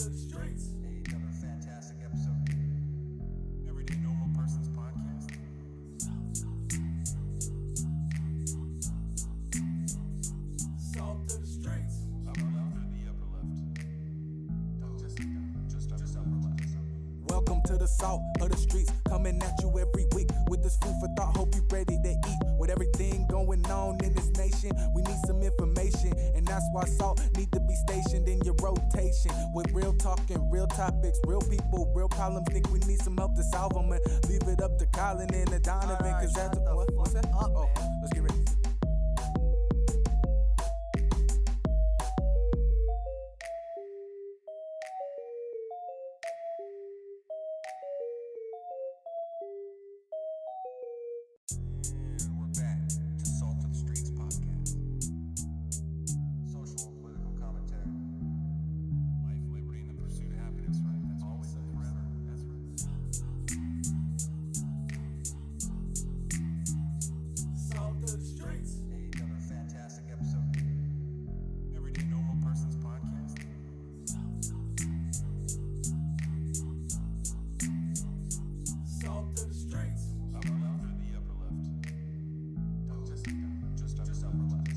to the streets. Another fantastic episode. Everyday Normal Person's Podcast. Salt to the streets. Upper left or the upper left? Just upper left. Welcome to the salt of the streets, coming at you every week with this food for thought. Hope you ready to eat. With everything going on in this nation, we need some information, and that's why salt need to be stationed in your rotation. With real talking, real topics, real people, real problems. Think we need some help to solve them, and leave it up to Colin and the Donovan. Cause that's what's that? Let's get ready. And we're back to Salt to the Streets podcast. Social and political commentary. Life, liberty, and the pursuit of happiness, right? That's always and forever. That's right. Salt to the streets. Another fantastic episode. Everyday Normal Person's Podcast. Salt to the streets. Upper left or the upper left? Just upper left.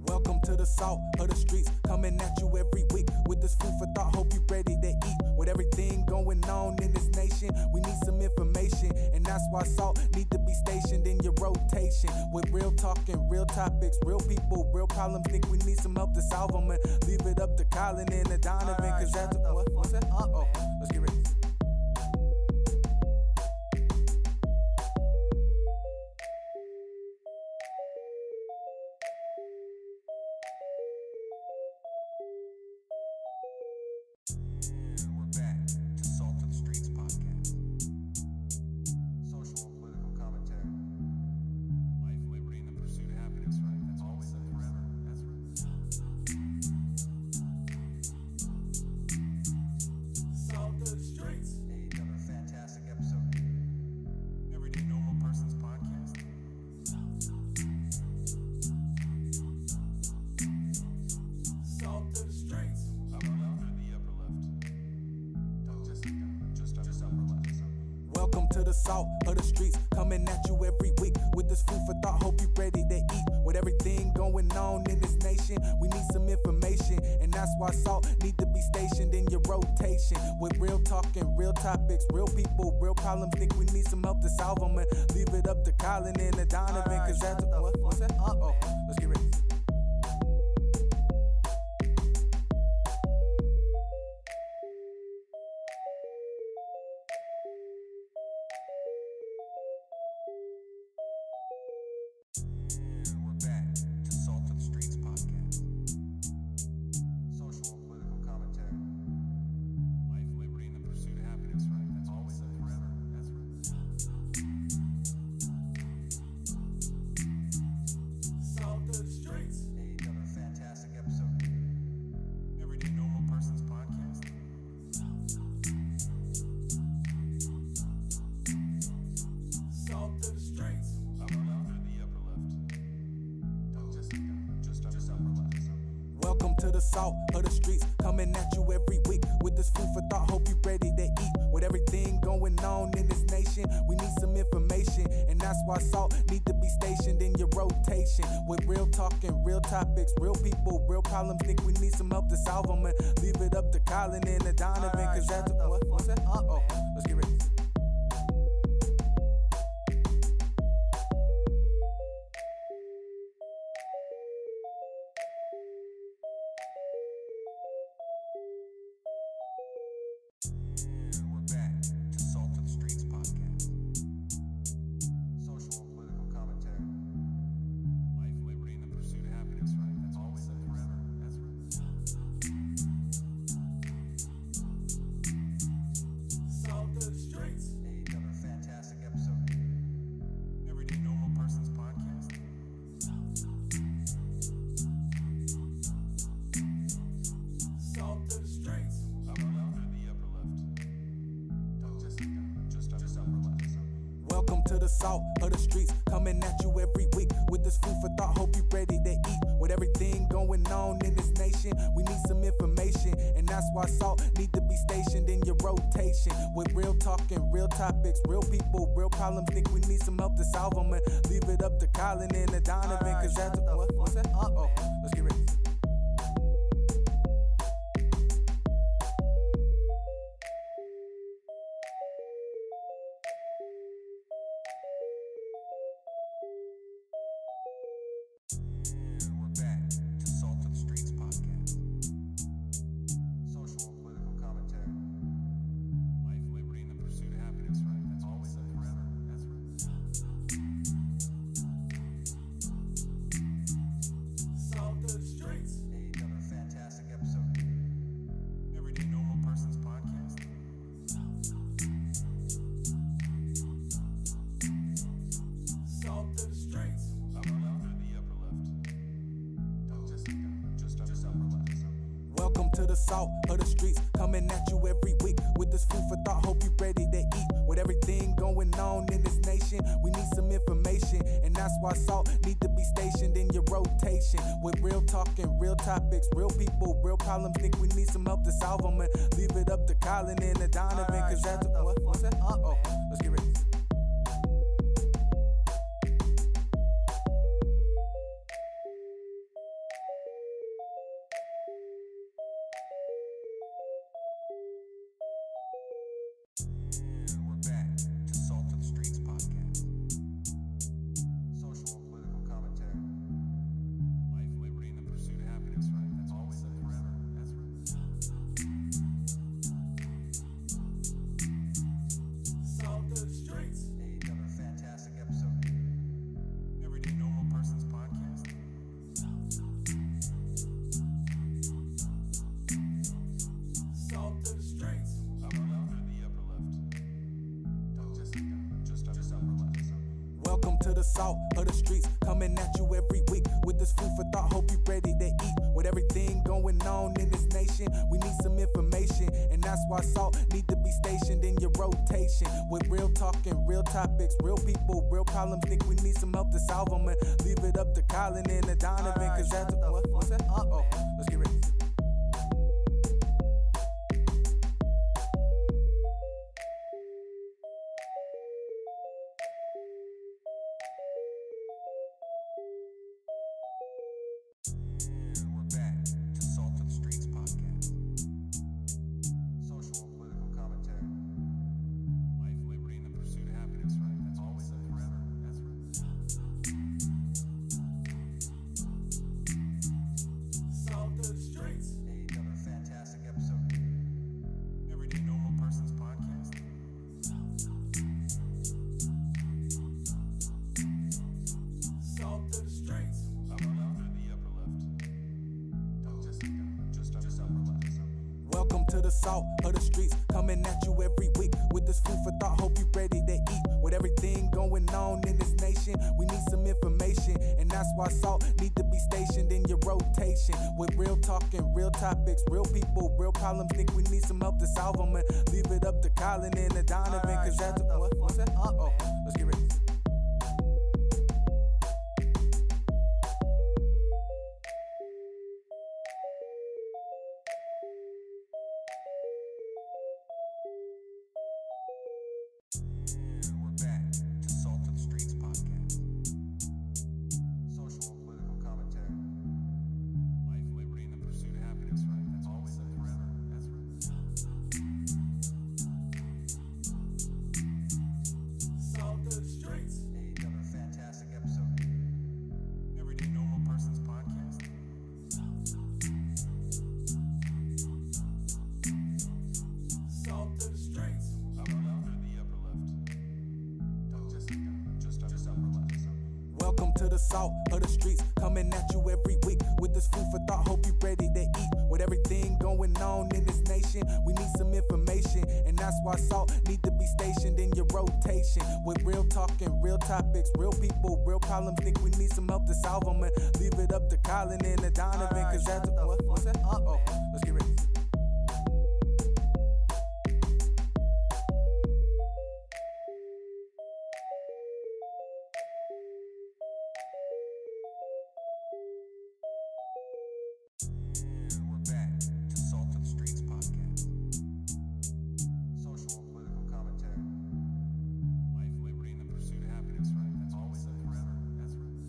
Welcome to the salt of the streets, coming at you every week with this food for thought. Hope you ready to eat. With everything going on in this nation, we need some information, and that's why salt need to be stationed in your rotation. With real talking, real topics, real people, real problems. Think we need some help to solve them, and leave it up to Colin and the Donovan. Cause that's what's that? Let's get ready. And we're back to Salt to the Streets podcast. Social and political commentary. Life, liberty, and the pursuit of happiness, right? That's always and forever. That's right. Salt to the streets. Another fantastic episode. Everyday Normal Person's Podcast. Salt to the streets. Upper left or the upper left? Just upper left. Welcome to the salt of the streets, coming at you every week with this food for thought. Hope you ready to eat. With everything going on in this nation, we need some information, and that's why salt need to be stationed in your rotation. With real talking, real topics, real people, real problems. Think we need some help to solve them, and leave it up to Colin and the Donovan. Cause that's what's that? Let's get ready. And we're back to Salt to the Streets podcast. Social and political commentary. Life, liberty, and the pursuit of happiness, right? That's always and forever. That's right. Salt to the streets. Another fantastic episode. Everyday Normal Person's Podcast. Salt to the streets. Upper left or the upper left? Just upper left. Welcome to the salt of the streets, coming at you every week with this food for thought. Hope you ready to eat. With everything going on in this nation, we need some information, and that's why salt need to be stationed in your rotation. With real talking, real topics, real people, real problems. Think we need some help to solve them, and leave it up to Colin and the Donovan. Cause that's what's that? Let's get ready. And we're back to Salt to the Streets podcast. Social and political commentary. Life, liberty, and the pursuit of happiness, right? That's always and forever. That's right. Salt to the streets. Another fantastic episode. Everyday Normal Person's Podcast. Salt to the streets. Upper left or the upper left? Just upper left. Welcome to the salt of the streets, coming at you every week with this food for thought. Hope you ready to eat. With everything going on in this nation, we need some information, information, and that's why salt need to be stationed in your rotation. With real talking, real topics, real people, real problems. Think we need some help to solve them, and leave it up to Colin and the Donovan. Cause that's what's that? Oh, let's get ready. And we're back to Salt of the Streets podcast. Social and political commentary. Life, liberty, and the pursuit of happiness, right? That's always and forever. That's right. Salt of the streets. Another fantastic episode. Everyday normal person's podcast. Salt of the streets. Upper left or the upper left? Just upper left. Welcome to the salt of the streets, coming at you every week with this food for thought. Hope you ready to eat. With everything going on in this nation, we need some information, and that's why salt need to be stationed in your rotation. With real talking, real topics, real people, real problems. Think we need some help to solve them, and leave it up to Colin and the Donovan. Cause that's what's that? Oh, let's get ready. And we're back to Salt of the Streets podcast. Social and political commentary. Life, liberty, and the pursuit of happiness, right? That's always and forever. That's right. Salt of the streets. Another fantastic episode. Everyday normal person's podcast. Salt of the streets. Upper left or the upper left? Just upper left. Welcome to the salt of the streets, coming at you every week with this food for thought. Hope you ready to eat. With everything going on in this nation, we need some information, and that's why salt need to be stationed in your rotation. With real talking, real topics, real people, real problems. Think we need some help to solve them, and leave it up to Colin and the Donovan. Cause that's what's that? Oh, let's get ready. And we're back to Salt of the Streets podcast. Social and political commentary. Life, liberty, and the pursuit of happiness, right? That's always and forever. That's right. Salt of the streets. Another fantastic episode. Everyday normal person's podcast. Salt of the streets. Upper left or the upper left? Just upper left. Welcome to the salt of the streets, coming at you every week with this food for thought. Hope you ready to eat. With everything going on in this nation, we need some information, and that's why salt need to be stationed in your rotation. With real talking, real topics, real people, real problems. Think we need some help to solve them, and leave it up to Colin and the Donovan. Cause that's what's that? Oh, let's get ready. And we're back to Salt of the Streets podcast. Social and political commentary. Life, liberty, and the pursuit of happiness, right? That's always and forever. That's right. Salt of the streets. Another fantastic episode. Everyday normal person's podcast. Salt of the streets. Upper left or the upper left? Just upper left. Welcome to the salt of the streets, coming at you every week with this food for thought. Hope you ready to eat. With everything going on in this nation, we need some information, and that's why salt need to be stationed in your rotation. With real talking, real topics, real people, real problems. Think we need some help to solve them, and leave it up to Colin and the Donovan. Cause that's what's that? Oh, let's get ready. And we're back to Salt of the Streets podcast. Social and political commentary. Life, liberty, and the pursuit of happiness, right? That's always and forever. That's right.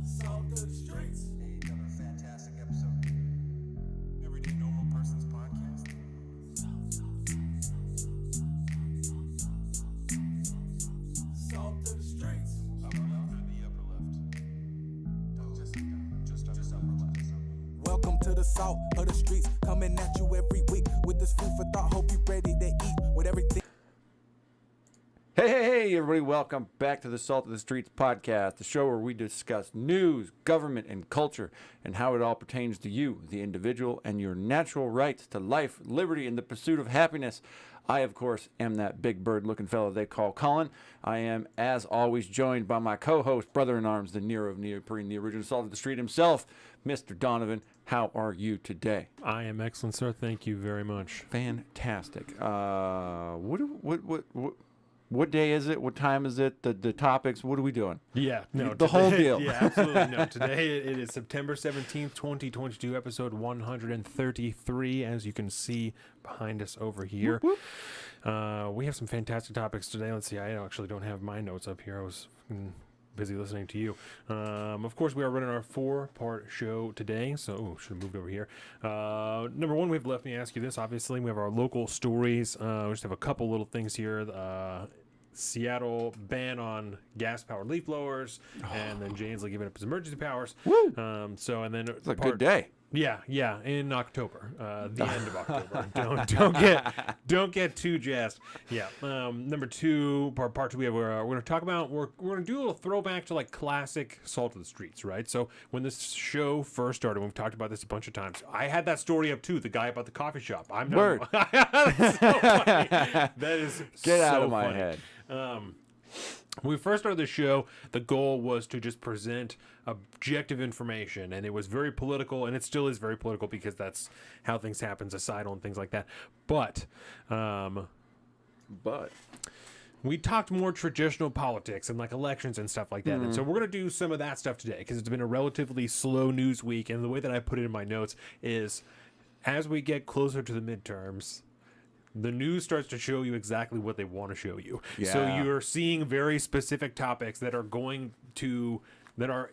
Salt of the streets. Another fantastic episode. Everyday normal person's podcast. Salt of the streets. Upper left or the upper left? Just upper left. Welcome to the salt of the streets, coming at you every week with this food for thought. Hope you ready to eat with everything. Hey, everybody, welcome back to the Salt of the Streets podcast, the show where we discuss news, government, and culture, and how it all pertains to you, the individual, and your natural rights to life, liberty, and the pursuit of happiness. I, of course, am that big bird-looking fellow they call Colin. I am, as always, joined by my co-host, brother-in-arms, the Nero of Neoprene, the original Salt of the Street himself, Mr. Donovan. How are you today? I am excellent, sir. Thank you very much. Fantastic. What day is it? What time is it? The topics? What are we doing? Yeah, no, The whole deal. Yeah, absolutely. No, today it is September 17th, 2022, episode 133, as you can see behind us over here. Whoop, We have some fantastic topics today. Let's see, I actually don't have my notes up here. I was busy listening to you. Of course, we are running our 4-part show today, so should have moved over here. Number one, we've let me ask you this. Obviously, we have our local stories. We just have a couple little things here. Seattle ban on gas-powered leaf blowers, and then Janesley giving up his emergency powers. Woo! So, and then It's a good day. Yeah, in October, the end of October. Don't get too jazzed. Yeah. Number two, part two, we're going to talk about. We're going to do a little throwback to like classic Salt of the Streets, right? So when this show first started, we've talked about this a bunch of times. I had that story up too. The guy about the coffee shop. I'm not. Word. That's so funny. That is Get out so of my funny. head. When we first started the show, the goal was to just present objective information, and it was very political, and it still is very political because that's how things happen, societal and things like that. But we talked more traditional politics and like elections and stuff like that. And so we're going to do some of that stuff today because it's been a relatively slow news week. And the way that I put it in my notes is as we get closer to the midterms, the news starts to show you exactly what they want to show you. Yeah. So you're seeing very specific topics that are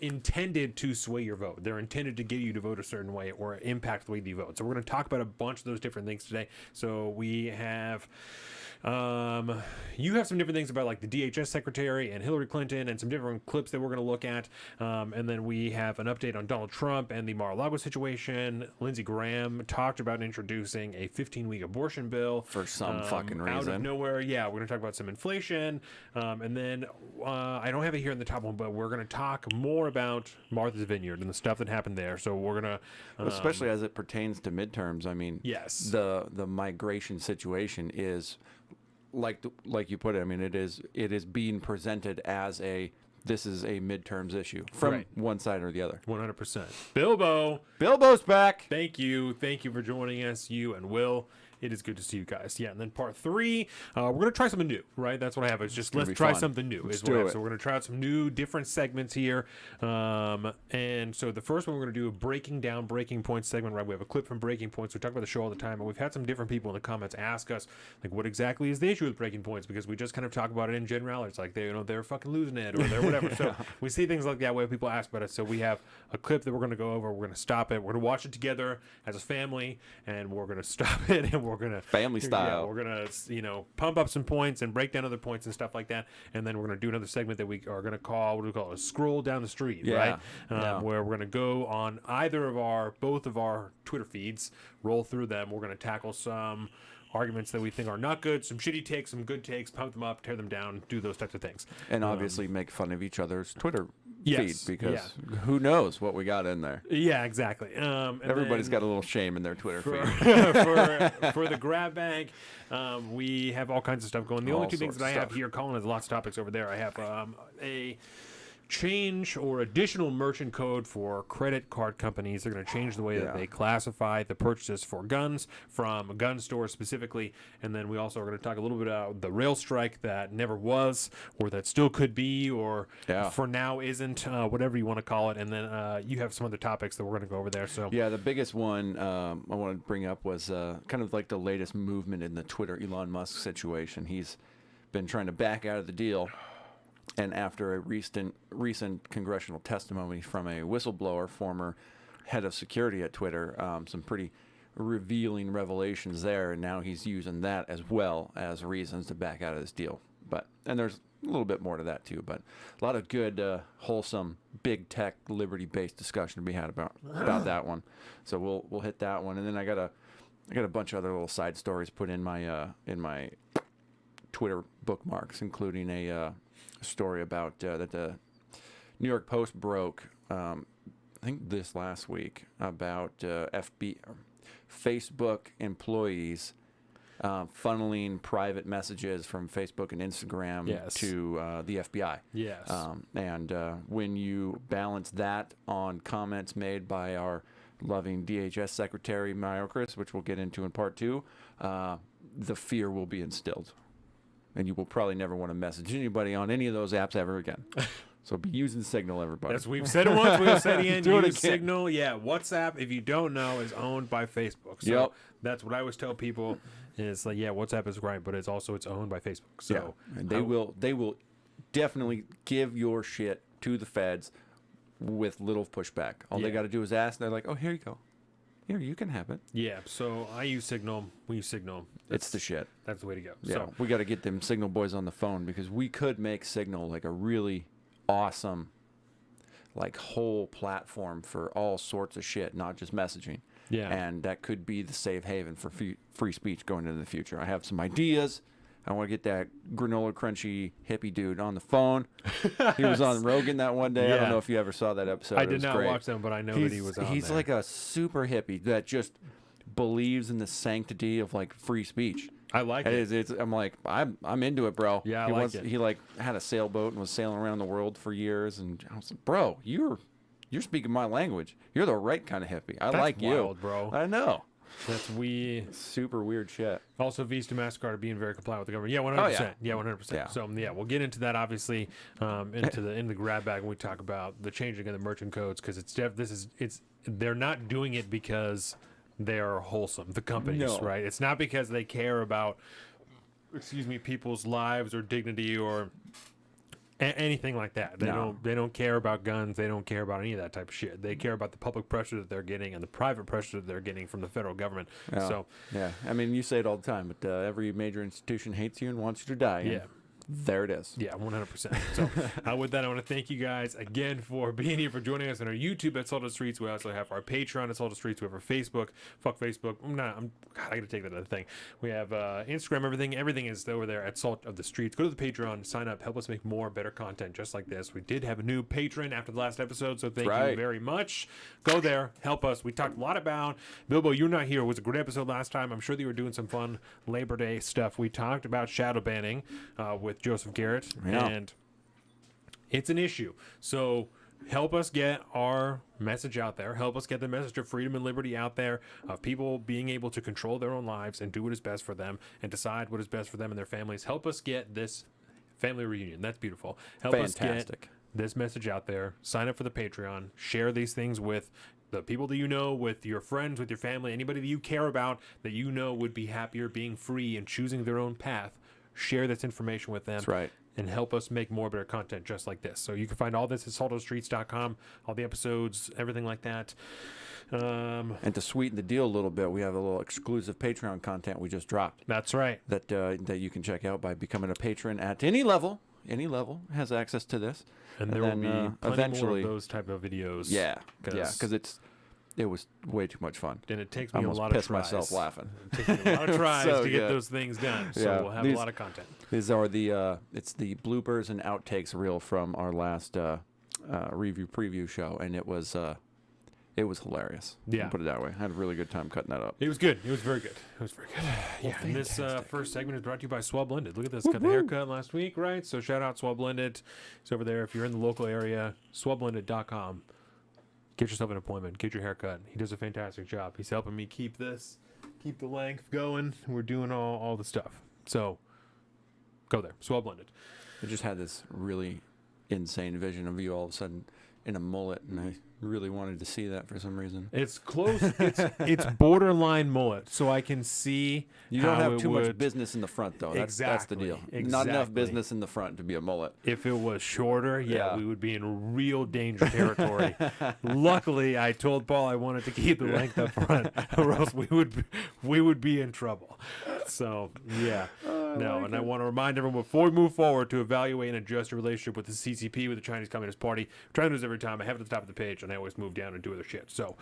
intended to sway your vote. They're intended to get you to vote a certain way or impact the way you vote. So we're going to talk about a bunch of those different things today. So we have you have some different things about like the DHS secretary and Hillary Clinton and some different clips that we're going to look at. And then we have an update on Donald Trump and the Mar-a-Lago situation. Lindsey Graham talked about introducing a 15-week abortion bill. For some fucking Out reason. of nowhere. Yeah, we're going to talk about some inflation. And then I don't have it here in the top one, but we're going to talk more about Martha's Vineyard and the stuff that happened there. So we're going to... Especially as it pertains to midterms. I mean, Yes. the migration situation is like you put it. I mean, it is being presented as this is a midterms issue from Right. one side or the other. 100%. Bilbo's back. Thank you for joining us, you and Will. It is good to see you guys. Yeah, and then part 3, we're going to try something new, right? That's what I have. It's just let's be try fun. something new. Let's is what I do have. it. So we're going to try out some new, different segments here. And so the first one we're going to do a breaking down breaking points segment, right? We have a clip from Breaking Points. We talk about the show all the time, but we've had some different people in the comments ask us, like, what exactly is the issue with Breaking Points? Because we just kind of talk about it in general. It's like they're fucking losing it or they're whatever. So we see things like that when people ask about it. So we have a clip that we're going to go over. We're going to stop it. We're going to watch it together as a family, and we're going to stop it, and we're going to Family style. Yeah, we're gonna pump up some points and break down other points and stuff like that, and then we're gonna do another segment that we are gonna call, what do we call it, a scroll down the street, Yeah, right? yeah. Where we're gonna go on both of our Twitter feeds, roll through them. We're gonna tackle some arguments that we think are not good, some shitty takes, some good takes, pump them up, tear them down, do those types of things. And obviously make fun of each other's Twitter Yes, feed because who knows what we got in there. Yeah, exactly. And Everybody's then got a little shame in their Twitter for, feed. for the grab bag, we have all kinds of stuff going. The All only two things sorts that I of have stuff. here, Colin has lots of topics over there. I have a change or additional merchant code for credit card companies. They're going to change the way that they classify the purchases for guns from gun stores specifically. And then we also are going to talk a little bit about the rail strike that never was, or that still could be, or for now isn't, whatever you want to call it. And then you have some other topics that we're going to go over there. So yeah, the biggest one I want to bring up was kind of like the latest movement in the Twitter Elon Musk situation. He's been trying to back out of the deal. And after a recent congressional testimony from a whistleblower, former head of security at Twitter, some pretty revealing revelations there, and now he's using that as well as reasons to back out of this deal. And there's a little bit more to that too, but a lot of good, wholesome, big tech, liberty-based discussion to be had about that one. So we'll hit that one, and then I got a bunch of other little side stories put in my Twitter bookmarks, including a story about that the New York Post broke, I think this last week, about Facebook employees funneling private messages from Facebook and Instagram to the FBI. Yes. And when you balance that on comments made by our loving DHS Secretary Mayorkas, which we'll get into in part 2, the fear will be instilled. And you will probably never want to message anybody on any of those apps ever again. So be using Signal, everybody. Yes, we've said it once. We'll say it again. Do it Use again. Signal. Yeah, WhatsApp, if you don't know, is owned by Facebook. So that's what I always tell people. Is like, yeah, WhatsApp is right, but it's owned by Facebook. So and they will definitely give your shit to the feds with little pushback. All they got to do is ask. And they're like, oh, here you go. Here, you can have it. Yeah, so I use Signal. We use Signal. It's the shit. That's the way to go. Yeah, So we got to get them Signal boys on the phone, because we could make Signal like a really awesome, like, whole platform for all sorts of shit, not just messaging. Yeah. And that could be the safe haven for free speech going into the future. I have some ideas. I want to get that granola crunchy hippie dude on the phone. He was on Rogan that one day. I don't know if you ever saw that episode. I It did was not great. watch them, but I know that he was on He's there. like a super hippie that just believes in the sanctity of like free speech. I like it. I'm like, I'm into it, bro. Yeah, I like it. He like had a sailboat and was sailing around the world for years, and I was like, bro, you're speaking my language. You're the right kind of hippie. I That's like wild, you, bro. I know. That's Super weird shit. Also, Visa, MasterCard are being very compliant with the government. Yeah, 100%. Oh, yeah. Yeah, 100%. Yeah. So, yeah, we'll get into that, obviously, into the grab bag when we talk about the changing of the merchant codes, because they're not doing it because they are wholesome, the companies, No. right? It's not because they care about, people's lives or dignity or anything like that. They don't care about guns. They don't care about any of that type of shit. They care about the public pressure that they're getting and the private pressure that they're getting from the federal government. Yeah. So, yeah, I mean, you say it all the time, but every major institution hates you and wants you to die. and yeah. there it is. Yeah, 100%. So with that, I want to thank you guys again for being here, for joining us on our YouTube at Salt of the Streets. We also have our Patreon at Salt of the Streets. We have our Facebook. Fuck Facebook. God, I got to take that other thing. We have Instagram, everything. Everything is over there at Salt of the Streets. Go to the Patreon, sign up, help us make more better content just like this. We did have a new patron after the last episode, so thank you very much. Go there, help us. We talked a lot about Bilbo, You're Not Here. It was a great episode last time. I'm sure that you were doing some fun Labor Day stuff. We talked about shadow banning with Joseph Garrett, and it's an issue. So help us get our message out there. Help us get the message of freedom and liberty out there, of people being able to control their own lives and do what is best for them and decide what is best for them and their families. Help us get this family reunion. That's beautiful. Help us get this message out there. Sign up for the Patreon. Share these things with the people that you know, with your friends, with your family, anybody that you care about that you know would be happier being free and choosing their own path. Share this information with them. That's right. And help us make more better content just like this. So you can find all this at saltofthestreets.com, all the episodes, everything like that. And to sweeten the deal a little bit, we have a little exclusive Patreon content we just dropped. That's right. That you can check out by becoming a patron at any level. Any level has access to this. And there will be plenty eventually more of those type of videos. Yeah, because it was way too much fun. And it takes I me a almost lot of pissed tries. myself laughing. It takes me a lot of tries So to get good. those things done. So Yeah. we'll have a lot of content. These are it's the bloopers and outtakes reel from our last review preview show, and it was It was hilarious. Yeah. Put it that way. I had a really good time cutting that up. It was good. It was very good. It was very good. Yeah. And this first segment is brought to you by Swab Blended. Look at this. Got the haircut last week, right? So shout out Swab Blended. It's over there. If you're in the local area, swabblended.com. Get yourself an appointment. Get your haircut. He does a fantastic job. He's helping me keep the length going. We're doing all the stuff. So go there. Swab Blended. I just had this really insane vision of you all of a sudden in a mullet, and I really wanted to see that for some reason. It's close. It's borderline mullet, so I can see. You don't how have it too much would- business in the front, though. That's the deal. Exactly. Not enough Exactly. business in the front to be a mullet. If it was shorter, Yeah. we would be in real danger territory. Luckily, I told Paul I wanted to keep the length up front, or else we would be in trouble. So yeah, I want to remind everyone before we move forward to evaluate and adjust your relationship with the CCP, with the Chinese Communist Party. I'm trying to do this every time. I have it at the top of the page, and I always move down and do other shit. So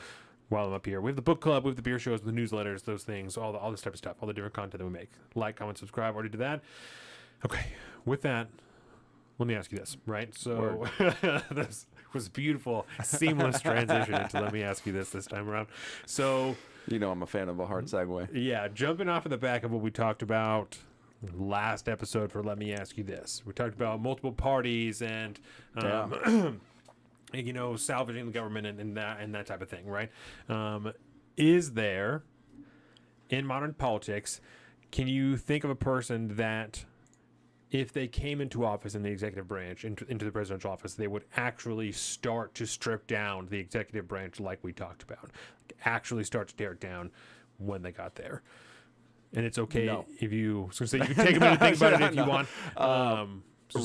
while I'm up here, we have the book club, we have the beer shows, the newsletters, those things, all this type of stuff, all the different content that we make. Like, comment, subscribe. Already did that. Okay, with that, let me ask you this, right? So this was beautiful, seamless transition into let me ask you this time around. So You know I'm a fan of a hard segue. yeah, jumping off of the back of what we talked about last episode for Let Me Ask You This. We talked about multiple parties and salvaging the government and that type of thing, right? Is there, in modern politics, can you think of a person that if they came into office in the executive branch, into the presidential office, they would actually start to strip down the executive branch like we talked about, actually start to tear it down when they got there? And it's okay if you, so you can take a minute to think about it if you want.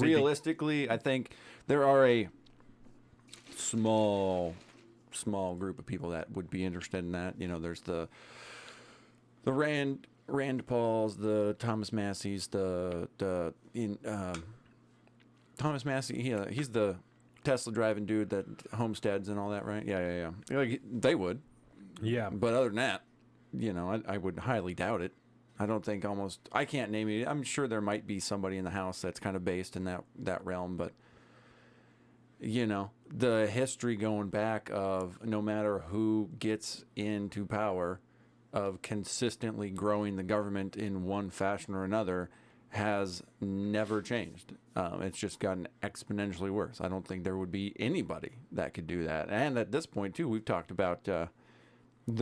Realistically, I think there are a small group of people that would be interested in that. You know, there's the Rand Pauls, the Thomas Masseys, Thomas Massey. He's the Tesla driving dude that homesteads and all that, right? Yeah. Like, they would. Yeah. But other than that, I would highly doubt it. I don't think I can't name it. I'm sure there might be somebody in the House that's kind of based in that realm, but the history going back of no matter who gets into power, of consistently growing the government in one fashion or another has never changed. It's just gotten exponentially worse. I don't think there would be anybody that could do that. And at this point, too, we've talked about the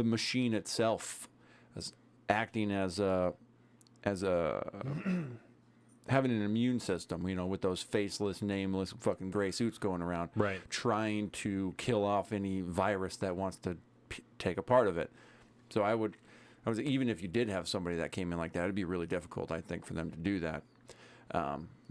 machine itself as acting as a having an immune system, with those faceless, nameless, fucking gray suits going around, Right. trying to kill off any virus that wants to take a part of it. So I was even if you did have somebody that came in like that, it'd be really difficult, I think, for them to do that. But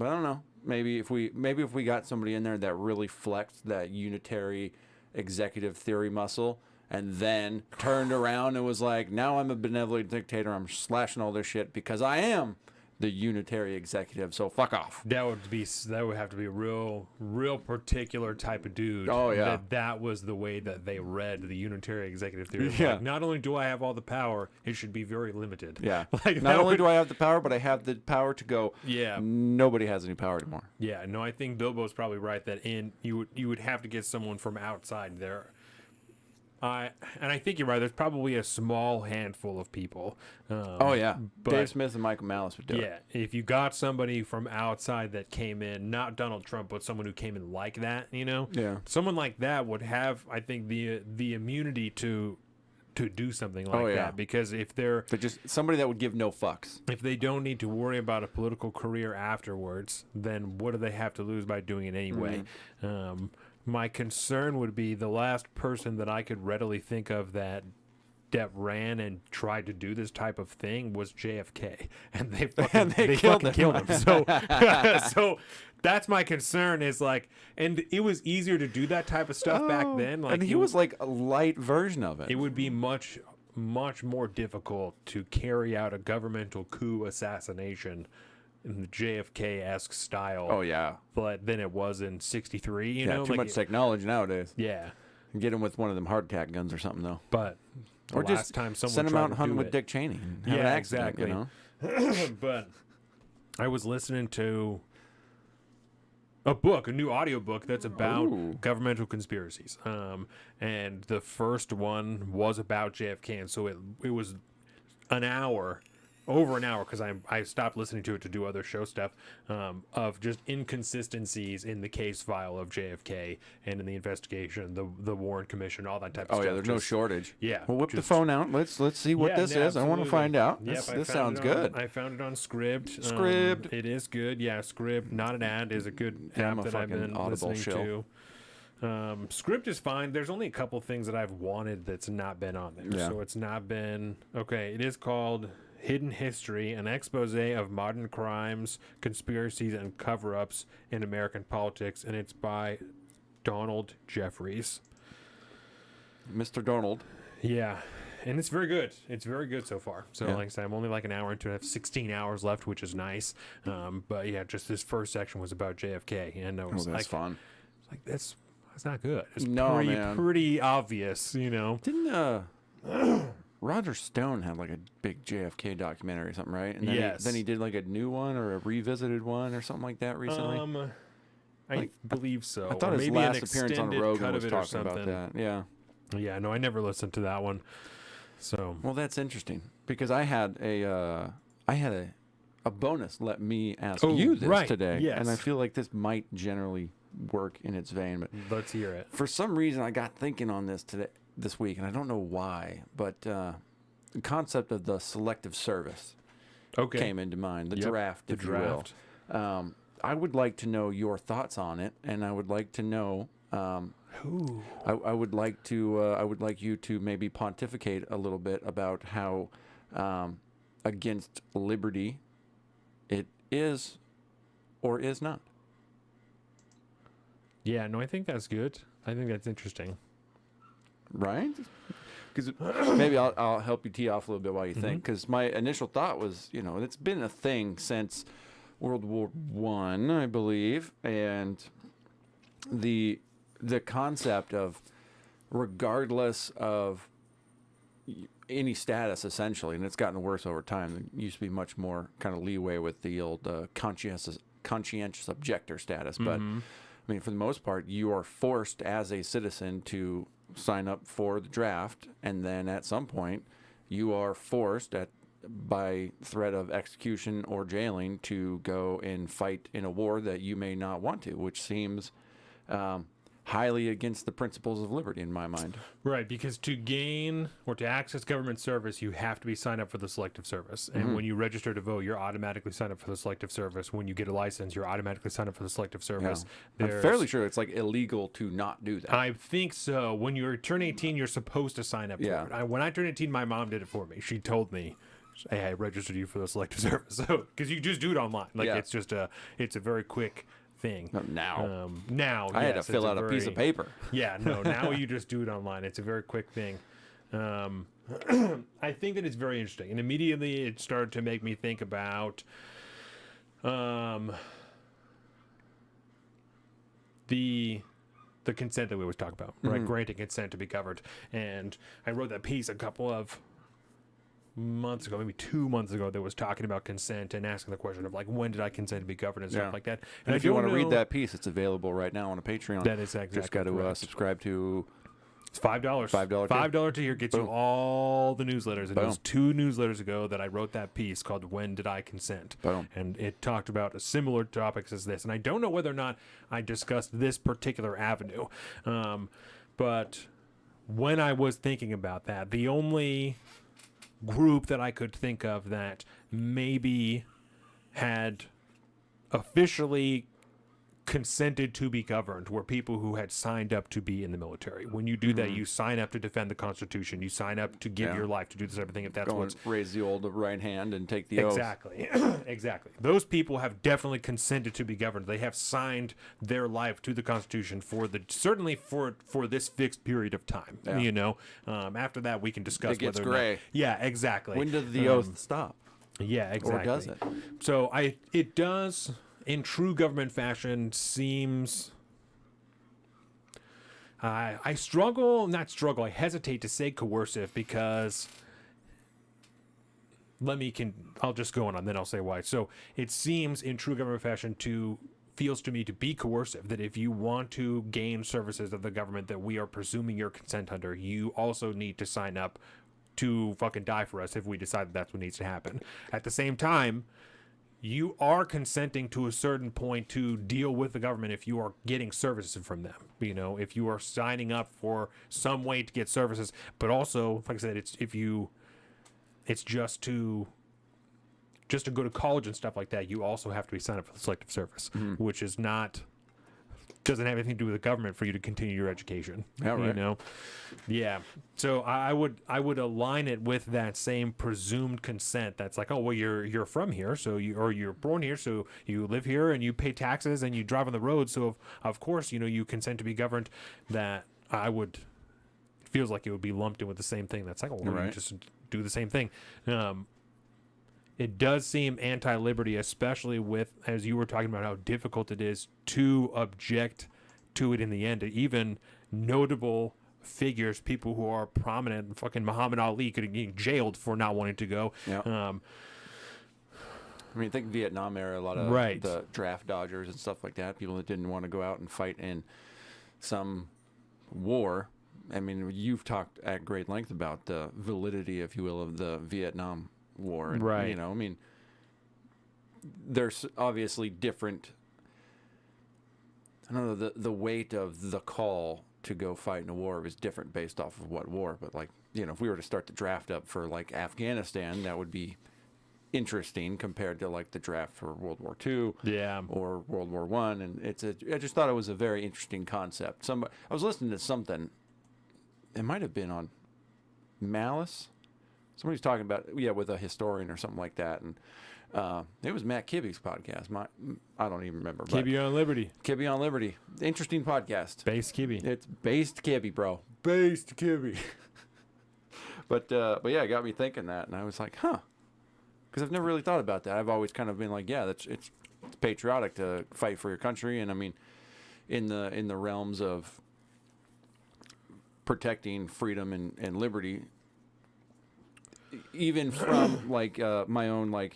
I don't know. Maybe if we got somebody in there that really flexed that unitary executive theory muscle, and then turned around and was like, now I'm a benevolent dictator. I'm slashing all this shit because I am the unitary executive. So fuck off. That would have to be a real particular type of dude. Oh, yeah. That was the way that they read the unitary executive theory. Yeah. Like, not only do I have all the power, it should be very limited. Yeah. Like, Not only do I have the power, but I have the power to go. Yeah. Nobody has any power anymore. Yeah. No, I think Bilbo's probably right that you would have to get someone from outside there. And I think you're right. There's probably a small handful of people. Oh yeah, but Dave Smith and Michael Malice would do it. yeah, if you got somebody from outside that came in, not Donald Trump, but someone who came in like that, Yeah. someone like that would have, I think, the immunity to do something like Oh, yeah. that, because if they're But just somebody that would give no fucks. if they don't need to worry about a political career afterwards, then what do they have to lose by doing it anyway? My concern would be the last person that I could readily think of that ran and tried to do this type of thing was JFK, and they killed fucking killed him. So, so that's my concern. Is like, and it was easier to do that type of stuff back then. Like, and he was like a light version of it. it would be much more difficult to carry out a governmental coup assassination in the JFK-esque style. Oh yeah. But then it was in '63. You know, Too much technology nowadays. Yeah, Get him with one of them hardtack guns or something though. but Or the last just time someone send him tried out to hunting do with it- Dick Cheney. And have Yeah, an accident, exactly. But I was listening to a new audiobook that's about Ooh. governmental conspiracies. And the first one was about JFK, and so it was over an hour, because I stopped listening to it to do other show stuff, of just inconsistencies in the case file of JFK and in the investigation, the Warren Commission, all that type of Oh stuff. yeah, there's no shortage. Yeah, Well, whip the just- phone out. Let's see what Yeah, this no, is. I want to absolutely. find out. Yep, This, I this found sounds it on- good. I found it on Scribd. Scribd. It is good. Yeah, Scribd. Not an ad. Is a good Yeah, I'm app a that I've fucking been Audible listening shill. to. Script is fine. There's only a couple things that I've wanted that's not been on there. Yeah. So it's not been okay. It is called Hidden History: An Expose of Modern Crimes, Conspiracies, and Cover-Ups in American Politics, and it's by Donald Jeffries. Mr. Donald. Yeah. And it's very good. It's very good so far. So, Yeah. like I said, I'm only like an hour into it. I have 16 hours left, which is nice. But yeah, just this first section was about JFK, and I Oh, was that's like, fun. that's not good. It's No, man. pretty obvious, you know. Didn't Roger Stone had like a big JFK documentary or something, right? And then Yes. then he did like a new one or a revisited one or something like that recently. I Like, believe so. I thought Or his maybe an last appearance on extended Rogan cut was of it or talking about something. that. Yeah. Yeah, no, I never listened to that one. So Well, that's interesting because I had a bonus. Let me ask Oh, you this right, today, yes. and I feel like this might generally work in its vein, but let's hear it. for some reason I got thinking on this week, and I don't know why, but the concept of the selective service Okay. came into mind. The Yep, draft, the if draft. you will. I would like to know your thoughts on it, and I would like to know. Ooh. I would like to. I would like you to maybe pontificate a little bit about how against liberty it is or is not. Yeah, no, I think that's good. I think that's interesting. Right? Because maybe I'll help you tee off a little bit while you think. Because my initial thought was, it's been a thing since World War I believe, and the concept of regardless of any status, essentially, and it's gotten worse over time. There used to be much more kind of leeway with the old conscientious objector status, but I mean, for the most part, you are forced as a citizen to sign up for the draft, and then at some point, you are forced by threat of execution or jailing to go and fight in a war that you may not want to, which seems highly against the principles of liberty in my mind. Right, because to gain or to access government service, you have to be signed up for the selective service. And when you register to vote, you're automatically signed up for the selective service. When you get a license, you're automatically signed up for the selective service. I'm There's- fairly sure it's like illegal to not do that. I think so. When you turn 18, you're supposed to sign up Yeah. for it. When I turned 18, my mom did it for me. She told me, "Hey, I registered you for the selective service." So, because you just do it online, like Yeah. it's a very quick thing. Now. Now, I had to yes, fill it's out a piece of very- paper. Yeah, no, now you just do it online. It's a very quick thing. I think that it's very interesting. And immediately it started to make me think about the consent that we always talk about, right? Granting consent to be covered. And I wrote that piece a couple of months ago, maybe 2 months ago, that was talking about consent and asking the question of like, when did I consent to be covered and Yeah. stuff like that. And I if you want to don't read know- that piece, it's available right now on a Patreon. That is exactly Just got to correct. subscribe to. It's $5. $5 tier. $5 tier gets you Boom. all the newsletters. And it was Boom. 2 newsletters ago that I wrote that piece called "When Did I Consent?" Boom. And it talked about a similar topics as this. And I don't know whether or not I discussed this particular avenue, but when I was thinking about that, the only group that I could think of that maybe had officially consented to be governed were people who had signed up to be in the military. When you do that, you sign up to defend the Constitution. You sign up to give Yeah. your life to do this everything. If that's Go what's and raise the old right hand and take the oath. exactly, exactly. Those people have definitely consented to be governed. They have signed their life to the Constitution certainly for this fixed period of time. Yeah. You know, after that we can discuss It gets whether or gray. not. Yeah, exactly. When does the oath stop? Yeah, exactly. Or does it? So it does, in true government fashion, seems. I hesitate to say coercive because. I'll just go on and then I'll say why. So it seems in true government fashion to feels to me to be coercive, that if you want to gain services of the government that we are presuming your consent under, you also need to sign up to fucking die for us if we decide that that's what needs to happen. At the same time, you are consenting to a certain point to deal with the government if you are getting services from them. You know, if you are signing up for some way to get services, but also, like I said, it's just to go to college and stuff like that. You also have to be signed up for the selective service, which is not doesn't have anything to do with the government for you to continue your education. Yeah, right. You know, yeah. So I would align it with that same presumed consent. That's like, oh well, you're from here, so you're born here, so you live here and you pay taxes and you drive on the road. So of course, you know, you consent to be governed. That it feels like it would be lumped in with the same thing. That's like, oh, well, you just do the same thing. It does seem anti-liberty, especially with, as you were talking about, how difficult it is to object to it in the end. Even notable figures, people who are prominent, fucking Muhammad Ali could have been jailed for not wanting to go. Yeah. I mean, think Vietnam era, a lot of the draft dodgers and stuff like that, people that didn't want to go out and fight in some war. I mean, you've talked at great length about the validity, if you will, of the Vietnam War. And, right. You know, I mean, there's obviously different, I don't know, the weight of the call to go fight in a war was different based off of what war. But, like, you know, if we were to start the draft up for, like, Afghanistan, that would be interesting compared to, like, the draft for World War II or World War I. And I just thought it was a very interesting concept. I was listening to something, it might have been on Malice. Somebody's talking about, with a historian or something like that. And it was Matt Kibbe's podcast. I don't even remember. Kibbe on Liberty. Kibbe on Liberty. Interesting podcast. Based Kibbe. It's based Kibbe, bro. Based Kibbe. but yeah, it got me thinking that. And I was like, huh. Because I've never really thought about that. I've always kind of been like, yeah, it's patriotic to fight for your country. And I mean, in the realms of protecting freedom and liberty, even from like my own like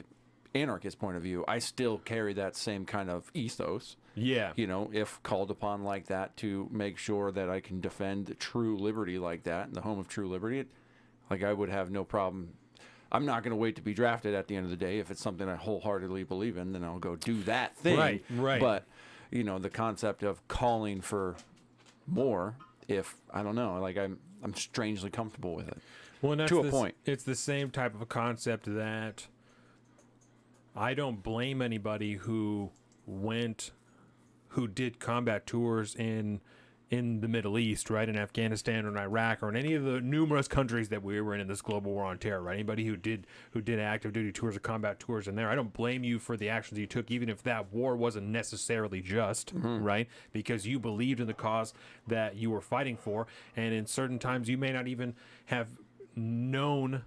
anarchist point of view, I still carry that same kind of ethos. Yeah. You know, if called upon like that to make sure that I can defend true liberty like that in the home of true liberty, like I would have no problem. I'm not going to wait to be drafted at the end of the day. If it's something I wholeheartedly believe in, then I'll go do that thing. Right. But, you know, the concept of calling for more, if, I don't know, like I'm strangely comfortable with it. Well, and to a point. It's the same type of a concept that I don't blame anybody who did combat tours in the Middle East, right, in Afghanistan or in Iraq or in any of the numerous countries that we were in this global war on terror, right? Anybody who did active duty tours or combat tours in there, I don't blame you for the actions you took, even if that war wasn't necessarily just, right? Because you believed in the cause that you were fighting for, and in certain times you may not even have known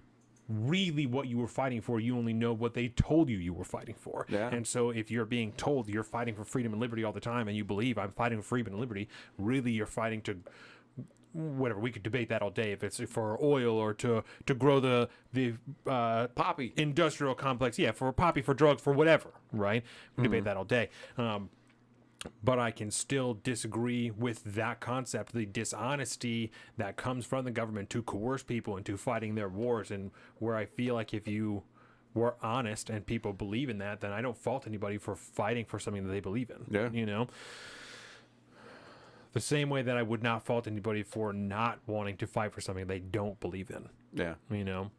really what you were fighting for. You only know what they told you were fighting for. Yeah. And so if you're being told you're fighting for freedom and liberty all the time, and you believe I'm fighting for freedom and liberty, really you're fighting to whatever. We could debate that all day, if it's for oil or to grow the poppy industrial complex, for poppy, for drugs, for whatever, right? We debate that all day. But I can still disagree with that concept, the dishonesty that comes from the government to coerce people into fighting their wars, and where I feel like if you were honest and people believe in that, then I don't fault anybody for fighting for something that they believe in. Yeah. You know? The same way that I would not fault anybody for not wanting to fight for something they don't believe in. Yeah. You know?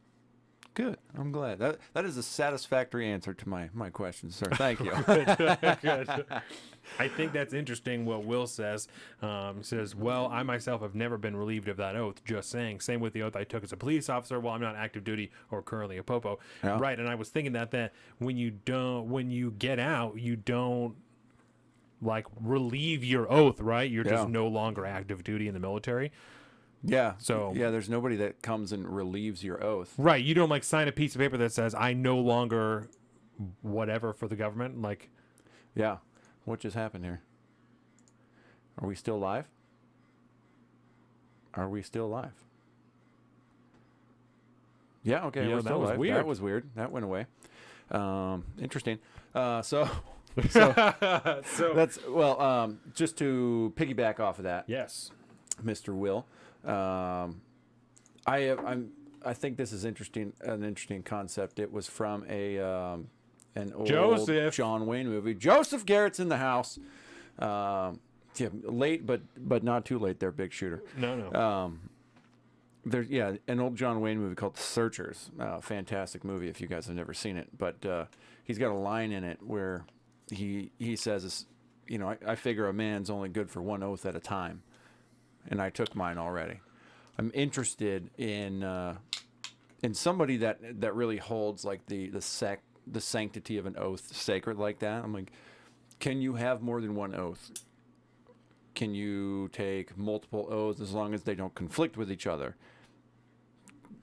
Good. I'm glad. That is a satisfactory answer to my question, sir. Thank you. Good. I think that's interesting what Will says. Says, well, I myself have never been relieved of that oath, just saying. Same with the oath I took as a police officer while I'm not active duty or currently a popo. Yeah. Right, and I was thinking that when you get out, you don't like relieve your oath, right? You're just no longer active duty in the military. Yeah. So there's nobody that comes and relieves your oath. Right. You don't like sign a piece of paper that says I no longer whatever for the government. Like, yeah. What just happened here? Are we still live? Are we still live? Yeah. Okay. Yeah, we're still that was live. weird. That was weird. That went away. Interesting. So So That's just to piggyback off of that, yes. Mr. Will. I think this is interesting. An interesting concept. It was from an old Joseph. John Wayne movie. Joseph Garrett's in the house. Yeah, late, but not too late. There, big shooter. No. There's an old John Wayne movie called The Searchers. Fantastic movie if you guys have never seen it. But he's got a line in it where he says, I figure a man's only good for one oath at a time, and I took mine already. I'm interested in somebody that really holds like the sanctity of an oath sacred like that. I'm like, can you have more than one oath? Can you take multiple oaths as long as they don't conflict with each other?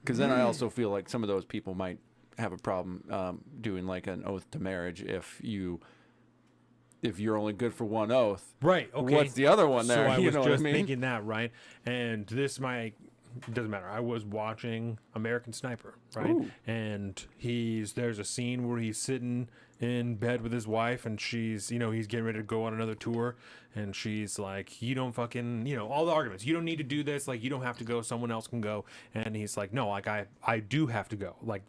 Because then I also feel like some of those people might have a problem doing like an oath to marriage if you're only good for one oath. Right. Okay. What's the other one there? So I You was know what I just mean? thinking that, right? And this doesn't matter. I was watching American Sniper, right? Ooh. And there's a scene where he's sitting in bed with his wife, and she's, he's getting ready to go on another tour, and she's like, you don't fucking, all the arguments. You don't need to do this. Like, you don't have to go. Someone else can go. And he's like, no, like I do have to go. Like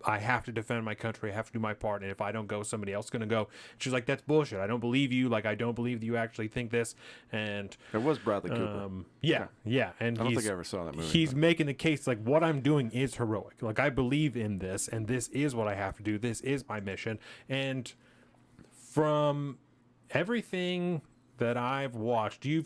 I have to defend my country. I have to do my part. And if I don't go, somebody else is going to go. She's like, that's bullshit. I don't believe you. Like, I don't believe that you actually think this. And It was Bradley Cooper. yeah. And I don't think I ever saw that movie. he's making the case like what I'm doing is heroic. Like, I believe in this, and this is what I have to do. This is my mission. And from everything that I've watched, you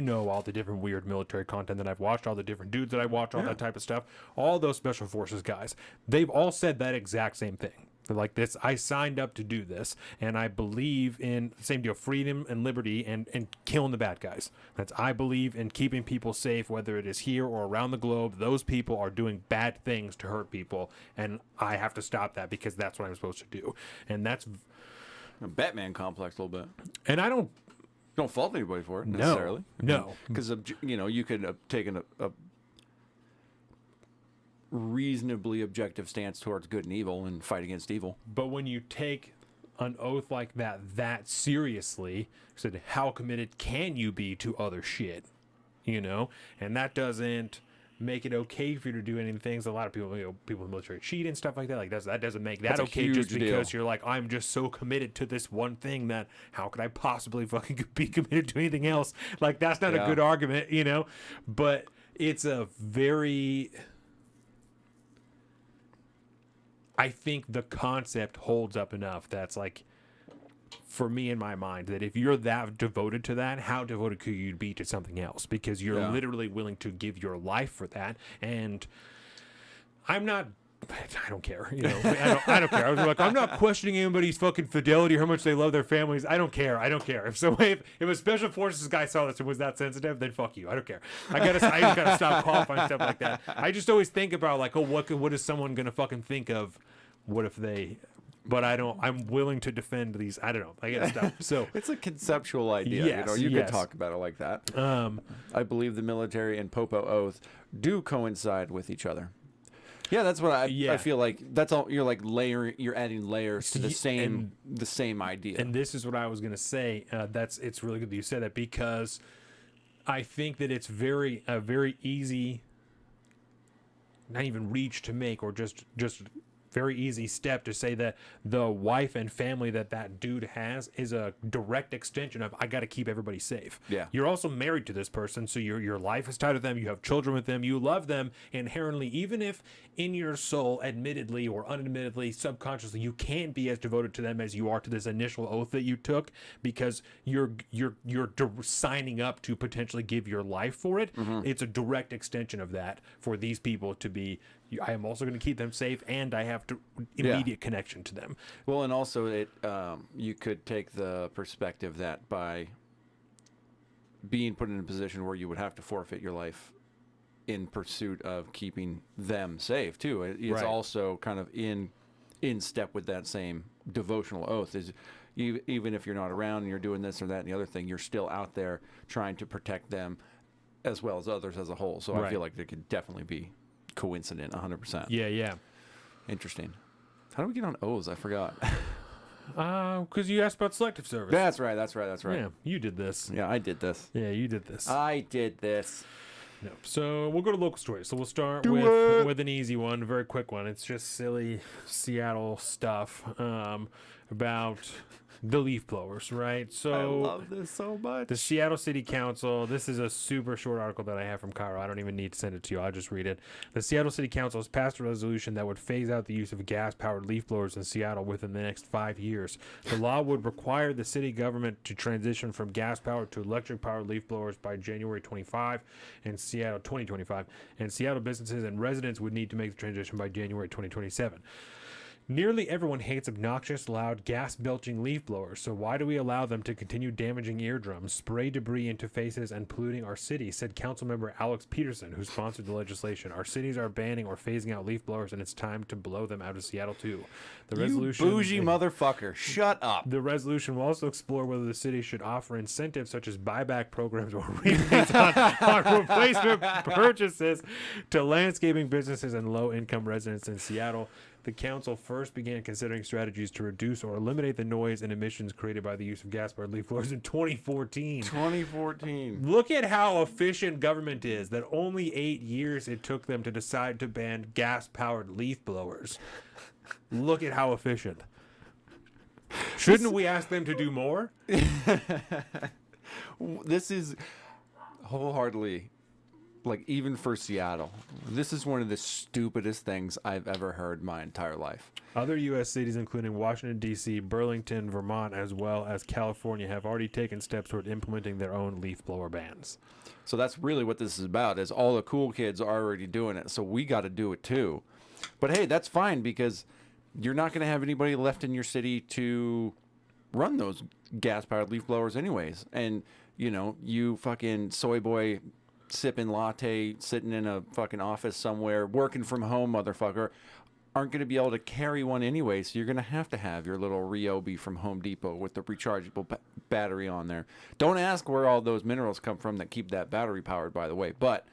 know all the different weird military content that I've watched, all the different dudes that I watch, all that type of stuff, all those special forces guys, they've all said that exact same thing. They're like, this, I signed up to do this, and I believe in the same deal, freedom and liberty, and killing the bad guys. I believe in keeping people safe, whether it is here or around the globe. Those people are doing bad things to hurt people, and I have to stop that because that's what I'm supposed to do. And that's a Batman complex a little bit. And I don't fault anybody for it necessarily. No. Because you could have taken a reasonably objective stance towards good and evil and fight against evil. But when you take an oath like that seriously, said how committed can you be to other shit, and that doesn't make it okay for you to do any things. A lot of people, people in the military cheat and stuff like that. Like that doesn't make that That's a okay just huge because deal. you're like, I'm just so committed to this one thing that how could I possibly fucking be committed to anything else? Like, that's not a good argument, But it's a very, I think the concept holds up enough that's like, for me in my mind, that if you're that devoted to that, how devoted could you be to something else? Because you're literally willing to give your life for that. And I don't care. I don't care. I was like, I'm not questioning anybody's fucking fidelity or how much they love their families. I don't care. If a special forces guy saw this and was that sensitive, then fuck you. I don't care. I just gotta stop qualifying stuff like that. I just always think about like, what is someone gonna fucking think of? What if they? But I'm willing to defend these. I don't know. I gotta stop. So it's a conceptual idea. Yes, you yes. could talk about it like that. I believe the military and Popo oath do coincide with each other. Yeah, that's what I feel like. That's all. You're like you're adding layers to the same idea. And this is what I was gonna say. It's really good that you said that, because I think that it's a very easy, not even reach to make, or just very easy step to say that the wife and family that dude has is a direct extension of, I got to keep everybody safe. Yeah. You're also married to this person, so your life is tied with them. You have children with them. You love them inherently, even if in your soul, admittedly or unadmittedly, subconsciously, you can't be as devoted to them as you are to this initial oath that you took, because you're signing up to potentially give your life for it. Mm-hmm. It's a direct extension of that for these people to be. I am also going to keep them safe, and I have to immediate connection to them. Well, and also you could take the perspective that by being put in a position where you would have to forfeit your life in pursuit of keeping them safe too. It's also kind of in step with that same devotional oath. Is even if you're not around and you're doing this or that and the other thing, you're still out there trying to protect them as well as others as a whole. So I feel like there could definitely be coincident 100%. Yeah. Interesting. How do we get on O's? I forgot. Because you asked about selective service. That's right. Yeah, you did this. Yeah, I did this. Yeah, you did this. I did this. No. So we'll go to local stories. So we'll start Do with it. with an easy one, a very quick one. It's just silly Seattle stuff about the leaf blowers, right? So I love this so much. the Seattle City Council, this is a super short article that I have from Cairo. I don't even need to send it to you. I'll just read it. The Seattle City Council has passed a resolution that would phase out the use of gas-powered leaf blowers in Seattle within the next 5 years. The law would require the city government to transition from gas-powered to electric-powered leaf blowers by January 2025, and Seattle businesses and residents would need to make the transition by January 2027. Nearly everyone hates obnoxious, loud, gas-belching leaf blowers, so why do we allow them to continue damaging eardrums, spray debris into faces, and polluting our city, said Councilmember Alex Peterson, who sponsored the legislation. Our cities are banning or phasing out leaf blowers, and it's time to blow them out of Seattle, too. The resolution, You bougie motherfucker. Shut up. the resolution will also explore whether the city should offer incentives such as buyback programs or rebates on replacement purchases to landscaping businesses and low-income residents in Seattle. The council first began considering strategies to reduce or eliminate the noise and emissions created by the use of gas-powered leaf blowers in 2014. 2014. Look at how efficient government is, that only 8 years it took them to decide to ban gas-powered leaf blowers. Look at how efficient. Shouldn't we ask them to do more? This is wholeheartedly, like, even for Seattle, this is one of the stupidest things I've ever heard my entire life. Other U.S. cities, including Washington, D.C., Burlington, Vermont, as well as California, have already taken steps toward implementing their own leaf blower bans. So that's really what this is about, is all the cool kids are already doing it, so we got to do it too. But hey, that's fine, because you're not going to have anybody left in your city to run those gas-powered leaf blowers anyways. And, you know, you fucking soy boy sipping latte, sitting in a fucking office somewhere, working from home, motherfucker, aren't going to be able to carry one anyway. So you're going to have your little Ryobi from Home Depot with the rechargeable battery on there. Don't ask where all those minerals come from that keep that battery powered, by the way, but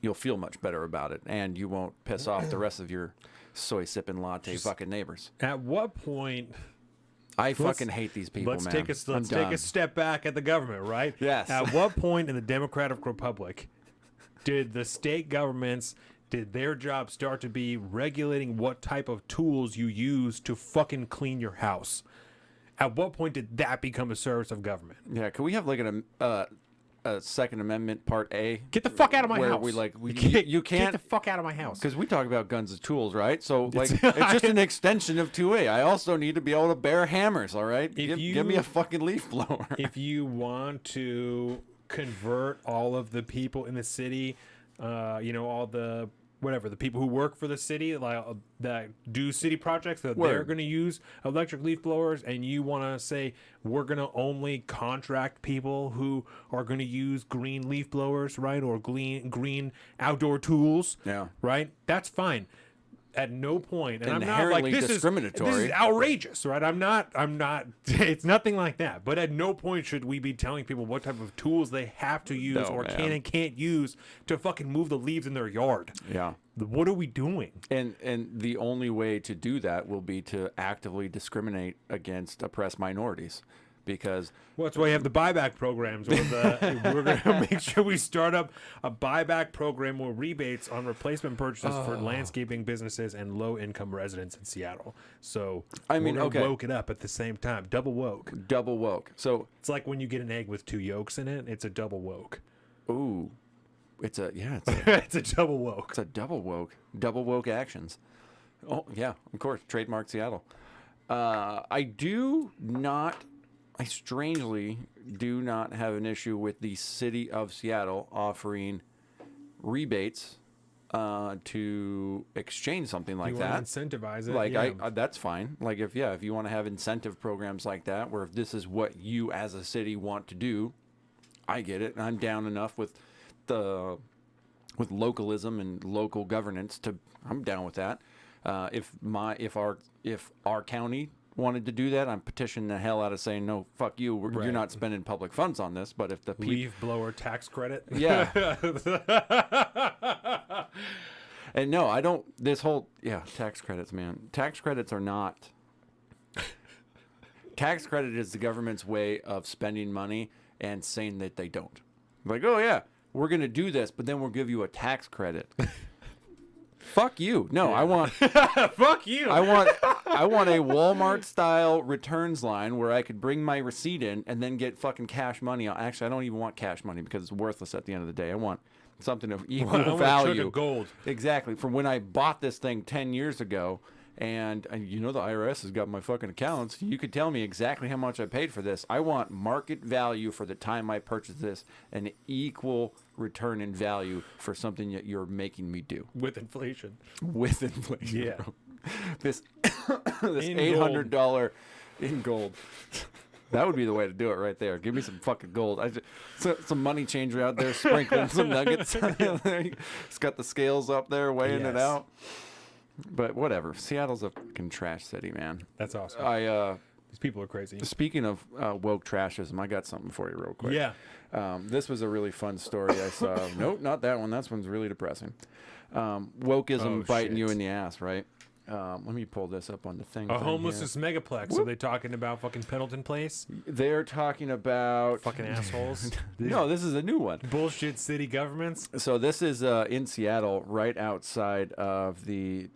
you'll feel much better about it, and you won't piss off the rest of your soy sipping latte fucking neighbors. At what point... I fucking hate these people, let's man. take a step back at the government, right? Yes. At what point in the Democratic Republic did the state governments, did their job start to be regulating what type of tools you use to fucking clean your house? At what point did that become a service of government? Yeah, can we have like a Second Amendment Part A? Get the fuck out of my where house. You can't, get the fuck out of my house. because we talk about guns as tools, right? So like it's just an extension of 2A. I also need to be able to bear hammers, all right? Give me a fucking leaf blower. If you want to convert all of the people in the city, all the the people who work for the city, like that do city projects, that they're Word. going to use electric leaf blowers, and you want to say we're going to only contract people who are going to use green leaf blowers, right, or green outdoor tools, Yeah. right? That's fine. At no point, and I'm not like Inherently this discriminatory. is outrageous, right? I'm not. It's nothing like that. But at no point should we be telling people what type of tools they have to use No, or man. can and can't use to fucking move the leaves in their yard. Yeah. What are we doing? And the only way to do that will be to actively discriminate against oppressed minorities, because Well, that's why you have the buyback programs. Or we're going to make sure we start up a buyback program or rebates on replacement purchases for landscaping businesses and low-income residents in Seattle. So I mean, we're gonna okay. woke it up at the same time. Double woke. double woke. So, It's like when you get an egg with 2 yolks in it. It's a double woke. ooh, it's a It's a double woke. It's a double woke actions. Oh yeah, of course, trademark Seattle. I strangely do not have an issue with the city of Seattle offering rebates to exchange something like You that. want to incentivize it. Like yeah. that's fine. Like if you want to have incentive programs like that, where if this is what you as a city want to do, I get it. I'm down enough with localism and local governance I'm down with that. If our county wanted to do that, I'm petitioning the hell out of saying no, fuck you. You're Right. not spending public funds on this. But if the people, Leaf blower tax credit. yeah, and no, I don't. This whole tax credits, man. Tax credits are not Tax credit is the government's way of spending money and saying that they don't. Like, oh yeah, we're gonna do this, but then we'll give you a tax credit. Fuck you. No, I want Fuck you. I want a Walmart style returns line where I could bring my receipt in and then get fucking cash money. Actually, I don't even want cash money because it's worthless at the end of the day. I want something of equal I want a chunk value. of gold. Exactly. From when I bought this thing 10 years ago, and you know the IRS has got my fucking accounts. You could tell me exactly how much I paid for this. I want market value for the time I purchased this, and equal return in value for something that you're making me do. With inflation. With inflation. Yeah. Bro. This this In $800 in gold. That would be the way to do it right there. Give me some fucking gold. Some money changer out there sprinkling some nuggets. It's got the scales up there weighing it Yes. out. But whatever. Seattle's a fucking trash city, man. That's awesome. These people are crazy. Speaking of woke trashism, I got something for you real quick. Yeah. This was a really fun story I saw. Nope, not that one. That one's really depressing. Wokeism biting you shit. in the ass, right? Let me pull this up on the thing. A homelessness megaplex. Are they talking about fucking Pendleton Place? They're talking about Fucking assholes. No, this is a new one. Bullshit city governments. So this is in Seattle, right outside of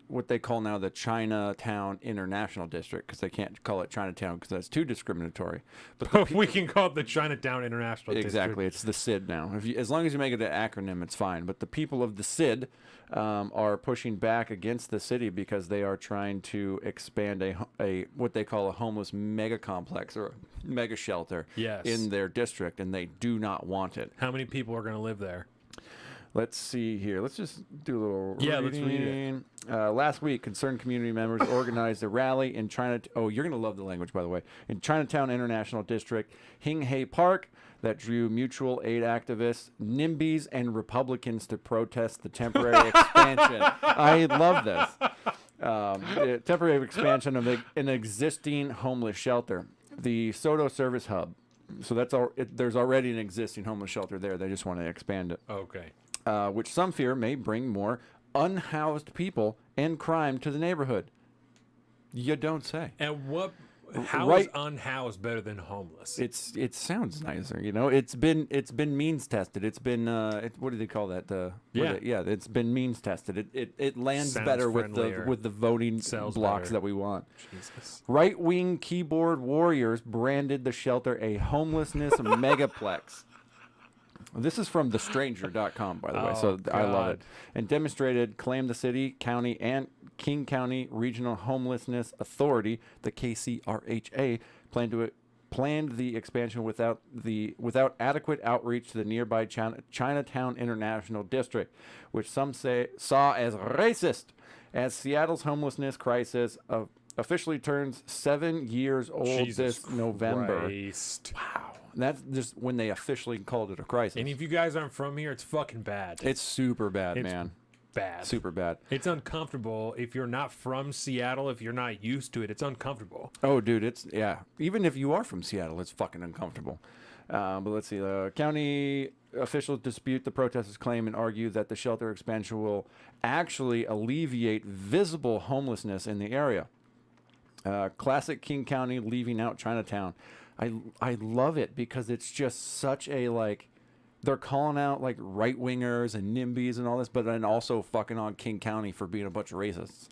what they call now the Chinatown International District, because they can't call it Chinatown because that's too discriminatory. But We can call it the Chinatown International exactly, District. it's the CID now. As long as you make it an acronym, it's fine. But the people of the CID are pushing back against the city because they are trying to expand a what they call a homeless mega complex or mega shelter Yes. in their district, and they do not want it. How many people are going to live there? Let's see here. Let's just do a little Yeah, let's reading. Last week, concerned community members organized a rally in China. Oh, you're going to love the language, by the way. In Chinatown International District, Hing Park, that drew mutual aid activists, NIMBYs, and Republicans to protest the temporary expansion. I love this. The temporary expansion of an existing homeless shelter. The Soto Service Hub. So there's already an existing homeless shelter there. They just want to expand it. Okay. Which some fear may bring more unhoused people and crime to the neighborhood. You don't say. And how Right. is unhoused better than homeless? It sounds nicer, you know. It's been means tested. It's been what do they call that? It's been means tested. It lands Sounds better with friendlier. the voting Sells blocks better. that we want. Jesus. Right-wing keyboard warriors branded the shelter a homelessness megaplex. This is from thestranger.com, by the way, so I love it. And demonstrated, claimed the city, county, and King County Regional Homelessness Authority, the KCRHA, planned the expansion without adequate outreach to the nearby Chinatown International District, which some saw as racist, as Seattle's homelessness crisis officially turns 7 years old Jesus this November. Christ. Wow. That's just when they officially called it a crisis. And if you guys aren't from here, it's fucking bad. It's super bad, It's man. bad. Super bad. It's uncomfortable. If you're not from Seattle, if you're not used to it, it's uncomfortable. Oh, dude, yeah. Even if you are from Seattle, it's fucking uncomfortable. But let's see. The county officials dispute the protesters' claim and argue that the shelter expansion will actually alleviate visible homelessness in the area. Classic King County leaving out Chinatown. I love it because it's just such a, like, they're calling out, like, right-wingers and NIMBYs and all this, but then also fucking on King County for being a bunch of racists.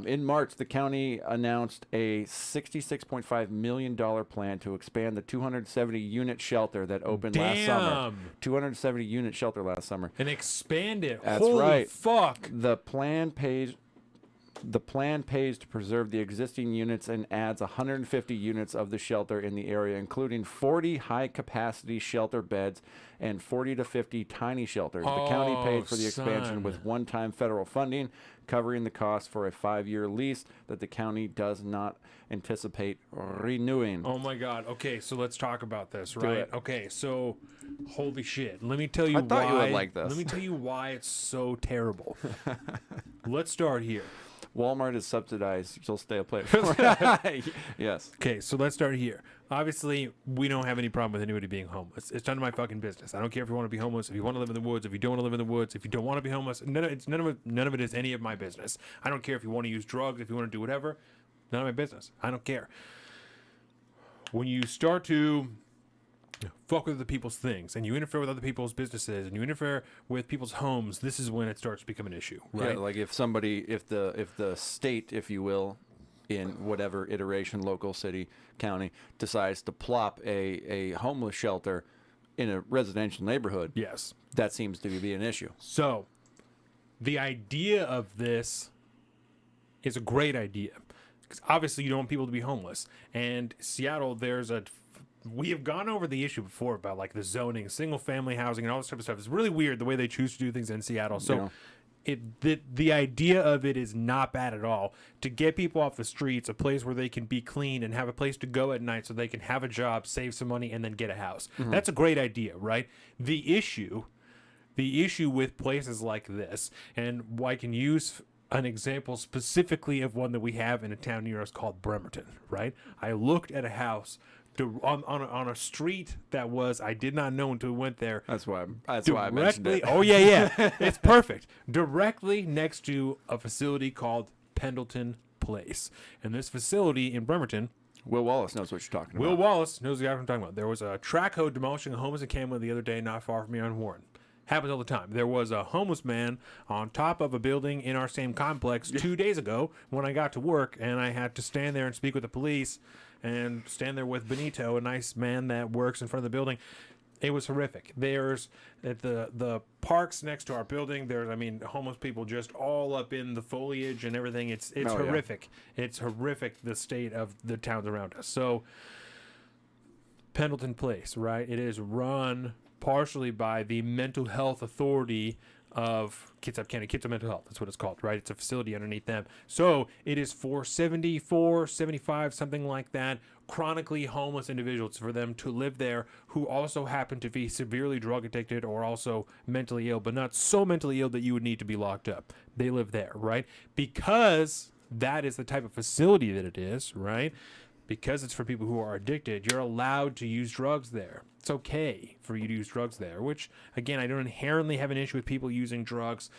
In March, the county announced a $66.5 million plan to expand the 270-unit shelter that opened last summer. 270-unit shelter last summer. And expand it. That's Holy right. fuck. The plan pays to preserve the existing units and adds 150 units of the shelter in the area, including 40 high-capacity shelter beds and 40 to 50 tiny shelters. The county paid for the expansion son. with one-time federal funding, covering the cost for a 5-year lease that the county does not anticipate renewing. Oh my god. Okay, so let's talk about this, right? it. Okay, so holy shit. Let me tell you I thought why. you would like this. Let me tell you why it's so terrible. Let's start here. Walmart is subsidized. You'll stay a place. Yes. Okay, so let's start here. Obviously, we don't have any problem with anybody being homeless. It's none of my fucking business. I don't care if you want to be homeless, if you want to live in the woods, if you don't want to live in the woods, if you don't want to be homeless. None of it is any of my business. I don't care if you want to use drugs, if you want to do whatever. None of my business. I don't care. when you start to fuck with other people's things and you interfere with other people's businesses and you interfere with people's homes, this is when it starts to become an issue, right? Yeah, like if the state, if you will, in whatever iteration, local, city, county, decides to plop a homeless shelter in a residential neighborhood, Yes. that seems to be an issue. So, the idea of this is a great idea because obviously you don't want people to be homeless. And Seattle, we have gone over the issue before about like the zoning, single family housing, and all this type of stuff. It's really weird the way they choose to do things in Seattle. So, the idea of it is not bad at all. To get people off the streets, a place where they can be clean and have a place to go at night so they can have a job, save some money, and then get a house. That's a great idea, right? The issue with places like this, and I can use an example specifically of one that we have in a town near us called Bremerton, right? I looked at a house on a street that I did not know until we went there. That's why I mentioned it. Oh yeah, it's perfect. Directly next to a facility called Pendleton Place, and this facility in Bremerton. Will Wallace knows what you're talking Will about. Wallace knows the guy I'm talking about. There was a track hoe demolishing a homeless encampment the other day, not far from me on Warren. Happens all the time. There was a homeless man on top of a building in our same complex 2 days ago when I got to work, and I had to stand there and speak with the police and stand there with Benito, a nice man that works in front of the building. It was horrific. There's at the parks next to our building. There's homeless people just all up in the foliage and everything. It's horrific. Yeah. It's horrific, the state of the towns around us. So Pendleton Place, right? It is run partially by the mental health authority of Kitsap County, Kitsap Mental Health. That's what it's called, right? It's a facility underneath them. So it is for 74, 75, something like that, chronically homeless individuals, for them to live there who also happen to be severely drug addicted or also mentally ill, but not so mentally ill that you would need to be locked up. They live there, right? Because that is the type of facility that it is, right? Because it's for people who are addicted, you're allowed to use drugs there. It's okay for you to use drugs there, which, again, I don't inherently have an issue with people using drugs.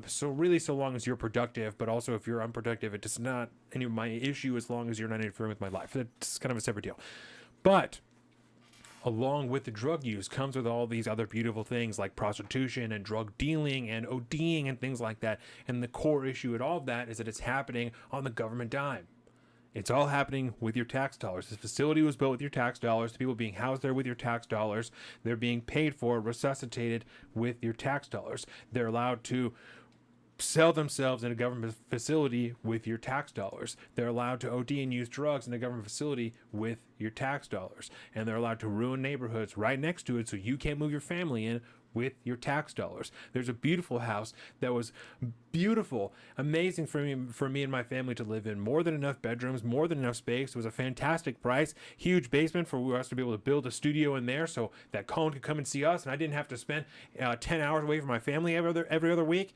So long as you're productive, but also if you're unproductive, it does not any of my issue as long as you're not interfering with my life. It's kind of a separate deal. But along with the drug use comes with all these other beautiful things like prostitution and drug dealing and ODing and things like that. And the core issue at all of that is that it's happening on the government dime. It's all happening with your tax dollars. This facility was built with your tax dollars. The people being housed there with your tax dollars. They're being paid for, resuscitated with your tax dollars. They're allowed to sell themselves in a government facility with your tax dollars. They're allowed to OD and use drugs in a government facility with your tax dollars. And they're allowed to ruin neighborhoods right next to it so you can't move your family in with your tax dollars. There's a beautiful house that was beautiful, amazing for me and my family to live in. More than enough bedrooms, more than enough space. It was a fantastic price. Huge basement for us to be able to build a studio in there so that Colin could come and see us and I didn't have to spend 10 hours away from my family every other week.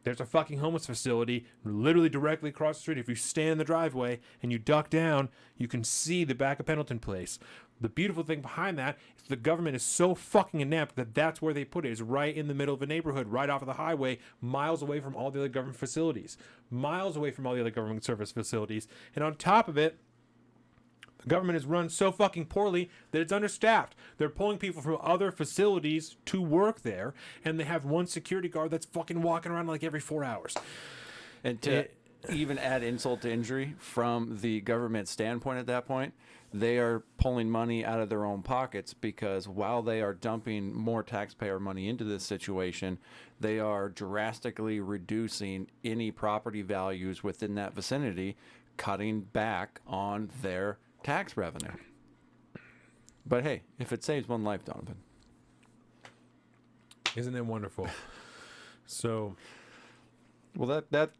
There's a fucking homeless facility literally directly across the street. If you stand in the driveway and you duck down, you can see the back of Pendleton Place. The beautiful thing behind that is the government is so fucking inept that that's where they put it. It's right in the middle of a neighborhood, right off of the highway, miles away from all the other government facilities, miles away from all the other government service facilities. And on top of it, the government is run so fucking poorly that it's understaffed. They're pulling people from other facilities to work there, and they have one security guard that's fucking walking around like every 4 hours. And to even add insult to injury from the government standpoint at that point, they are pulling money out of their own pockets because while they are dumping more taxpayer money into this situation, they are drastically reducing any property values within that vicinity, cutting back on their tax revenue. But hey, if it saves one life, Donovan. Isn't it wonderful? So, well, that's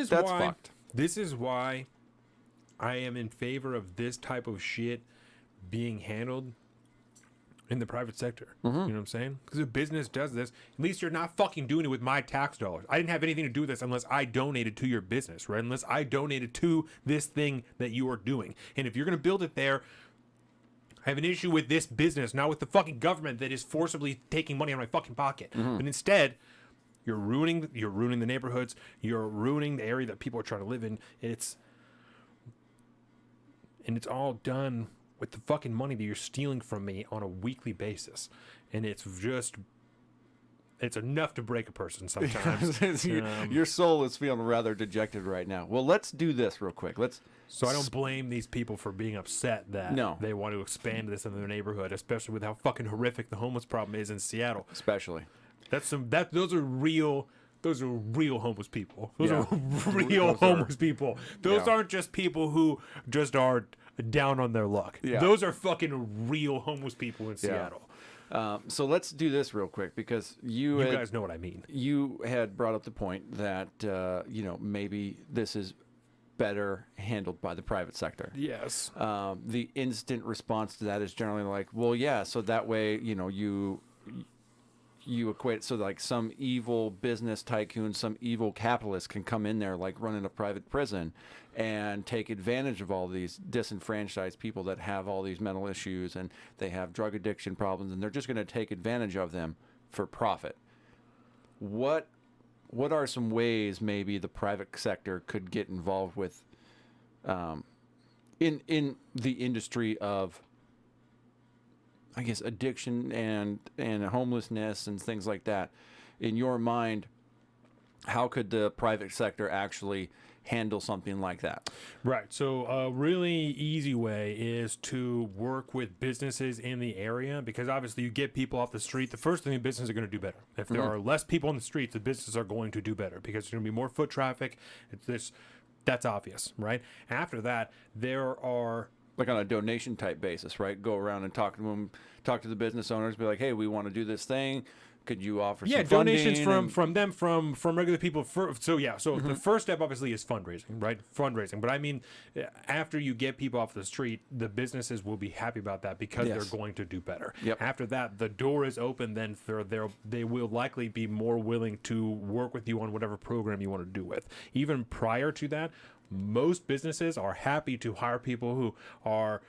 why, fucked. This is why I am in favor of this type of shit being handled in the private sector. You know what I'm saying? Because if business does this, at least you're not fucking doing it with my tax dollars. I didn't have anything to do with this unless I donated to your business, right? Unless I donated to this thing that you are doing. And if you're going to build it there, I have an issue with this business, not with the fucking government that is forcibly taking money out of my fucking pocket. But instead, you're ruining the neighborhoods. You're ruining the area that people are trying to live in. It's all done with the fucking money that you're stealing from me on a weekly basis. And it's enough to break a person sometimes. Your soul is feeling rather dejected right now. Well, let's do this real quick. So I don't blame these people for being upset that they want to expand this in their neighborhood, especially with how fucking horrific the homeless problem is in Seattle. Especially. Those are real homeless people. Those Yeah. are real homeless people. Those Yeah. aren't just people who just are down on their luck. Yeah. Those are fucking real homeless people in Seattle. So let's do this real quick because You guys know what I mean. you had brought up the point that maybe this is better handled by the private sector. Yes. The instant response to that is generally like, well, yeah, so that way, you equate, so like some evil business tycoon, some evil capitalist can come in there like running a private prison and take advantage of all these disenfranchised people that have all these mental issues and they have drug addiction problems, and they're just going to take advantage of them for profit. What are some ways maybe the private sector could get involved with in the industry of, I guess, addiction and homelessness and things like that? In your mind, how could the private sector actually handle something like that? Right. So a really easy way is to work with businesses in the area, because obviously you get people off the street. The first thing the businesses are going to do better. If there are less people on the streets, the businesses are going to do better because there's going to be more foot traffic. That's obvious, right? After that, there are... Like on a donation type basis, right? Go around and talk to them, talk to the business owners, be like, hey, we want to do this thing. Could you offer some donations funding? from them, from regular people. The first step obviously is fundraising, right? Fundraising. But I mean, after you get people off the street, the businesses will be happy about that because Yes. they're going to do better. Yep. After that, the door is open. Then they will likely be more willing to work with you on whatever program you want to do with. Even prior to that, most businesses are happy to hire people who are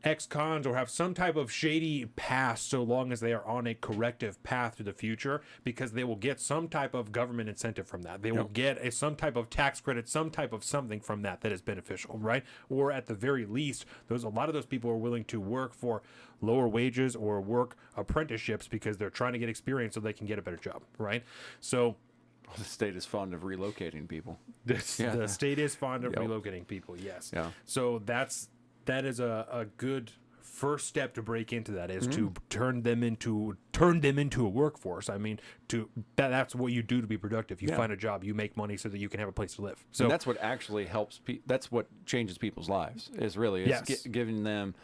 ex-cons or have some type of shady past, so long as they are on a corrective path to the future, because they will get some type of government incentive from that. They will get some type of tax credit, some type of something from that is beneficial, right? Or at the very least, a lot of those people are willing to work for lower wages or work apprenticeships because they're trying to get experience so they can get a better job, right? So The state is fond of relocating people. the state is fond of relocating people, yes. Yeah. So that is a good first step to break into that, is to turn them into a workforce. I mean, that's what you do to be productive. You find a job, you make money so that you can have a place to live. So And that's what actually helps. That's what changes people's lives. Is really giving them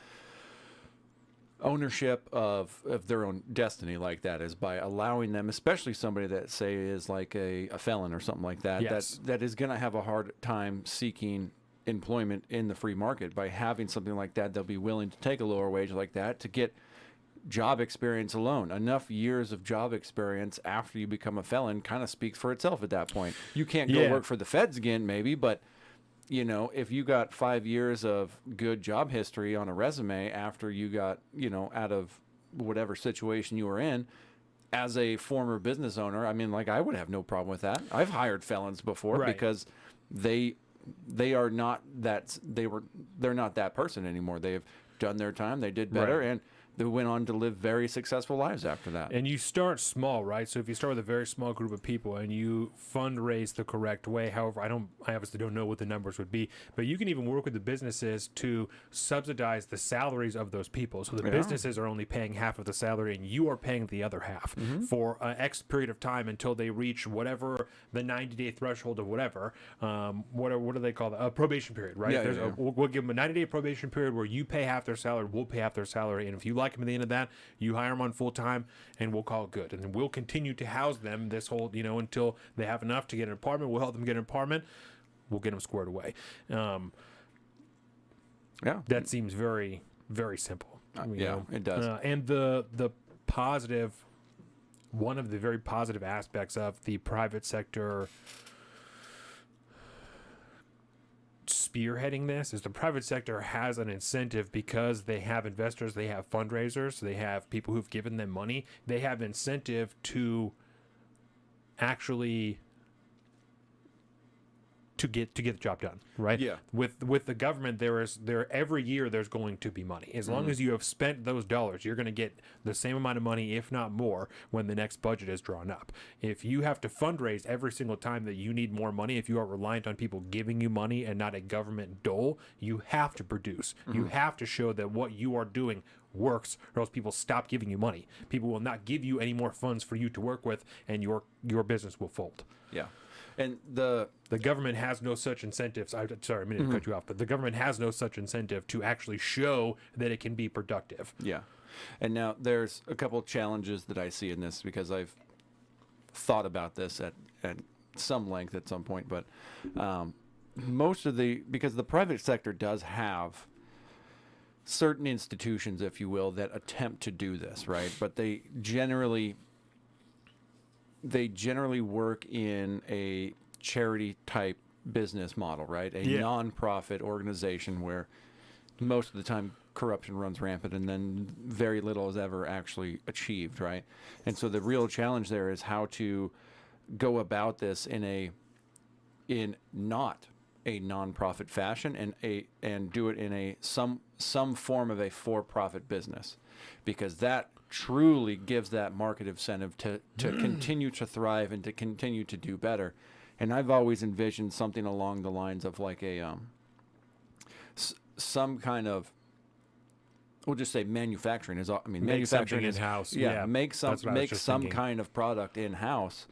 ownership of their own destiny, like that, is by allowing them, especially somebody that say is like a felon or something like that, Yes. that is going to have a hard time seeking employment in the free market. By having something like that, they'll be willing to take a lower wage like that to get job experience alone. Enough years of job experience after you become a felon kind of speaks for itself at that point. You can't go work for the feds again, maybe, but if you got 5 years of good job history on a resume after you got, out of whatever situation you were in, as a former business owner, I mean, like, I would have no problem with that. I've hired felons before because they are not they're not that person anymore. They've done their time, they did better, and they went on to live very successful lives after that. And you start small, right? So if you start with a very small group of people and you fundraise the correct way, however, I obviously don't know what the numbers would be, but you can even work with the businesses to subsidize the salaries of those people. So the businesses are only paying half of the salary and you are paying the other half for an X period of time until they reach whatever the 90-day threshold of whatever. What do they call that? A probation period, right? We'll give them a 90-day probation period where you pay half their salary, we'll pay half their salary, and if you like them at the end of that, you hire them on full time, and we'll call it good. And then we'll continue to house them this whole, until they have enough to get an apartment. We'll help them get an apartment. We'll get them squared away. That seems very, very simple. It does. And the positive, one of the very positive aspects of the private sector spearheading this is the private sector has an incentive, because they have investors, they have fundraisers, they have people who've given them money. They have incentive to actually to get the job done, right? Yeah. With the government, there every year there's going to be money. As long as you have spent those dollars, you're going to get the same amount of money, if not more, when the next budget is drawn up. If you have to fundraise every single time that you need more money, if you are reliant on people giving you money and not a government dole, you have to produce. You have to show that what you are doing works, or else people stop giving you money. People will not give you any more funds for you to work with, and your business will fold. Yeah. And the government has no such incentives. Sorry, I mean to cut you off, but the government has no such incentive to actually show that it can be productive. Yeah. And now there's a couple of challenges that I see in this, because I've thought about this at some length at some point, but because the private sector does have certain institutions, if you will, that attempt to do this, right? But they generally work in a charity type business model, right? A non-profit organization where most of the time corruption runs rampant, and then very little is ever actually achieved, right? And so the real challenge there is how to go about this in not a non-profit fashion, and do it in some form of a for-profit business, because that truly gives that market incentive to continue to thrive and to continue to do better. And I've always envisioned something along the lines of like a some kind of, we'll just say manufacturing is. I mean, Make manufacturing something is in-house. Yeah, make some that's what I was just thinking. kind of product in house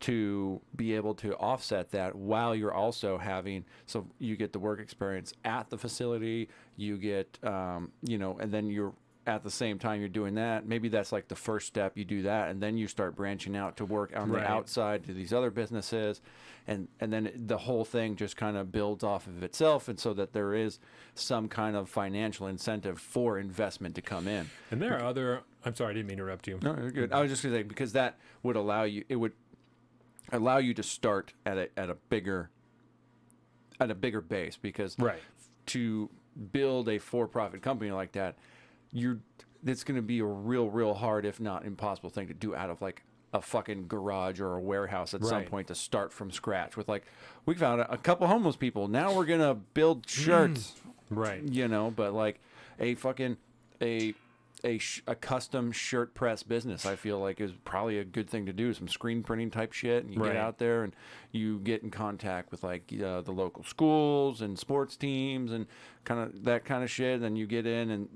to be able to offset that, while you're also having, so you get the work experience at the facility, you get and then you're at the same time you're doing that. Maybe that's like the first step. You do that, and then you start branching out to work on the outside to these other businesses, and then the whole thing just kind of builds off of itself, and so that there is some kind of financial incentive for investment to come in. And there are other. I'm sorry, I didn't mean to interrupt you. No, you're good. I was just gonna say, because that would allow you. It would allow you to start at a bigger base, because to build a for-profit company like that, it's going to be a real hard, if not impossible thing to do out of like a fucking garage or a warehouse at some point, to start from scratch with like, we found a couple homeless people, now we're going to build shirts, but like a fucking a custom shirt press business, I feel like, is probably a good thing to do. Some screen printing type shit, and you get out there and you get in contact with like the local schools and sports teams and kind of that kind of shit. And then you get in, and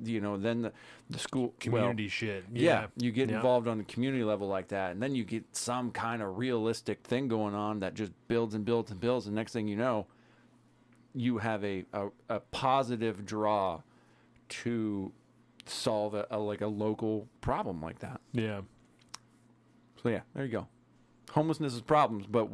then the school community shit. You get involved on the community level like that, and then you get some kind of realistic thing going on that just builds and builds and builds. And next thing you know, you have a positive draw to solve a local problem like that. Yeah. So yeah, there you go. Homelessness is problems, but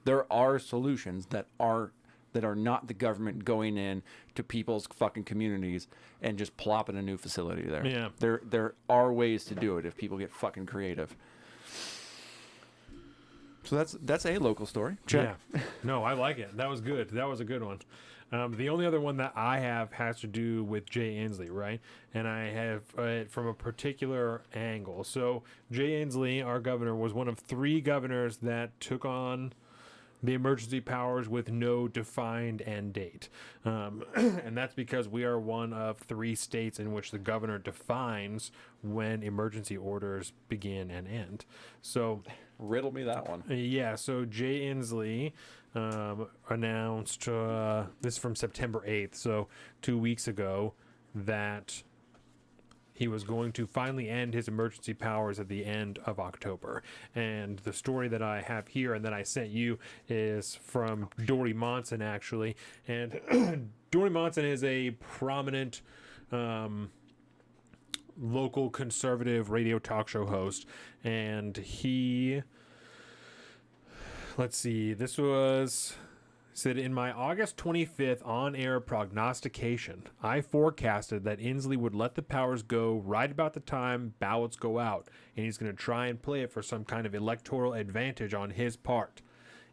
there are solutions that are not the government going in to people's fucking communities and just plopping a new facility there. Yeah. There are ways to do it if people get fucking creative. So that's a local story. Check. Yeah. No, I like it. That was good. That was a good one. The only other one that I have has to do with Jay Inslee, right? And I have it from a particular angle. So Jay Inslee, our governor, was one of 3 governors that took on the emergency powers with no defined end date. And that's because we are one of 3 states in which the governor defines when emergency orders begin and end. So riddle me that one. Yeah, so Jay Inslee announced, this is from September 8th, so 2 weeks ago, that he was going to finally end his emergency powers at the end of October. And the story that I have here and that I sent you is from Dory Monson, actually. And Dory Monson is a prominent local conservative radio talk show host. And he... Let's see, this was said in my August 25th on-air prognostication, I forecasted that Inslee would let the powers go right about the time ballots go out, and he's going to try and play it for some kind of electoral advantage on his part.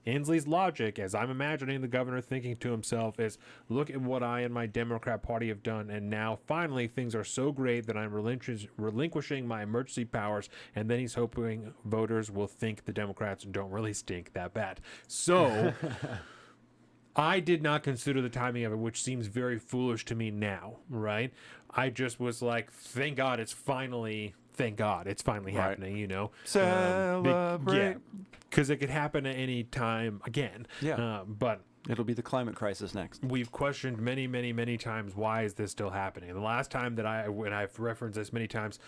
Inslee's logic, as I'm imagining the governor thinking to himself, is look at what I and my Democrat Party have done, and now finally things are so great that I'm relinquishing my emergency powers, and then he's hoping voters will think the Democrats don't really stink that bad. So I did not consider the timing of it, which seems very foolish to me now, right? I just was like, thank God it's finally happening, you know? Celebrate. Because it could happen at any time again. Yeah. But It'll be the climate crisis next. we've questioned many, many, many times, why is this still happening? And the last time that when I've referenced this many times,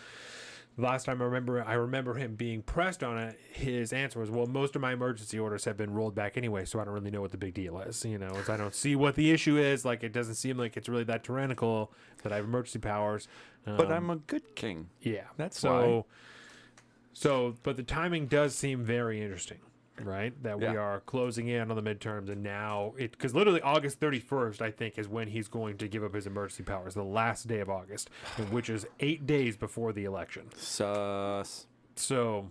last time I remember him being pressed on it, his answer was, well, most of my emergency orders have been rolled back anyway, so I don't really know what the big deal is. You know, I don't see what the issue is. Like, it doesn't seem like it's really that tyrannical that I have emergency powers. But I'm a good king. Yeah. That's so, but the timing does seem very interesting, right? That we Yeah. are closing in on the midterms, and now because literally August 31st, I think, is when he's going to give up his emergency powers, the last day of August, which is 8 days before the election. Sus. So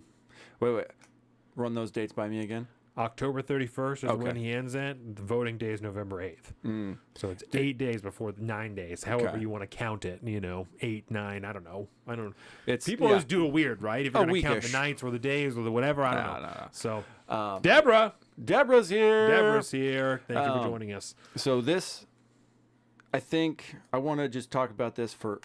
Wait. Run those dates by me again. October 31st is Okay. when he ends it. The voting day is November 8th. So it's 8 days before 9 days, however Okay. you want to count it. 8, 9, I don't know. It's People always do it weird, right? If you're A going to count the weekish. nights or the days or the whatever, I don't know. No. So, Deborah's here. Deborah's here. Thank you for joining us. So this, I think I want to just talk about this for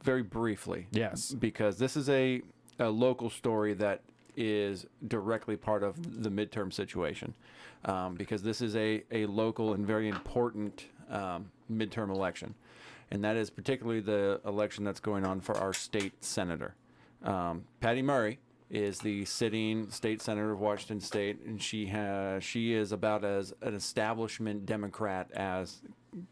very briefly. Yes. Because this is a local story that is directly part of the midterm situation. Because this is a local and very important midterm election. And that is particularly the election that's going on for our state senator. Patty Murray is the sitting state senator of Washington State, and she is about as an establishment Democrat as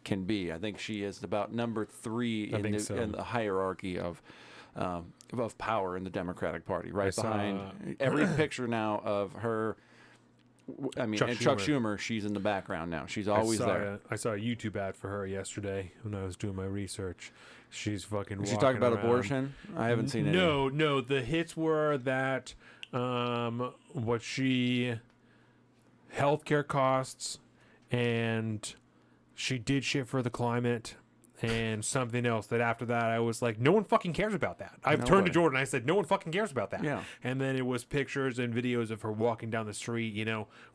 can be. I think she is about number 3 in the hierarchy of power in the Democratic Party, right behind every picture now of her. I mean, Chuck Schumer, she's in the background now. She's always there. I saw a YouTube ad for her yesterday when I was doing my research. She's fucking. Did she talk about abortion? I haven't seen it. No. The hits were that healthcare costs, and she did shit for the climate, and something else that after that I was like, no one fucking cares about that. I've turned to Nobody. Jordan. I said, no one fucking cares about that. Yeah. And then it was pictures and videos of her walking down the street,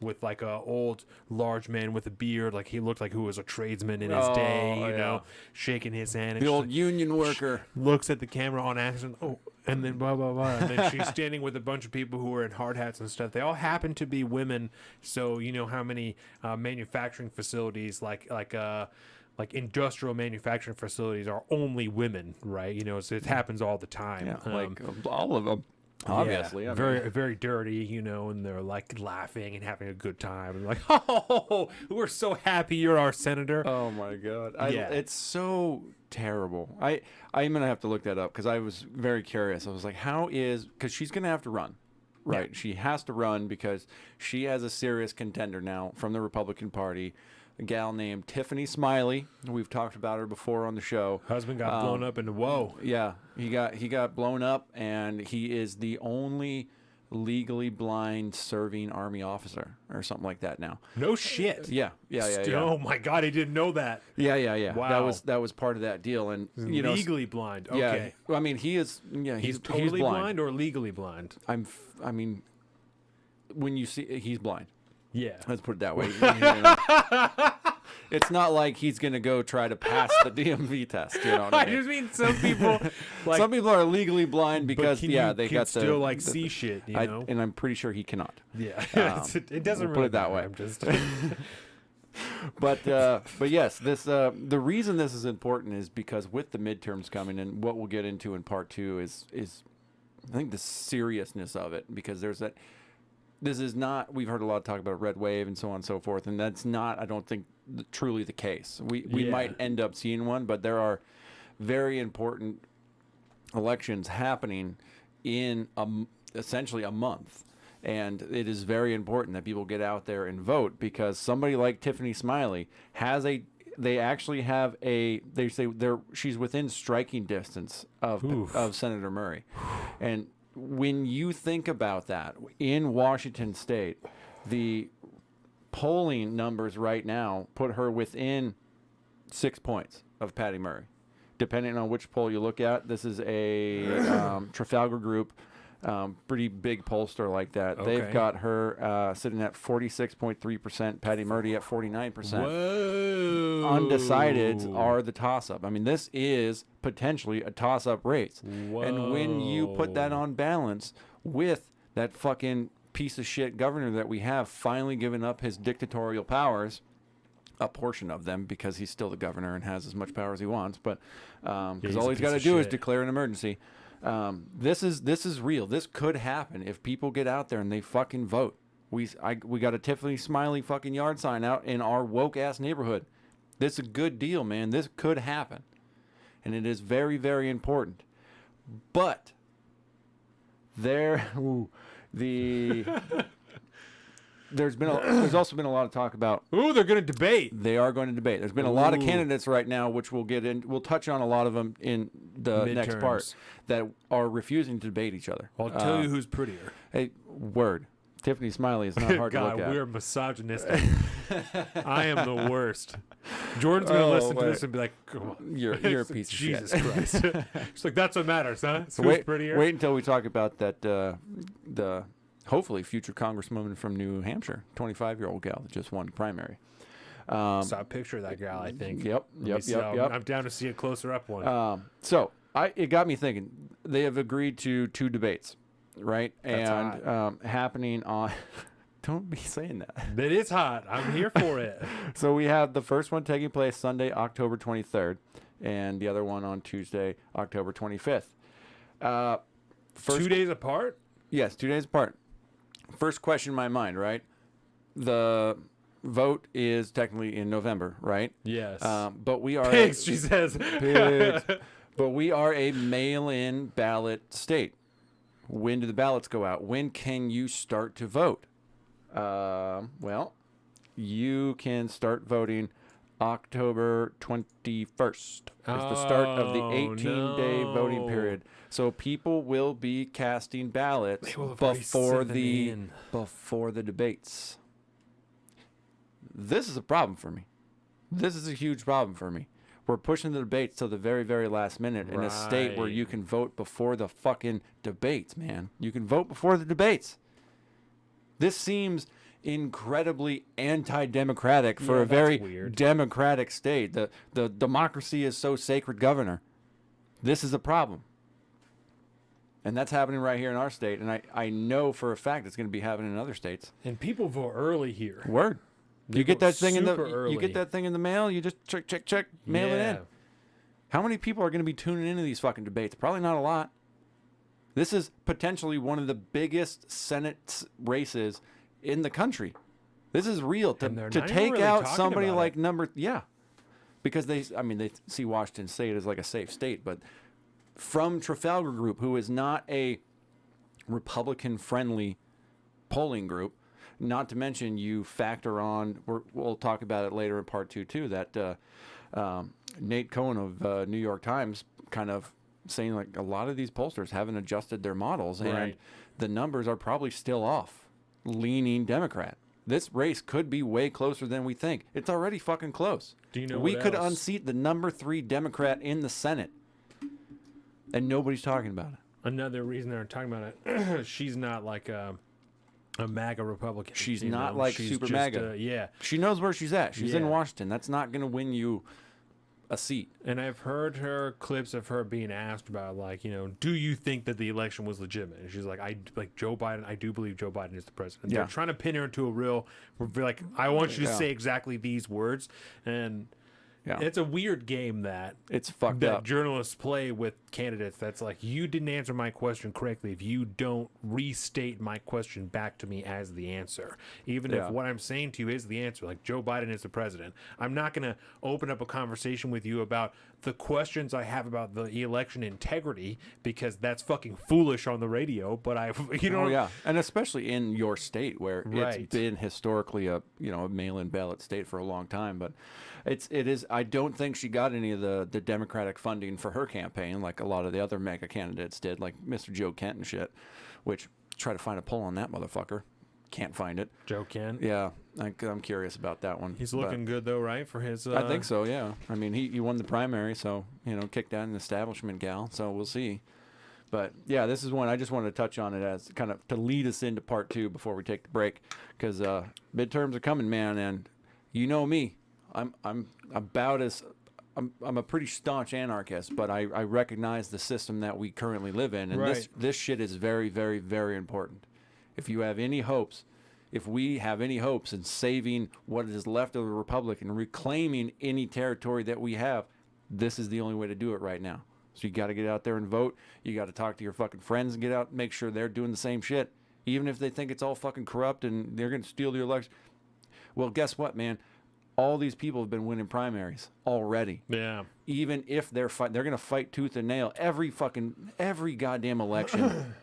with like a old large man with a beard, like he looked like who was a tradesman in his day, you know, shaking his hand. And The she's old like, union worker. looks at the camera on accident. Oh, and then blah blah blah. And then she's standing with a bunch of people who are in hard hats and stuff. They all happen to be women. So you know how many manufacturing facilities like industrial manufacturing facilities are only women, right? So it happens all the time. Yeah, all of them. Obviously, yeah, I mean, very, very dirty, and they're like laughing and having a good time, and like, oh, we're so happy you're our senator. Oh my God! Yeah. It's so terrible. I'm gonna have to look that up because I was very curious. I was like, because she's gonna have to run, right? Yeah. She has to run because she has a serious contender now from the Republican Party, a gal named Tiffany Smiley. We've talked about her before on the show. Husband got blown up into whoa. Yeah, he got blown up, and he is the only legally blind serving Army officer or something like that now. No shit. Yeah. Oh my God, I didn't know that. Yeah. Wow. That was part of that deal, and Legally blind. Okay. Yeah. Well, I mean, he is. Yeah, He's totally blind or legally blind. I mean, when you see, he's blind. Yeah. Let's put it that way. It's not like he's gonna go try to pass the DMV test. You know what I I mean? just mean some people Some people are legally blind because they got still the see shit. and I'm pretty sure he cannot. Yeah. It doesn't we'll really put it that matter. way. I'm just. But yes, this the reason this is important is because with the midterms coming, and what we'll get into in part 2 is I think the seriousness of it, because there's that. This is not. We've heard a lot of talk about a red wave and so on and so forth, and that's not. I don't think truly the case. We might end up seeing one, but there are very important elections happening in essentially a month. And it is very important that people get out there and vote, because somebody like Tiffany Smiley she's within striking distance of Senator Murray. And when you think about that, in Washington State, the polling numbers right now put her within 6 points of Patty Murray. Depending on which poll you look at, this is a Trafalgar Group pretty big pollster like that. Okay. They've got her sitting at 46.3%, Patty Murdy at 49%. Whoa. Undecideds are the toss-up. I mean, this is potentially a toss-up race. Whoa. And when you put that on balance with that fucking piece of shit governor that we have finally given up his dictatorial powers, a portion of them, because he's still the governor and has as much power as he wants, but because he's all a he's got to piece do of is shit. declare an emergency. This is real. This could happen if people get out there and they fucking vote. We got a Tiffany Smiley fucking yard sign out in our woke ass neighborhood. This is a good deal, man. This could happen, and it is very, very important. But there's also been a lot of talk about. Ooh, they're going to debate. They are going to debate. There's been a lot of Ooh. candidates right now, which we'll get in. We'll touch on a lot of them in the next part, Midterms. that are refusing to debate each other. I'll tell you who's prettier. Hey, word. Tiffany Smiley is not hard to God, look at. we're misogynistic. I am the worst. Jordan's going to listen to wait. this and be like, come on. You're a piece of Jesus shit. Christ. She's like, that's what matters, huh? So Who's prettier? wait until we talk about that. The hopefully future congresswoman from New Hampshire, 25-year-old gal that just won the primary. Saw a picture of that gal, I think. Yep. I'm down to see a closer up one. So it got me thinking. They have agreed to 2 debates, right? That's and happening on. Don't be saying that. It is hot. I'm here for it. So we have the first one taking place Sunday, October 23rd, and the other one on Tuesday, October 25th. 2 days apart? Yes, 2 days apart. First question in my mind, right? The vote is technically in November, right? Yes. But we are Pigs, she says. pigs. But we are a mail-in ballot state. When do the ballots go out? When can you start to vote? Well, you can start voting October 21st. Is the start of the 18-day voting period. So people will be casting ballots They will have already before sent them in. before the debates. This is a problem for me. This is a huge problem for me. We're pushing the debates till the very, very last minute in a state where you Right. can vote before the fucking debates, man. You can vote before the debates. This seems incredibly anti-democratic for Yeah, a very that's weird. democratic state. The democracy is so sacred, governor. This is a problem. And that's happening right here in our state. And I know for a fact it's going to be happening in other states. And people vote early here. Word. They You get vote that thing in the super you early. get that thing in the mail, you just check, mail it in. Yeah. How many people are going to be tuning into these fucking debates? Probably not a lot. This is potentially one of the biggest Senate races in the country. This is real. And they're To not even take really out talking somebody about like it. because they see Washington State as like a safe state, but from Trafalgar Group, who is not a Republican-friendly polling group, not to mention you factor on, we'll talk about it later in part 2 too, that Nate Cohn of New York Times kind of saying like a lot of these pollsters haven't adjusted their models and Right. the numbers are probably still off, leaning Democrat. This race could be way closer than we think. It's already fucking close. Do you know we what could else? unseat the number 3 Democrat in the Senate, and nobody's talking about it. Another reason they're talking about it, she's not like a MAGA Republican. She's you not know? like She's super just, MAGA. yeah. She knows where she's at. She's in Yeah. Washington. That's not going to win you a seat. And I've heard her clips of her being asked about, like, you know, do you think that the election was legitimate? And she's like, Joe Biden, I do believe Joe Biden is the president. Yeah. They're trying to pin her into a real, like, I want you to Yeah. say exactly these words. And Yeah. it's a weird game that It's fucked that up. journalists play with candidates. That's like, you didn't answer my question correctly if you don't restate my question back to me as the answer, even Yeah. if what I'm saying to you is the answer. Like, Joe Biden is the president. I'm not going to open up a conversation with you about the questions I have about the election integrity, because that's fucking foolish on the radio. But you know, Oh yeah, and especially in your state where Right. it's been historically a mail-in ballot state for a long time. But it is. I don't think she got any of the Democratic funding for her campaign like a lot of the other mega candidates did, like Mr. Joe Kent and shit. Which try to find a poll on that motherfucker, can't find it. Joe Kent. Yeah, I'm curious about that one. He's but looking good though, right? For his, I think so. Yeah, I mean he won the primary, so kicked out an establishment gal. So we'll see. But yeah, this is one I just wanted to touch on it as kind of to lead us into part 2 before we take the break, because midterms are coming, man, and you know me, I'm about as I'm a pretty staunch anarchist, but I recognize the system that we currently live in, and Right. this shit is very, very, very important. If you have any hopes, if we have any hopes in saving what is left of the republic and reclaiming any territory that we have, this is the only way to do it right now. So you got to get out there and vote. You got to talk to your fucking friends and get out and make sure they're doing the same shit, even if they think it's all fucking corrupt and they're going to steal your election. Well, guess what, man? All these people have been winning primaries already. Yeah. Even if they're going to fight tooth and nail every goddamn election.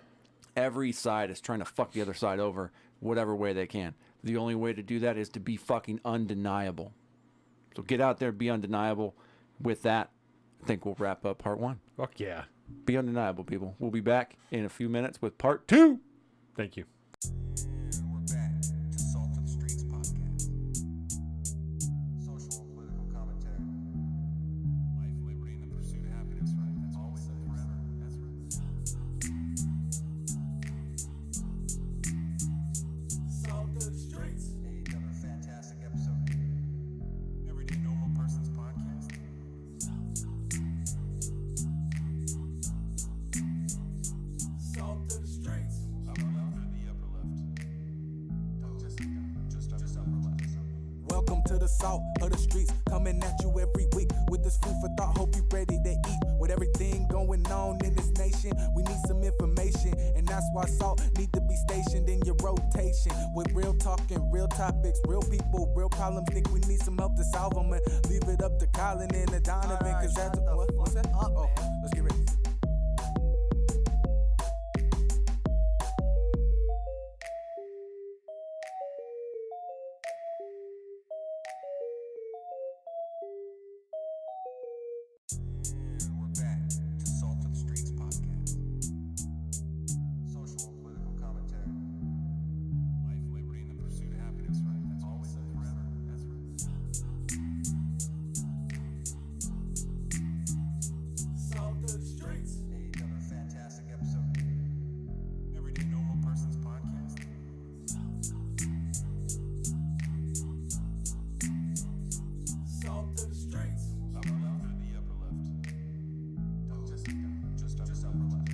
Every side is trying to fuck the other side over whatever way they can. The only way to do that is to be fucking undeniable. So get out there, be undeniable. With that, I think we'll wrap up part 1. Fuck yeah. Be undeniable, people. We'll be back in a few minutes with part 2. Thank you. And we're back to Salt of the Streets podcast. Social and political commentary. Life, liberty, and the pursuit of happiness, right? That's always and forever. That's right. Salt of the streets. Another fantastic episode. Everyday normal person's podcast. Salt of the streets. Upper left or the upper left? Just upper left. Welcome to the salt of the streets, coming at you every week with this food for thought. Hope you ready to eat. With everything going on in this nation, we need some information, and that's why salt need to be stationed in your rotation. With real talking, real topics, real people, real problems. Think we need some help to solve them, and leave it up to Colin and Donovan, cause that's what's that? Oh, let's get ready. And we're back to Salt of the Streets podcast. Social and political commentary. Life, liberty, and the pursuit of happiness, right? That's always and forever. That's right. Salt of the streets. Another fantastic episode. Everyday normal person's podcast. Salt of the streets. Upper left or the upper left? Just upper left.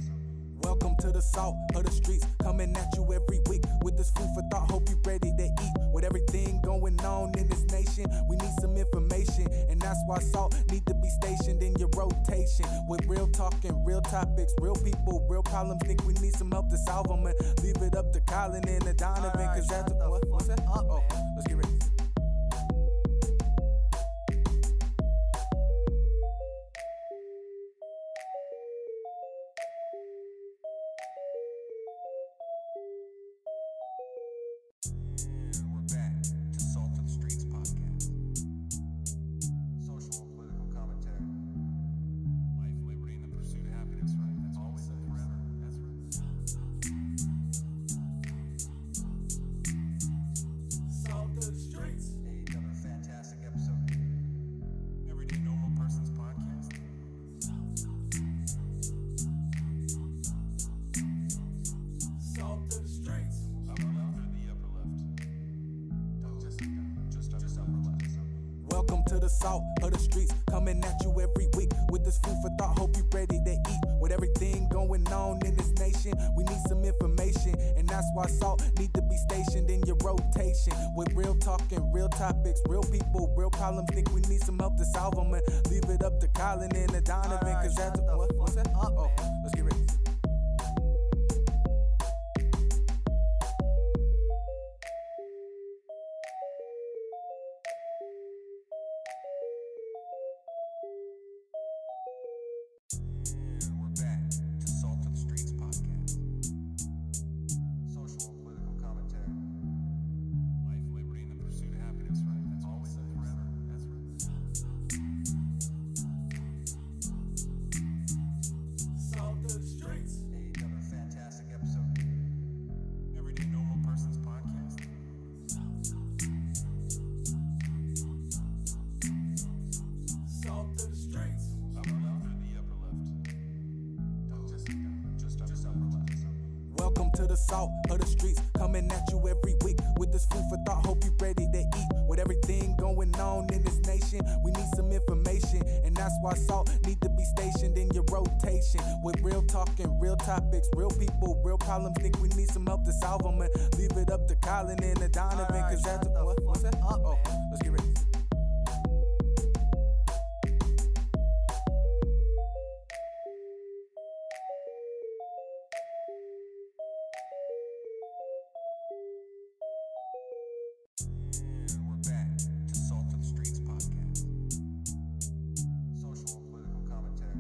Welcome to the salt of the streets, coming at you every week with this food for thought. Hope you ready to eat. With everything going on in this nation, we need some information, and that's why salt need to be stationed in your rotation. With real talking, real topics, real people, real problems. Think we need some help to solve them, and leave it up to Colin and Donovan, cause that's what's that? Oh, let's get ready. And we're back to Salt of the Streets podcast. Social and political commentary. Life, liberty, and the pursuit of happiness, right? That's always and forever. That's right. Salt of the streets. Another fantastic episode. Everyday normal person's podcast. Salt of the streets. Upper left or the upper left? Just upper left. Welcome to the salt of the streets, coming at you every week with this food for thought. Hope you ready to eat. With everything going on in this nation, we need some information, and that's why salt need to be stationed in your rotation. With real talking, real topics, real people, real problems. Think we need some help to solve them, and leave it up to Colin and Donovan, cause that's what's that? Oh, let's get ready. And we're back to Salt of the Streets podcast. Social and political commentary. Life, liberty, and the pursuit of happiness, right? That's always and forever. That's right. Salt of the streets. salt of the streets, coming at you every week with this food for thought. Hope you ready to eat. With everything going on in this nation, we need some information, and that's why salt need to be stationed in your rotation. With real talking, real topics, real people, real problems. Think we need some help to solve them, and leave it up to Colin and Donovan, cause that's what's that? Oh, let's get ready. And we're back to Salt of the Streets podcast. Social and political commentary.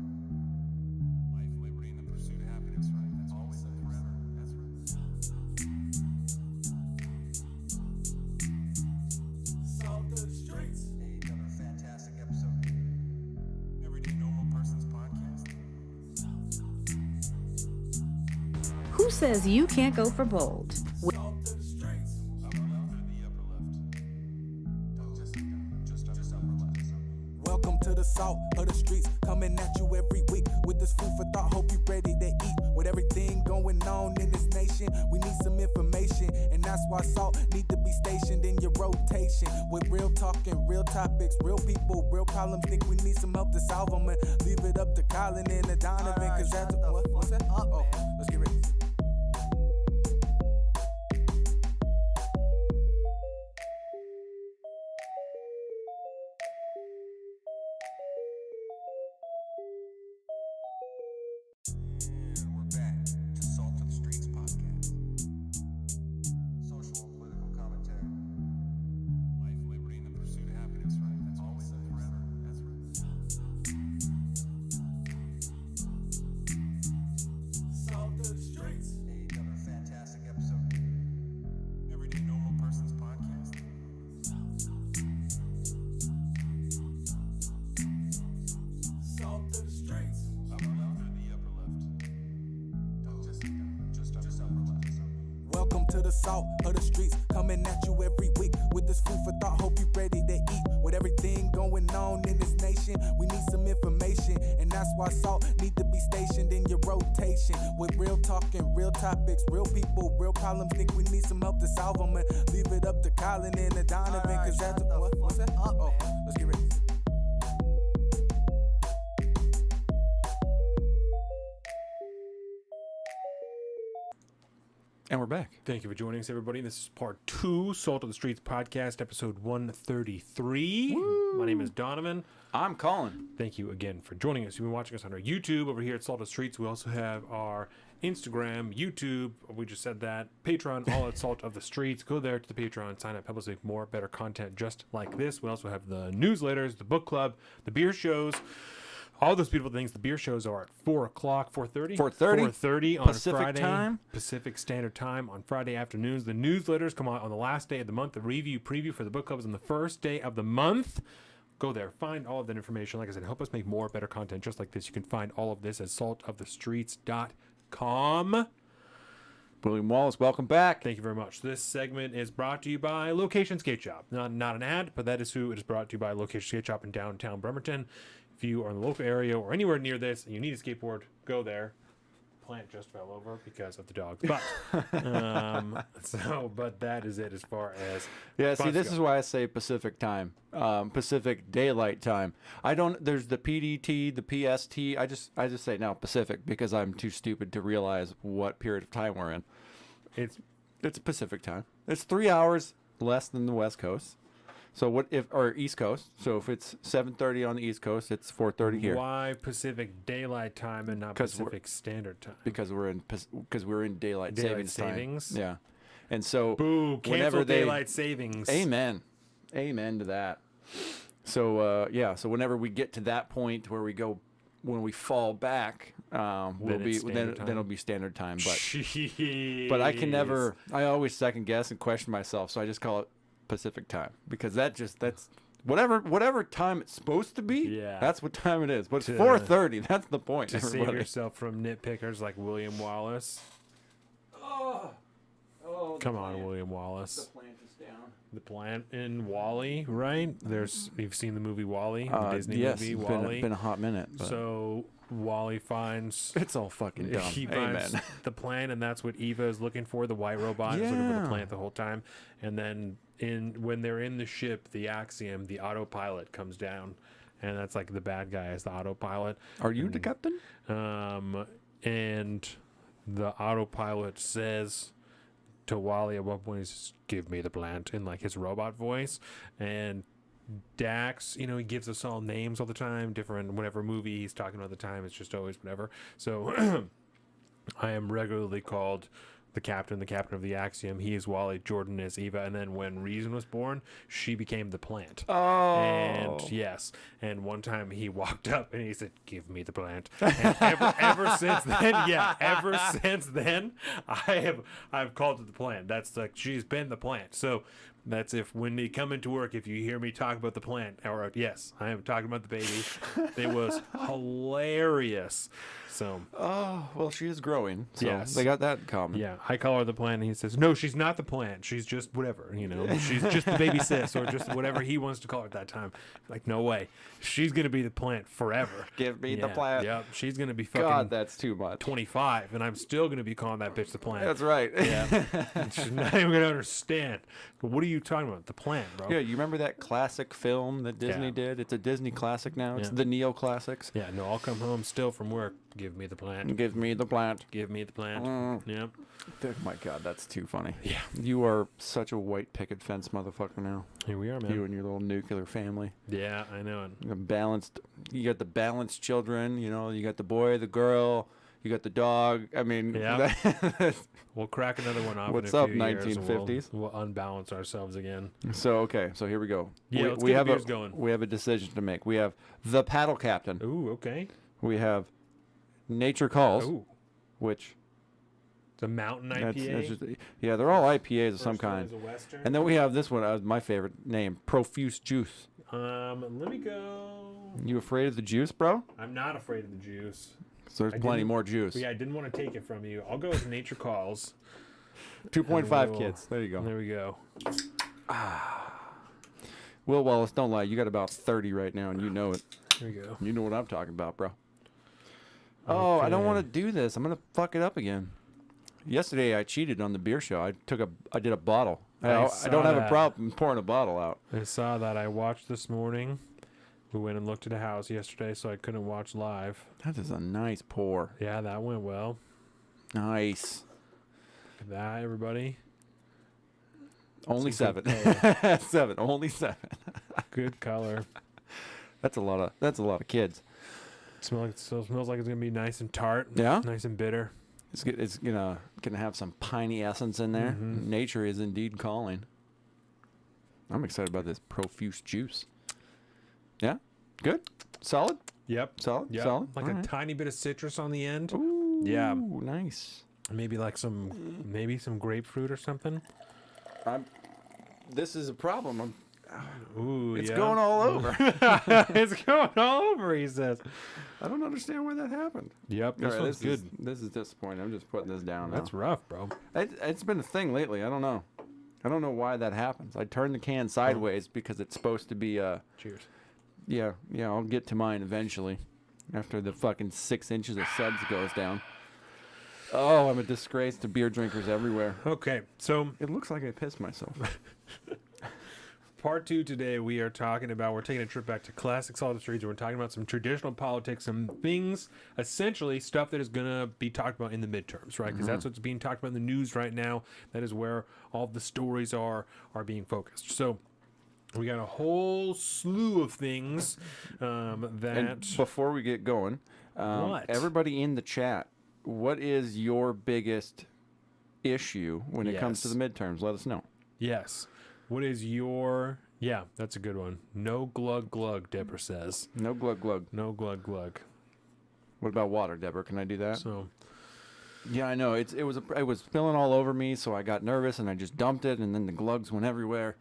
Life, liberty, and the pursuit of happiness, right? That's always and forever. That's right. Salt of the streets. Another fantastic episode. Everyday normal person's podcast. Who says you can't go for bold? Salt of the streets. Upper left or the upper left? Just upper left. Welcome to the salt of the streets, coming at you every week with this food for thought. Hope you ready to eat. With everything going on in this nation, we need some information, and that's why salt need to be stationed in your rotation. With real talking, real topics, real people, real problems. Think we need some help to solve them, and leave it up to Colin and Donovan, cause that's what's that? Oh, let's get ready. And we're back to Salt of the Streets podcast. Social and political commentary. Life, liberty, and the pursuit of happiness, right? That's always and forever. That's right. Salt of the streets. Another fantastic episode. Everyday normal person's podcast. Salt of the streets. Upper left or the upper left? Just upper left. Welcome to the salt of the streets, coming at you every week with this food for thought. Hope you ready to eat. With everything going on in this nation, we need some information, and that's why salt need to be stationed in your rotation. With real talking, real topics, real people, real problems. Think we need some help to solve them, and leave it up to Colin and Donovan, cause that's what's that? Oh, let's get ready. And we're back. Thank you for joining us, everybody. This is part 2, Salt of the Streets podcast, episode 133. My name is Donovan. I'm Colin. Thank you again for joining us. You've been watching us on our YouTube over here at Salt of the Streets. We also have our Instagram, YouTube, we just said that, Patreon, all at Salt of the Streets. Go there to the Patreon, sign up, help us make more, better content just like this. We also have the newsletters, the book club, the beer shows, all those beautiful things. The beer shows are at 4 o'clock, 4:30? 4:30 on Pacific Friday. time? Pacific Standard Time on Friday afternoons. The newsletters come out on the last day of the month. The preview for the book club is on the first day of the month. Go there, find all of that information. Like I said, help us make more, better content just like this. You can find all of this at saltofthestreets.com. William Wallace, welcome back. Thank you very much. This segment is brought to you by Location Skate Shop. Not an ad, but that is who it is brought to you by. Location Skate Shop in downtown Bremerton. If you are in the local area or anywhere near this and you need a skateboard, go there. Plant just fell over because of the dogs. But but that is it as far as Yeah, see, spots this go. is why I say Pacific time, Pacific Daylight Time. There's the PDT, the PST. I just say now Pacific because I'm too stupid to realize what period of time we're in. It's It's Pacific time. It's 3 hours less than the West Coast. So or East Coast. So if it's 7:30 on the East Coast, it's 4:30 here. why Pacific Daylight Time and not 'Cause we're- Pacific Standard Time. Because we're in daylight, Daylight savings savings? time. Yeah, and so Boo! whenever Cancel they, daylight savings. Amen to that. So so whenever we get to that point where we go, when we fall back, Then it's standard time. then it'll be standard time. But Jeez. but I can never. I always second guess and question myself, so I just call it Pacific time because that's whatever time it's supposed to be. Yeah. That's what time it is. But it's To- 4:30. That's the point. to save everybody. yourself from nitpickers like William Wallace. Oh, Come on, William Wallace. plant is down. The plant in Wall-E, right? You've seen the movie Wall-E, the Disney yes, movie it's Wall-E. been a hot minute. But So Wall-E finds it's all fucking dumb. he Amen. finds the plant, and that's what Eva is looking for. The white robot is looking for Yeah. the plant the whole time. And then when they're in the ship, the Axiom, the autopilot comes down, and that's like the bad guy is the autopilot. Are you the captain? And the autopilot says to Wally at one point, he says, "Give me the plant," in like his robot voice. And Dax, he gives us all names all the time, different whatever movie he's talking about at the time. It's just always whatever. So I am regularly called the captain of the Axiom. He is Wally, Jordan is Eva, and then when Reason was born, she became the plant. Oh. And yes, and one time he walked up and he said, "Give me the plant." And ever since then, I've called it the plant. That's like she's been the plant. So that's if when you come into work, if you hear me talk about the plant, or yes, I am talking about the baby. It was hilarious. So Oh, well, she is growing. So Yes. they got that in common. yeah, I call her the plant, and he says, "No, she's not the plant. She's just whatever. She's just the baby sis, or just whatever he wants to call her at that time." Like, no way, she's gonna be the plant forever. Give me the Yeah, plant. Yep, she's gonna be fucking God, that's too much. 25, and I'm still gonna be calling that bitch the plant. That's right. Yeah, she's not even gonna understand. But what are you talking about? The plant, bro. Yeah, you remember that classic film that Disney Yeah. did? It's a Disney classic now. It's Yeah. the Neo Classics. Yeah, no, I'll come home still from work. Give me the plant. Give me the plant. Give me the plant. Yep. Oh my God, that's too funny. Yeah. You are such a white picket fence motherfucker now. Here we are, man. You and your little nuclear family. Yeah, I know it. You got the balanced children. You got the boy, the girl. You got the dog. I mean, Yeah. We'll crack another one off. What's in a up, few years, and 1950s? We'll unbalance ourselves again. So here we go. Yeah, let's we get the have beers going. We have a decision to make. We have the paddle captain. Ooh, okay. We have Nature Calls, Ooh, which it's a mountain that's IPA. just, yeah, they're all IPAs of some First one kind. is a Western. And then we have this one, my favorite name, Profuse Juice. Let me go. You afraid of the juice, bro? I'm not afraid of the juice. So there's I plenty didn't- more juice. Yeah, I didn't want to take it from you. I'll go with Nature Calls. 2.5 We'll- kids. There you go. There we go. Will Wallace, don't lie. You got about 30 right now, and you know it. There we go. You know what I'm talking about, bro. Oh, I don't Okay. want to do this. I'm gonna fuck it up again. Yesterday I cheated on the beer show. I did a bottle. I I saw don't have a that. problem pouring a bottle out. I saw that. I watched this morning. We went and looked at a house yesterday, so I couldn't watch live. That is a nice pour. Yeah, that went well. Nice. That, everybody. Only It's a good 7. 7. Only 7. Good color. That's a lot of kids. Still smells like it's gonna be nice and tart. Yeah? Nice and bitter. It's gonna have some piney essence in there. Mhm. Nature is indeed calling. I'm excited about this profuse juice. Yeah, good, solid, Yep. solid, Yep. solid. Like All a right. tiny bit of citrus on the end. Ooh, Yeah. nice. Maybe like some grapefruit or something. This is a problem. Ooh, It's yeah. going all over. It's going all over, he says. I don't understand why that happened. Yep, this All right, one's good. This is disappointing. I'm just putting this down. That's now. rough, bro. It's been a thing lately. I don't know. I don't know why that happens. I turn the can sideways because it's supposed to be Cheers. Yeah, I'll get to mine eventually. After the fucking 6 inches of suds goes down. Oh, I'm a disgrace to beer drinkers everywhere. Okay, so It looks like I pissed myself. part 2 today, we're taking a trip back to classic Salted Streets, and we're talking about some traditional politics, some things, essentially stuff that is going to be talked about in the midterms, right? Because that's what's being talked about in the news right now. That is where all the stories are being focused. So we got a whole slew of things that... And before we get going, What? everybody in the chat, what is your biggest issue when it comes to Yes. the midterms? Let us know. Yes. What is your... Yeah, that's a good one. No glug glug, Deborah says. No glug glug. No glug glug. What about water, Deborah? Can I do that? So, Yeah, I know. It was spilling all over me, so I got nervous and I just dumped it, and then the glugs went everywhere.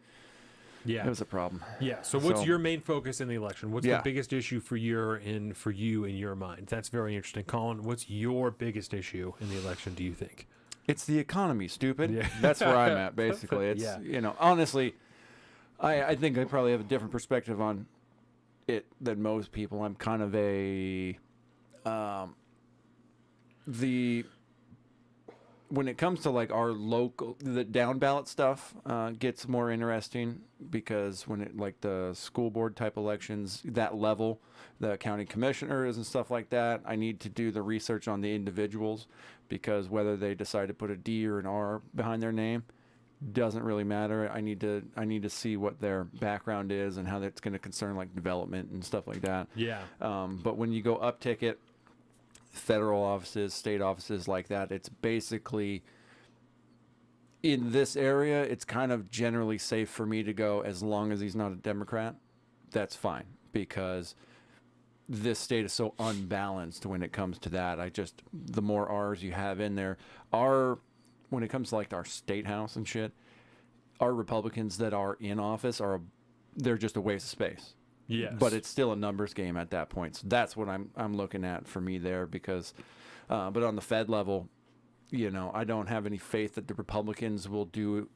yeah. It was a problem. Yeah. So what's So- your main focus in the election? What's Yeah. the biggest issue for you in your mind? That's very interesting. Colin, what's your biggest issue in the election, do you think? It's the economy, stupid. Yeah. That's where I'm at, basically. It's, Yeah. Honestly, I think I probably have a different perspective on it than most people. I'm kind of when it comes to like our local, the down ballot stuff gets more interesting because when it like the school board type elections, that level, the county commissioners and stuff like that, I need to do the research on the individuals because whether they decide to put a D or an R behind their name doesn't really matter. I need to see what their background is and how that's going to concern like development and stuff like that. Yeah. But when you go up ticket, federal offices, state offices like that, it's basically in this area, it's kind of generally safe for me to go as long as he's not a Democrat. That's fine because this state is so unbalanced when it comes to that. The more R's you have in there, when it comes to like our state house and shit, our Republicans that are in office they're just a waste of space. Yes. But it's still a numbers game at that point. So that's what I'm looking at for me there because, but on the Fed level, I don't have any faith that the Republicans will do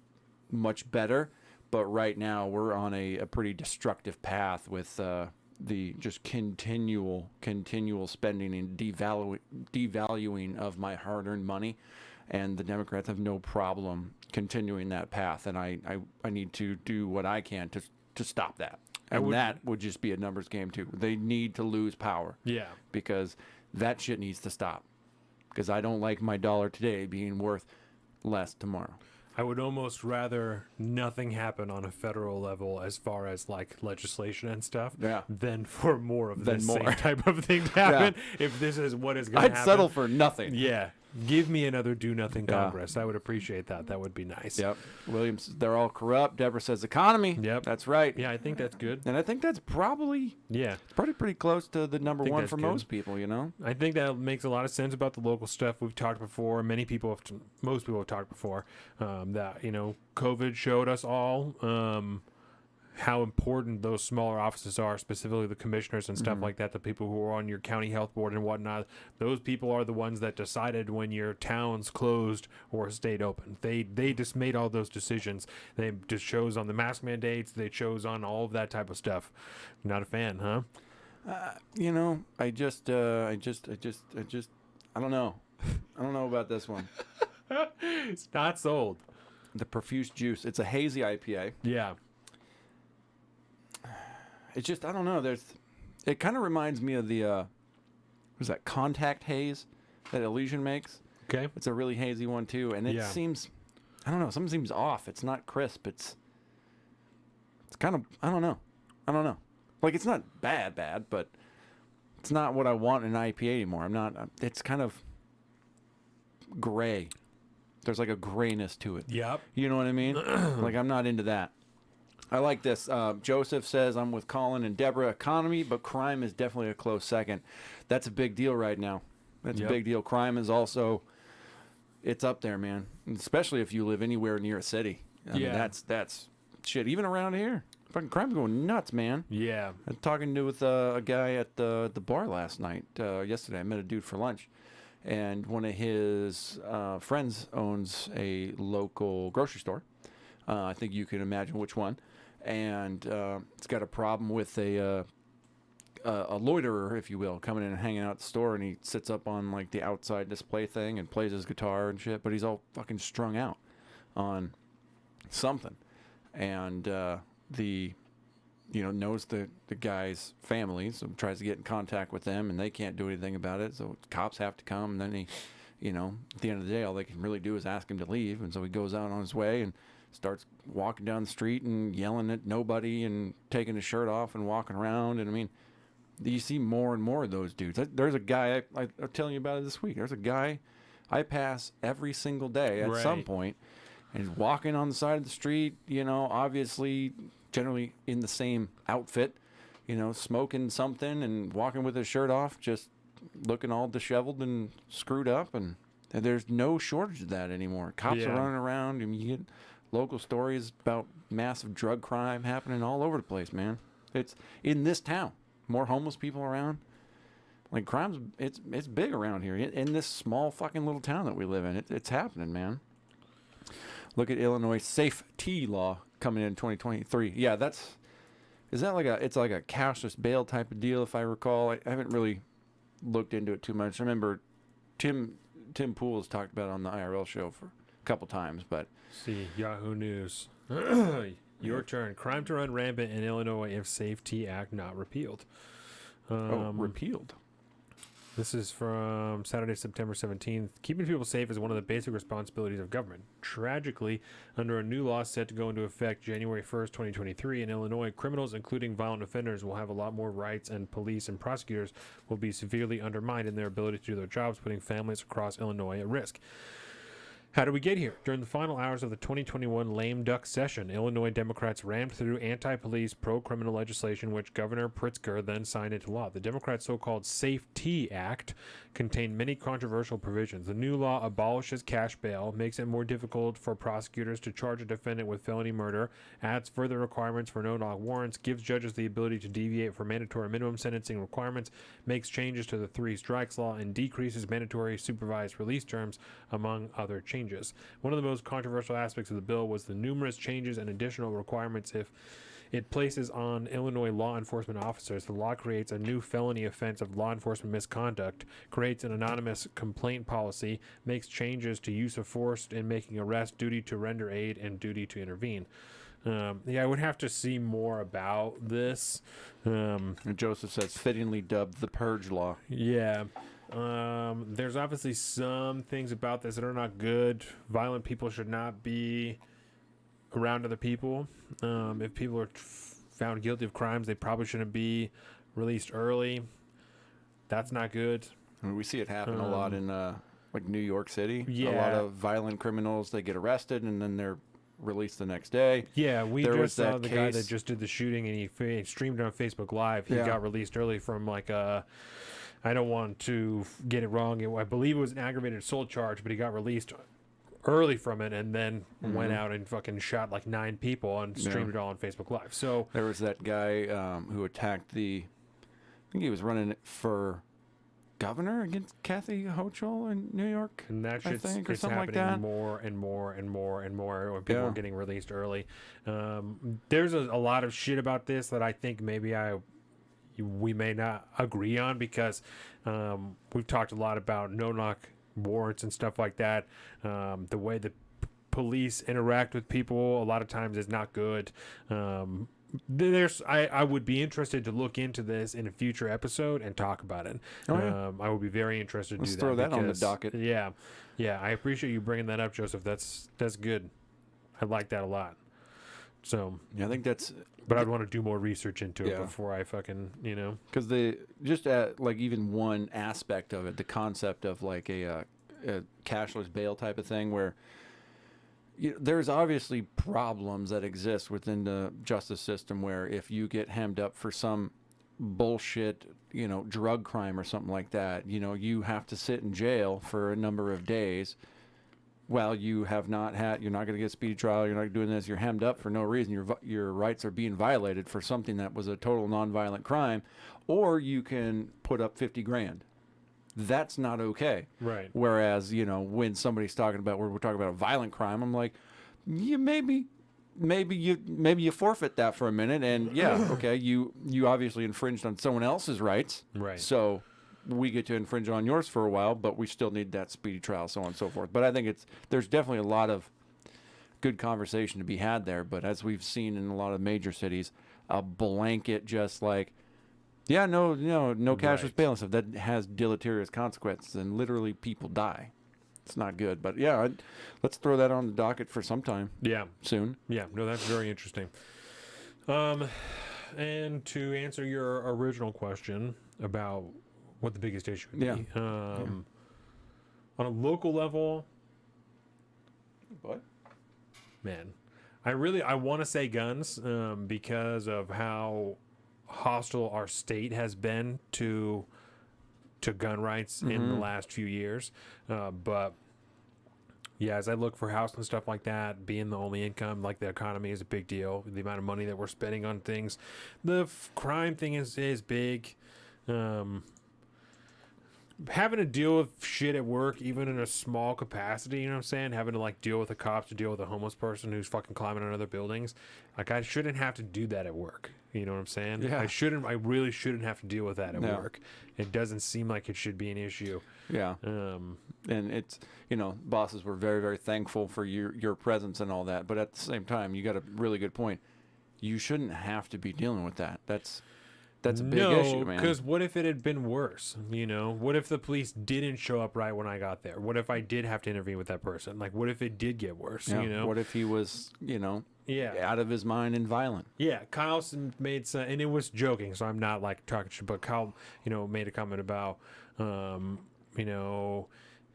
much better. But right now we're on a pretty destructive path with the just continual spending and devaluing of my hard-earned money. And the Democrats have no problem continuing that path. And I need to do what I can to stop that. And that would just be a numbers game, too. They need to lose power. Yeah. Because that shit needs to stop. Because I don't like my dollar today being worth less tomorrow. I would almost rather nothing happen on a federal level as far as like legislation and stuff than for more of this same type of thing to happen. If this is what is going to happen. I'd settle for nothing. Yeah. Give me another do-nothing Congress. I would appreciate that. That would be nice. Yep. Williams, they're all corrupt. Deborah says economy. Yep. That's right. Yeah, I think that's good. And I think that's probably pretty close to the number one for most people, I think that makes a lot of sense about the local stuff. We've talked before. Most people have talked before that, COVID showed us all how important those smaller offices are, specifically the commissioners and stuff like that, the people who are on your county health board and whatnot. Those people are the ones that decided when your town's closed or stayed open. They just made all those decisions. They just chose on the mask mandates. They chose on all of that type of stuff. Not a fan, huh? I don't know. I don't know about this one. It's not sold. The Profuse Juice. It's a hazy IPA. Yeah. It's just, I don't know. It kind of reminds me of the, Contact Haze that Elysian makes. Okay. It's a really hazy one too. And it seems, I don't know, something seems off. It's not crisp. It's kind of, I don't know. Like, it's not bad, but it's not what I want in an IPA anymore. It's kind of gray. There's like a grayness to it. Yep. You know what I mean? Like, I'm not into that. I like this. Joseph says, I'm with Colin and Deborah. Economy, but crime is definitely a close second. That's a big deal right now. That's a big deal. Crime is also, it's up there, man. Especially if you live anywhere near a city. I mean, that's shit. Even around here. Fucking crime's going nuts, man. Yeah. I was talking with a guy at the bar last night. Yesterday, I met a dude for lunch. And one of his friends owns a local grocery store. I think you can imagine which one. And it's got a problem with a loiterer, if you will, coming in and hanging out at the store, and he sits up on like the outside display thing and plays his guitar and shit, but he's all fucking strung out on something. And knows the guy's family, so tries to get in contact with them, and they can't do anything about it, so cops have to come, and then he, at the end of the day, all they can really do is ask him to leave, and so he goes out on his way and starts walking down the street and yelling at nobody and taking his shirt off and walking around. And I mean, you see more and more of those dudes. There's a guy, I'm telling you about it this week. There's a guy I pass every single day at some point, and he's walking on the side of the street, obviously generally in the same outfit, smoking something and walking with his shirt off, just looking all disheveled and screwed up. And there's no shortage of that anymore. Cops are running around. I mean, you get local stories about massive drug crime happening all over the place, man. It's in this town. More homeless people around. Like crime's it's big around here in this small fucking little town that we live in. It's happening, man. Look at Illinois safety law coming in 2023. Yeah, is that like it's like a cashless bail type of deal, if I recall. I haven't really looked into it too much. I remember Tim Poole has talked about it on the IRL show for a couple times, but See, Yahoo News. Your turn. Crime to run rampant in Illinois if Safety Act not repealed. Repealed. This is from Saturday, September 17th. Keeping people safe is one of the basic responsibilities of government. Tragically, under a new law set to go into effect January 1st, 2023, in Illinois, criminals, including violent offenders, will have a lot more rights, and police and prosecutors will be severely undermined in their ability to do their jobs, putting families across Illinois at risk. How did we get here? During the final hours of the 2021 lame duck session, Illinois Democrats rammed through anti-police, pro-criminal legislation, which Governor Pritzker then signed into law. The Democrats' so-called Safety Act contained many controversial provisions. The new law abolishes cash bail, makes it more difficult for prosecutors to charge a defendant with felony murder, adds further requirements for no-knock warrants, gives judges the ability to deviate from mandatory minimum sentencing requirements, makes changes to the three strikes law, and decreases mandatory supervised release terms, among other changes. One of the most controversial aspects of the bill was the numerous changes and additional requirements it places on Illinois law enforcement officers. The law creates a new felony offense of law enforcement misconduct, creates an anonymous complaint policy, makes changes to use of force in making arrests, duty to render aid, and duty to intervene. I would have to see more about this. Joseph says fittingly dubbed the Purge Law. Yeah. There's obviously some things about this that are not good. Violent people should not be around other people. If people are found guilty of crimes, they probably shouldn't be released early. That's not good. I mean, we see it happen a lot in like New York City. Yeah. A lot of violent criminals, they get arrested and then they're released the next day. Yeah, we There just was saw that the guy case- that just did the shooting, and he streamed on Facebook Live. He Yeah. got released early from like a, I don't want to get it wrong. I believe it was an aggravated assault charge, but he got released early from it and then went out and fucking shot like 9 people and streamed it all on Facebook Live. So There was that guy who attacked I think he was running for governor against Kathy Hochul in New York. and that I shit's think, or it's something like happening that. more and more and more and more when people Yeah. are getting released early. There's a lot of shit about this that I think maybe we may not agree on because we've talked a lot about no-knock warrants and stuff like that. The way the police interact with people a lot of times is not good. I would be interested to look into this in a future episode and talk about it. Oh, yeah. I would be very interested to Let's do that. throw that on the because- docket. Yeah, I appreciate you bringing that up, Joseph. That's good. I like that a lot. So, Yeah, I think that's but I'd want to do more research into it Yeah. before I fucking, because like even one aspect of it, the concept of like a cashless bail type of thing, where there's obviously problems that exist within the justice system, where if you get hemmed up for some bullshit, drug crime or something like that, you have to sit in jail for a number of days. Well, you're not going to get a speedy trial. You're not doing this. You're hemmed up for no reason. Your rights are being violated for something that was a total nonviolent crime, or you can put up $50,000. That's not okay. Right. Whereas, when somebody's talking about we're talking about a violent crime, I'm like, yeah, maybe you forfeit that for a minute, and yeah, okay, you obviously infringed on someone else's rights, Right. So we get to infringe on yours for a while, but we still need that speedy trial, so on and so forth. But I think there's definitely a lot of good conversation to be had there. But as we've seen in a lot of major cities, a blanket just like, yeah, no cashless Right. bail and stuff, that has deleterious consequences, and literally people die. It's not good. But yeah, let's throw that on the docket for some time Yeah. soon. Yeah. No, that's very interesting. And to answer your original question about what the biggest issue would Yeah. be, on a local level, What? man, I want to say guns, because of how hostile our state has been to gun rights in the last few years. But yeah, as I look for house and stuff like that, being the only income, like the economy is a big deal. The amount of money that we're spending on things, the crime thing is big. having to deal with shit at work, even in a small capacity, you know what I'm saying? Having to like deal with the cops, to deal with a homeless person who's fucking climbing on other buildings. Like I shouldn't have to do that at work. You know what I'm saying? Yeah. I really shouldn't have to deal with that at No. work. It doesn't seem like it should be an issue. Yeah. And it's, bosses were very, very thankful for your presence and all that. But at the same time, you got a really good point. You shouldn't have to be dealing with that. That's a big issue, man. Because what if it had been worse? What if the police didn't show up right when I got there? What if I did have to intervene with that person? Like, what if it did get worse? Yeah. What if he was, out of his mind and violent? Yeah, Kyle made some, and it was joking, so I'm not like talking shit, but Kyle, made a comment about,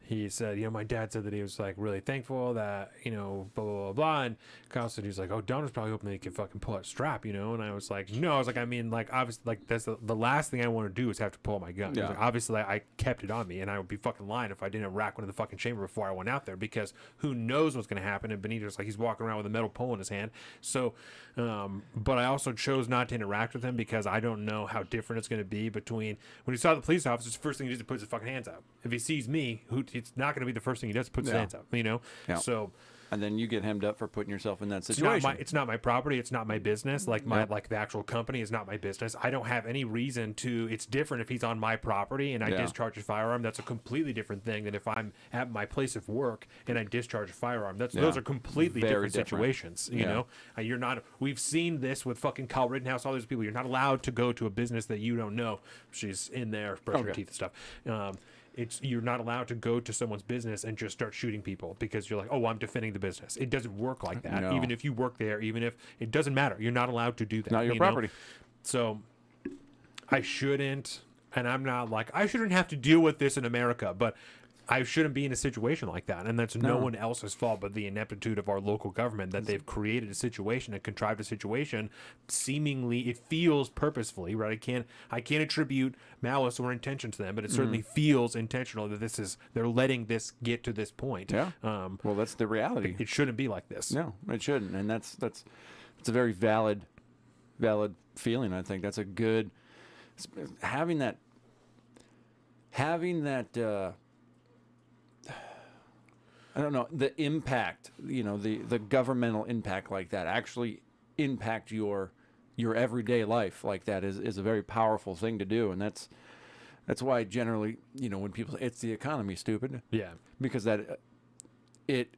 he said, my dad said that he was like really thankful that, blah, blah, blah, blah. And Kyle said, he's like, oh, Don was probably hoping that he could fucking pull out a strap, And I was like, no, obviously, like, that's the last thing I want to do is have to pull out my gun. Yeah. Like, obviously, I kept it on me, and I would be fucking lying if I didn't rack one in the fucking chamber before I went out there, because who knows what's going to happen. And Benito's like, he's walking around with a metal pole in his hand. So, but I also chose not to interact with him because I don't know how different it's going to be between when he saw the police officers. The first thing he does is put his fucking hands up. If he sees me, it's not going to be the first thing he does. Puts his hands up, Yeah. So, and then you get hemmed up for putting yourself in that situation. It's not my property. It's not my business. Like the actual company is not my business. I don't have any reason to. It's different if he's on my property and I discharge a firearm. That's a completely different thing than if I'm at my place of work and I discharge a firearm. Those are completely different situations. You know, you're not. We've seen this with fucking Kyle Rittenhouse. All these people. You're not allowed to go to a business that you don't know. She's in there brushing her teeth and stuff. You're not allowed to go to someone's business and just start shooting people because you're like, oh, I'm defending the business. It doesn't work like that. No. Even if you work there, even if it doesn't matter, you're not allowed to do that. Not your property. So I shouldn't, and I'm not like, I shouldn't have to deal with this in America, but I shouldn't be in a situation like that. And that's no one else's fault but the ineptitude of our local government that they've created a situation and contrived a situation. Seemingly, it feels purposefully, right? I can't attribute malice or intention to them, but it certainly feels intentional that they're letting this get to this point. Yeah. Well, that's the reality. It shouldn't be like this. No, it shouldn't. And it's a very valid feeling. I think that's a good, having that I don't know, the impact, the governmental impact like that actually impact your everyday life like that is a very powerful thing to do. And that's why generally, when people say it's the economy, stupid. Yeah. Because that it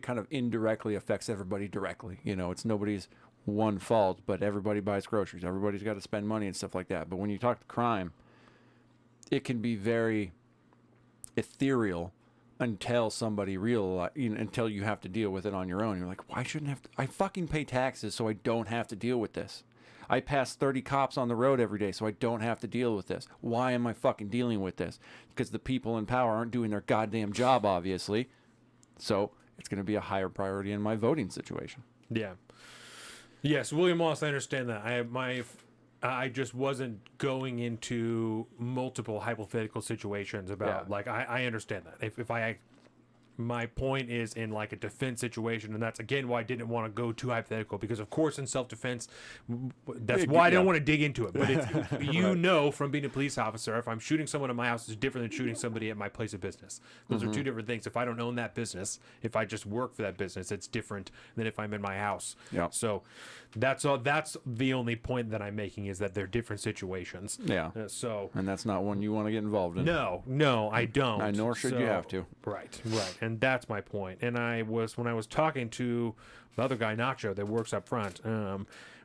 kind of indirectly affects everybody directly. It's nobody's one fault, but everybody buys groceries. Everybody's got to spend money and stuff like that. But when you talk to crime, it can be very ethereal until somebody until you have to deal with it on your own. You're like, why shouldn't I have to? I fucking pay taxes so I don't have to deal with this. I pass 30 cops on the road every day so I don't have to deal with this. Why am I fucking dealing with this? Because the people in power aren't doing their goddamn job, obviously. So it's going to be a higher priority in my voting situation. Yeah. Yes, William Moss, I understand that. I just wasn't going into multiple hypothetical situations about I understand that. If my point is in like a defense situation, and that's again why I didn't want to go too hypothetical, because of course in self-defense, that's why I don't want to dig into it. But it's, from being a police officer, if I'm shooting someone in my house, it's different than shooting somebody at my place of business. Those are two different things. If I don't own that business, if I just work for that business, it's different than if I'm in my house. Yeah. So that's all. That's the only point that I'm making, is that they're different situations. Yeah. And that's not one you want to get involved in. No, I don't. Nor should you have to. Right. And that's my point. And when I was talking to the other guy, Nacho, that works up front,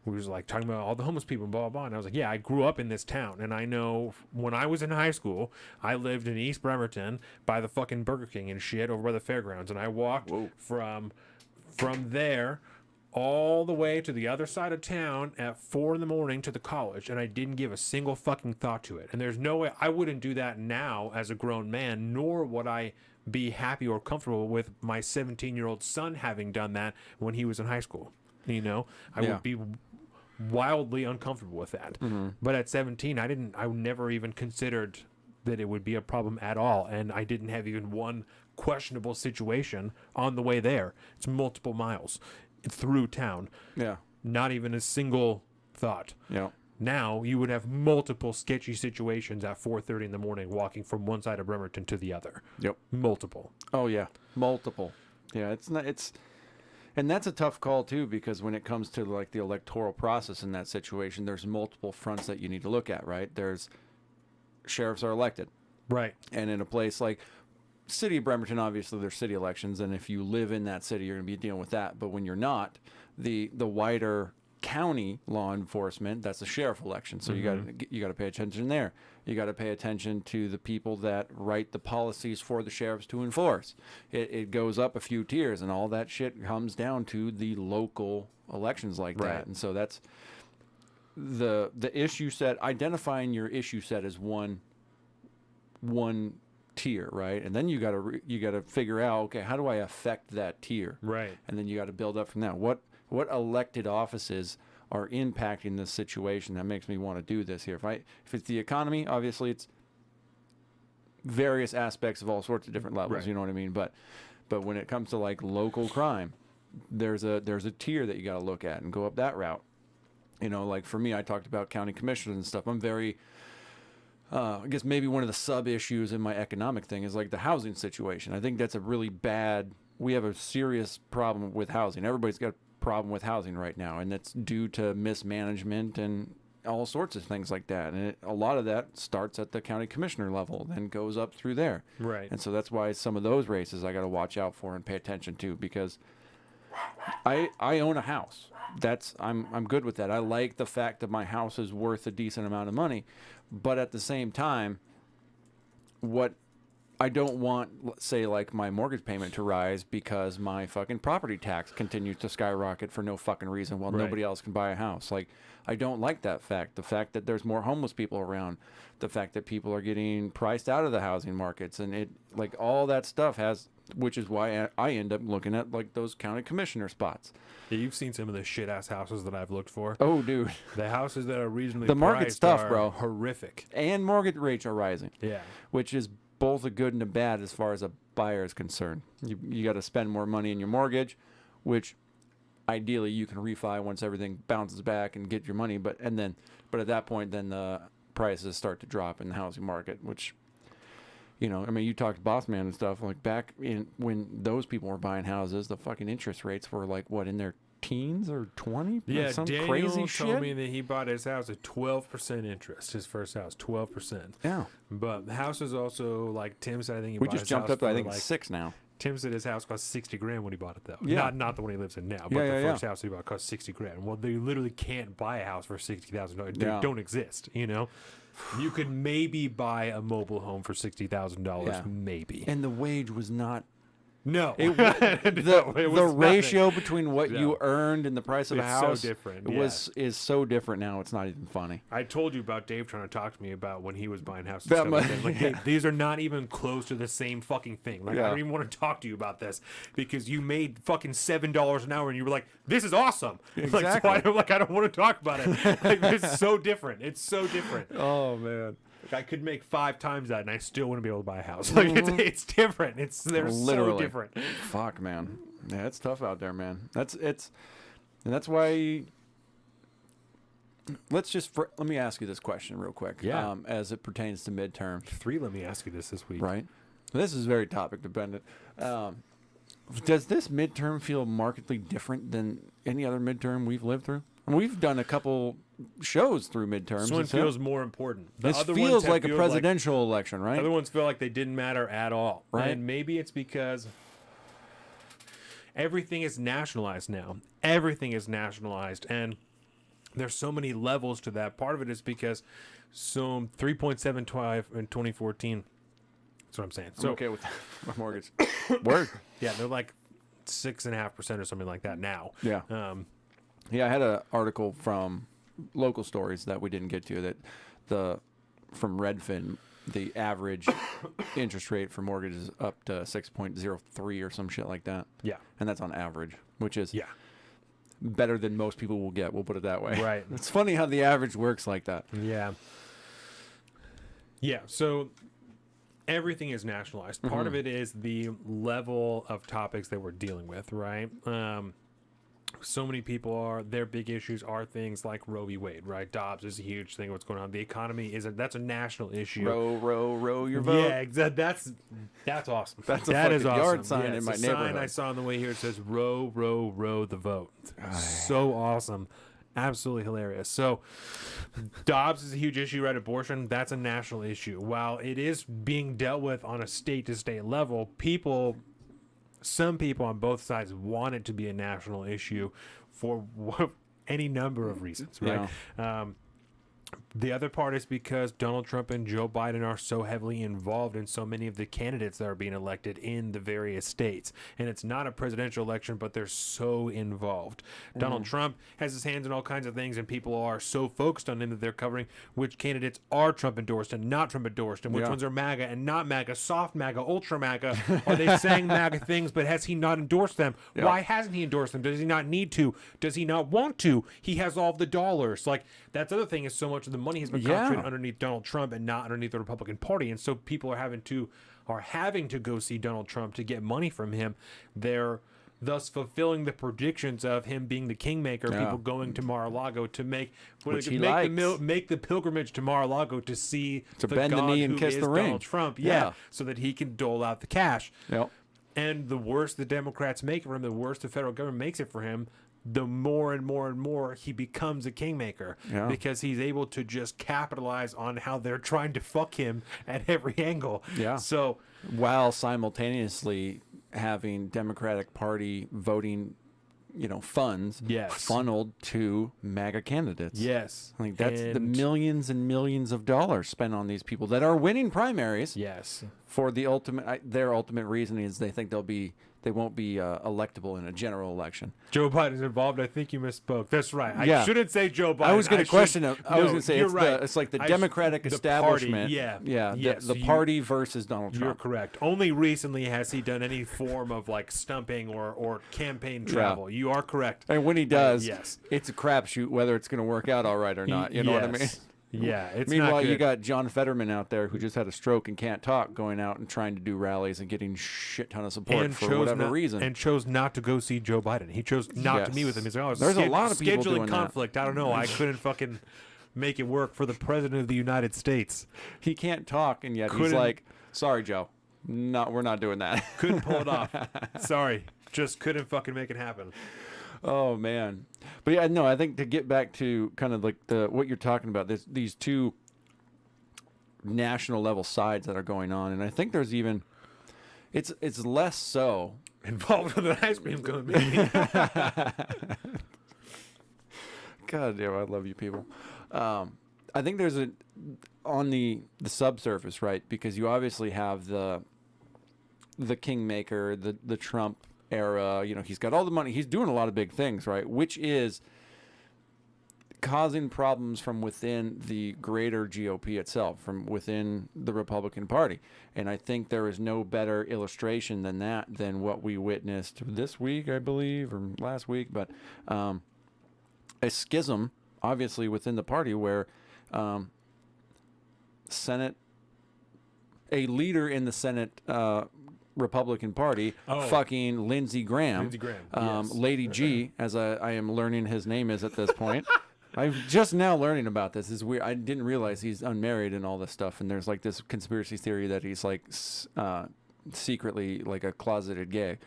we was like talking about all the homeless people and blah, blah, blah. And I was like, yeah, I grew up in this town. And I know when I was in high school, I lived in East Bremerton by the fucking Burger King and shit over by the fairgrounds. And I walked from there all the way to the other side of town at 4 a.m. to the college, and I didn't give a single fucking thought to it. And there's no way I wouldn't do that now as a grown man, nor would I be happy or comfortable with my 17-year-old son having done that when he was in high school. I would be wildly uncomfortable with that. But at 17, I never even considered that it would be a problem at all, and I didn't have even one questionable situation on the way there. It's multiple miles through town. Yeah. Not even a single thought. Yeah. Now you would have multiple sketchy situations at 4:30 in the morning walking from one side of Bremerton to the other. Yep. Multiple. Oh yeah, multiple. Yeah, it's not. And that's a tough call too, because when it comes to like the electoral process in that situation, there's multiple fronts that you need to look at, right? There's sheriffs are elected, Right. and in a place like city of Bremerton, obviously there's city elections, and if you live in that city, you're going to be dealing with that. But when you're not, the wider county law enforcement, that's the sheriff election. So you got to pay attention there. You got to pay attention to the people that write the policies for the sheriffs to enforce. It goes up a few tiers, and all that shit comes down to the local elections like Right. that. And so that's the issue set. Identifying your issue set as one tier, right? And then you got to figure out, okay, how do I affect that tier? Right. And then you got to build up from that. What elected offices are impacting this situation that makes me want to do this here? If it's the economy, obviously it's various aspects of all sorts of different levels. Right. You know what I mean? But when it comes to like local crime, there's a tier that you got to look at and go up that route. You know, like for me, I talked about county commissioners and stuff. I'm very I guess maybe one of the sub issues in my economic thing is like the housing situation. I think that's a really bad. We have a serious problem with housing. Everybody's got a problem with housing right now, and that's due to mismanagement and all sorts of things like that. And a lot of that starts at the county commissioner level, then goes up through there. Right. And so that's why some of those races I got to watch out for and pay attention to, because I own a house. I'm good with that. I like the fact that my house is worth a decent amount of money, but at the same time, what I don't want, say, like my mortgage payment to rise because my fucking property tax continues to skyrocket for no fucking reason while Right. nobody else can buy a house. Like, I don't like that fact. The fact that there's more homeless people around, the fact that people are getting priced out of the housing markets, and it, like, all that stuff has, which is why I end up looking at like those county commissioner spots. Yeah, you've seen some of the shit ass houses that I've looked for. Oh, dude. The houses that are reasonably The market's priced tough, are bro. horrific. And mortgage rates are rising. Yeah. Which is both a good and a bad as far as a buyer is concerned. You got to spend more money in your mortgage, which ideally you can refi once everything bounces back and get your money. But at that point, then the prices start to drop in the housing market, which, you know, I mean, you talked to Boss Man and stuff, like back in when those people were buying houses, the fucking interest rates were like, what, in their teens or 20? Yeah, Some Daniel crazy told shit? me that he bought his house at 12% interest. His first house, 12%. Yeah. But the house is also, like Tim said, I think he We bought just his jumped house up to, I for, think, like, 6 now. Tim said his house cost 60 grand when he bought it, though. Yeah. Not the one he lives in now, but Yeah, the yeah, first house he bought cost 60 grand. Well, they literally can't buy a house for $60,000. They Yeah. don't exist, you know? You could maybe buy a mobile home for $60,000, Yeah. maybe. And the wage was not. No. It, No, it was the nothing. ratio between what No. you earned and the price of a It's so house different, is so different now. It's not even funny. I told you about Dave trying to talk to me about when he was buying houses. That And stuff much- like that. Like, yeah. Dave, these are not even close to the same fucking thing. Like, Yeah. I don't even want to talk to you about this because you made fucking $7 an hour and you were like, "This is awesome." Exactly. Like, so I don't want to talk about it. Like, it's so different. It's so different. Oh man, Like, I could make 5 times that and I still wouldn't be able to buy a house. Like, it's different. They're literally so different. Fuck, man. Yeah, it's tough out there, man. And that's why. Let me ask you this question real quick. Yeah. As it pertains to midterms, 3, let me ask you this week. right? This is very topic dependent. Does this midterm feel markedly different than any other midterm we've lived through? And we've done a couple shows through midterms. This one and stuff. feels more important. The This other feels ones have like a feel presidential election, right? Other ones feel like they didn't matter at all. Right. And maybe it's because everything is nationalized now. Everything is nationalized. And there's so many levels to that. Part of it is because 3.75 in 2014. That's what I'm saying. I'm So okay with my mortgage. Word. yeah, they're like 6.5% or something like that now. Yeah. Yeah, I had an article from Local Stories that we didn't get to that from Redfin, the average interest rate for mortgages is up to 6.03 or some shit like that. Yeah. And that's on average, which is Yeah. better than most people will get. We'll put it that way. Right. It's funny how the average works like that. Yeah. Yeah. So everything is nationalized. Part of it is the level of topics that we're dealing with, right? so many people are, their big issues are things like Roe v. Wade, right? Dobbs is a huge thing. What's going on? The economy that's a national issue. Row your vote. Yeah, that's awesome. That's a That is fucking awesome. yard sign Yeah, in my it's a sign neighborhood. I saw on the way here. It says row, row, row the vote. So awesome. Absolutely hilarious. So Dobbs is a huge issue, right? Abortion, that's a national issue. While it is being dealt with on a state to state level, some people on both sides want it to be a national issue for any number of reasons, right? The other part is because Donald Trump and Joe Biden are so heavily involved in so many of the candidates that are being elected in the various states. And it's not a presidential election, but they're so involved. Donald Trump has his hands in all kinds of things, and people are so focused on him that they're covering which candidates are Trump endorsed and not Trump endorsed, and which ones are MAGA and not MAGA, soft MAGA, ultra MAGA. Are they saying MAGA things, but has he not endorsed them? Why hasn't he endorsed them? Does he not need to? Does he not want to? He has all of the dollars. Like, that's the other thing, is so much of the money has been concentrated underneath Donald Trump and not underneath the Republican Party, and so people are having to go see Donald Trump to get money from him. They're thus fulfilling the predictions of him being the kingmaker. People going to Mar-a-Lago to make the pilgrimage to Mar-a-Lago to see bend the knee and kiss the ring. Donald Trump, so that he can dole out the cash. And the worse the Democrats make it for him, the worse the federal government makes it for him, the more and more and more he becomes a kingmaker, because he's able to just capitalize on how they're trying to fuck him at every angle. So while simultaneously having Democratic Party voting, funds funneled to MAGA candidates. I think that's the millions and millions of dollars spent on these people that are winning primaries. For the their ultimate reason is they think they won't be electable in a general election. Joe Biden's involved. I think you misspoke. That's right. I shouldn't say Joe Biden. I was going to question him. I was going to say you're right. It's like the Democratic establishment. Yes, the party versus Donald Trump. You're correct. Only recently has he done any form of like stumping or campaign travel. You are correct. And when he does, it's a crapshoot whether it's going to work out all right or not. You know what I mean? It's Meanwhile, not good. you got John Fetterman out there who just had a stroke and can't talk, going out and trying to do rallies and getting shit ton of support for whatever reason. And chose not to go see Joe Biden. He chose not to meet with him. He's like, there's a lot of people scheduling doing conflict. I don't know. I couldn't fucking make it work for the president of the United States. He can't talk, and yet he's like, sorry, Joe. No, we're not doing that. Couldn't pull it off. Sorry. Just couldn't fucking make it happen. Oh man, but yeah, no. I think to get back to kind of like what you're talking about, these two national level sides that are going on, and I think there's even it's less so involved with an ice cream cone. Maybe. God damn, I love you people. I think there's on the subsurface, right? Because you obviously have the kingmaker, the Trump era. He's got all the money. He's doing a lot of big things, right? Which is causing problems from within the greater GOP itself, from within the Republican Party. And I think there is no better illustration than what we witnessed this week, I believe, or last week. But a schism, obviously, within the party where a leader in the Senate Republican Party, fucking Lindsey Graham. Yes. Lady G, as I am learning his name is at this point. I'm just now learning about this. It's weird. I didn't realize he's unmarried and all this stuff. And there's like this conspiracy theory that he's like secretly like a closeted gay.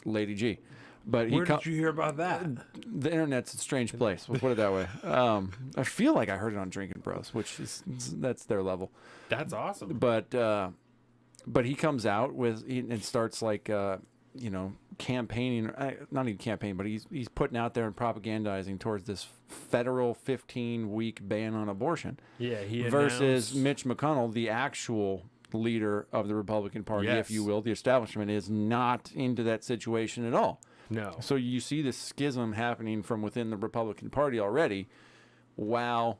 Lady G. But where did you hear about that? The internet's a strange place. We'll put it that way. I feel like I heard it on Drinking Bros, which that's their level. That's awesome. But he comes out and starts like campaigning, not even campaign, but he's putting out there and propagandizing towards this federal 15-week ban on abortion. He versus announced... Mitch McConnell, the actual leader of the Republican Party, if you will. The establishment is not into that situation at all. No. So you see this schism happening from within the Republican Party already. Wow.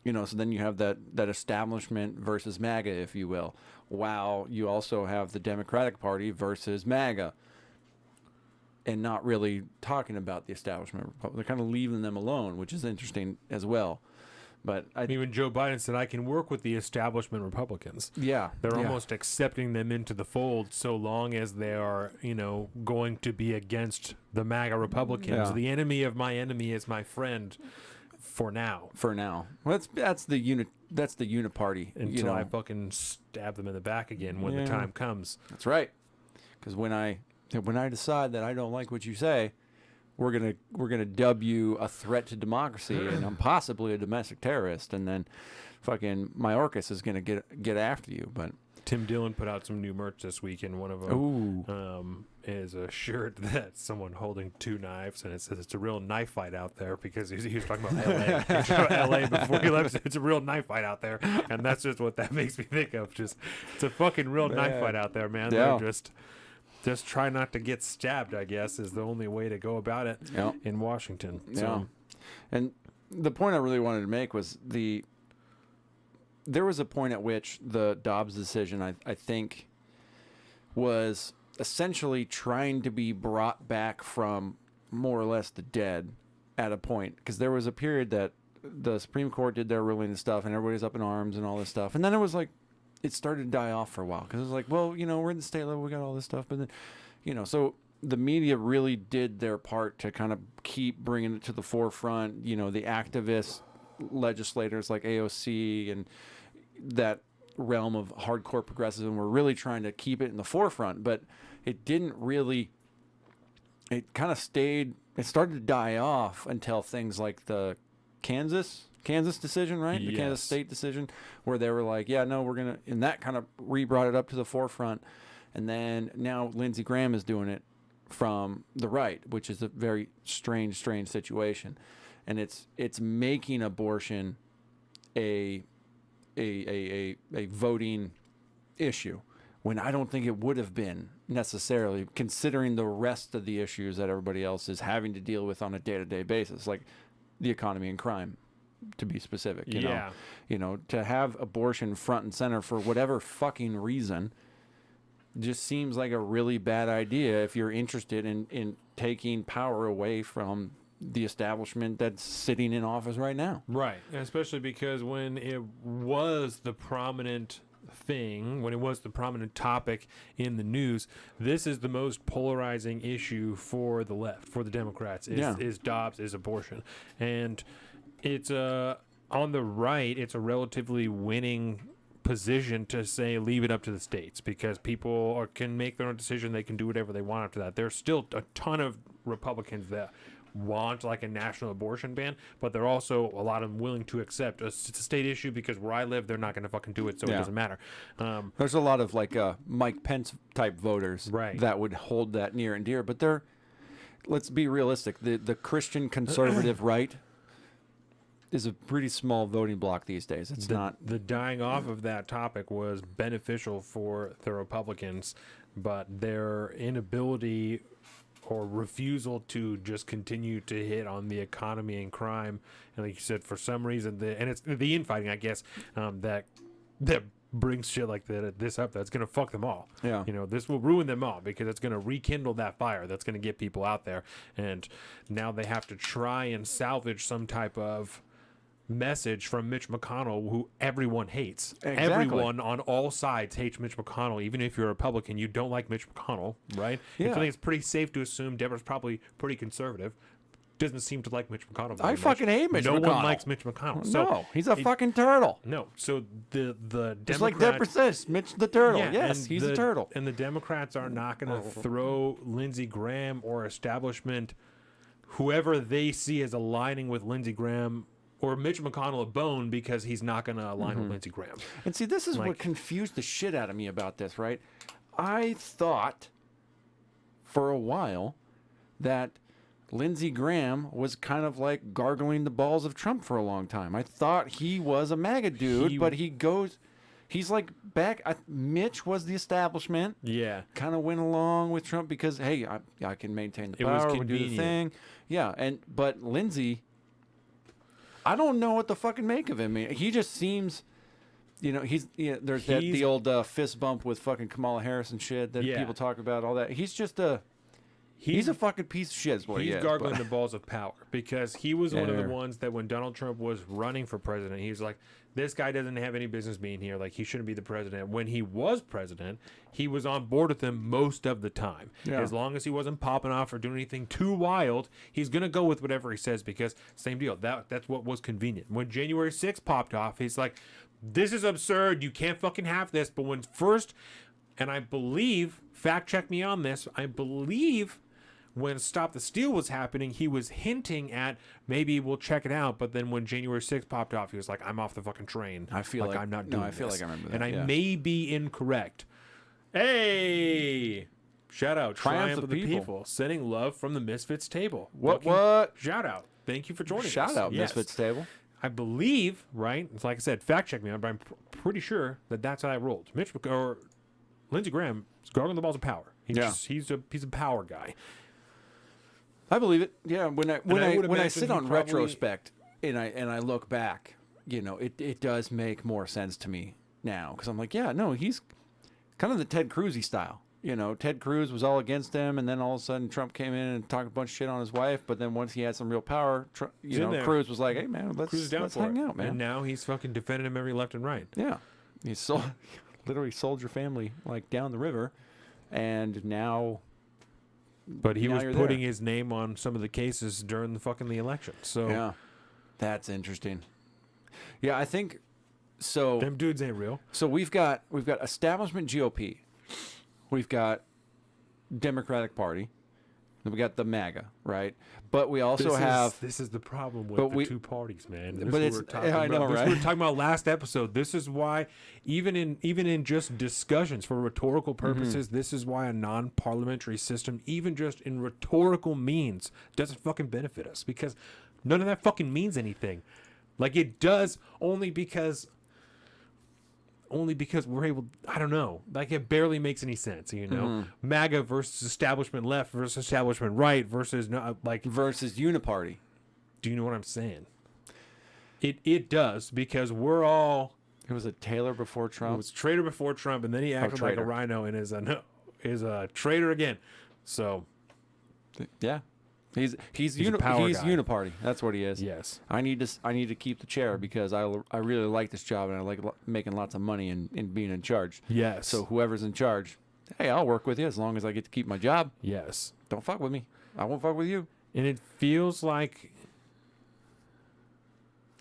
So then you have that establishment versus MAGA, if you will. Wow, you also have the Democratic Party versus MAGA. And not really talking about the establishment. They're kind of leaving them alone, which is interesting as well. But Even Joe Biden said, I can work with the establishment Republicans. yeah, They're yeah. almost accepting them into the fold so long as they are, going to be against the MAGA Republicans. Yeah. The enemy of my enemy is my friend for now. For now. Well, that's the uniparty. Until I fucking stab them in the back again when the Yeah. time comes. That's right. Because when I decide that I don't like what you say, we're gonna dub you a threat to democracy and I'm possibly a domestic terrorist, and then fucking Mayorkas is gonna get after you. But Tim Dillon put out some new merch this week, and one of them is a shirt that's someone holding two knives, and it says it's a real knife fight out there, because he was talking about LA. He was talking about LA before he left. It's a real knife fight out there, and that's just what that makes me think of. Just it's a fucking real knife fight out there, man. Yeah. They're just try not to get stabbed, I guess, is the only way to go about it in Washington. So, And the point I really wanted to make was there was a point at which the Dobbs decision, I think, was essentially trying to be brought back from more or less the dead at a point. Because there was a period that the Supreme Court did their ruling and stuff, and everybody's up in arms and all this stuff. And then it was like, it started to die off for a while, because it was like, well, we're in the state level, we got all this stuff, but then, so the media really did their part to kind of keep bringing it to the forefront. The activist legislators like AOC and that realm of hardcore progressivism were really trying to keep it in the forefront, but it didn't really. It kind of stayed. It started to die off until things like the Kansas decision, right? The Kansas State decision, where they were like, yeah, no, we're going to, and that kind of brought it up to the forefront. And then now Lindsey Graham is doing it from the right, which is a very strange situation. And it's making abortion a voting issue, when I don't think it would have been necessarily, considering the rest of the issues that everybody else is having to deal with on a day-to-day basis, like the economy and crime, to be specific. You know, to have abortion front and center for whatever fucking reason just seems like a really bad idea if you're interested in taking power away from the establishment that's sitting in office right now. Right. Especially because when it was the prominent thing, when it was the prominent topic in the news, this is the most polarizing issue for the left, for the Democrats, is Dobbs, is abortion. And it's on the right, it's a relatively winning position to say leave it up to the states, because people can make their own decision. They can do whatever they want after that. There's still a ton of Republicans that want like a national abortion ban, but they're also a lot of them willing to accept it's a state issue, because where I live, they're not going to fucking do it, so it doesn't matter. There's a lot of like Mike Pence type voters Right. that would hold that near and dear, but they're, let's be realistic, the Christian conservative right is a pretty small voting block these days. It's not. The dying off of that topic was beneficial for the Republicans, but their inability or refusal to just continue to hit on the economy and crime, and like you said, for some reason, it's the infighting, I guess, that brings shit like this up. That's gonna fuck them all. Yeah. This will ruin them all, because it's gonna rekindle that fire. That's gonna get people out there, and now they have to try and salvage some type of message from Mitch McConnell, who everyone hates. Exactly. Everyone on all sides hates Mitch McConnell. Even if you're a Republican, you don't like Mitch McConnell, right? Yeah. I think it's pretty safe to assume Deborah's probably pretty conservative. Doesn't seem to like Mitch McConnell very I much. fucking hate Mitch No McConnell. one likes Mitch McConnell. So No, he's a fucking turtle. no. So the Just Democrats, like Deborah says, Mitch the turtle. yeah, Yes, and he's a turtle. And the Democrats are not going to throw Lindsey Graham or establishment, whoever they see as aligning with Lindsey Graham or Mitch McConnell, a bone, because he's not going to align with Lindsey Graham. And see, this is what Like- confused the shit out of me about this, right? I thought for a while that Lindsey Graham was kind of like gargling the balls of Trump for a long time. I thought he was a MAGA dude, but he's like back. Mitch was the establishment. Yeah. Kind of went along with Trump because, hey, I can maintain the power, It was we do the convenient. thing. Yeah, but Lindsey, I don't know what to fucking make of him. He just seems, there's the old fist bump with fucking Kamala Harris and shit that Yeah. people talk about, all that. He's just He's a fucking piece of shit. Is what he He's is, gargling but- the balls of power because he was one of the Yeah. ones that when Donald Trump was running for president, he was like, this guy doesn't have any business being here. Like, he shouldn't be the president. When he was president, he was on board with him most of the time. Yeah. As long as he wasn't popping off or doing anything too wild, he's going to go with whatever he says because same deal. That's what was convenient. When January 6th popped off, he's like, this is absurd. You can't fucking have this. But when first, and I believe, fact check me on this, I believe when Stop the Steal was happening, he was hinting at maybe we'll check it out. But then when January 6th popped off, he was like, I'm off the fucking train. I feel like I'm not no, doing I feel this. like I remember that, And I yeah. may be incorrect. Hey! Shout out. Triumph of the people. Sending love from the Misfits table. What? Shout out. Thank you for joining us. Shout out, Yes. Misfits table. I believe, right? It's like I said, fact check me on, but I'm pretty sure that that's how I rolled. Or Lindsey Graham is gargling the balls of power. He's a power guy. I believe it. Yeah, when I would imagine sit he on probably- retrospect and I look back, it does make more sense to me now because I'm like, yeah, no, he's kind of the Ted Cruz-y style. Ted Cruz was all against him, and then all of a sudden Trump came in and talked a bunch of shit on his wife. But then once he had some real power, in there. Cruz was like, hey man, Cruz is down let's for hang it. out, man. And now he's fucking defending him every left and right. Yeah, he literally sold your family like down the river, and now. But he Now was you're putting there. his name on some of the cases during the election. So Yeah, that's interesting. Yeah, I think so. them dudes ain't real. So we've got establishment GOP, we've got Democratic Party, then we got the MAGA, right? But we also have this is the problem with but the we- two parties, man. but This is it's- what we're talking yeah, I about. know, This right? we were talking about last episode. This is why, even in just discussions for rhetorical purposes, this is why a non-parliamentary system, even just in rhetorical means, doesn't fucking benefit us because none of that fucking means anything. Like it does only because we're able. I don't know. Like it barely makes any sense, MAGA versus establishment left versus establishment right versus versus Uniparty. Do you know what I'm saying? It does because we're all. It was a Taylor before It Trump. was traitor before Trump, and then he acted like a traitor. rhino and is a traitor again. So Yeah, he's a power guy. Uniparty. That's what he is. yes, I need to keep the chair because I really like this job and I like making lots of money and being in charge. yes. So whoever's in charge, hey, I'll work with you as long as I get to keep my job. yes, Don't fuck with me. I won't fuck with you. and it feels like.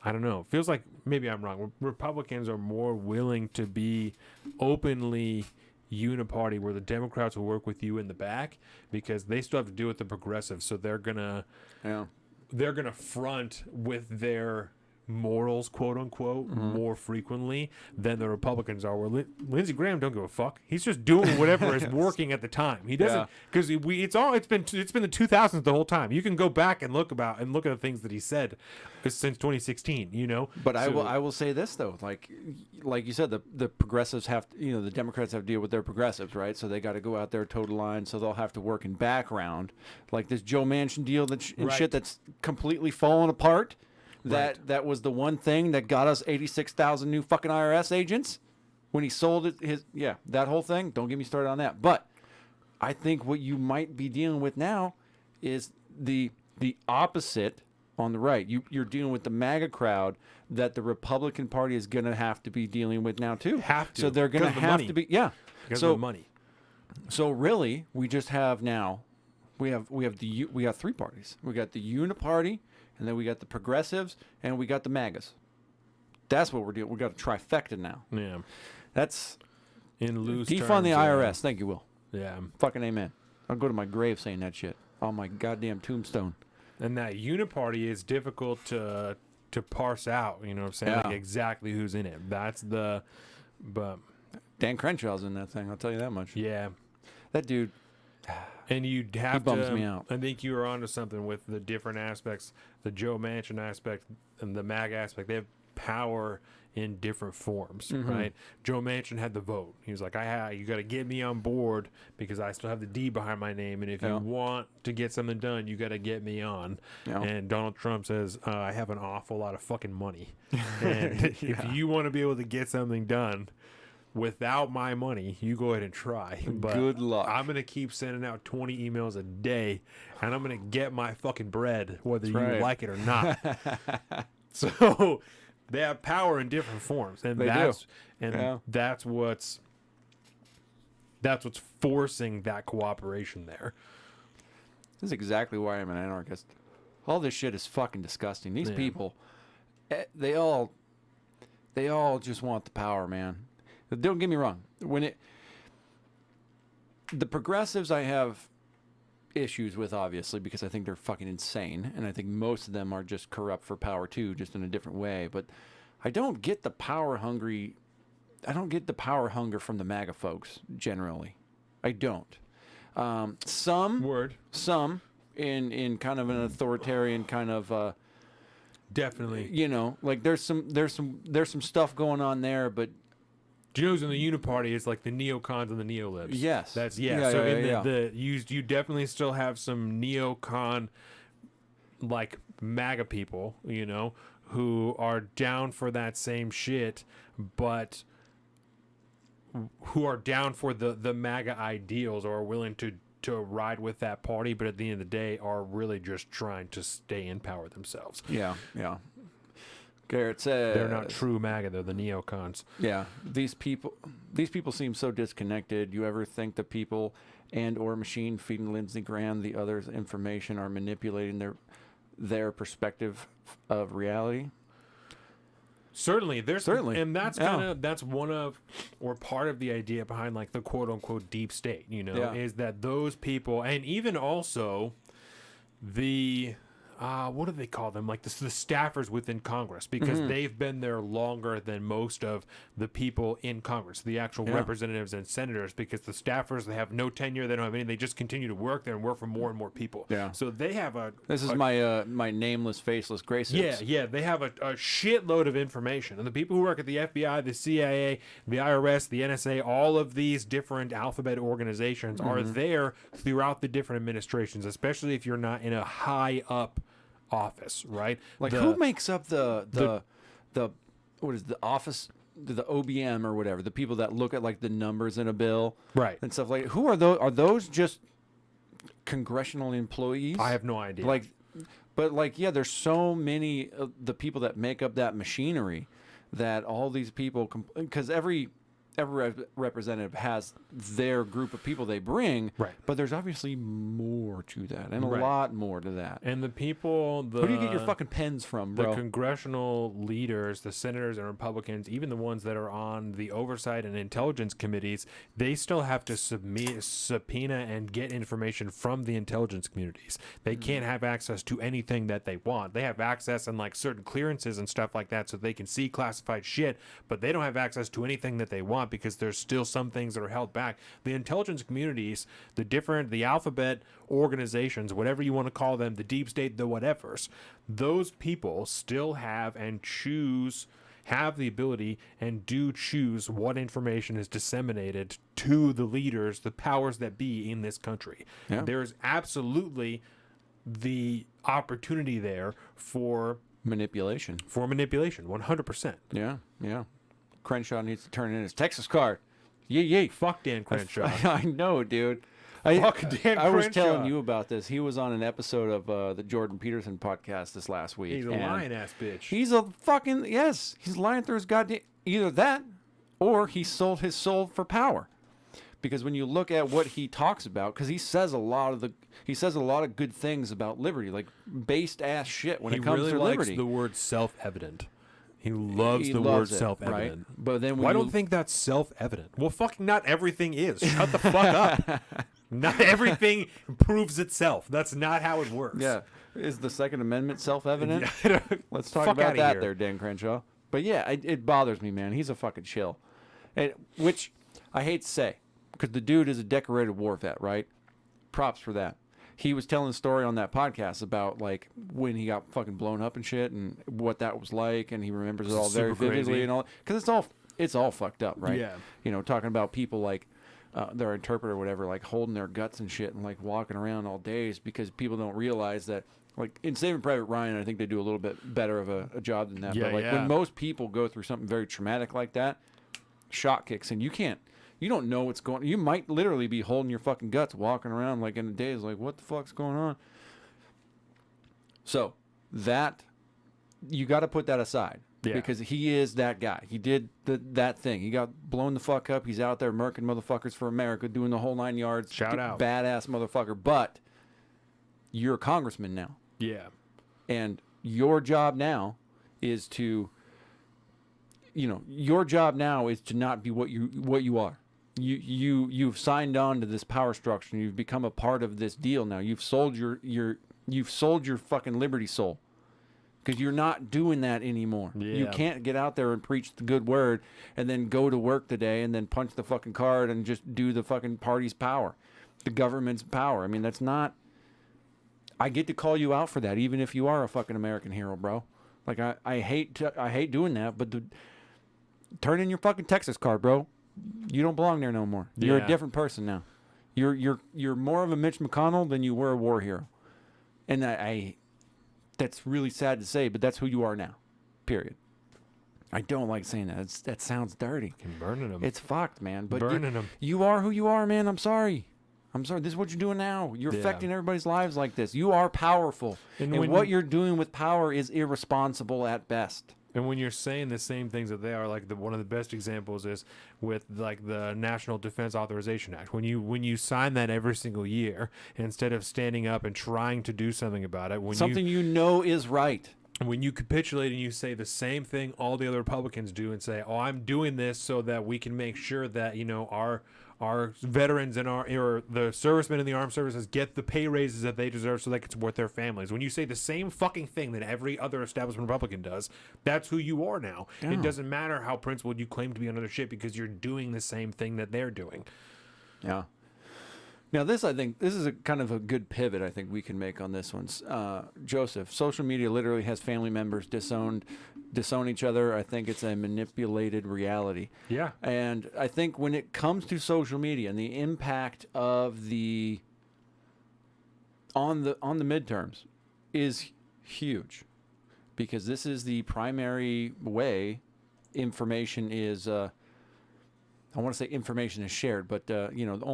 I don't know. It feels like maybe I'm wrong. Republicans are more willing to be openly uniparty, where the Democrats will work with you in the back because they still have to deal with the progressives. So they're gonna front with their morals, quote unquote, more frequently than the Republicans are. Where Lindsey Graham don't give a fuck. He's just doing whatever is working at the time. He doesn't because it's been the 2000s the whole time. You can go back and look at the things that he said since 2016. But I will say this though, like you said, the progressives have to, the Democrats have to deal with their progressives, right? So they got to go out there toe to line. So they'll have to work in background, like this Joe Manchin deal and shit that's completely fallen apart. That was the one thing that got us 86,000 new fucking IRS agents when he sold it. That whole thing. Don't get me started on that. But I think what you might be dealing with now is the opposite on the right. You're dealing with the MAGA crowd that the Republican Party is going to have to be dealing with now too. Have to. So they're going to Because of the have money. to be Because of the money. So really, we just have now. We have three parties. We got the Uniparty, and then we got the progressives, and we got the MAGAs. That's what we're doing. We got a trifecta now. Yeah. That's In loose defund terms, the IRS. Thank you, Will. Yeah. Fucking amen. I'll go to my grave saying that shit on my goddamn tombstone. And that uniparty is difficult to parse out. You know what I'm saying? Yeah. Like exactly who's in it. But Dan Crenshaw's in that thing. I'll tell you that much. yeah. That dude. And you'd have bums to. me out. I think you were onto something with the different aspects, the Joe Manchin aspect and the MAG aspect. They have power in different forms, Mm-hmm. right? Joe Manchin had the vote. He was like, you got to get me on board because I still have the D behind my name, and if Yeah. you want to get something done, you got to get me on. Yeah. And Donald Trump says, I have an awful lot of fucking money, and if you want to be able to get something done, without my money, you go ahead and try. But Good luck. I'm going to keep sending out 20 emails a day, and I'm going to get my fucking bread, whether you right. like it or not. So they have power in different forms, and They do. that's and Yeah. that's what's forcing that cooperation there. This is exactly why I'm an anarchist. All this shit is fucking disgusting. These Yeah. people, they all just want the power, man. Don't get me wrong. The progressives I have issues with, obviously, because I think they're fucking insane, and I think most of them are just corrupt for power too, just in a different way. But I don't get the power hunger from the MAGA folks generally. I don't. Some in kind of an authoritarian kind of Definitely. you know, like there's some stuff going on there, but Do you know who's in the Uniparty? It's like the neocons and the neolibs. yes, That's Yeah, so yeah, in yeah. the you definitely still have some neocon like MAGA people, you know, who are down for that same shit, but who are down for the MAGA ideals or are willing to ride with that party, but at the end of the day are really just trying to stay in power themselves. yeah. Garrett said They're not true MAGA, they're the neocons. Yeah, these people seem so disconnected. You ever think the people and or machine feeding Lindsey Graham the others information are manipulating their perspective of reality? Certainly, and that's Yeah. kind of that's one of or part of the idea behind like the quote unquote deep state, you know, Yeah. is that those people and even also the what do they call them? Like the staffers within Congress, because they've been there longer than most of the people in Congress, the actual representatives and senators, because the staffers, they have no tenure, they don't have anything, they just continue to work there and work for more and more people. Yeah. So they have This is my nameless, faceless graces. yeah, they have a shitload of information. And the people who work at the FBI, the CIA, the IRS, the NSA, all of these different alphabet organizations are there throughout the different administrations, especially if you're not in a high up office, right? Like who makes up the what is the office, the OBM or whatever, the people that look at like the numbers in a bill, Right. and stuff like. Who are those? Are those just congressional employees? I have no idea. But yeah, there's so many of the people that make up that machinery that all these people, because every representative has their group of people they bring, Right. But there's obviously more to that, and a Right. lot more to that. And the people, Who do you get your fucking pens from, the bro? congressional leaders, the senators and Republicans, even the ones that are on the oversight and intelligence committees, they still have to subpoena and get information from the intelligence communities. They can't have access to anything that they want. They have access and like certain clearances and stuff like that so they can see classified shit, but they don't have access to anything that they want because there's still some things that are held back. The intelligence communities, the alphabet organizations, whatever you want to call them, the deep state, the whatevers, those people still have the ability and do choose what information is disseminated to the leaders, the powers that be in this country. Yeah. There's absolutely the opportunity there for Manipulation. 100%. Yeah. Crenshaw needs to turn in his Texas card. Yay. Fuck Dan Crenshaw. I know, dude. Fuck Dan I was Crenshaw. telling you about this. He was on an episode of the Jordan Peterson podcast this last week. He's a and lying ass bitch. He's a fucking, yes. He's lying through his goddamn, either that or he sold his soul for power. Because when you look at what he talks about, because he says a lot of good things about liberty, like based ass shit when He it comes really to likes liberty. the word self-evident. He loves He the loves word it, self-evident. right? But then when Why you- don't you think that's self-evident? Well, fucking not everything is. Shut the fuck up. Not everything proves itself. That's not how it works. Yeah. Is the Second Amendment self-evident? Let's talk Fuck about outta that here. there, Dan Crenshaw. But yeah, it bothers me, man. He's a fucking chill. Which I hate to say, because the dude is a decorated war vet, right? Props for that. He was telling a story on that podcast about like when he got fucking blown up and shit and what that was like, and he remembers it all very Super vividly crazy. and all. Because it's all fucked up, right? Yeah. You know, talking about people like their interpreter or whatever, like holding their guts and shit and like walking around all days because people don't realize that. Like in Saving Private Ryan, I think they do a little bit better of a job than that. Yeah, but like yeah. when most people go through something very traumatic like that, shock kicks in. You don't know what's going on. You might literally be holding your fucking guts, walking around like in a daze, like, what the fuck's going on? So that, you got to put that aside. Yeah. Because he is that guy. He did that thing. He got blown the fuck up. He's out there murking motherfuckers for America, doing the whole 9 yards. Shout out. Badass motherfucker. But you're a congressman now. Yeah. And your job now is to, your job now is to not be what you are. You've signed on to this power structure. And you've become a part of this deal now. You've sold your fucking liberty soul. Because you're not doing that anymore. Yeah. You can't get out there and preach the good word and then go to work today and then punch the fucking card and just do the fucking party's power, the government's power. I mean, that's not. I get to call you out for that, even if you are a fucking American hero, bro. Like I hate doing that, but turn in your fucking Texas card, bro. You don't belong there no more. You're Yeah. a different person now. You're more of a Mitch McConnell than you were a war hero, and I that's really sad to say, but that's who you are now. Period. I don't like saying that. That sounds dirty. Fucking burning them. It's fucked, man. But Burning 'em. you are who you are, man. I'm sorry. This is what you're doing now. You're Yeah. affecting everybody's lives like this. You are powerful. And And when- what you're doing with power is irresponsible at best. And when you're saying the same things that they are, like one of the best examples is with like the National Defense Authorization Act. When you sign that every single year, instead of standing up and trying to do something about it, Something you know is right. when you capitulate and you say the same thing all the other Republicans do and say, "Oh, I'm doing this so that we can make sure that our veterans and or the servicemen in the armed services get the pay raises that they deserve so they can support their families." When you say the same fucking thing that every other establishment Republican does, that's who you are now. Yeah. It doesn't matter how principled you claim to be on other shit because you're doing the same thing that they're doing. Yeah. Now, I think this is a kind of a good pivot I think we can make on this one. Joseph, social media literally has family members disown each other. I think it's a manipulated reality. Yeah. And I think when it comes to social media and the impact of on the midterms is huge, because this is the primary way information is I want to say information is shared, but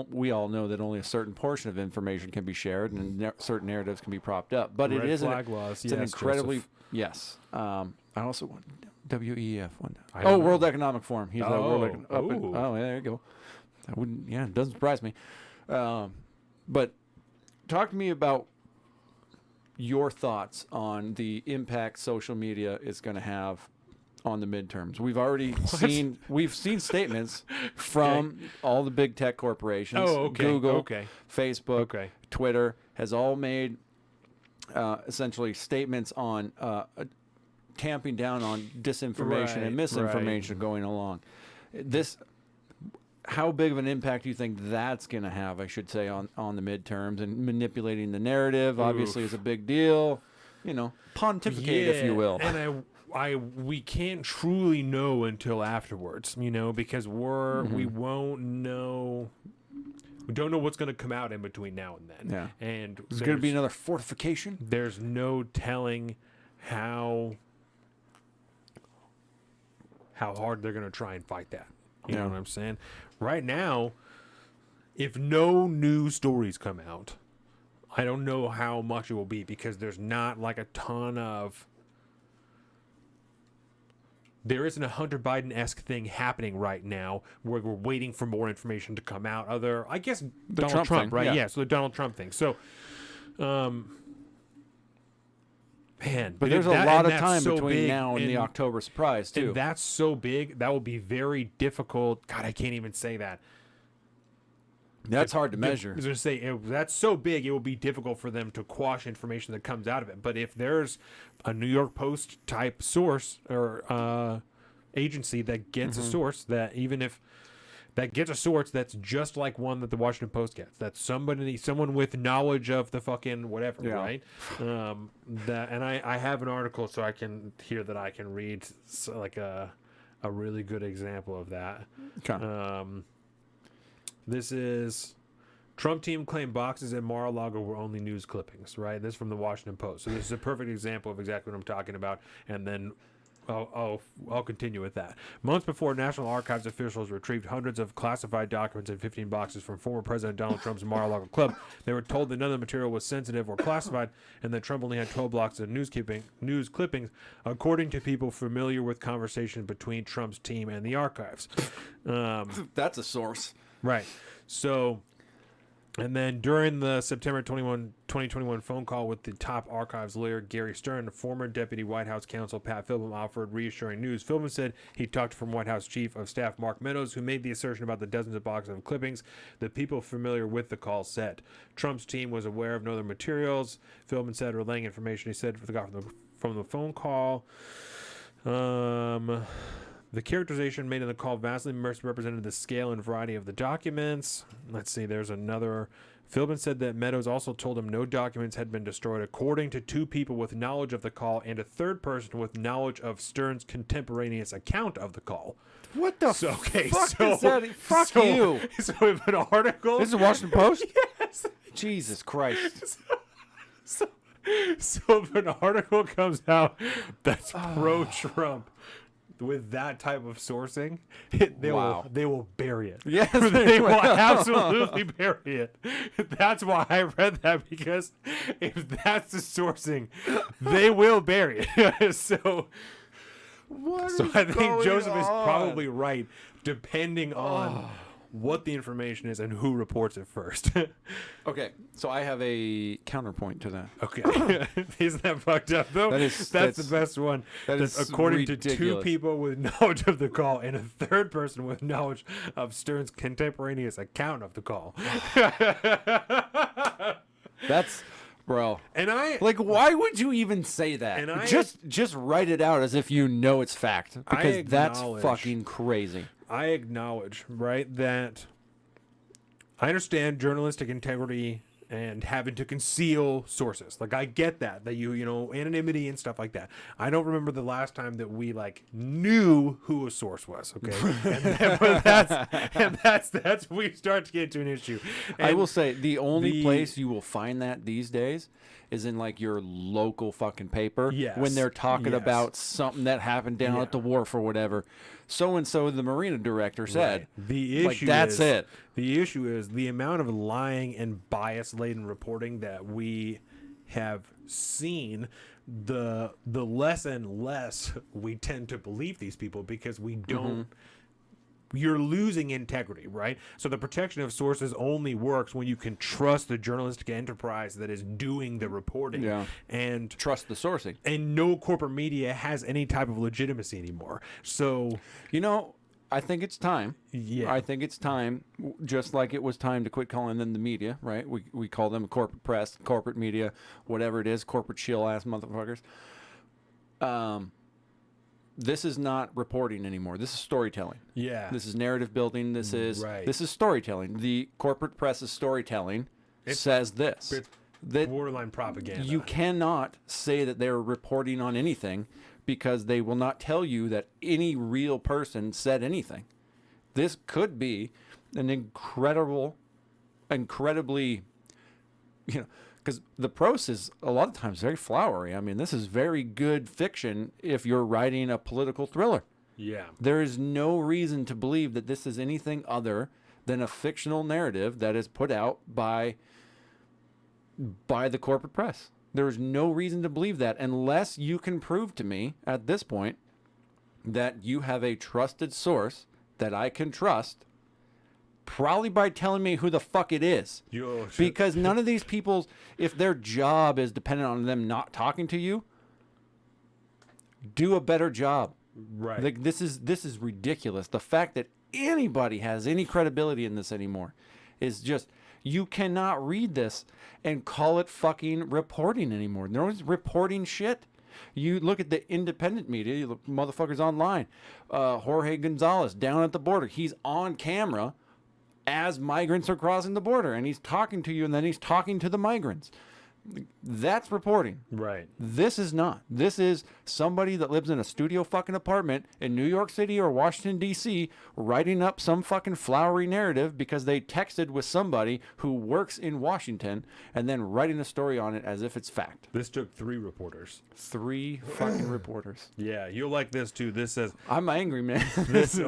we all know that only a certain portion of information can be shared, and certain narratives can be propped up. But Red it is flag laws, it's an yes, incredibly Joseph. yes. I also want WEF one. I don't know. World Economic Forum. He's Oh, oh, yeah, there you go. I wouldn't. Yeah, it doesn't surprise me. But talk to me about your thoughts on the impact social media is going to have on the midterms. We've already seen statements from all the big tech corporations. Oh, okay. Google, Okay. Facebook, Okay. Twitter has all made essentially statements on tamping down on disinformation Right, and misinformation going along. How big of an impact do you think that's going to have, I should say, on the midterms and manipulating the narrative? Obviously, is a big deal. Pontificate, if you will. And we can't truly know until afterwards, because we won't know. We don't know what's going to come out in between now and then. Yeah. And There's going to be another fortification. there's no telling how hard they're going to try and fight that. You know Yeah. what I'm saying? Right now, if no new stories come out, I don't know how much it will be, because there's not like a ton of. There isn't a Hunter Biden-esque thing happening right now where we're waiting for more information to come out. I guess Donald Trump Trump, thing, right? yeah. Yeah, so the Donald Trump thing. So, man. But there's a that- lot and of that's time so between big, now and the October surprise, too. And that's so big, that will be very difficult. God, I can't even say that. That's hard to measure. I was going to say, that's so big, it will be difficult for them to quash information that comes out of it. But if there's a New York Post type source or agency that gets a source, that even if that gets a source that's just like one that the Washington Post gets, that's someone with knowledge of the fucking whatever, Yeah. right? I have an article so I can read like a really good example of that. Okay. This is Trump team claimed boxes at Mar-a-Lago were only news clippings, right? This is from the Washington Post. So this is a perfect example of exactly what I'm talking about. And then I'll continue with that. Months before, National Archives officials retrieved hundreds of classified documents in 15 boxes from former President Donald Trump's Mar-a-Lago club. They were told that none of the material was sensitive or classified, and that Trump only had 12 blocks of news clippings, according to people familiar with conversations between Trump's team and the archives. That's a source. Right. So, and then during the September 2021 phone call with the top archives lawyer, Gary Stern, the former deputy White House counsel, Pat Philbin, offered reassuring news. Philbin said he talked to former White House Chief of Staff Mark Meadows, who made the assertion about the dozens of boxes of clippings. The people familiar with the call said Trump's team was aware of no other materials. Philbin said relaying information he said from the phone call. The characterization made in the call vastly misrepresented the scale and variety of the documents. Let's see, there's another. Philbin said that Meadows also told him no documents had been destroyed, according to two people with knowledge of the call and a third person with knowledge of Stern's contemporaneous account of the call. What the fuck is that? Fuck you. So if an article... This is the Washington Post? Yes. Jesus Christ. So if an article comes out that's pro-Trump, with that type of sourcing, they will bury it. Yes, they will absolutely bury it. That's why I read that, because if that's the sourcing, they will bury it. So I think Joseph is probably right, depending on what the information is and who reports it first. Okay, so I have a counterpoint to that. Okay. Isn't that fucked up, though? That's the best one. That's according to two ridiculous. people with knowledge of the call and a third person with knowledge of Stern's contemporaneous account of the call. That's... Bro, And I like, why would you even say that? And I- just write it out as if you know it's fact, because that's acknowledge- fucking crazy. I acknowledge, right, that I understand journalistic integrity and having to conceal sources. Like, I get that you know, anonymity and stuff like that. I don't remember the last time that we, like, knew who a source was, okay? But that's we start to get to an issue. I And will say, the only place you will find that these days is in, like, your local fucking paper. Yes. When they're talking Yes. about something that happened down at the wharf or whatever. So-and-so, the marina director said. Right. The issue that's it. The issue is the amount of lying and bias-laden reporting that we have seen. The less and less we tend to believe these people, because we don't. You're losing integrity, right? So the protection of sources only works when you can trust the journalistic enterprise that is doing the reporting. Yeah. And Trust the sourcing. and no corporate media has any type of legitimacy anymore. So You know, I think it's time. Yeah. I think it's time, just like it was time to quit calling them the media, right? We call them corporate press, corporate media, whatever it is, corporate shill-ass motherfuckers. This is not reporting anymore. This is storytelling. yeah. This is narrative building. This is Right. this is storytelling. The corporate press's storytelling says this. it's That borderline propaganda. you cannot say that they're reporting on anything, because they will not tell you that any real person said anything. This could be an incredibly, you know, because the prose is a lot of times very flowery. I mean, this is very good fiction if you're writing a political thriller. Yeah. There is no reason to believe that this is anything other than a fictional narrative that is put out by the corporate press. There is no reason to believe that, unless you can prove to me at this point that you have a trusted source that I can trust, probably by telling me who the fuck it is. Because none of these people, if their job is dependent on them not talking to you, do a better job. Right. Like, this is ridiculous. The fact that anybody has any credibility in this anymore is just, you cannot read this and call it fucking reporting anymore. No one's reporting shit. You look at the independent media, you look, motherfuckers online. Jorge Gonzalez down at the border. He's on camera as migrants are crossing the border, and he's talking to you, and then he's talking to the migrants. That's reporting. Right. This is not. This is somebody that lives in a studio fucking apartment in New York City or Washington, D.C., writing up some fucking flowery narrative because they texted with somebody who works in Washington and then writing a story on it as if it's fact. This took 3 reporters. 3 fucking reporters. Yeah, you'll like this too. This says I'm angry, man. this.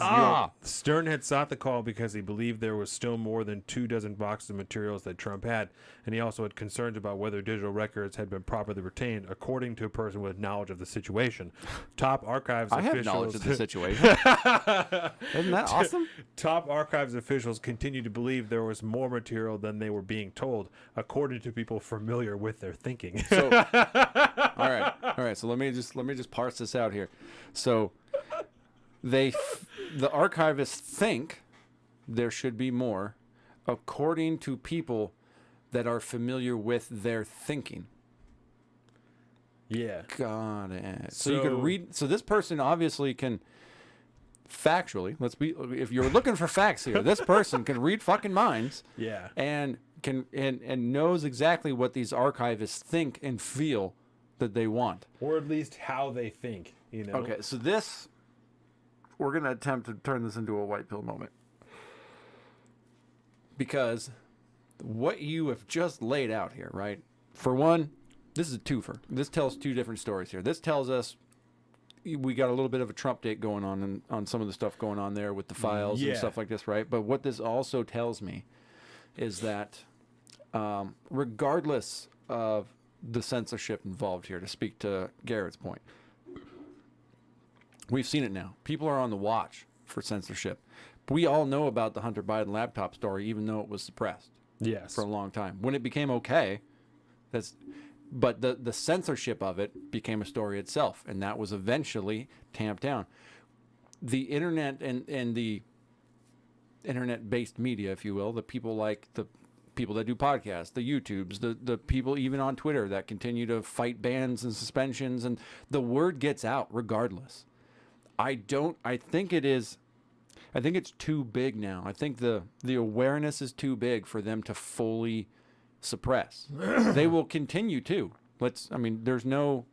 Ah! Stern had sought the call because he believed there was still more than 24 boxes of materials that Trump had, and he also had concerns about whether digital records had been properly retained, according to a person with knowledge of the situation. Top archives I officials have knowledge of the situation. Isn't that awesome? Top archives officials continue to believe there was more material than they were being told, according to people familiar with their thinking. So, all right. So let me just parse this out here. So, the archivists think there should be more, according to people that are familiar with their thinking. Yeah. Got it. So you can read. So this person obviously can factually. If you're looking for facts here, this person can read fucking minds. Yeah. And and knows exactly what these archivists think and feel that they want. Or at least how they think, you know. Okay, so we're going to attempt to turn this into a white pill moment. Because what you have just laid out here, right? For one, this is a twofer. This tells 2 different stories here. This tells us we got a little bit of a Trump date going on some of the stuff going on there with the files and stuff like this, right? But what this also tells me is that regardless of the censorship involved here, to speak to Garrett's point, we've seen it now. People are on the watch for censorship. We all know about the Hunter Biden laptop story, even though it was suppressed for a long time. When it became okay, but the censorship of it became a story itself, and that was eventually tamped down. The internet and the internet-based media, if you will, the people like the people that do podcasts, the YouTubes, the people even on Twitter that continue to fight bans and suspensions, and the word gets out regardless. I think it's too big now. I think the awareness is too big for them to fully suppress. They will continue to. There's no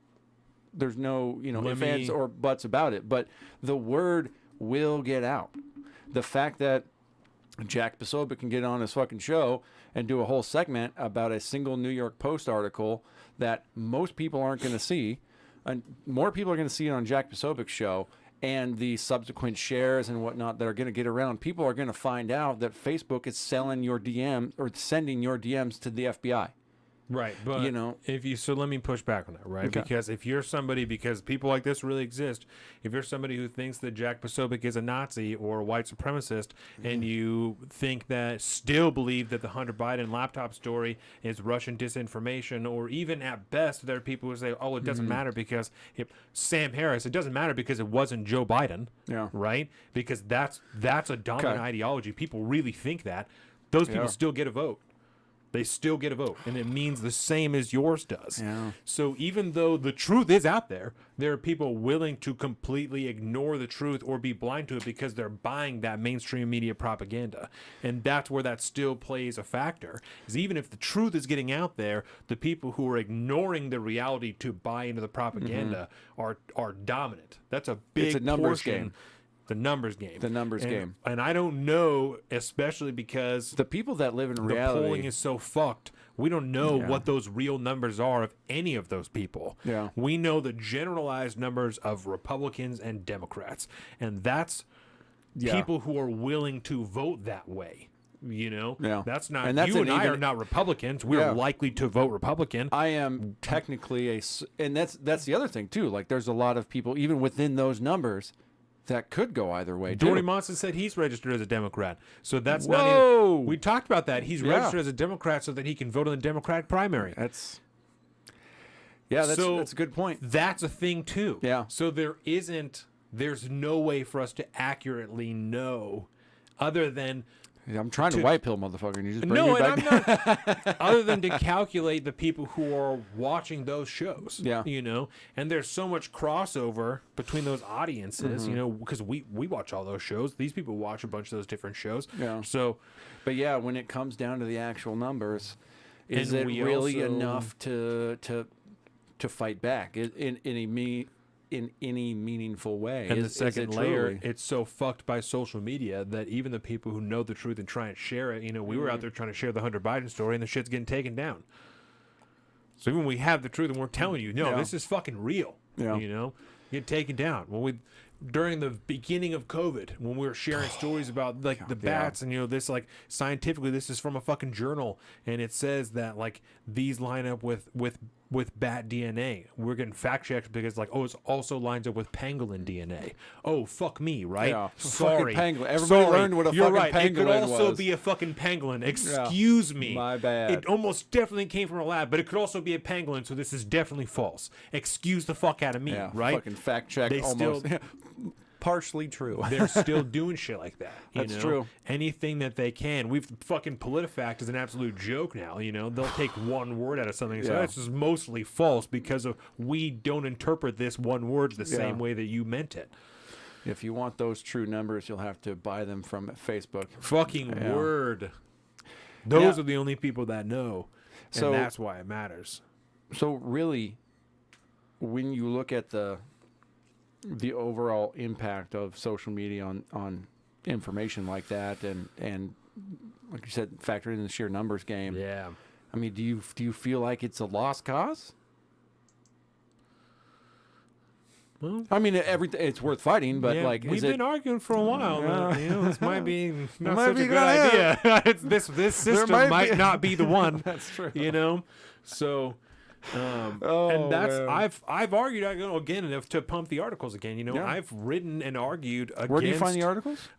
ifs, ands, or buts about it, but the word will get out. The fact that Jack Posobiec can get on his fucking show and do a whole segment about a single New York Post article that most people aren't going to see, and more people are going to see it on Jack Posobiec's show, and the subsequent shares and whatnot that are going to get around, people are going to find out that Facebook is selling your DM or sending your DMs to the FBI. Right, but so let me push back on that, right? Okay. Because if you're somebody, because people like this really exist, if you're somebody who thinks that Jack Posobiec is a Nazi or a white supremacist, and you still believe that the Hunter Biden laptop story is Russian disinformation, or even at best, there are people who say, oh, it doesn't matter because Sam Harris, it doesn't matter because it wasn't Joe Biden, right? Because that's a dominant ideology. People really think that. Those people still get a vote. They still get a vote, and it means the same as yours does. Yeah. So even though the truth is out there, there are people willing to completely ignore the truth or be blind to it because they're buying that mainstream media propaganda. And that's where that still plays a factor. Is even if the truth is getting out there, the people who are ignoring the reality to buy into the propaganda are dominant. That's a big It's a numbers portion. game. The numbers game. The numbers game. And I don't know, especially because The people that live in the reality. polling is so fucked. We don't know what those real numbers are of any of those people. Yeah. We know the generalized numbers of Republicans and Democrats. And that's people who are willing to vote that way. Yeah. That's not, And that's you and I even- are not Republicans. We're likely to vote Republican. I am technically and that's the other thing too. Like, there's a lot of people even within those numbers that could go either way. Dory too. Monson said he's registered as a Democrat. So that's Whoa! not even... We talked about that. He's registered as a Democrat so that he can vote in the Democratic primary. That's a good point. That's a thing, too. Yeah. So there's no way for us to accurately know other than... I'm trying to white pill, motherfucker, and you just bring No, me and back. I'm not. Other than to calculate the people who are watching those shows. Yeah. And there's so much crossover between those audiences, because we watch all those shows. These people watch a bunch of those different shows. Yeah. So, But when it comes down to the actual numbers, Is And it we really also- enough to fight back in any meaningful way? And Is the second it layer, truly? it's so fucked by social media that even the people who know the truth and try and share it, we were out there trying to share the Hunter Biden story, and the shit's getting taken down. So even when we have the truth and we're telling you, no, Yeah. this is fucking real. Yeah. Get taken down. During the beginning of COVID, when we were sharing stories about like the bats and this like scientifically, this is from a fucking journal, and it says that like these line up with bat DNA. We're getting fact checked because like, it also lines up with pangolin DNA. Oh, fuck me, right? Yeah. Sorry, Fucking pangolin. Everybody learned what a You're fucking right. It could pangolin also was. be a fucking pangolin. Excuse me. My bad. It almost definitely came from a lab, but it could also be a pangolin. So this is definitely false. Excuse the fuck out of me, Yeah, right? fucking fact check. They almost still- partially true. They're still doing shit like that. That's true. Anything that they can. We've fucking PolitiFact is an absolute joke now. They'll take one word out of something and say, Yeah. this is mostly false because of we don't interpret this one word the same way that you meant it. If you want those true numbers, you'll have to buy them from Facebook. Fucking Yeah. word. Those Yeah. are the only people that know. And So- that's why it matters. So really, when you look at the overall impact of social media on information like that, and like you said, factor in the sheer numbers game. Yeah. I mean, do you feel like it's a lost cause? Well, I mean, it's worth fighting, but yeah, like, we've is it? been arguing for a while. That, this might be not might such be a a good good idea. This system might might be- not be the one. That's true. So, Oh, and that's man. I've argued again to pump the articles again. Yeah. I've written and argued against. Where do you find the articles?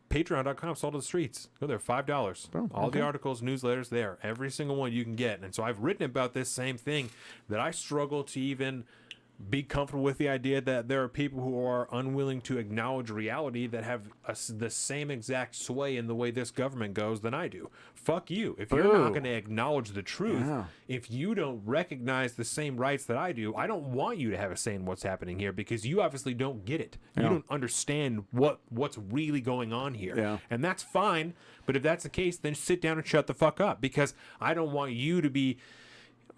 Patreon.com, Salt of the Streets. Go there, $5. Oh, All the okay. articles, newsletters there, every single one you can get. And so I've written about this same thing, that I struggle to even be comfortable with the idea that there are people who are unwilling to acknowledge reality that have the same exact sway in the way this government goes than I do. Fuck you. If you're not Boo. going to acknowledge the truth, Yeah. if you don't recognize the same rights that I do, I don't want you to have a say in what's happening here, because you obviously don't get it. You Yeah. don't understand what's really going on here. Yeah. And that's fine. But if that's the case, then sit down and shut the fuck up, because I don't want you to be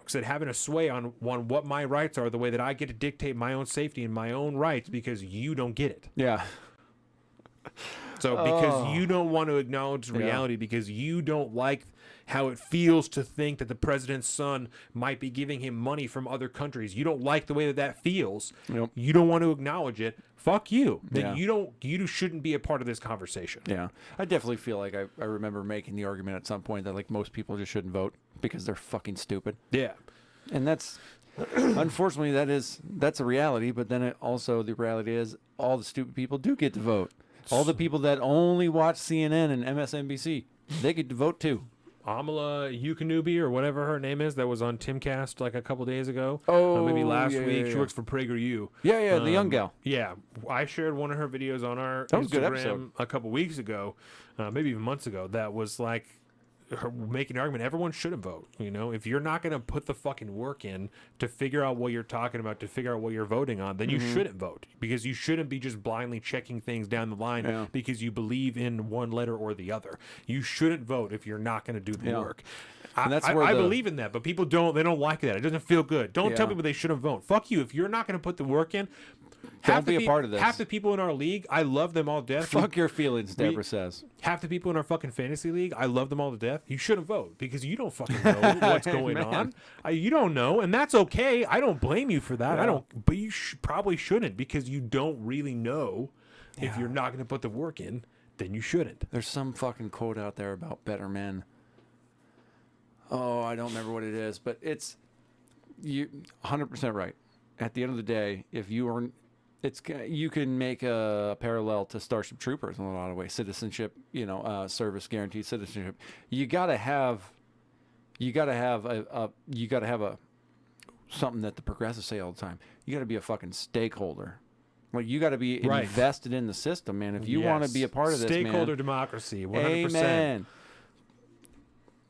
said having a sway on what my rights are, the way that I get to dictate my own safety and my own rights, because you don't get it. Yeah. So because you don't want to acknowledge reality, because you don't like how it feels to think that the president's son might be giving him money from other countries. You don't like the way that feels. Yep. You don't want to acknowledge it. Fuck you. Then Yeah. you shouldn't be a part of this conversation. Yeah. I definitely feel like I remember making the argument at some point that like most people just shouldn't vote because they're fucking stupid. Yeah. And that's unfortunately that's a reality, but then the reality is all the stupid people do get to vote. All the people that only watch CNN and MSNBC, they get to vote too. Amala Yukonubi, or whatever her name is, that was on Timcast like a couple days ago. Oh, maybe last yeah, week. yeah, She yeah. works for PragerU. Yeah, the young gal. Yeah, I shared one of her videos on our That was a good Instagram episode. a couple weeks ago, maybe even months ago. That was like her making an argument. Everyone shouldn't vote. If you're not going to put the fucking work in to figure out what you're talking about, to figure out what you're voting on, then you shouldn't vote, because you shouldn't be just blindly checking things down the line because you believe in one letter or the other. You shouldn't vote if you're not going to do the work. And that's I where the- believe in that, but people don't. They don't like that. It doesn't feel good. Don't tell Yeah. people they shouldn't vote. Fuck you. If you're not going to put the work in, Don't be a part of this. Half the people in our league, I love them all to death. Fuck your feelings, Deborah says. Half the people in our fucking fantasy league, I love them all to death. You shouldn't vote because you don't fucking know what's going on. You don't know, and that's okay. I don't blame you for that. I don't. But you probably shouldn't, because you don't really know. If you're not going to put the work in, then you shouldn't. There's some fucking quote out there about better men. Oh, I don't remember what it is, but it's you 100% right. At the end of the day, if you are, you can make a parallel to Starship Troopers in a lot of ways. Citizenship, service, guaranteed citizenship. You gotta have a something that the progressives say all the time. You gotta be a fucking stakeholder. Like, you got to be Right. invested in the system, man. If you want to be a part of this, stakeholder man, democracy, 100%. amen.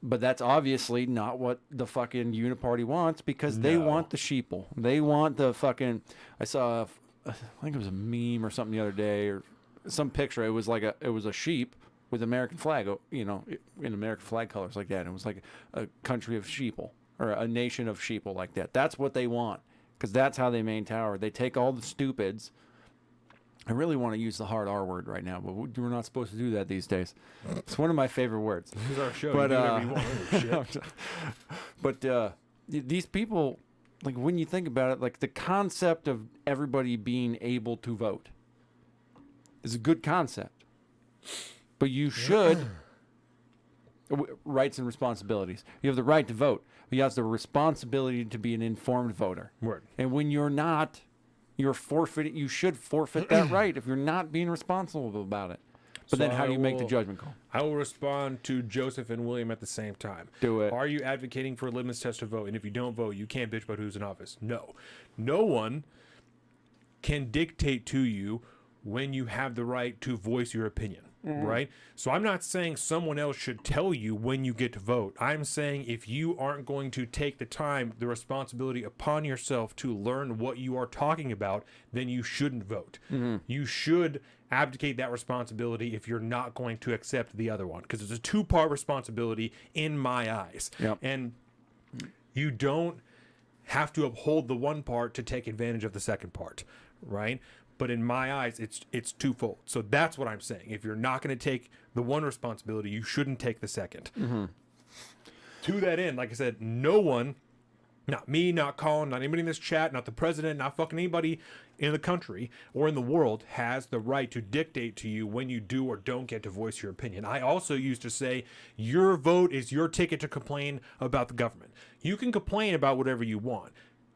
But that's obviously not what the fucking uniparty wants, because they No. want the sheeple. They want the fucking. I saw, I think it was a meme or something the other day, or some picture. It was like it was a sheep with American flag, in American flag colors like that. It was like a country of sheeple or a nation of sheeple like that. That's what they want because that's how they maintain power. They take all the stupids. I really want to use the hard R word right now, but we're not supposed to do that these days. It's one of my favorite words. This is our show. But, You do whatever you want. Oh, shit. But these people, like when you think about it, like the concept of everybody being able to vote is a good concept. But you should, rights and responsibilities. You have the right to vote, but you have the responsibility to be an informed voter. Word. And when you're not, you're forfeiting, you should forfeit that right if you're not being responsible about it. But So then how do you make the will- judgment call? I will respond to Joseph and William at the same time. Do it. Are you advocating for a litmus test to vote? And if you don't vote, you can't bitch about who's in office. No. No one can dictate to you when you have the right to voice your opinion, right? So I'm not saying someone else should tell you when you get to vote. I'm saying if you aren't going to take the time, the responsibility upon yourself to learn what you are talking about, then you shouldn't vote. You should abdicate that responsibility if you're not going to accept the other one, because it's a two-part responsibility in my eyes. Yep. And you don't have to uphold the one part to take advantage of the second part, right? But in my eyes, it's twofold. So that's what I'm saying. If you're not going to take the one responsibility, you shouldn't take the second. To that end, like I said, no one, not me, not Colin, not anybody in this chat, not the president, not fucking anybody in the country or in the world has the right to dictate to you when you do or don't get to voice your opinion. I also used to say your vote is your ticket to complain about the government. You can complain about whatever you want.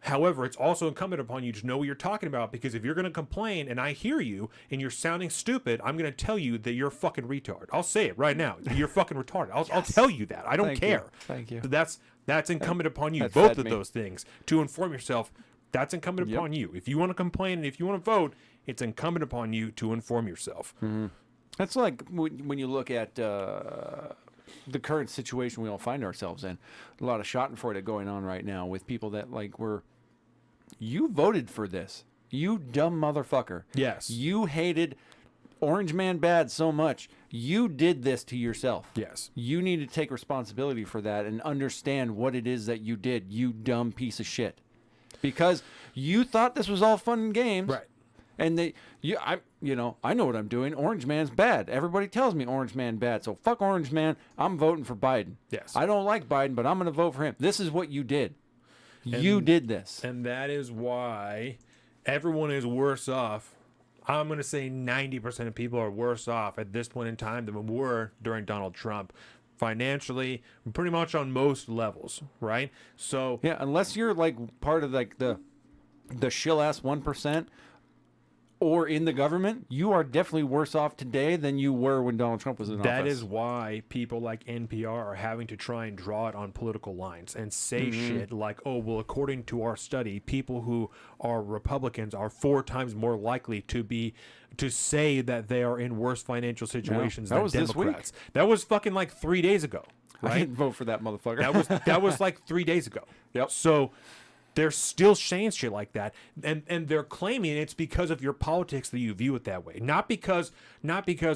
However, it's also incumbent upon you to know what you're talking about, because if you're going to complain and I hear you and you're sounding stupid, I'm going to tell you that you're a fucking retard. I'll say it right now. You're fucking retarded. I'll tell you that. I don't Thank you. care. Thank you. But that's incumbent upon you. that Both fed of me. those things. To inform yourself, that's incumbent upon you. If you want to complain and if you want to vote, it's incumbent upon you to inform yourself. That's like when you look at the current situation we all find ourselves in. A lot of schadenfreude going on right now with people that you voted for this. You dumb motherfucker. Yes. You hated Orange Man bad so much. You did this to yourself. Yes. You need to take responsibility for that and understand what it is that you did, you dumb piece of shit. Because you thought this was all fun and games. Right. And I know what I'm doing. Orange Man's bad. Everybody tells me Orange Man bad. So fuck Orange Man. I'm voting for Biden. Yes. I don't like Biden, but I'm going to vote for him. This is what you did. You did this. And that is why everyone is worse off. I'm going to say 90% of people are worse off at this point in time than we were during Donald Trump. Financially, pretty much on most levels, right? So Yeah, unless you're part of the shill ass 1% or in the government, you are definitely worse off today than you were when Donald Trump was in office. that is why people like NPR are having to try and draw it on political lines and say shit like, oh, well, according to our study, people who are Republicans are 4 times more likely to say that they are in worse financial situations that than was this week. Democrats. That was fucking like 3 days ago, I right? didn't vote for that motherfucker. That was like 3 days ago. Yep. So they're still saying shit like that, and they're claiming it's because of your politics that you view it that way. Not because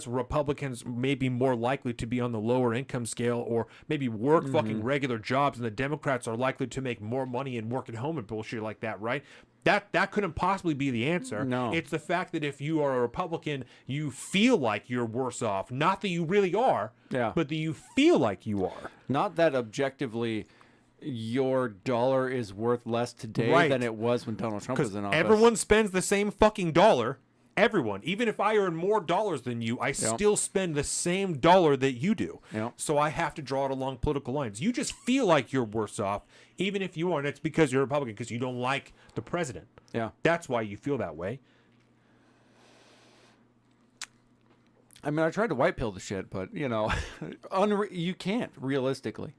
Republicans may be more likely to be on the lower income scale or maybe work fucking regular jobs, and the Democrats are likely to make more money and work at home and bullshit like that, right? That couldn't possibly be the answer. No. It's the fact that if you are a Republican, you feel like you're worse off. Not that you really are, Yeah. but that you feel like you are. Not that objectively your dollar is worth less today Right. than it was when Donald Trump was Because in office. everyone spends the same fucking dollar. Everyone. Even if I earn more dollars than you, I still spend the same dollar that you do. Yep. So I have to draw it along political lines. You just feel like you're worse off, even if you aren't. It's because you're a Republican, because you don't like the president. Yeah. That's why you feel that way. I mean, I tried to white pill the shit, but, you can't, realistically.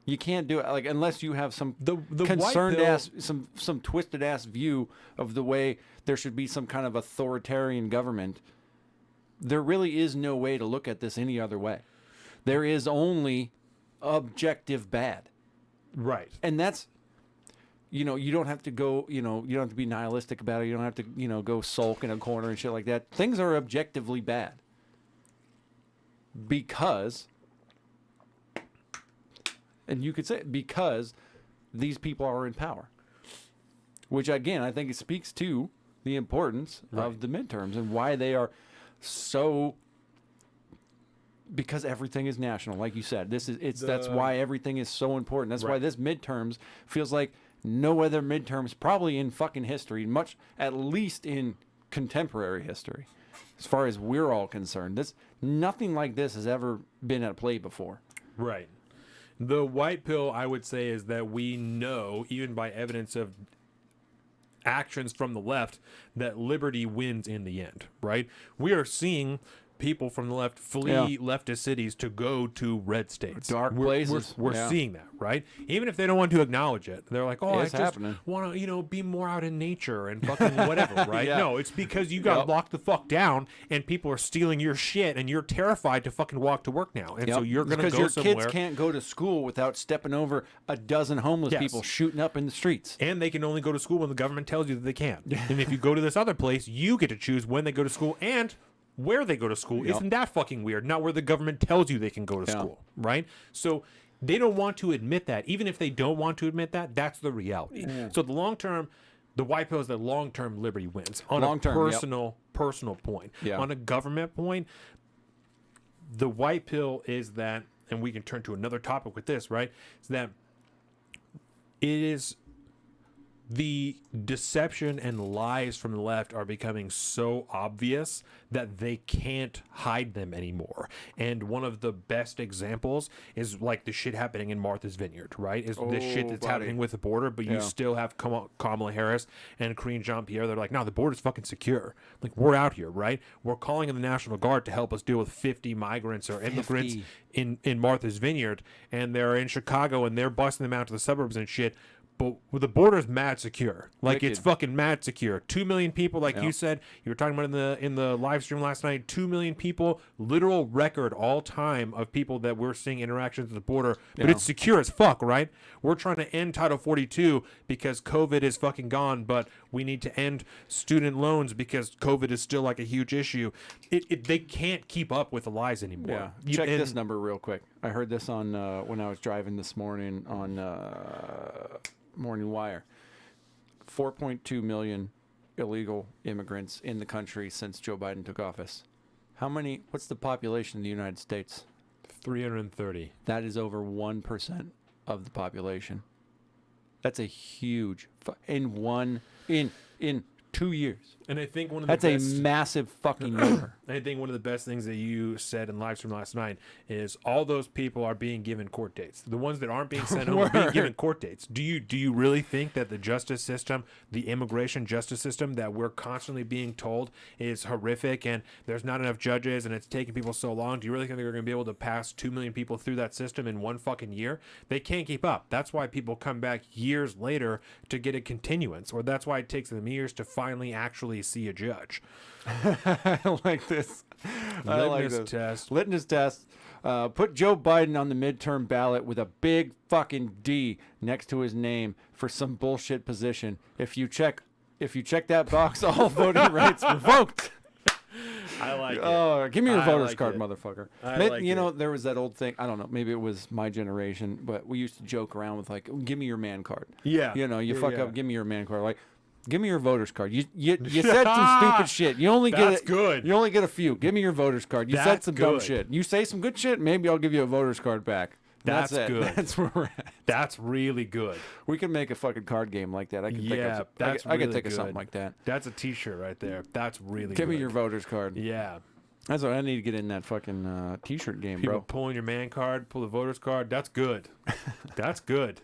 You can't do it unless you have some The white concerned pill- ass, some twisted ass view of the way there should be some kind of authoritarian government. There really is no way to look at this any other way. There is only objective bad, Right. and that's, you don't have to go, you don't have to be nihilistic about it. You don't have to, go sulk in a corner and shit like that. Things are objectively bad. because, and you could say because these people are in power, which again, I think it speaks to the importance of the midterms and why they are so, because everything is national. Like you said, that's why everything is so important. That's why this midterms feels like no other midterms probably in fucking history, much at least in contemporary history, as far as we're all concerned. Nothing like this has ever been at play before. Right. The white pill, I would say, is that we know, even by evidence of actions from the left, that liberty wins in the end, right? We are seeing people from the left flee leftist cities to go to red states. Dark places. We're seeing that, right? Even if they don't want to acknowledge it. They're like, oh, It's I just happening. want to, be more out in nature and fucking whatever, right? Yeah. No, it's because you got locked the fuck down and people are stealing your shit and you're terrified to fucking walk to work now. And so you're going to go because your somewhere. kids can't go to school without stepping over a dozen homeless people shooting up in the streets. And they can only go to school when the government tells you that they can. And if you go to this other place, you get to choose when they go to school and where they go to school. Isn't that fucking weird? Not where the government tells you they can go to school, right? So they don't want to admit that. Even if they don't want to admit that, that's the reality. So the long term, the white pill is that long term liberty wins on a personal point. On a government point, the white pill is that, and we can turn to another topic with this, right? Is that it is the deception and lies from the left are becoming so obvious that they can't hide them anymore. And one of the best examples is like the shit happening in Martha's Vineyard, right? Is this shit that's happening with the border, but you still have Kamala Harris and Karine Jean-Pierre. They're like, no, the border's fucking secure. Like, we're out here, right? We're calling in the National Guard to help us deal with 50 migrants or immigrants in Martha's Vineyard, and they're in Chicago and they're busting them out to the suburbs and shit. But the border's mad secure. Like, it's fucking mad secure. 2 million people, like you said, you were talking about in the live stream last night, 2 million people, literal record all time of people that we're seeing interactions at the border. But it's secure as fuck, right? We're trying to end Title 42 because COVID is fucking gone, but we need to end student loans because COVID is still like a huge issue. They can't keep up with the lies anymore. Check this number real quick. I heard this on when I was driving this morning on Morning Wire. 4.2 million illegal immigrants in the country since Joe Biden took office. What's the population of the United States? 330. That is over 1% of the population. That's a huge in 2 years. And I think one of the That's a massive fucking number. I think one of the best things that you said in live stream last night is all those people are being given court dates. The ones that aren't being sent home are being given court dates. Do you really think that the justice system, the immigration justice system that we're constantly being told is horrific and there's not enough judges and it's taking people so long? Do you really think they're going to be able to pass 2 million people through that system in one fucking year? They can't keep up. That's why people come back years later to get a continuance, or that's why it takes them years to finally actually see a judge. I like this. Litmus test. Litmus test. Put Joe Biden on the midterm ballot with a big fucking D next to his name for some bullshit position. If you check that box, all voting rights revoked. I like it. Oh, give me your voter's like card, it. motherfucker. like you know, there was that old thing. I don't know. Maybe it was my generation, but we used to joke around with like, "Give me your man card." Yeah. You know, you Yeah, fuck yeah. up. Give me your man card. Like, give me your voter's card. You said some stupid shit. You only That's get good. You only get a few. Give me your voter's card. You said That's some dumb good. shit. You say some good shit. Maybe I'll give you a voter's card back. That's it. good. That's where we're at. That's really good. We can make a fucking card game like that. I can think Yeah, of, that's I could really think of good. something like that. That's a T-shirt right there. That's really Give good. me your voter's card. Yeah. That's what I need to get in that fucking t-shirt game, People bro. pulling your man card, pull the voter's card. That's good. That's good.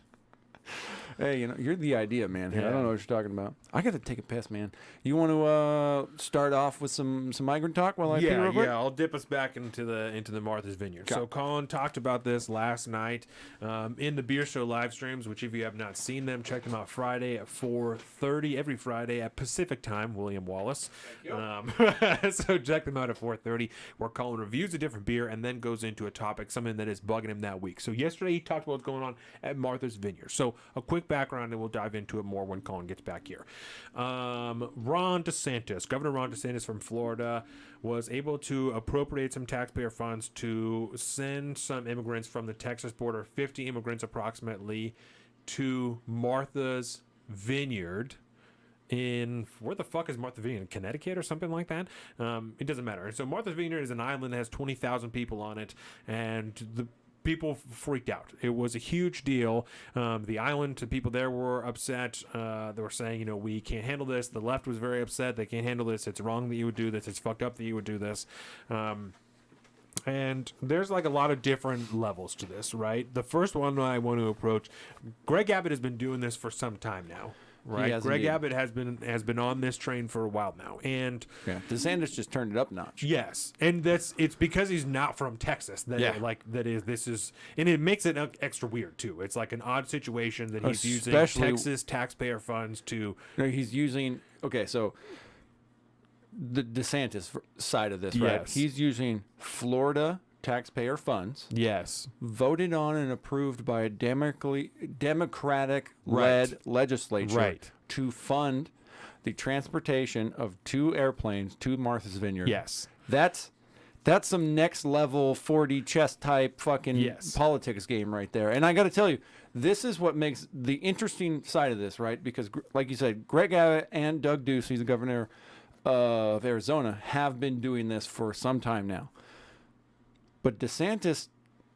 Hey, you know, you're the idea, man. Here, I Yeah. don't know what you're talking about. I got to take a piss, man. You want to start off with some migrant talk while I pee real quick? Yeah. I'll dip us back into the Martha's Vineyard. So Colin talked about this last night in the Beer Show live streams, which if you have not seen them, check them out Friday at 4:30 every Friday at Pacific time. William Wallace. So check them out at 4:30, where Colin reviews a different beer and then goes into a topic, something that is bugging him that week. So yesterday he talked about what's going on at Martha's Vineyard. So a quick background, and we'll dive into it more when Colin gets back here. Ron DeSantis, Governor Ron DeSantis from Florida, was able to appropriate some taxpayer funds to send some immigrants from the Texas border, 50 immigrants approximately, to Martha's Vineyard. In where the fuck is Martha's Vineyard? In Connecticut or something like that? It doesn't matter. And so Martha's Vineyard is an island that has 20,000 people on it, and the people freaked out. It was a huge deal. The island, the people there were upset. They were saying, you know, we can't handle this. The left was very upset. They can't handle this. It's wrong that you would do this. It's fucked up that you would do this. And there's like a lot of different levels to this, right? The first one I want to approach, Greg Abbott has been doing this for some time now. Right, Greg Abbott has been on this train for a while now, and DeSantis just turned it up a notch. Yes, and it's because he's not from Texas. This is, and it makes it extra weird too. It's like an odd situation that he's using Texas taxpayer funds to. He's using so the DeSantis side of this, right? Yes. He's using Florida taxpayer funds. Yes. Voted on and approved by a Democratic-led legislature to fund the transportation of 2 airplanes to Martha's Vineyard. Yes. That's some next level 4D chess type fucking politics game right there. And I got to tell you, this is what makes the interesting side of this, right? Because like you said, Greg Abbott and Doug Ducey, the governor of Arizona, have been doing this for some time now. But DeSantis,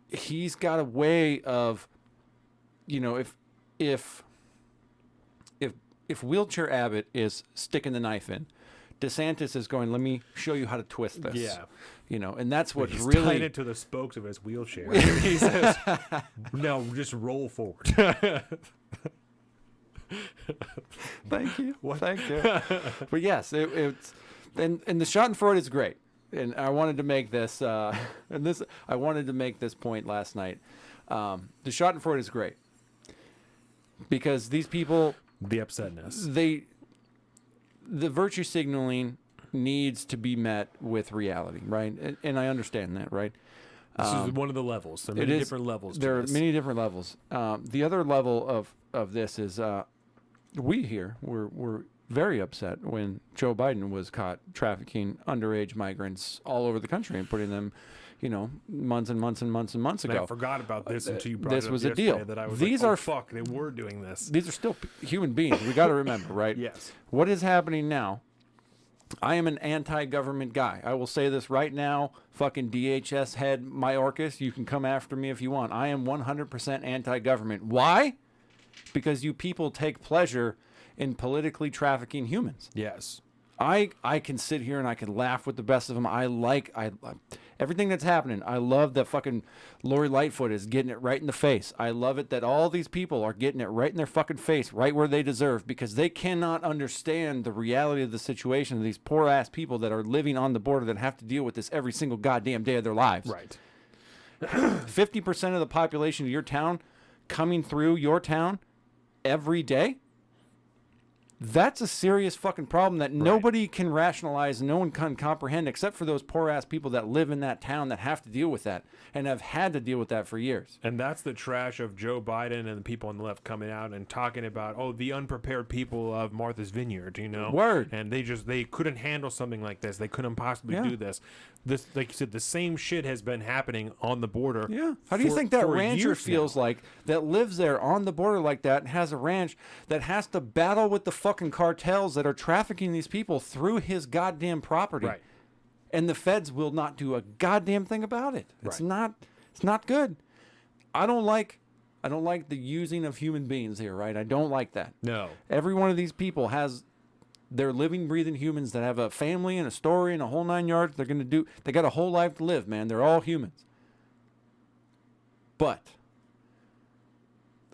he's got a way of, you know, if wheelchair Abbott is sticking the knife in, DeSantis is going, let me show you how to twist this. Yeah. You know, and that's what he's really tied it to the spokes of his wheelchair. He says, "No, just roll forward." Thank you. Thank you. But yes, it's and the Schadenfreude is great. And I wanted to make this, I wanted to make this point last night. The Schadenfreude is great because these people, the upsetness, the virtue signaling needs to be met with reality, right? And I understand that, right? This is one of the levels. There are many different levels. There are many different levels. The other level of this is we here we're very upset when Joe Biden was caught trafficking underage migrants all over the country and putting them, you know, months and months and months and months ago. I forgot about this until you brought this it up was a yesterday, deal. that I was These like, are fuck, they were doing this. These are still human beings. We got to remember, right? Yes. What is happening now? I am an anti-government guy. I will say this right now. Fucking DHS head Mayorkas, you can come after me if you want. I am 100% anti-government. Why? Because you people take pleasure in politically trafficking humans. Yes. I can sit here and I can laugh with the best of them. I everything that's happening. I love that fucking Lori Lightfoot is getting it right in the face. I love it that all these people are getting it right in their fucking face, right where they deserve, because they cannot understand the reality of the situation of these poor ass people that are living on the border that have to deal with this every single goddamn day of their lives. Right. 50% of the population of your town coming through your town every day. That's a serious fucking problem that nobody can rationalize, no one can comprehend, except for those poor ass people that live in that town that have to deal with that and have had to deal with that for years. And that's the trash of Joe Biden and the people on the left coming out and talking about, oh, the unprepared people of Martha's Vineyard, you know? Word. And they couldn't handle something like this. They couldn't possibly do this. This, like you said, the same shit has been happening on the border. Yeah. How do you think that rancher feels like that lives there on the border like that and has a ranch that has to battle with the fucking cartels that are trafficking these people through his goddamn property? Right. And the feds will not do a goddamn thing about it. It's Right. it's not good. I don't like the using of human beings here, right? I don't like that. No. Every one of these people they're living, breathing humans that have a family and a story and a whole 9 yards. They got a whole life to live, man. They're all humans. But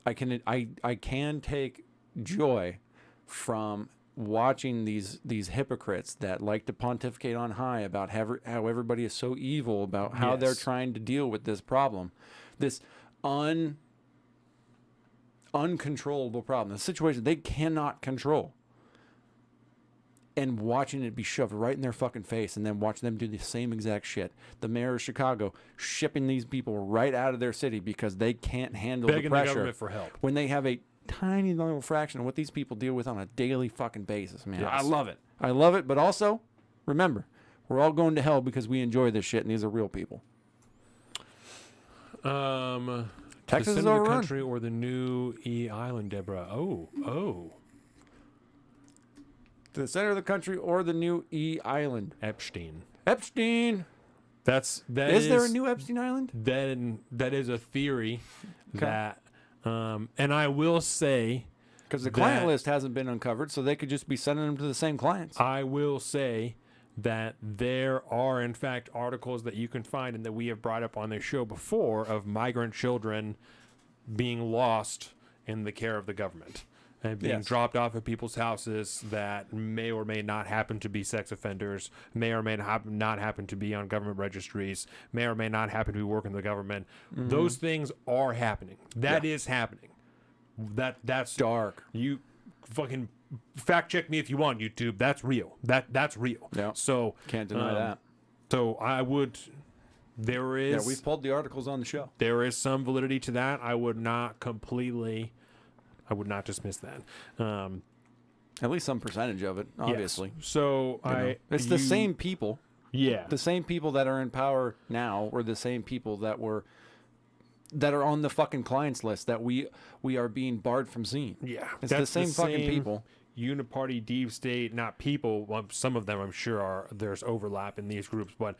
I can take joy from watching these hypocrites that like to pontificate on high about how everybody is so evil, about how they're trying to deal with this problem, this uncontrollable problem, the situation they cannot control, and watching it be shoved right in their fucking face, and then watching them do the same exact shit. The mayor of Chicago shipping these people right out of their city because they can't handle Begging the pressure. the government for help. When they have tiny little fraction of what these people deal with on a daily fucking basis, man. Yes. I love it. I love it, but also, remember, we're all going to hell because we enjoy this shit, and these are real people. Texas the is center of the overrun. country or the new E Island, Deborah? Oh. To the center of the country or the new E Island. Epstein. Epstein. Is Is there a new Epstein Island? That is a theory Okay. that, and I will say, Because the client that- list hasn't been uncovered, so they could just be sending them to the same clients. I will say that there are, in fact, articles that you can find and that we have brought up on this show before of migrant children being lost in the care of the government and being Yes. dropped off at people's houses that may or may not happen to be sex offenders, may or may not happen to be on government registries, may or may not happen to be working in the government. Those things are happening. That is happening. That's Dark. You fucking fact check me if you want, YouTube. That's real. That's real. Yeah. So Can't deny that. So I would. There Yeah, is we've pulled the articles on the show. there is some validity to that. I would not dismiss that. At least some percentage of it, yes. obviously. So You know, it's the same people. Yeah. The same people that are in power now were the same people that are on the fucking clients list that we are being barred from seeing. Yeah. It's the same fucking people. Uniparty, deep state, not people. Well, some of them, I'm sure, there's overlap in these groups, but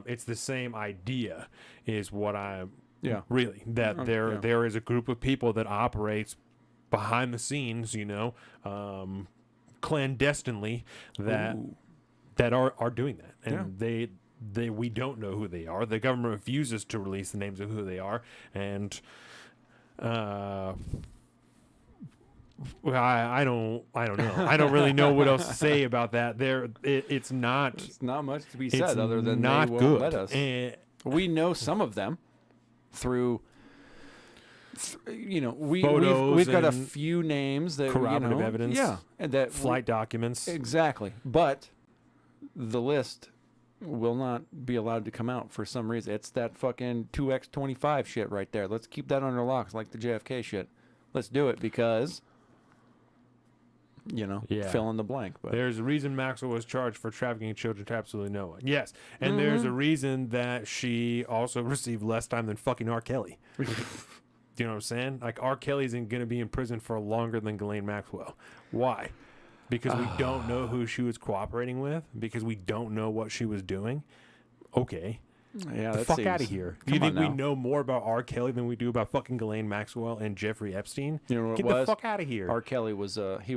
it's the same idea. Is what I Yeah. really that yeah. there is a group of people that operates behind the scenes, clandestinely that are doing that, and we don't know who they are. The government refuses to release the names of who they are, and I don't know. I don't really know what else to say about that. It's not. It's not much to be It's said other than not they won't good. let us. And We know some of them through. Photos we've got a and few names that corroborative evidence. Yeah, and that flight documents. exactly, but the list will not be allowed to come out for some reason. It's that fucking 2x25 shit right there. Let's keep that under locks, like the JFK shit. Let's do it because, Yeah. fill in the blank. But There's a reason Maxwell was charged for trafficking children to absolutely no one. Yes. And there's a reason that she also received less time than fucking R. Kelly. Do you know what I'm saying? Like, R. Kelly isn't going to be in prison for longer than Ghislaine Maxwell. Why? Because we don't know who she was cooperating with? Because we don't know what she was doing? Okay. yeah, The that fuck seems- out of here. Do Come you think on we now. know more about R. Kelly than we do about fucking Ghislaine Maxwell and Jeffrey Epstein? You know what Get it the was? fuck out of here. R. Kelly was he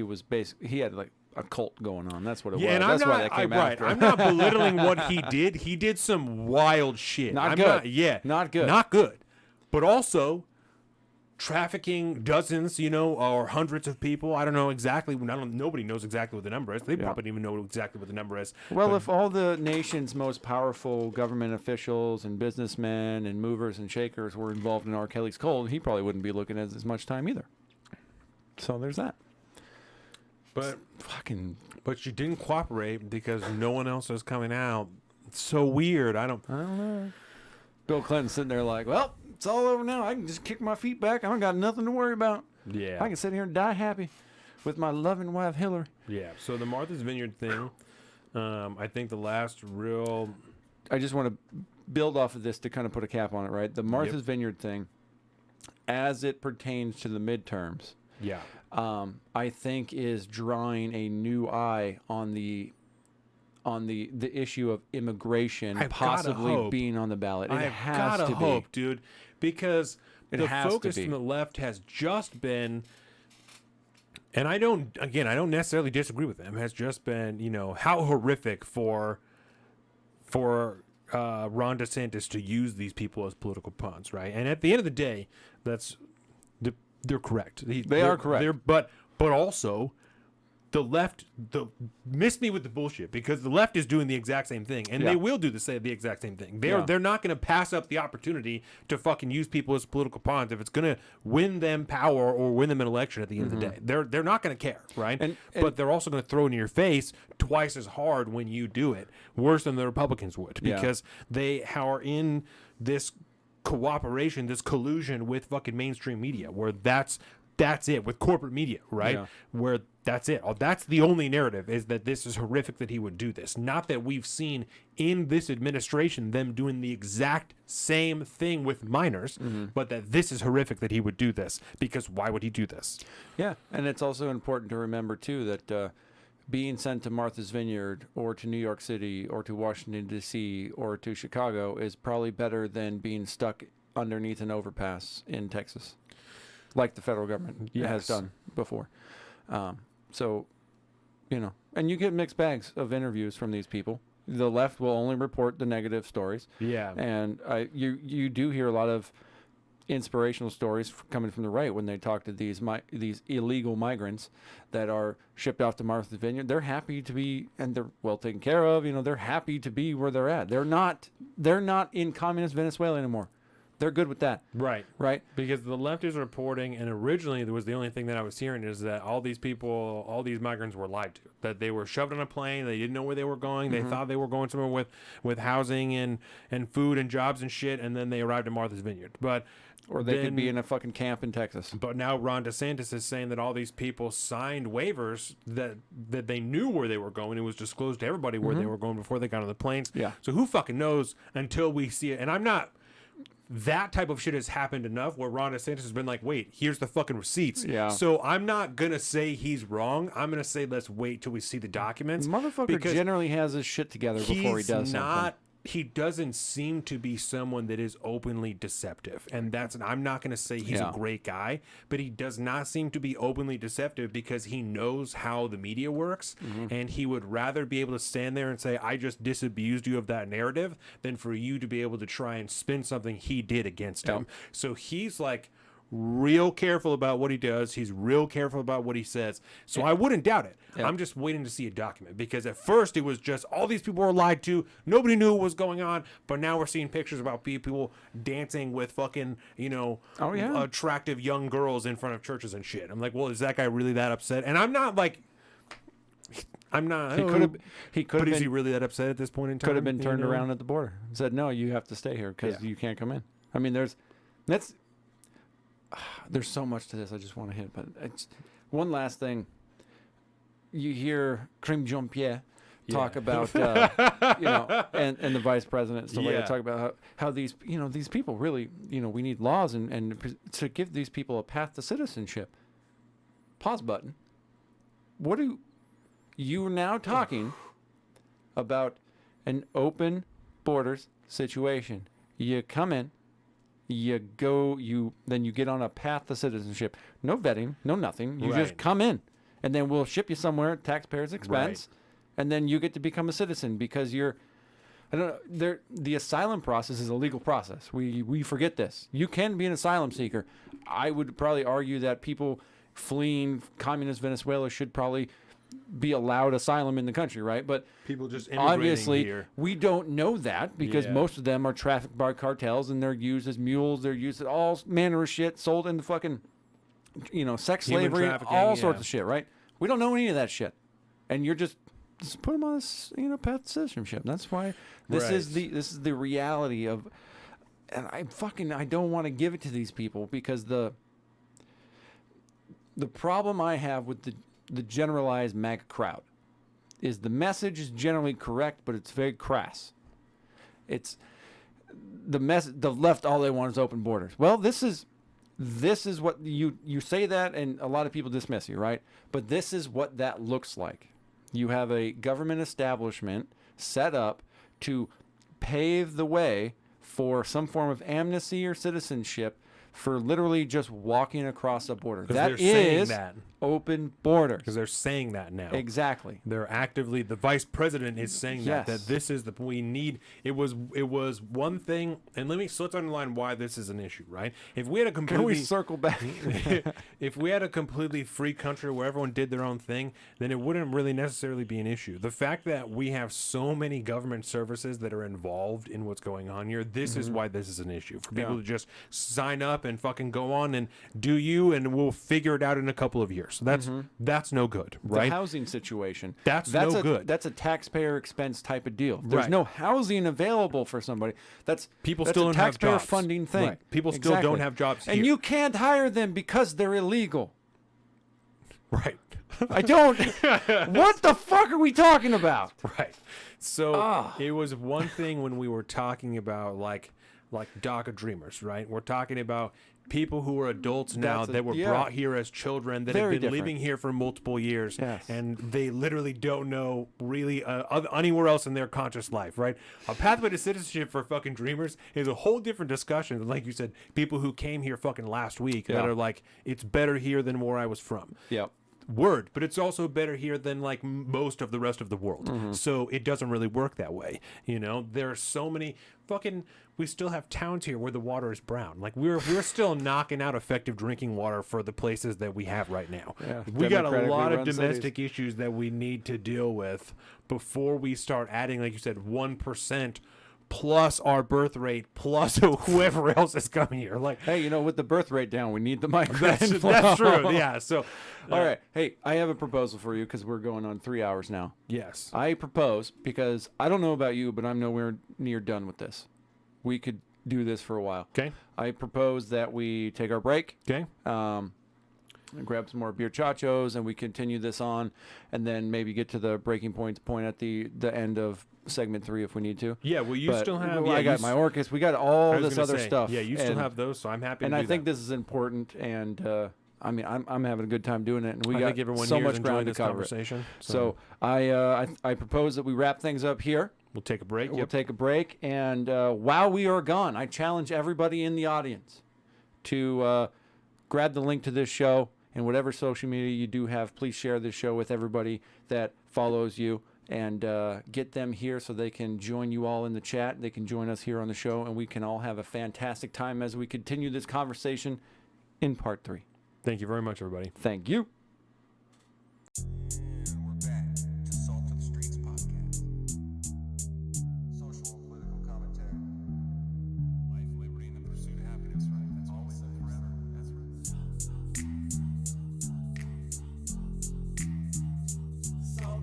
was basically he had like a cult going on. That's what it was. And That's I'm why not, that came right. after. I'm not belittling what he did. He did some wild shit. Not I'm good. Not good. Not good. But also trafficking dozens, or hundreds of people. I don't know exactly. Nobody knows exactly what the number is. They probably don't even know exactly what the number is. Well, But if all the nation's most powerful government officials and businessmen and movers and shakers were involved in R. Kelly's cult, he probably wouldn't be looking at as much time either. So there's that. but Fucking, she didn't cooperate because no one else was coming out. It's so weird. I don't know. Bill Clinton sitting there like, well, it's all over now. I can just kick my feet back. I don't got nothing to worry about. Yeah. I can sit here and die happy with my loving wife Hillary. Yeah. So the Martha's Vineyard thing, I think the last real. I just want to build off of this to kind of put a cap on it, right? The Martha's Vineyard thing, as it pertains to the midterms, Yeah. I think is drawing a new eye on the issue of immigration I've gotta possibly hope. being on the ballot. It I've has gotta to hope, be. dude, because It the has to focus be. from the left has just been, and I don't necessarily disagree with them. Has just been, how horrific for Ron DeSantis to use these people as political pawns, right? And at the end of the day, they're correct. They are correct. But also, the left missed me with the bullshit, because the left is doing the exact same thing, and they will do the exact same thing. They're not going to pass up the opportunity to fucking use people as political pawns if it's going to win them power or win them an election at the end of the day. They're not going to care, right? And- but they're also going to throw it in your face twice as hard when you do it, worse than the Republicans would, Yeah. because they are in this cooperation, this collusion with fucking mainstream media, where that's that's it with corporate media, right? Yeah. Where that's it. That's the only narrative, is that this is horrific that he would do this. Not that we've seen in this administration them doing the exact same thing with minors, but that this is horrific that he would do this, because why would he do this? Yeah, and it's also important to remember too that being sent to Martha's Vineyard or to New York City or to Washington D.C. or to Chicago is probably better than being stuck underneath an overpass in Texas, like the federal government has Yes. done before. So, you know, and you get mixed bags of interviews from these people. The left will only report the negative stories. Yeah. And you do hear a lot of inspirational stories coming from the right when they talk to these illegal migrants that are shipped off to Martha's Vineyard. They're happy to be, and they're well taken care of. You know, they're happy to be where they're at. They're not in communist Venezuela anymore. They're good with that. Right. Right. Because the left is reporting, and originally there was the only thing that I was hearing is that all these people, all these migrants were lied to. That they were shoved on a plane, they didn't know where they were going, they thought they were going somewhere with housing and food and jobs and shit, and then they arrived at Martha's Vineyard. Or they could be in a fucking camp in Texas. But now Ron DeSantis is saying that all these people signed waivers that they knew where they were going. It was disclosed to everybody where they were going before they got on the planes. Yeah. So who fucking knows until we see it? And I'm not... That type of shit has happened enough where Ron DeSantis has been like, wait, here's the fucking receipts. Yeah. So I'm not going to say he's wrong. I'm going to say let's wait till we see the documents. Motherfucker because generally has his shit together before he does something. He doesn't seem to be someone that is openly deceptive. And I'm not going to say he's a great guy, but he does not seem to be openly deceptive because he knows how the media works. And he would rather be able to stand there and say, I just disabused you of that narrative, than for you to be able to try and spin something he did against him. So he's like real careful about what he does. He's real careful about what he says. So I wouldn't doubt it. I'm just waiting to see a document, because at first it was just all these people were lied to. Nobody knew what was going on. But now we're seeing pictures about people dancing with fucking, attractive young girls in front of churches and shit. I'm like, well, is that guy really that upset? And I'm not like, I'm not. He could have. He could But have is he been. really that upset at this point in time? Could have been turned You know? around at the border and said, "No, you have to stay here because you can't come in." I mean, there's so much to this. I just want to hit, but it's one last thing. You hear Crème Jean-Pierre talk about, and the vice president and stuff like that, talk about how these, these people really, we need laws and to give these people a path to citizenship. Pause button. What do you now talking about an open borders situation? You come in, you go, then you get on a path to citizenship. No vetting, no nothing. You just come in, and then we'll ship you somewhere at taxpayers' expense, and then you get to become a citizen because you're. I don't know. The asylum process is a legal process. We forget this. You can be an asylum seeker. I would probably argue that people fleeing communist Venezuela should probably be allowed asylum in the country, right? But people just immigrating obviously here. We don't know that because most of them are trafficked by cartels and they're used as mules. They're used as all manner of shit, sold into fucking, sex Human slavery, trafficking, all sorts of shit, right? We don't know any of that shit, and you're just put them on this, path to citizenship. That's why this is the reality of, and I don't want to give it to these people because the problem I have with the generalized MAGA crowd is the message is generally correct, but it's very crass. It's the left, all they want is open borders. Well, this is what you say that, and a lot of people dismiss you, right? But this is what that looks like. You have a government establishment set up to pave the way for some form of amnesty or citizenship for literally just walking across a border. That is open borders. Because they're saying that now. Exactly. They're actively, the vice president is saying that this is we need, it was one thing, and let's underline why this is an issue, right? If we had a completely... Can we circle back? If we had a completely free country where everyone did their own thing, then it wouldn't really necessarily be an issue. The fact that we have so many government services that are involved in what's going on here, this is why this is an issue. For people to just sign up and fucking go on and do you, and we'll figure it out in a couple of years. So that's no good, right? The housing situation. That's no good. That's a taxpayer expense type of deal. There's Right. no housing available for somebody. That's People that's still a don't have taxpayer jobs. funding thing. Right. People still don't have jobs and here. you can't hire them because they're illegal. Right. I don't. What the fuck are we talking about? Right. So it was one thing when we were talking about like DACA dreamers, right? We're talking about people who are adults now that were brought here as children that Very have been different. living here for multiple years, Yes. and they literally don't know really anywhere else in their conscious life, right? A pathway to citizenship for fucking dreamers is a whole different discussion. Like you said, people who came here fucking last week that are like, it's better here than where I was from. Yep. Word, but it's also better here than like most of the rest of the world. So it doesn't really work that way. You know, there are so many fucking. We still have towns here where the water is brown. Like we're still knocking out effective drinking water for the places that we have right now. Yeah, We got a democratically lot of run domestic issues that we need to deal with before we start adding, like you said, 1%. Plus our birth rate, plus whoever else is coming here. Like, Hey, with the birth rate down, we need the migrant inflow. that's true. Yeah. So, All right. Hey, I have a proposal for you because we're going on 3 hours now. yes. I propose, because I don't know about you, but I'm nowhere near done with this. We could do this for a while. Okay. I propose that we take our break, Okay. and grab some more beer chachos, and we continue this on, and then maybe get to the breaking point at the end of segment 3 if we need to. Yeah. Well, you But still have. I got my orcas. We got all I was this gonna other say, stuff. Yeah, you still and, have those, so I'm happy. And to I do think that. this is important, and I'm having a good time doing it, and we I got think everyone so here is much enjoying ground to this cover. conversation. So I propose that we wrap things up here. we'll take a break. We'll Yep. take a break, and while we are gone, I challenge everybody in the audience to grab the link to this show, and whatever social media you do have, please share this show with everybody that follows you, and get them here so they can join you all in the chat. They can join us here on the show, and we can all have a fantastic time as we continue this conversation in part 3. Thank you very much, everybody. Thank you. And we're back to Salt of the Streets podcast. Social and political commentary. Life, liberty, and the pursuit of happiness, right? That's always and forever. That's right.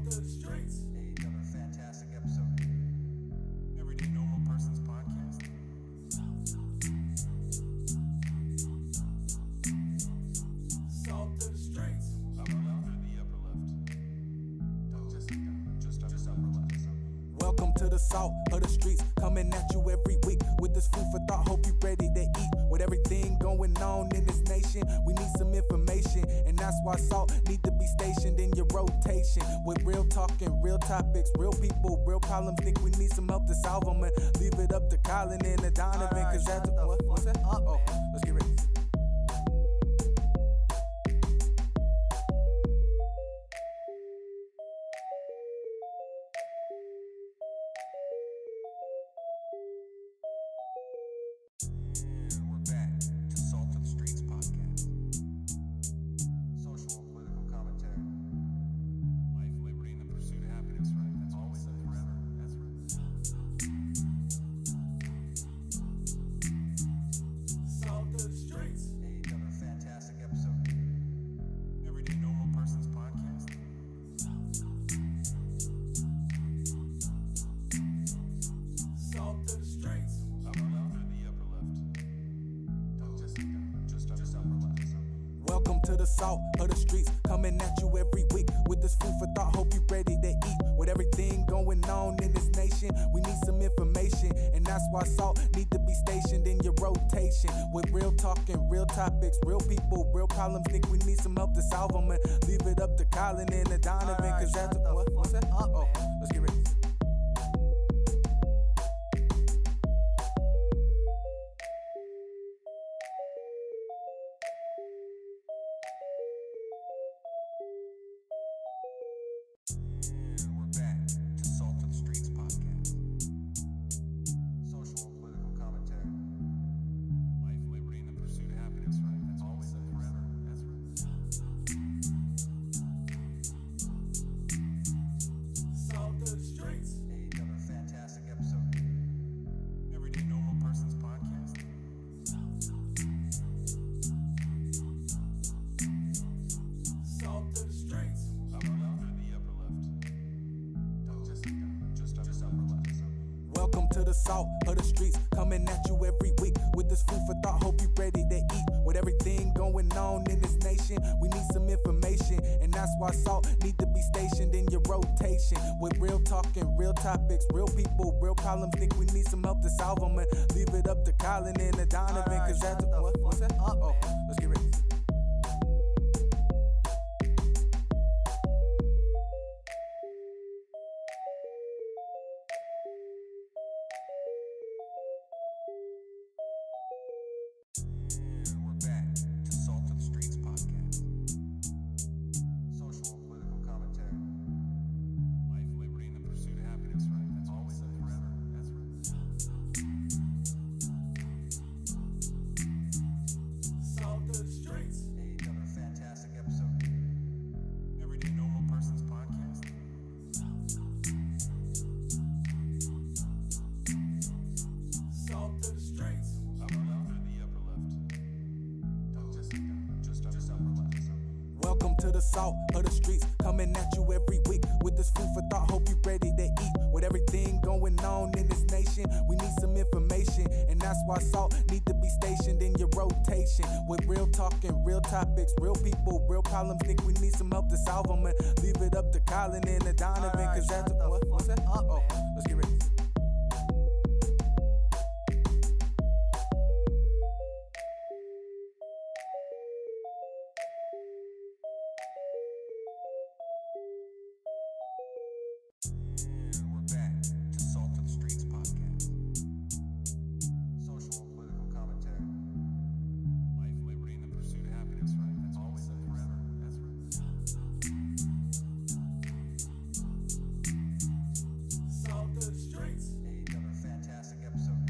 Another fantastic episode. Everyday Normal Person's Podcast. Upper left or the upper left? Just upper left. Welcome to the salt of the streets, coming at you every week with this food for thought. Hope you ready to eat. With everything going on in this nation, we need some information, and that's why salt need to be stationed in your rotation. With real talking, real topics, real people, real problems. Think we need some help to solve them, and leave it up to Colin and the Donovan, cause that's what's that? Oh, let's get ready. And we're back to Salt of the Streets podcast. Social and political commentary. Life, liberty, and the pursuit of happiness, right? That's always and forever. That's right. Another fantastic episode. Everyday Normal Person's Podcast. Upper left or the upper left? Just upper left. Welcome to the salt of the streets, coming at you every week with this food for thought. Hope you ready to eat. With everything going on in this nation, we need some information, and that's why salt need to be stationed in your rotation. With real talking, real topics, real people, real problems. Think we need some help to solve them, and leave it up to Colin and the Donovan, cause that's what's that? Oh, let's get ready. And we're back to Salt of the Streets podcast. Social and political commentary. Life, liberty, and the pursuit of happiness, right? That's always and forever. That's right. Another fantastic episode. Everyday Normal Person's Podcast. Welcome to the salt of the streets, coming at you every week with this food for thought. Hope you ready to eat. With everything going on in this nation, we need some information, and that's why salt need to be stationed in your rotation. With real talking, real topics, real people, real problems. Think we need some help to solve them, and leave it up to Colin and Donovan, cause that's what's that? Oh, let's get ready. And we're back to Salt of the Streets podcast. Social and political commentary. Life, liberty, and the pursuit of happiness, right? That's always and forever. That's right. Salt of the streets. Another fantastic episode. Everyday Normal Person's Podcast. Salt of the streets. Upper left or the upper left? Just upper left. Welcome to the salt of the streets, coming at you every week with this food for thought. Hope you ready to eat. With everything going on in this nation, we need some information, and that's why salt need to be stationed in your rotation. With real talking, real topics, real people, real problems. Think we need some help to solve them, and leave it up to Colin and Donovan, cause that's what's that? Oh, let's get ready. And we're back to Salt of the Streets podcast. Social and political commentary. Life, liberty, and the pursuit of happiness, right? That's always and forever. That's right. Salt of the streets. Another fantastic episode.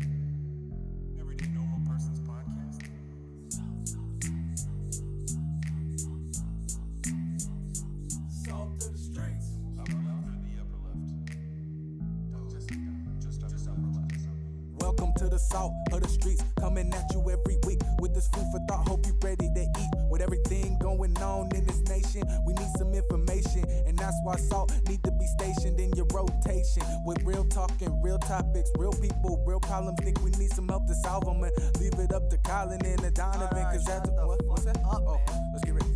Everyday Normal Person's Podcast. Salt of the streets. Upper left or the upper left? Just upper left. Welcome to the salt of the streets, coming at you every week with this food for thought. Hope you ready to eat. With everything going on in this nation, we need some information, and that's why salt need to be stationed in your rotation. With real talking, real topics, real people, real problems. Think we need some help to solve them, and leave it up to Colin and Donovan, cause that's what's that? Oh, let's get ready.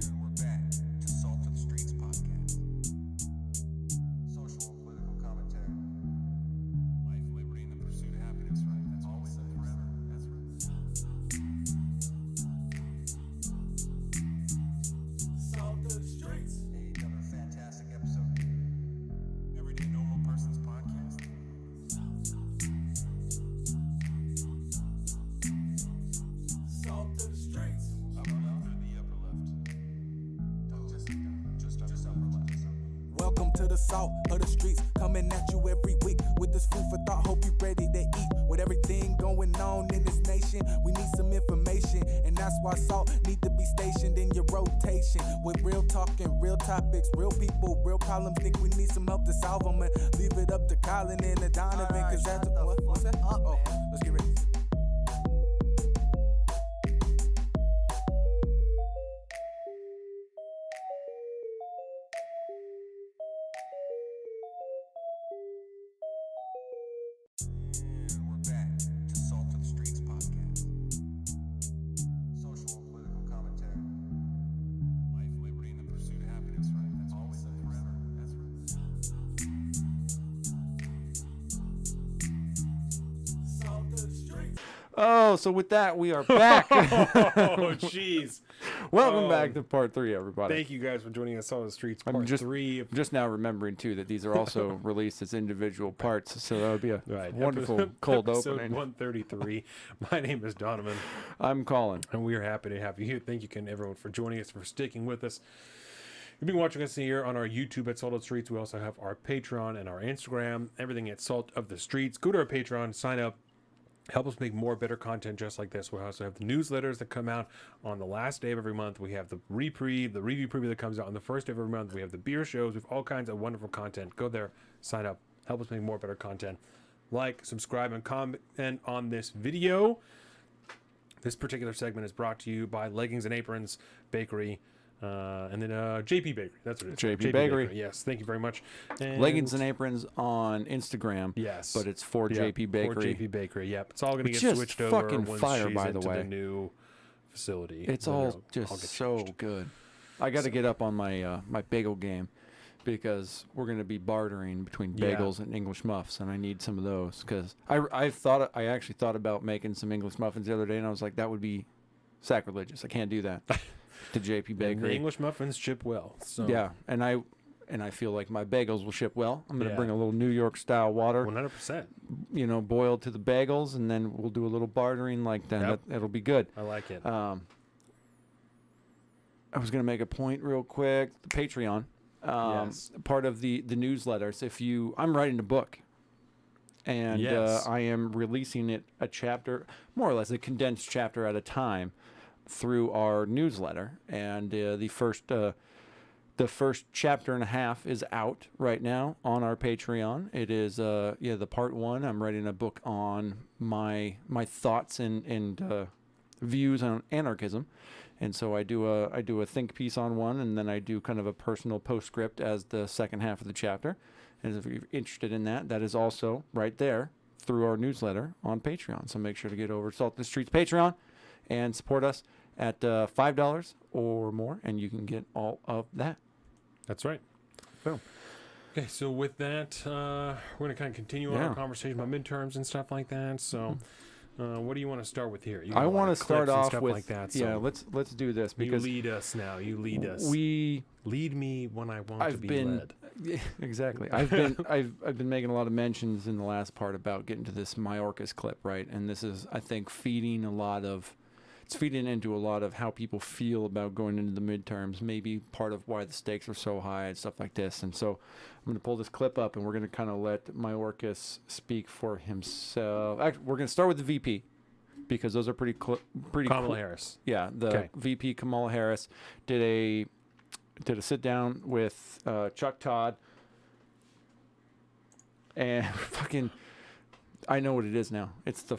And we're back to Salt of the Streets podcast. Social and political commentary. Life, liberty, and the pursuit of happiness, right? That's always and forever. That's right. Salt of the streets. Another fantastic episode. Everyday Normal Person's Podcast. Salt of the streets. Upper left or the upper left? Just upper left. Welcome to the salt of the streets, coming at you every week with this food for thought. Hope you ready to eat. With everything going on in this nation, we need some information, and that's why salt need to be stationed in your rotation. With real talking, real topics, real people, real problems. Think we need some help to solve them, and leave it up to Colin and Donovan, cause that's what's that? Oh, let's get ready. And we're back to Salt of the Streets podcast. Social and political commentary. Life, liberty, and the pursuit of happiness, right? That's always and forever. That's right. Salt of the streets. Oh, so with that, we are back. Oh, jeez. Welcome back to part 3, everybody. Thank you guys for joining us on the streets. Part I'm just 3 of I'm just now remembering too that these are also released as individual parts, so that would be a wonderful cold episode opening. 133. My name is Donovan, I'm Colin. and we are happy to have you here. Thank you, everyone, for joining us, for sticking with us. You've been watching us here on our YouTube at Salt of the Streets. We also have our Patreon and our Instagram, everything at Salt of the Streets. Go to our Patreon, sign up. Help us make more better content just like this. We also have the newsletters that come out on the last day of every month. We have the review preview that comes out on the first day of every month. We have the beer shows. We have all kinds of wonderful content. Go there, sign up. Help us make more better content. like, subscribe, and comment on this video. This particular segment is brought to you by Leggings and Aprons Bakery. And then JP Bakery. That's what it is. JP Bakery. Yes, thank you very much. And Leggings and Aprons on Instagram. Yes. But it's for Yep, JP Bakery. For JP Bakery, yep. It's all going to Which get is switched over fucking once fire, she's by the into way. the new facility. It's Then all I'll get just so changed. good. I got to get up on my my bagel game because we're going to be bartering between Yeah. bagels and English muffs, and I need some of those because I actually thought about making some English muffins the other day, and I was like, that would be sacrilegious. I can't do that to JP And the Bakery. English muffins ship well. So Yeah, and I feel like my bagels will ship well. I'm going to Yeah. bring a little New York style water, 100%. boiled to the bagels, and then we'll do a little bartering like that. Yep. It'll be good. I like it. I was going to make a point real quick. The Patreon, Yes. part of the newsletters. I'm writing a book, and Yes. I am releasing it a chapter, more or less a condensed chapter at a time, through our newsletter. And the first chapter and a half is out right now on our Patreon. It is the part 1. I'm writing a book on my thoughts and views on anarchism. And so I do a think piece on one, and then I do kind of a personal postscript as the second half of the chapter. And if you're interested in that, that is also right there through our newsletter on Patreon. So make sure to get over to Salt in the Streets Patreon and support us at $5 or more, and you can get all of that. That's right. Boom. Okay, so with that, we're going to kind of continue on Yeah. our conversation about midterms and stuff like that. So, what do you want to start with here? You got I a lot want of to start clips and off stuff with like that. yeah. So Let's do this you because lead us now. You lead us. we lead me when I want to I've be been led. yeah, exactly. I've been making a lot of mentions in the last part about getting to this Mayorkas clip, right? And this is, I think, feeding into a lot of how people feel about going into the midterms. Maybe part of why the stakes are so high and stuff like this. And so I'm going to pull this clip up, and we're going to kind of let Mayorkas speak for himself. Actually, we're going to start with the VP because those are pretty Kamala Harris. Yeah, the Okay. VP Kamala Harris did a sit down with Chuck Todd, and fucking, I know what it is now. It's the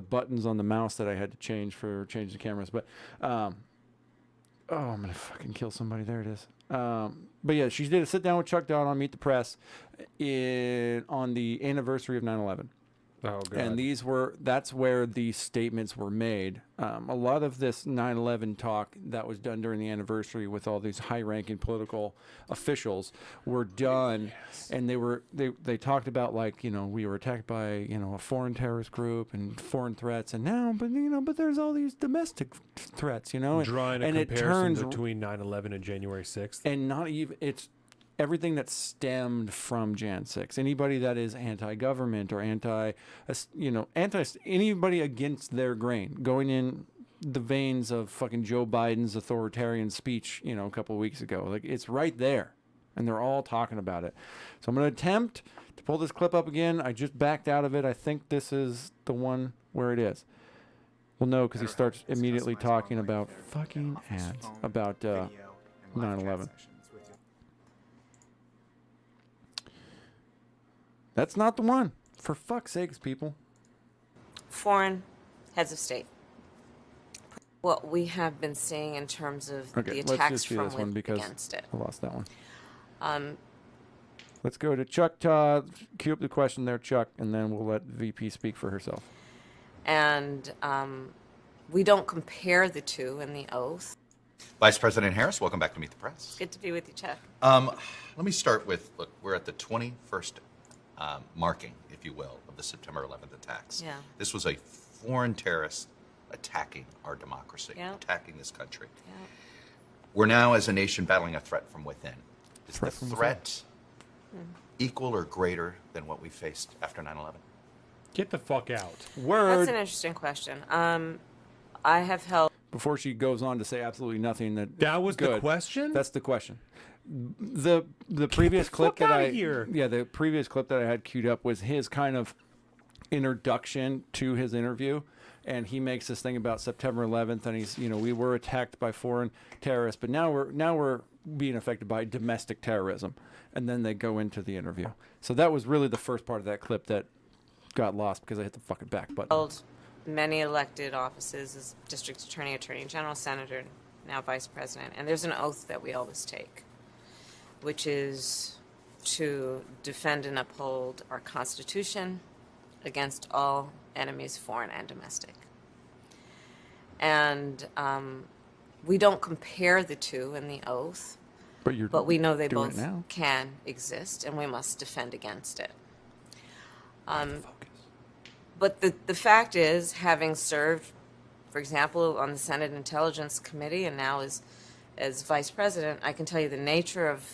buttons on the mouse that I had to change the cameras. But I'm gonna fucking kill somebody. There it is. But yeah, she did a sit down with Chuck Todd on Meet the Press on the anniversary of 9/11. Oh, God. And that's where these statements were made. A lot of this 9/11 talk that was done during the anniversary with all these high-ranking political officials were done, and they talked about, like, we were attacked by, a foreign terrorist group and foreign threats, and now, but there's all these domestic threats, Drawing a and it comparison turns between 9/11 and January 6th. and not even it's everything that stemmed from Jan 6. Anybody that is anti-government or anybody against their grain, going in the veins of fucking Joe Biden's authoritarian speech, a couple of weeks ago. Like, it's right there, and they're all talking about it. So I'm going to attempt to pull this clip up again. I just backed out of it. I think this is the one where it is. Well, no, because he starts immediately talking about fucking ads, about 9/11. That's not the one. For fuck's sakes, people. Foreign heads of state. What we have been seeing in terms of Okay, the let's attacks just do from this one because against it. I lost that one. Let's go to Chuck Todd. Cue up the question there, Chuck, and then we'll let VP speak for herself. And we don't compare the two in the oath. Vice President Harris, welcome back to Meet the Press. Good to be with you, Chuck. Let me start with, look, we're at the 21st marking, if you will, of the September 11th attacks. Yeah. This was a foreign terrorist attacking our democracy, Yeah. attacking this country. Yeah. We're now, as a nation, battling a threat from within. Is Threat the from within. threat equal or greater than what we faced after 9/11? Get the fuck out. Word. That's an interesting question. I have held. Before she goes on to say absolutely nothing, That was the good. question? That's the question. The previous clip fuck that outta I here. yeah the previous clip that I had queued up was his kind of introduction to his interview, and he makes this thing about September 11th, and he's we were attacked by foreign terrorists, but now we're being affected by domestic terrorism, and then they go into the interview. So that was really the first part of that clip that got lost because I hit the fucking back button. held many elected offices as district attorney, attorney general, senator, now vice president. And there's an oath that we always take, which is to defend and uphold our Constitution against all enemies, foreign and domestic. And we don't compare the two in the oath, but we know they doing both it now. can exist, and we must defend against it. But the fact is, having served, for example, on the Senate Intelligence Committee and now as vice president, I can tell you the nature of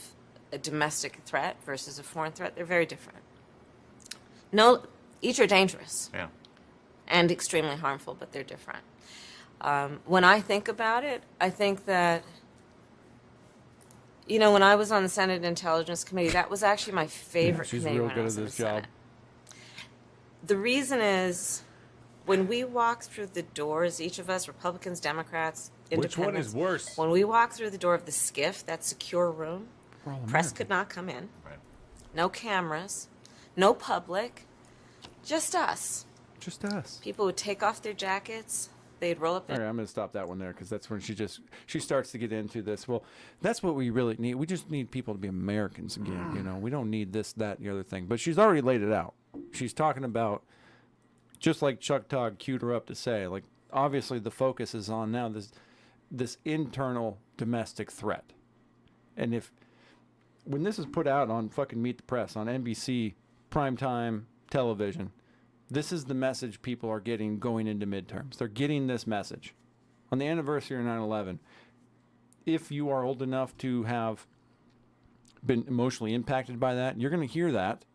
a domestic threat versus a foreign threat, they're very different. No, each are dangerous Yeah. and extremely harmful, but they're different. When I think about it, I think that, when I was on the Senate Intelligence Committee, that was actually my favorite she's committee real when good I was at in this the job. Senate. The reason is, when we walk through the doors, each of us, Republicans, Democrats, Which one independents, is worse? when we walk through the door of the SCIF, that secure room, We're all press American. could not come in, Right. no cameras, no public, just us. Just us. People would take off their jackets, they'd roll up All their right, I'm going to stop that one there because that's when she starts to get into this. Well, that's what we really need. We just need people to be Americans again. We don't need this, that, and the other thing. But she's already laid it out. She's talking about, just like Chuck Todd queued her up to say, like, obviously the focus is on now this internal domestic threat. And when this is put out on fucking Meet the Press, on NBC primetime television, this is the message people are getting going into midterms. They're getting this message. On the anniversary of 9/11, if you are old enough to have been emotionally impacted by that, you're going to hear that,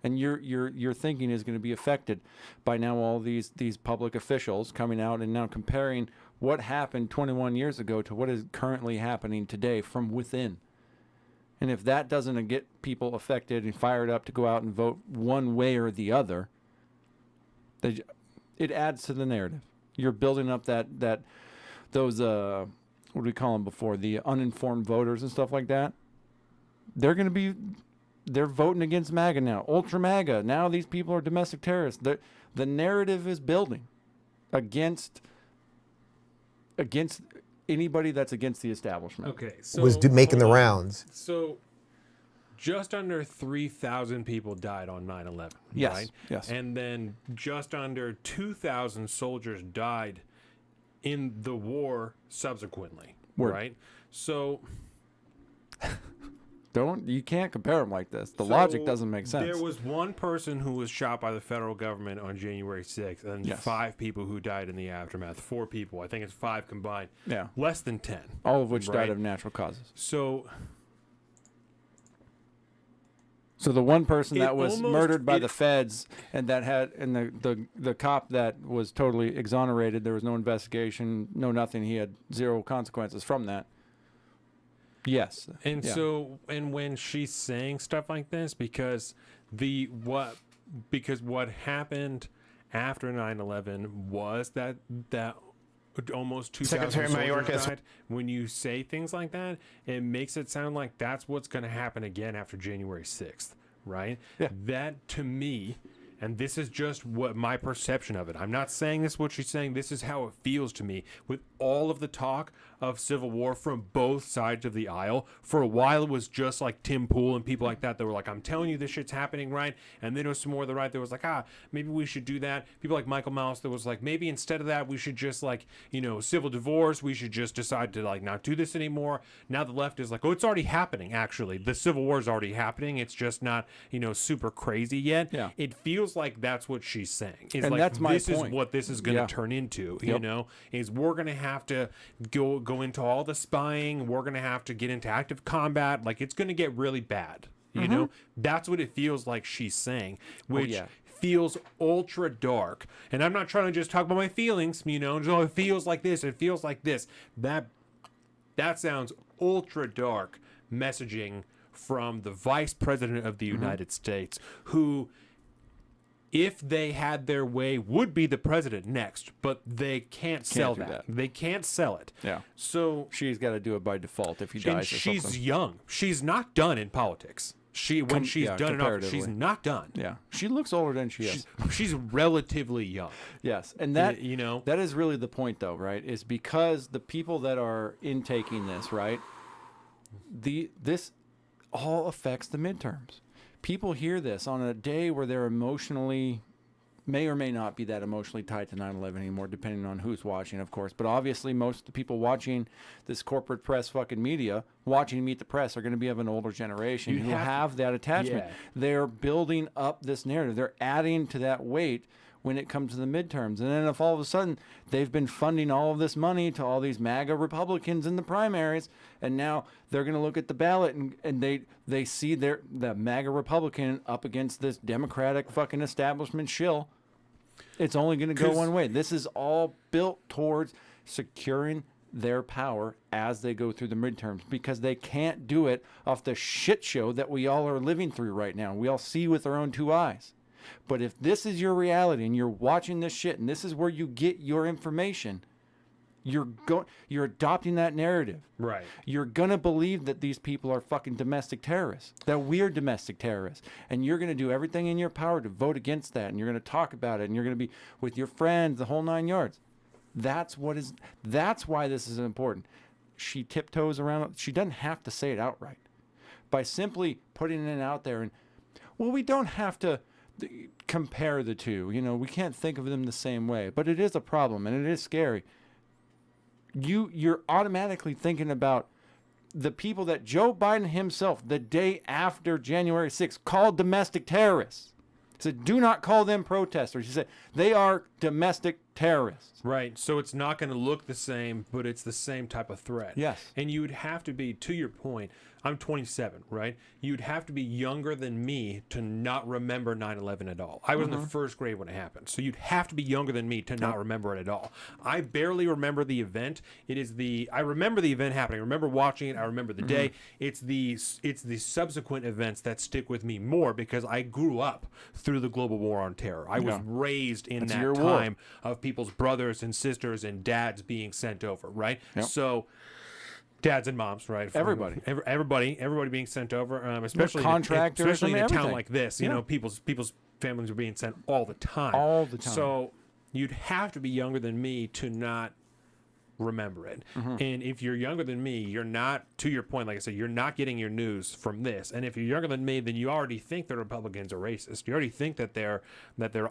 and your thinking is going to be affected by now all these public officials coming out and now comparing what happened 21 years ago to what is currently happening today from within. And if that doesn't get people affected and fired up to go out and vote one way or the other, it adds to the narrative. You're building up those what do we call them before, the uninformed voters and stuff like that. They're voting against MAGA now, ultra MAGA. Now these people are domestic terrorists. The narrative is building against anybody that's against the establishment. Okay, so was making the hold on. rounds. So, just under 3,000 people died on 9/11. Yes, right? yes. And then just under 2,000 soldiers died in the war subsequently. Word. Right. So You can't compare them like this. The logic doesn't make sense. There was one person who was shot by the federal government on January 6th, and Yes. 5 people who died in the aftermath. 4 people. I think it's 5 combined. Yeah. Less than 10. All of which Right. died of natural causes. So So the one person It that was almost- murdered by it- the feds and the cop that was totally exonerated, there was no investigation, no nothing. He had 0 consequences from that. Yes. And Yeah. so, and when she's saying stuff like this, because what happened after 9/11 was that almost 2,000 Secretary soldiers Mayorkas. died. When you say things like that, it makes it sound like that's what's going to happen again after January 6th, right? Yeah. That, to me, and this is just what my perception of it. I'm not saying this is what she's saying. This is how it feels to me. With all of the talk of civil war from both sides of the aisle, for a while it was just like Tim Pool and people like that that were like, I'm telling you this shit's happening, right? And then there was some more of the right that was like, maybe we should do that. People like Michael Mouse that was like, maybe instead of that we should just like, civil divorce, we should just decide to like not do this anymore. Now the left is like, it's already happening, actually. The civil war is already happening. It's just not, super crazy yet. Yeah. It feels like that's what she's saying. Is And like, that's my this point. is what this is going to Yeah. turn into, Yep. is we're going to have to go into all the spying. We're going to have to get into active combat. Like, it's going to get really bad. That's what it feels like she's saying, which yeah. feels ultra dark. And I'm not trying to just talk about my feelings, it feels like this. It feels like this. That sounds ultra dark messaging from the vice president of the United States, who, if they had their way, would be the president next, but they can't sell do that. that. They can't sell it. Yeah. So She's got to do it by default if he and dies or she's something. young. She's not done in politics. When she's yeah, done enough, she's comparatively. not done. Yeah, she looks older than she is. She's relatively young. Yes, and that you know, that is really the point, though, right? Is because the people that are intaking this, right? This all affects the midterms. People hear this on a day where they're may or may not be that emotionally tied to 9/11 anymore, depending on who's watching, of course. But obviously, most of the people watching this corporate press fucking media, watching Meet the Press, are going to be of an older generation who have that attachment. Yeah. They're building up this narrative. They're adding to that weight when it comes to the midterms. And then if all of a sudden they've been funding all of this money to all these MAGA Republicans in the primaries, and now they're going to look at the ballot and they see the MAGA Republican up against this Democratic fucking establishment shill, it's only going to go one way. This is all built towards securing their power as they go through the midterms, because they can't do it off the shit show that we all are living through right now. We all see with our own two eyes. But if this is your reality and you're watching this shit and this is where you get your information, you're adopting that narrative. right? You're going to believe that these people are fucking domestic terrorists, that we're domestic terrorists. And you're going to do everything in your power to vote against that. And you're going to talk about it. And you're going to be with your friends, the whole 9 yards. That's why this is important. She tiptoes around. She doesn't have to say it outright. By simply putting it out there and, well, we don't have to compare the two. You know, we can't think of them the same way. But it is a problem and it is scary. You're automatically thinking about the people that Joe Biden himself, the day after January 6th, called domestic terrorists. He said, do not call them protesters. He said, they are domestic terrorists. Right. So it's not going to look the same, but it's the same type of threat. Yes. And you would have to be, to your point, I'm 27, right? You'd have to be younger than me to not remember 9/11 at all. I was in the first grade when it happened. So you'd have to be younger than me to not remember it at all. I barely remember the event. I remember the event happening. I remember watching it. I remember the day. It's the subsequent events that stick with me more because I grew up through the global war on terror. I was raised in That's that your war. time of people's brothers and sisters and dads being sent over, right? Yep. So dads and moms, right? Everybody. Everybody being sent over, especially contractors, especially in a town everything. like this. You know, people's families are being sent all the time. All the time. So you'd have to be younger than me to not remember it. And if you're younger than me, you're not, to your point, like I said, you're not getting your news from this. And if you're younger than me, then you already think the Republicans are racist. You already think that they're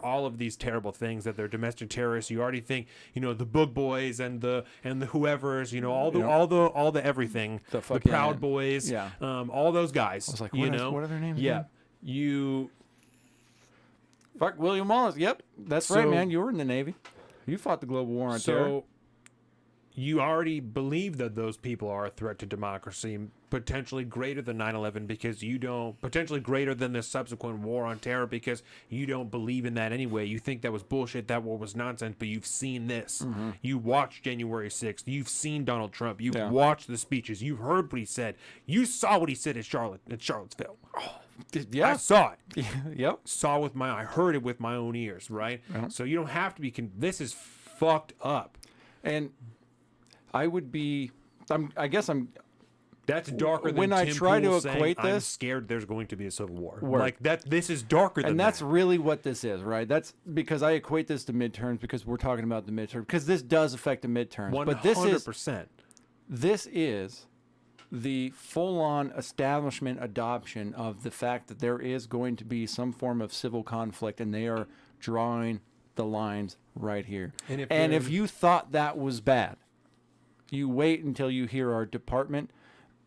all of these terrible things, that they're domestic terrorists. You already think, you know, the Boog Boys and the whoever's, you know, all the everything, the fucking- Proud Boys, yeah. All those guys. I was like, you what know, are their names Yeah, again? Fuck William Wallace. Yep, that's right, So- man. You were in the Navy. You fought the global war on terror. So you already believe that those people are a threat to democracy, potentially greater than 9/11 because you don't, potentially greater than the subsequent war on terror because you don't believe in that anyway. You think that was bullshit, that war was nonsense, but you've seen this. You watched January 6th. You've seen Donald Trump. You've watched the speeches. You've heard what he said. You saw what he said at Charlottesville. Yeah. I saw it. Yep. I heard it with my own ears, right? So you don't have to be, this is fucked up. And I would be, I guess I'm, That's darker than when I Tim try to Pool saying, equate I'm this- scared there's going to be a civil war. Word. Like that, this is darker than and that's that. really what this is, right? That's because I equate this to midterms because we're talking about the midterms because this does affect the midterms. 100%. But this is the full-on establishment adoption of the fact that there is going to be some form of civil conflict, and they are drawing the lines right here. And if you thought that was bad, you wait until you hear our department,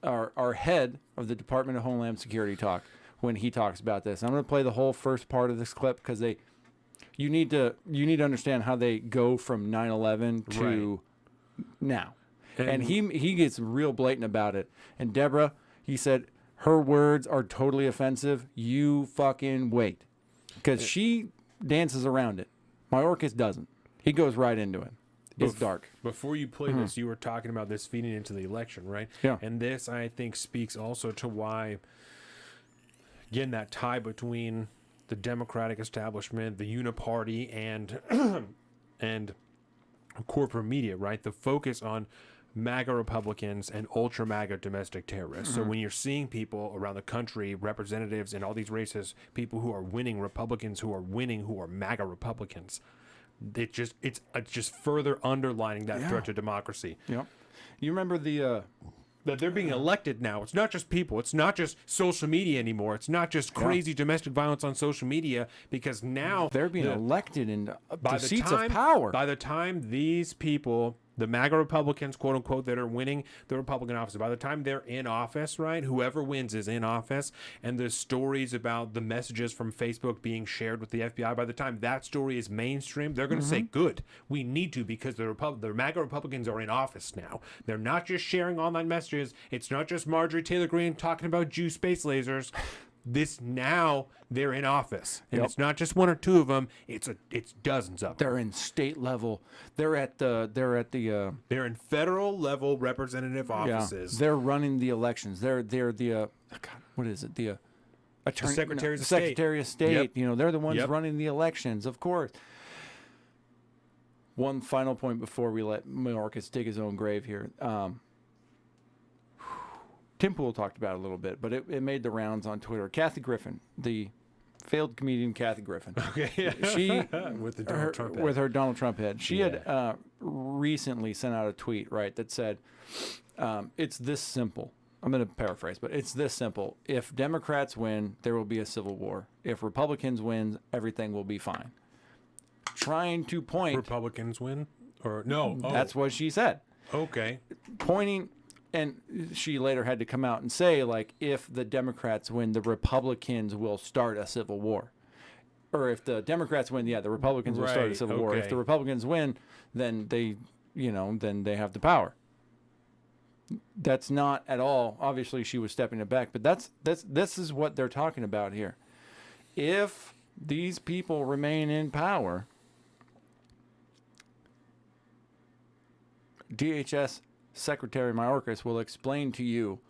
our head of the Department of Homeland Security talk when he talks about this. I'm going to play the whole first part of this clip because you need to understand how they go from 9/11 to now. And he gets real blatant about it. And Deborah, he said, her words are totally offensive. You fucking wait. Because she dances around it. Mayorkas doesn't. He goes right into it. It's dark. Before you play this, you were talking about this feeding into the election, right? Yeah. And this, I think, speaks also to why, again, that tie between the Democratic establishment, the uniparty, and corporate media, right? The focus on MAGA Republicans and ultra MAGA domestic terrorists. So when you're seeing people around the country, representatives in all these races, people who are winning, Republicans who are winning, who are MAGA Republicans, it's just further underlining that threat to democracy. Yep. You remember the That they're being elected now. It's not just people. It's not just social media anymore. It's not just crazy domestic violence on social media, because now they're being elected in by to the seats time, of power. By the time these people, the MAGA Republicans, quote unquote, that are winning the Republican office, by the time they're in office, right? Whoever wins is in office, and the stories about the messages from Facebook being shared with the FBI, by the time that story is mainstream, they're going to say, good, we need to, because the MAGA Republicans are in office now. They're not just sharing online messages. It's not just Marjorie Taylor Greene talking about Jew space lasers. Now they're in office, and it's not just one or two of them. It's dozens of them. They're in state level. They're They're in federal level representative offices. They're running the elections. They're the what is it? The attorney, Secretaries of Secretary of State. Yep. You know, they're the ones Yep. running the elections, of course. One final point before we let Mayorkas dig his own grave here. Tim Pool talked about it a little bit, but it made the rounds on Twitter. Kathy Griffin, the failed comedian Kathy Griffin. Okay. She with the Donald Trump head. with her Donald Trump head. She had recently sent out a tweet, right, that said, it's this simple. I'm going to paraphrase, but it's this simple. If Democrats win, there will be a civil war. If Republicans win, everything will be fine. Trying to point. Republicans win? Or no? Oh, That's what she said. okay. Pointing, and she later had to come out and say, like, if the Democrats win, the Republicans will start a civil war. Or if the Democrats win, the Republicans will start a Right, civil war. If okay. the Republicans win, then they have the power. That's not at all. Obviously, she was stepping it back, but this is what they're talking about here. If these people remain in power, DHS Secretary Mayorkas will explain to you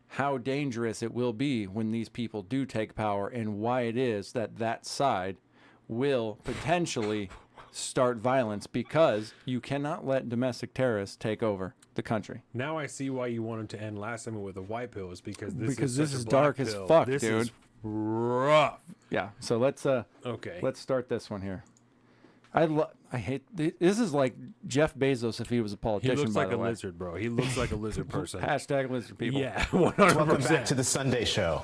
how dangerous it will be when these people do take power, and why it is that side will potentially start violence, because you cannot let domestic terrorists take over the country. Now I see why you wanted to end last time with a white pill, is because this Because is this such a is black dark as pill. fuck, this dude. Is rough. Yeah. So let's start this one here. I hate this. Is like Jeff Bezos if he was a He politician. looks by like the a way. lizard, bro. He looks like a lizard person. Hashtag lizard people. Yeah, 100%. Welcome back to the Sunday Show.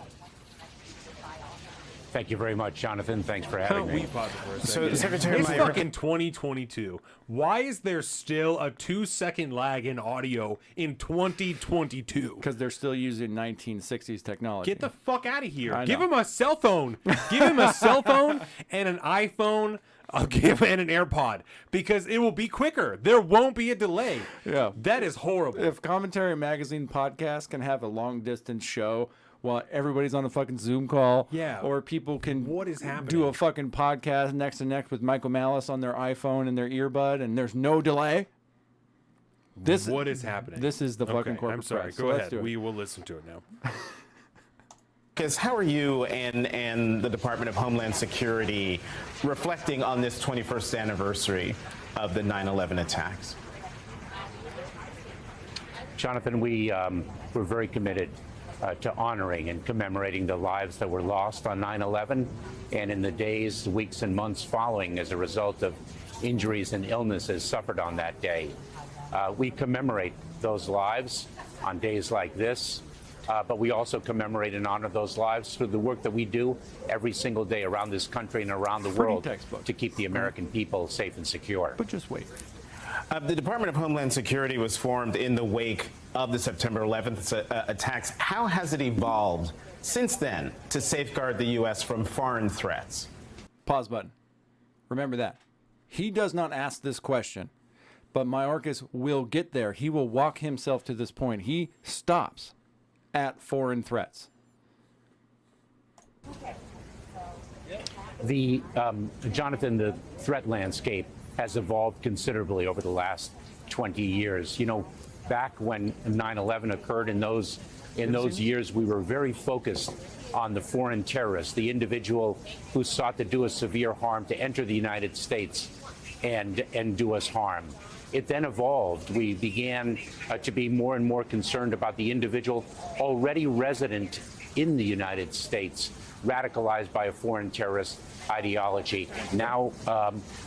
Thank you very much, Jonathan. Thanks for How having we me. pause it for a So, second. Secretary It's Mayorkas- fucking 2022. Why is there still a 2-second lag in audio in 2022? Because they're still using 1960s technology. Get the fuck out of here. I Give know. him a cell phone. Give him a cell phone and an iPhone. I'll give him an AirPod, because it will be quicker. There won't be a delay. Yeah. That is horrible. If Commentary Magazine podcast can have a long distance show while everybody's on a fucking Zoom call, Yeah. or people can What is happening? do a fucking podcast next to next with Michael Malice on their iPhone and their earbud, and there's no delay. What is happening? This is the fucking Okay, corporate I'm sorry. press. Go So let's ahead. do it. We will listen to it now. Because how are you and the Department of Homeland Security reflecting on this 21st anniversary of the 9/11 attacks? Jonathan, we're very committed to honoring and commemorating the lives that were lost on 9/11 and in the days, weeks, and months following as a result of injuries and illnesses suffered on that day. We commemorate those lives on days like this, but we also commemorate and honor those lives through the work that we do every single day around this country and around the world textbook. to keep the American people safe and secure. But just wait. The Department of Homeland Security was formed in the wake of the September 11th attacks. How has it evolved since then to safeguard the U.S. from foreign threats? Pause button. Remember that. He does not ask this question, but Mayorkas will get there. He will walk himself to this point. He stops at foreign threats. Jonathan, the threat landscape has evolved considerably over the last 20 years. You know, back when 9/11 occurred, in those years, we were very focused on the foreign terrorist, the individual who sought to do us severe harm, to enter the United States and do us harm. It then evolved. We began to be more and more concerned about the individual already resident in the United States, radicalized by a foreign terrorist ideology. Now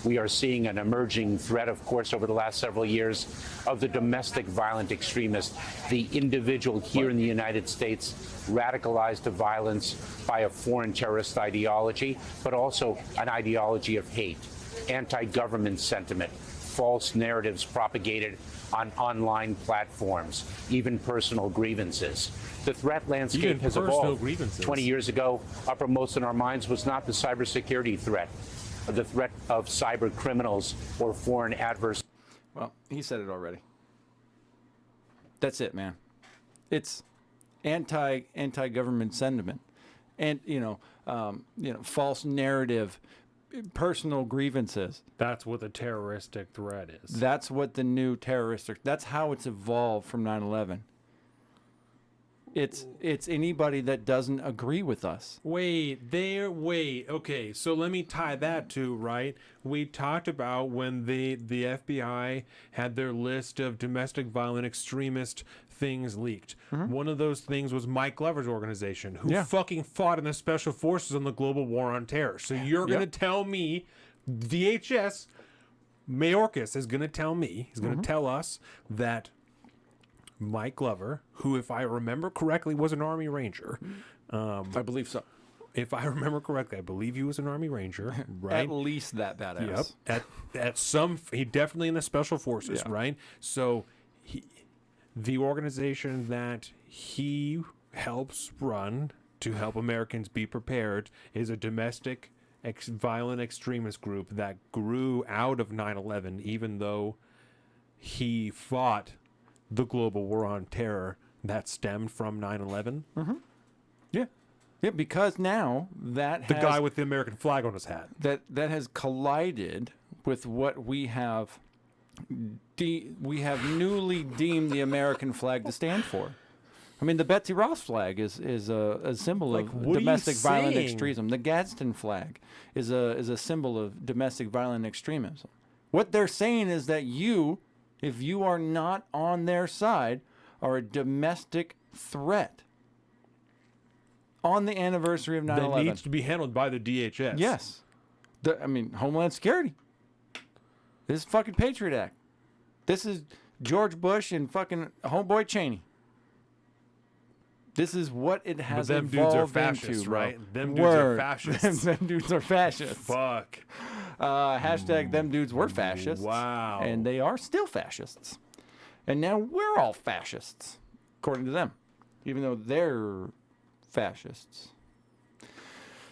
we are seeing an emerging threat, of course, over the last several years of the domestic violent extremist, the individual here in the United States radicalized to violence by a foreign terrorist ideology, but also an ideology of hate, anti-government sentiment, false narratives propagated on online platforms, even personal grievances. The threat landscape has evolved. 20 years ago, uppermost in our minds was not the cybersecurity threat, or the threat of cyber criminals or foreign adversaries. Well, he said it already. That's it, man. It's anti-government sentiment, and false narrative, personal grievances. That's what the terroristic threat is. That's what the new terroristic. That's how it's evolved from 9/11. It's anybody that doesn't agree with us. Wait. Okay, so let me tie that to, right? We talked about when the FBI had their list of domestic violent extremist things leaked. One of those things was Mike Glover's organization, who fucking fought in the special forces on the global war on terror. So you're going to tell me, DHS, Mayorkas is going to tell me, he's going to tell us that Mike Glover, who, if I remember correctly, was an Army Ranger. I believe so. If I remember correctly, I believe he was an Army Ranger, right? At least that badass. Yep. He definitely in the special forces, right? So the organization that he helps run to help Americans be prepared is a domestic violent extremist group that grew out of 9/11, even though he fought the global war on terror that stemmed from 9/11. Yeah, because now that the guy with the American flag on his hat that has collided with what we have newly deemed the American flag to stand for. I mean, the Betsy Ross flag is a symbol of domestic violent extremism. The Gadsden flag is a symbol of domestic violent extremism. What they're saying is that if you are not on their side, are a domestic threat on the anniversary of 9/11. That needs to be handled by the DHS. Yes. Homeland Security. This is fucking Patriot Act. This is George Bush and fucking homeboy Cheney. This is what it has them evolved dudes are fascists, into, bro. right? Them dudes are fascists. Them dudes are fascists. Fuck. Hashtag them dudes were fascists. Wow. And they are still fascists. And now we're all fascists, according to them, even though they're fascists.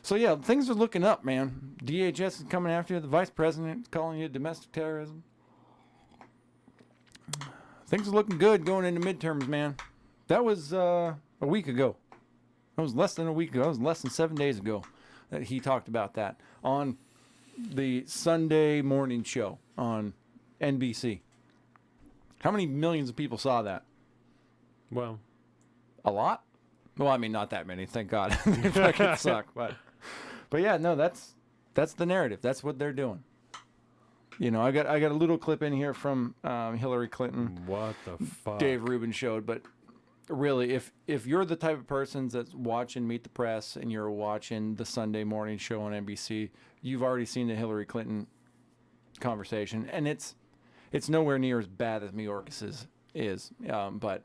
So, yeah, things are looking up, man. DHS is coming after you. The vice president is calling you domestic terrorism. Things are looking good going into midterms, man. That was a week ago. That was less than a week ago. That was less than 7 days ago that he talked about that on the Sunday morning show on NBC. How many millions of people saw that? Well, a lot. Well, I mean, not that many, thank God. They fucking suck, but yeah, no, that's the narrative. That's what they're doing. You know, I got a little clip in here from Hillary Clinton. What the fuck? Dave Rubin showed, but really, if you're the type of person that's watching Meet the Press and you're watching the Sunday morning show on NBC, you've already seen the Hillary Clinton conversation, and it's nowhere near as bad as Mayorkas is, but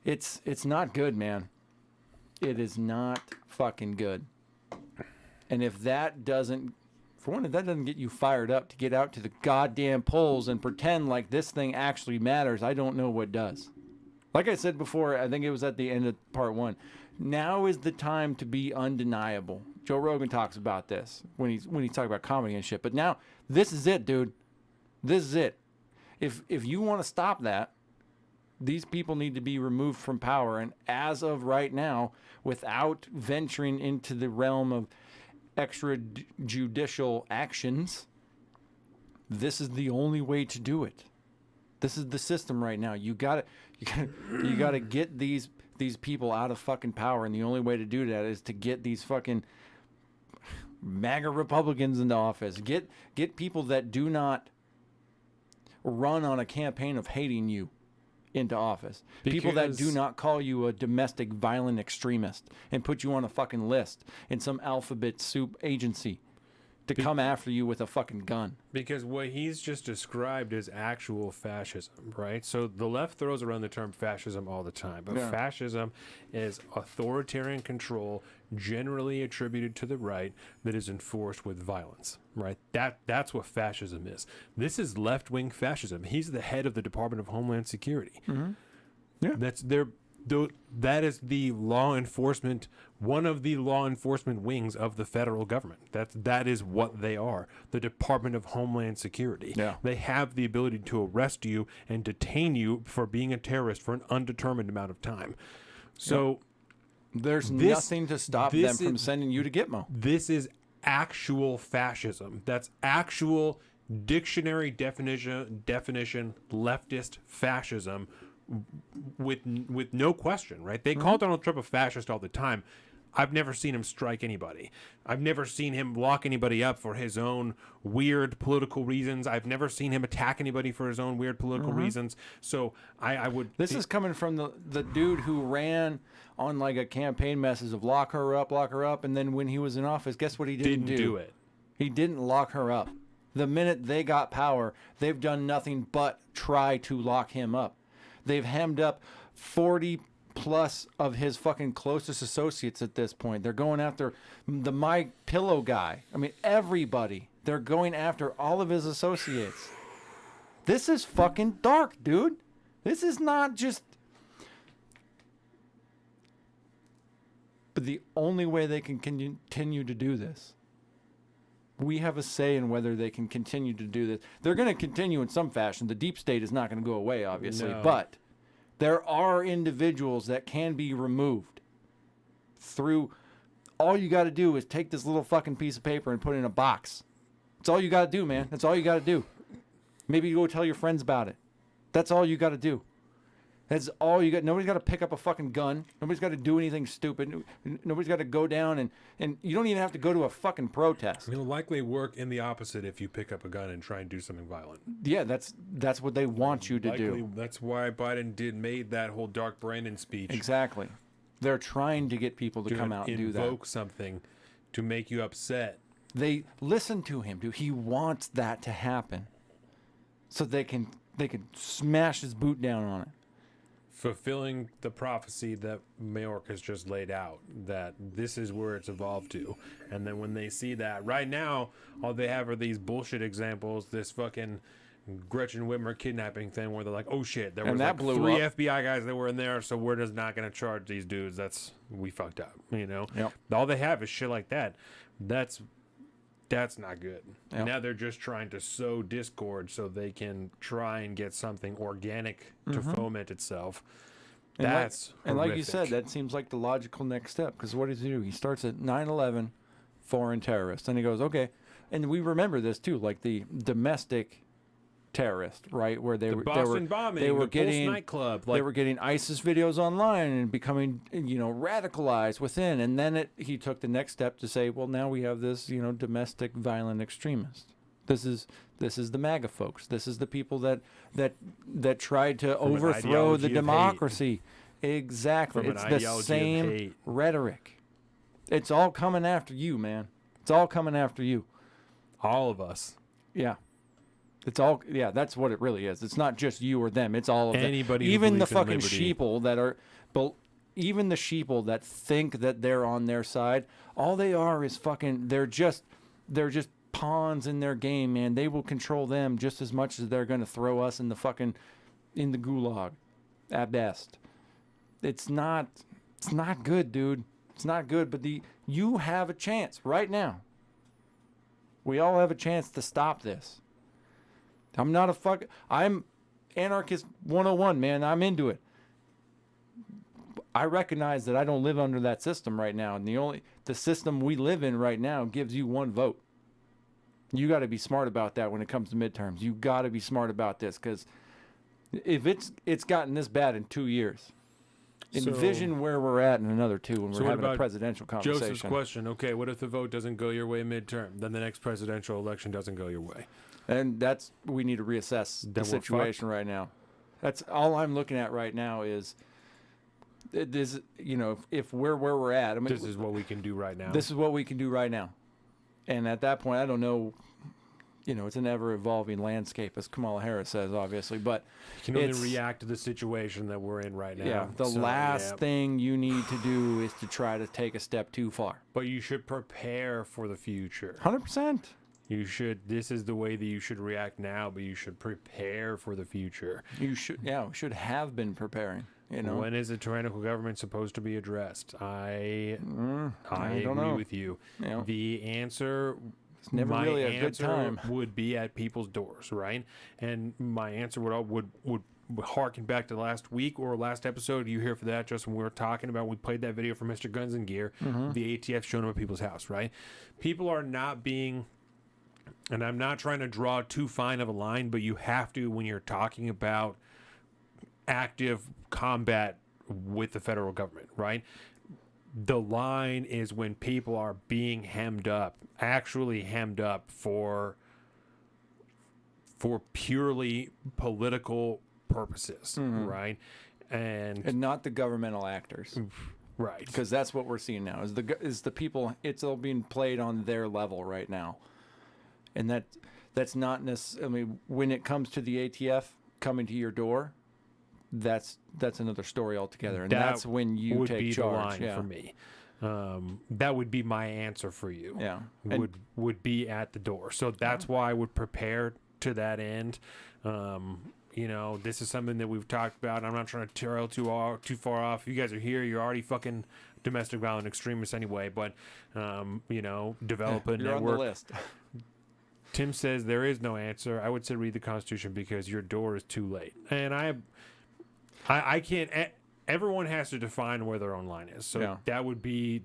it's not good, man. It is not fucking good. And if that doesn't get you fired up to get out to the goddamn polls and pretend like this thing actually matters, I don't know what does. Like I said before, I think it was at the end of part 1. Now is the time to be undeniable. Joe Rogan talks about this when he's talking about comedy and shit. But now, this is it, dude. This is it. If you want to stop that, these people need to be removed from power. And as of right now, without venturing into the realm of extrajudicial actions, this is the only way to do it. This is the system right now. You gotta get these people out of fucking power, and the only way to do that is to get these fucking MAGA Republicans into office. Get people that do not run on a campaign of hating you into office. People that do Because- not call you a domestic violent extremist and put you on a fucking list in some alphabet soup agency to come after you with a fucking gun. Because what he's just described is actual fascism, right? So the left throws around the term fascism all the time, but Yeah. fascism is authoritarian control generally attributed to the right that is enforced with violence, right? That's what fascism is. This is left-wing fascism. He's the head of the Department of Homeland Security. Yeah. That is the law enforcement, one of the law enforcement wings of the federal government. That is what they are, the Department of Homeland Security. Yeah. They have the ability to arrest you and detain you for being a terrorist for an undetermined amount of time. So There's This- nothing to stop them this from is- sending you to Gitmo. this is actual fascism. That's actual dictionary definition leftist fascism with no question, right? They call Donald Trump a fascist all the time. I've never seen him strike anybody. I've never seen him lock anybody up for his own weird political reasons. I've never seen him attack anybody for his own weird political reasons. So I would. This is coming from the dude who ran on like a campaign message of lock her up, and then when he was in office, guess what he didn't do it. He didn't lock her up. The minute they got power, they've done nothing but try to lock him up. They've hemmed up 40 plus of his fucking closest associates at this point. They're going after the My Pillow guy. I mean, everybody. They're going after all of his associates. This is fucking dark, dude. This is not just. But the only way they can continue to do this, we have a say in whether they can continue to do this. They're going to continue in some fashion. The deep state is not going to go away, obviously. No. But there are individuals that can be removed through. All you got to do is take this little fucking piece of paper and put it in a box. That's all you got to do, man. That's all you got to do. Maybe you go tell your friends about it. That's all you got to do. That's all you got. Nobody's got to pick up a fucking gun. Nobody's got to do anything stupid. Nobody's got to go down and you don't even have to go to a fucking protest. It'll likely work in the opposite if you pick up a gun and try and do something violent. Yeah, that's what they want you to do. That's why Biden made that whole Dark Brandon speech. Exactly. They're trying to get people to come out and do that. Invoke something to make you upset. They listen to him, dude. He wants that to happen, so they can smash his boot down on it. Fulfilling the prophecy that Mayork has just laid out, that this is where it's evolved to. And then when they see that, right now, all they have are these bullshit examples, this fucking Gretchen Whitmer kidnapping thing where they're like, oh shit, there was that like blew 3 up. FBI guys that were in there, so we're just not going to charge these dudes. We fucked up, you know? Yep. All they have is shit like that. That's not good. Yep. Now they're just trying to sow discord so they can try and get something organic to foment itself. And That's like you said, horrific. that seems like the logical next step. Because what does he do? He starts at 9/11, foreign terrorist, and he goes, okay. And we remember this too, like the domestic terrorist, right? Where they were Boston bombing, they were the Pulse getting nightclub, they like- were getting ISIS videos online and becoming radicalized within. And then he took the next step to say, well, now we have this domestic violent extremist. This is the MAGA folks. This is the people that tried to From an overthrow the ideology of hate. democracy. Exactly. From an It's the ideology of same hate. rhetoric. It's all coming after you, man. It's all coming after you. all of us. Yeah. It's all, yeah, that's what it really is. It's not just you or them. It's all of them. Anybody who Even the believes in fucking liberty. sheeple that are, even the sheeple that think that they're on their side, all they are is fucking, they're just pawns in their game, man. They will control them just as much as they're going to throw us in the gulag at best. It's not good, dude. It's not good, but you have a chance right now. We all have a chance to stop this. I'm anarchist 101, man. I'm into it. I recognize that I don't live under that system right now, and the system we live in right now gives you one vote. You got to be smart about that when it comes to midterms. You got to be smart about this, because if it's gotten this bad in 2 years, envision where we're at in another 2 when So we're what having a about presidential conversation. Joseph's question, okay, what if the vote doesn't go your way midterm? Then the next presidential election doesn't go your way. And we need to reassess Then the we're situation right now. That's all I'm looking at right now is this, if we're where we're at. I mean, This is what we can do right now. This is what we can do right now. And at that point, I don't know, it's an ever-evolving landscape, as Kamala Harris says, obviously. But you can only react to the situation that we're in right now. Yeah, the last thing you need to do is to try to take a step too far. But you should prepare for the future. 100%. You should. This is the way that you should react now, but you should prepare for the future. You should. Yeah, we should have been preparing. When is a tyrannical government supposed to be addressed? I don't agree know. with you. Yeah. The answer. It's never my really a good answer time. would be at people's doors, right? And my answer would harken back to last week or last episode. You here for that, Justin? We were talking about. We played that video for Mr. Guns and Gear. The ATF showing up at people's house, right? People are not being. And I'm not trying to draw too fine of a line, but you have to when you're talking about active combat with the federal government, right? The line is when people are being hemmed up, actually hemmed up for purely political purposes, right? And not the governmental actors. Right. Because that's what we're seeing now. Is the people, it's all being played on their level right now. And that's not necessarily, I mean, when it comes to the ATF coming to your door, that's another story altogether. And that's when you would take be charge. the line for me. That would be my answer for you. Yeah. Would be at the door. So that's why I would prepare to that end. This is something that we've talked about. I'm not trying to trail too far off. You guys are here. You're already fucking domestic violent extremists anyway. But develop a You're network. on the list. Tim says there is no answer. I would say read the Constitution because your door is too late. And I can't. Everyone has to define where their own line is. So that would be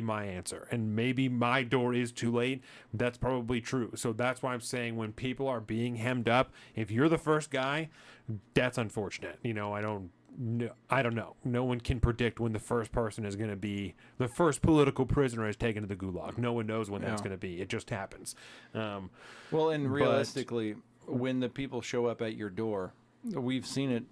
my answer. And maybe my door is too late. That's probably true. So that's why I'm saying when people are being hemmed up, if you're the first guy, that's unfortunate. I don't know. No one can predict when the first person is going to be the first political prisoner is taken to the gulag. No one knows when that's going to be. It just happens. And realistically, when the people show up at your door, we've seen it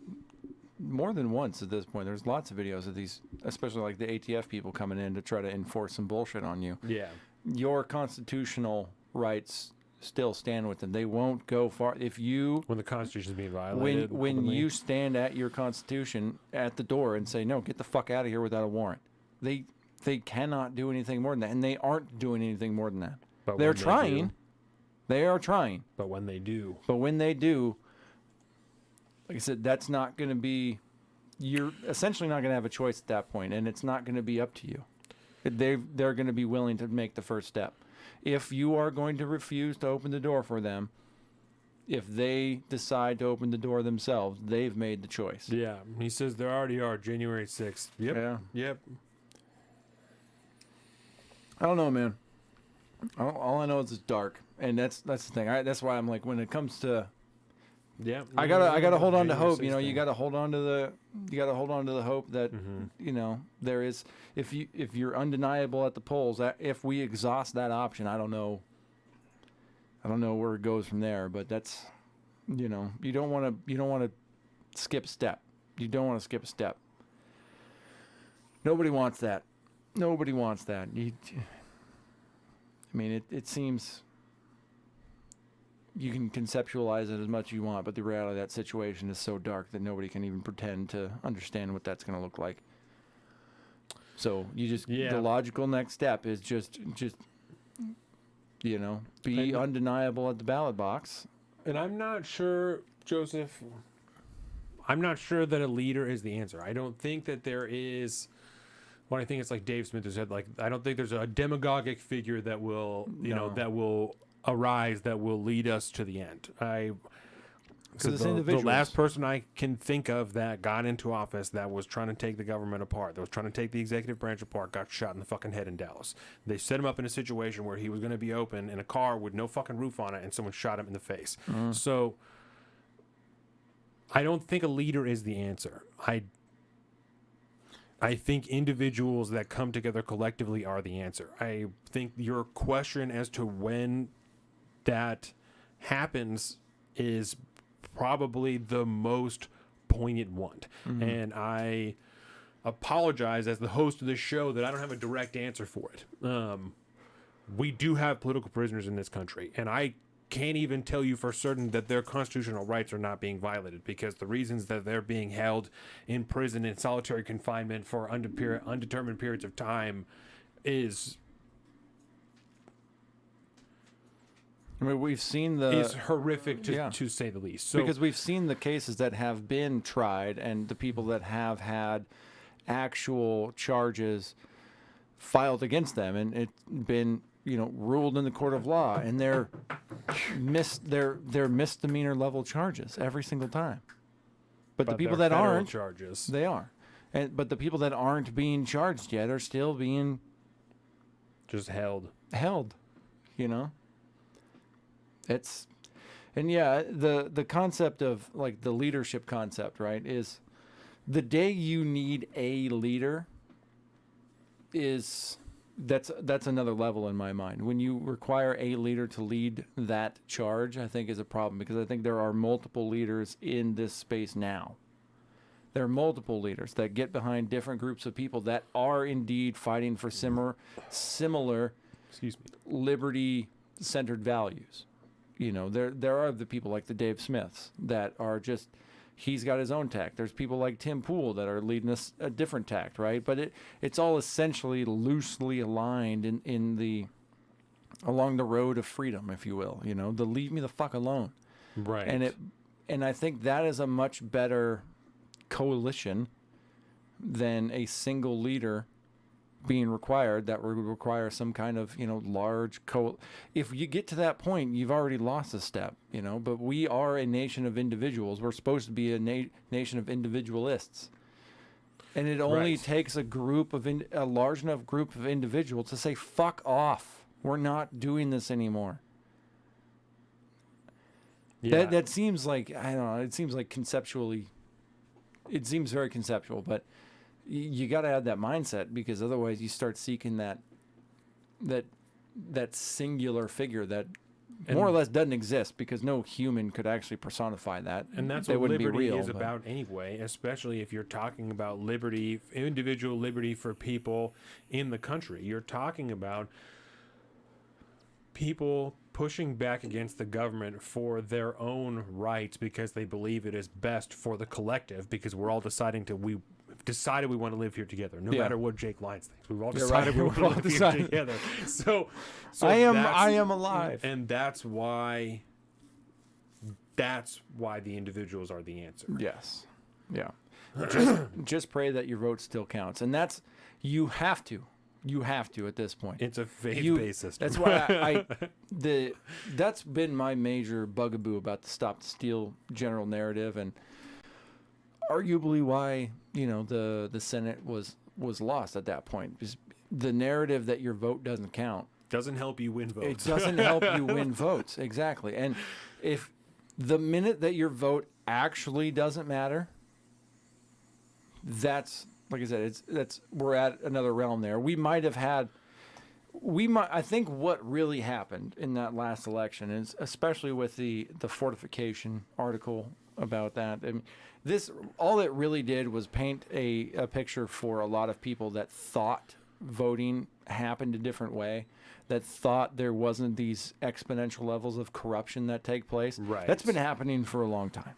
more than once at this point. There's lots of videos of these, especially like the ATF people coming in to try to enforce some bullshit on you. Yeah. Your constitutional rights still stand with them. They won't go far. When the Constitution is being violated. When you stand at your Constitution at the door and say, no, get the fuck out of here without a warrant, they cannot do anything more than that. And they aren't doing anything more than that. But They're trying. They are trying. But when they do, like I said, that's not going to be, you're essentially not going to have a choice at that point, and it's not going to be up to you. They're going to be willing to make the first step. If you are going to refuse to open the door for them, if they decide to open the door themselves, they've made the choice. Yeah. He says there already are January 6th. Yep. Yeah. Yep. I don't know, man. All I know is it's dark, and that's the thing. That's why I'm like, when it comes to, I gotta hold on to hope. You gotta hold on to the hope that there is. If you're undeniable at the polls, if we exhaust that option, I don't know where it goes from there. But that's, you don't want to skip a step. You don't want to skip a step. Nobody wants that. Nobody wants that. It seems you can conceptualize it as much as you want, but the reality of that situation is so dark that nobody can even pretend to understand what that's going to look like. So the logical next step is just be undeniable at the ballot box. And I'm not sure, Joseph, that a leader is the answer. I don't think that there is. Well, I think it's like Dave Smith has said, I don't think there's a demagogic figure that will, that will arise that will lead us to the end. The last person I can think of that got into office that was trying to take the government apart, that was trying to take the executive branch apart, got shot in the fucking head in Dallas. They set him up in a situation where he was going to be open in a car with no fucking roof on it, and someone shot him in the face. So I don't think a leader is the answer. I think individuals that come together collectively are the answer. I think your question as to when that happens is probably the most poignant one. And I apologize as the host of this show that I don't have a direct answer for it. We do have political prisoners in this country, and I can't even tell you for certain that their constitutional rights are not being violated, because the reasons that they're being held in prison in solitary confinement for undetermined periods of time is we've seen is horrific to say the least. So, because we've seen the cases that have been tried and the people that have had actual charges filed against them, and it's been ruled in the court of law, and they're misdemeanor level charges every single time. But the people that aren't charges, they are, but the people that aren't being charged yet are still being just held. It's, and yeah, the concept of like the leadership concept, right, is the day you need a leader that's another level in my mind. When you require a leader to lead that charge, I think is a problem, because I think there are multiple leaders in this space now. There are multiple leaders that get behind different groups of people that are indeed fighting for similar liberty-centered values. There are the people like the Dave Smiths that are just, he's got his own tact. There's people like Tim Pool that are leading a different tact, right? But it's all essentially loosely aligned along the road of freedom, if you will. The leave me the fuck alone. Right. And I think that is a much better coalition than a single leader being required that would require some kind of large if you get to that point, you've already lost a step. But we are a nation of individuals. We're supposed to be a nation of individualists, and it only takes a large enough group of individuals to say fuck off, we're not doing this anymore. That seems like, I don't know, it seems like conceptually it seems very conceptual, but you got to have that mindset, because otherwise you start seeking that singular figure that more or less doesn't exist, because no human could actually personify that. And that's what liberty is about anyway, especially if you're talking about liberty, individual liberty for people in the country. You're talking about people pushing back against the government for their own rights because they believe it is best for the collective, because we're all decided we want to live here together, no matter what Jake Lyons thinks. We've all decided we want to live here together. So I am alive, and that's why the individuals are the answer. Yes, yeah. Just pray that your vote still counts, and that's you have to at this point. It's a faith-based system. That's why that's been my major bugaboo about the Stop the Steal general narrative, and arguably why the Senate was lost at that point. Because the narrative that your vote doesn't count doesn't help you win votes. It doesn't help you win votes, exactly. And if the minute that your vote actually doesn't matter, that's, like I said, we're at another realm there. I think what really happened in that last election is, especially with the fortification article about that, I mean, all it really did was paint a picture for a lot of people that thought voting happened a different way, that thought there wasn't these exponential levels of corruption that take place. Right. That's been happening for a long time.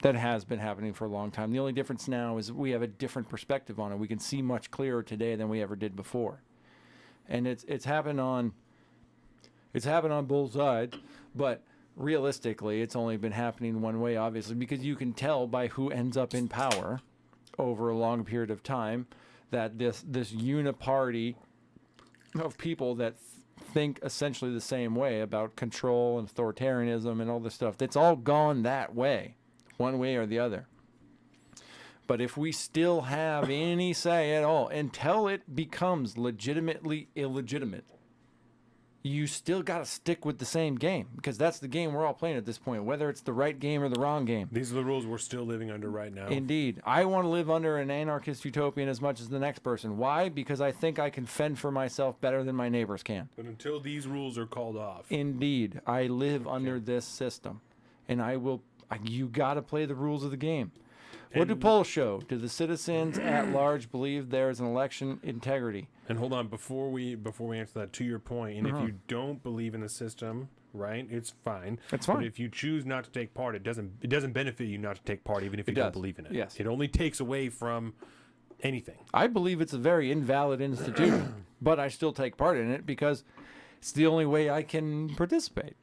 That has been happening for a long time. The only difference now is we have a different perspective on it. We can see much clearer today than we ever did before. And it's happened on both sides, but realistically, it's only been happening one way, obviously, because you can tell by who ends up in power over a long period of time that this uniparty of people that think essentially the same way about control and authoritarianism and all this stuff, that's all gone that way, one way or the other. But if we still have any say at all, until it becomes legitimately illegitimate, you still got to stick with the same game because that's the game we're all playing at this point, whether it's the right game or the wrong game. These are the rules we're still living under right now. Indeed. I want to live under an anarchist utopian as much as the next person. Why? Because I think I can fend for myself better than my neighbors can. But until these rules are called off. Indeed. I live under this system. And you got to play the rules of the game. What do polls show? Do the citizens at large believe there is an election integrity? And hold on, before we answer that, to your point, and if you don't believe in the system, right, it's fine. It's fine. But if you choose not to take part, it doesn't benefit you not to take part, even if you don't believe in it. Yes. It only takes away from anything. I believe it's a very invalid institution, but I still take part in it because it's the only way I can participate.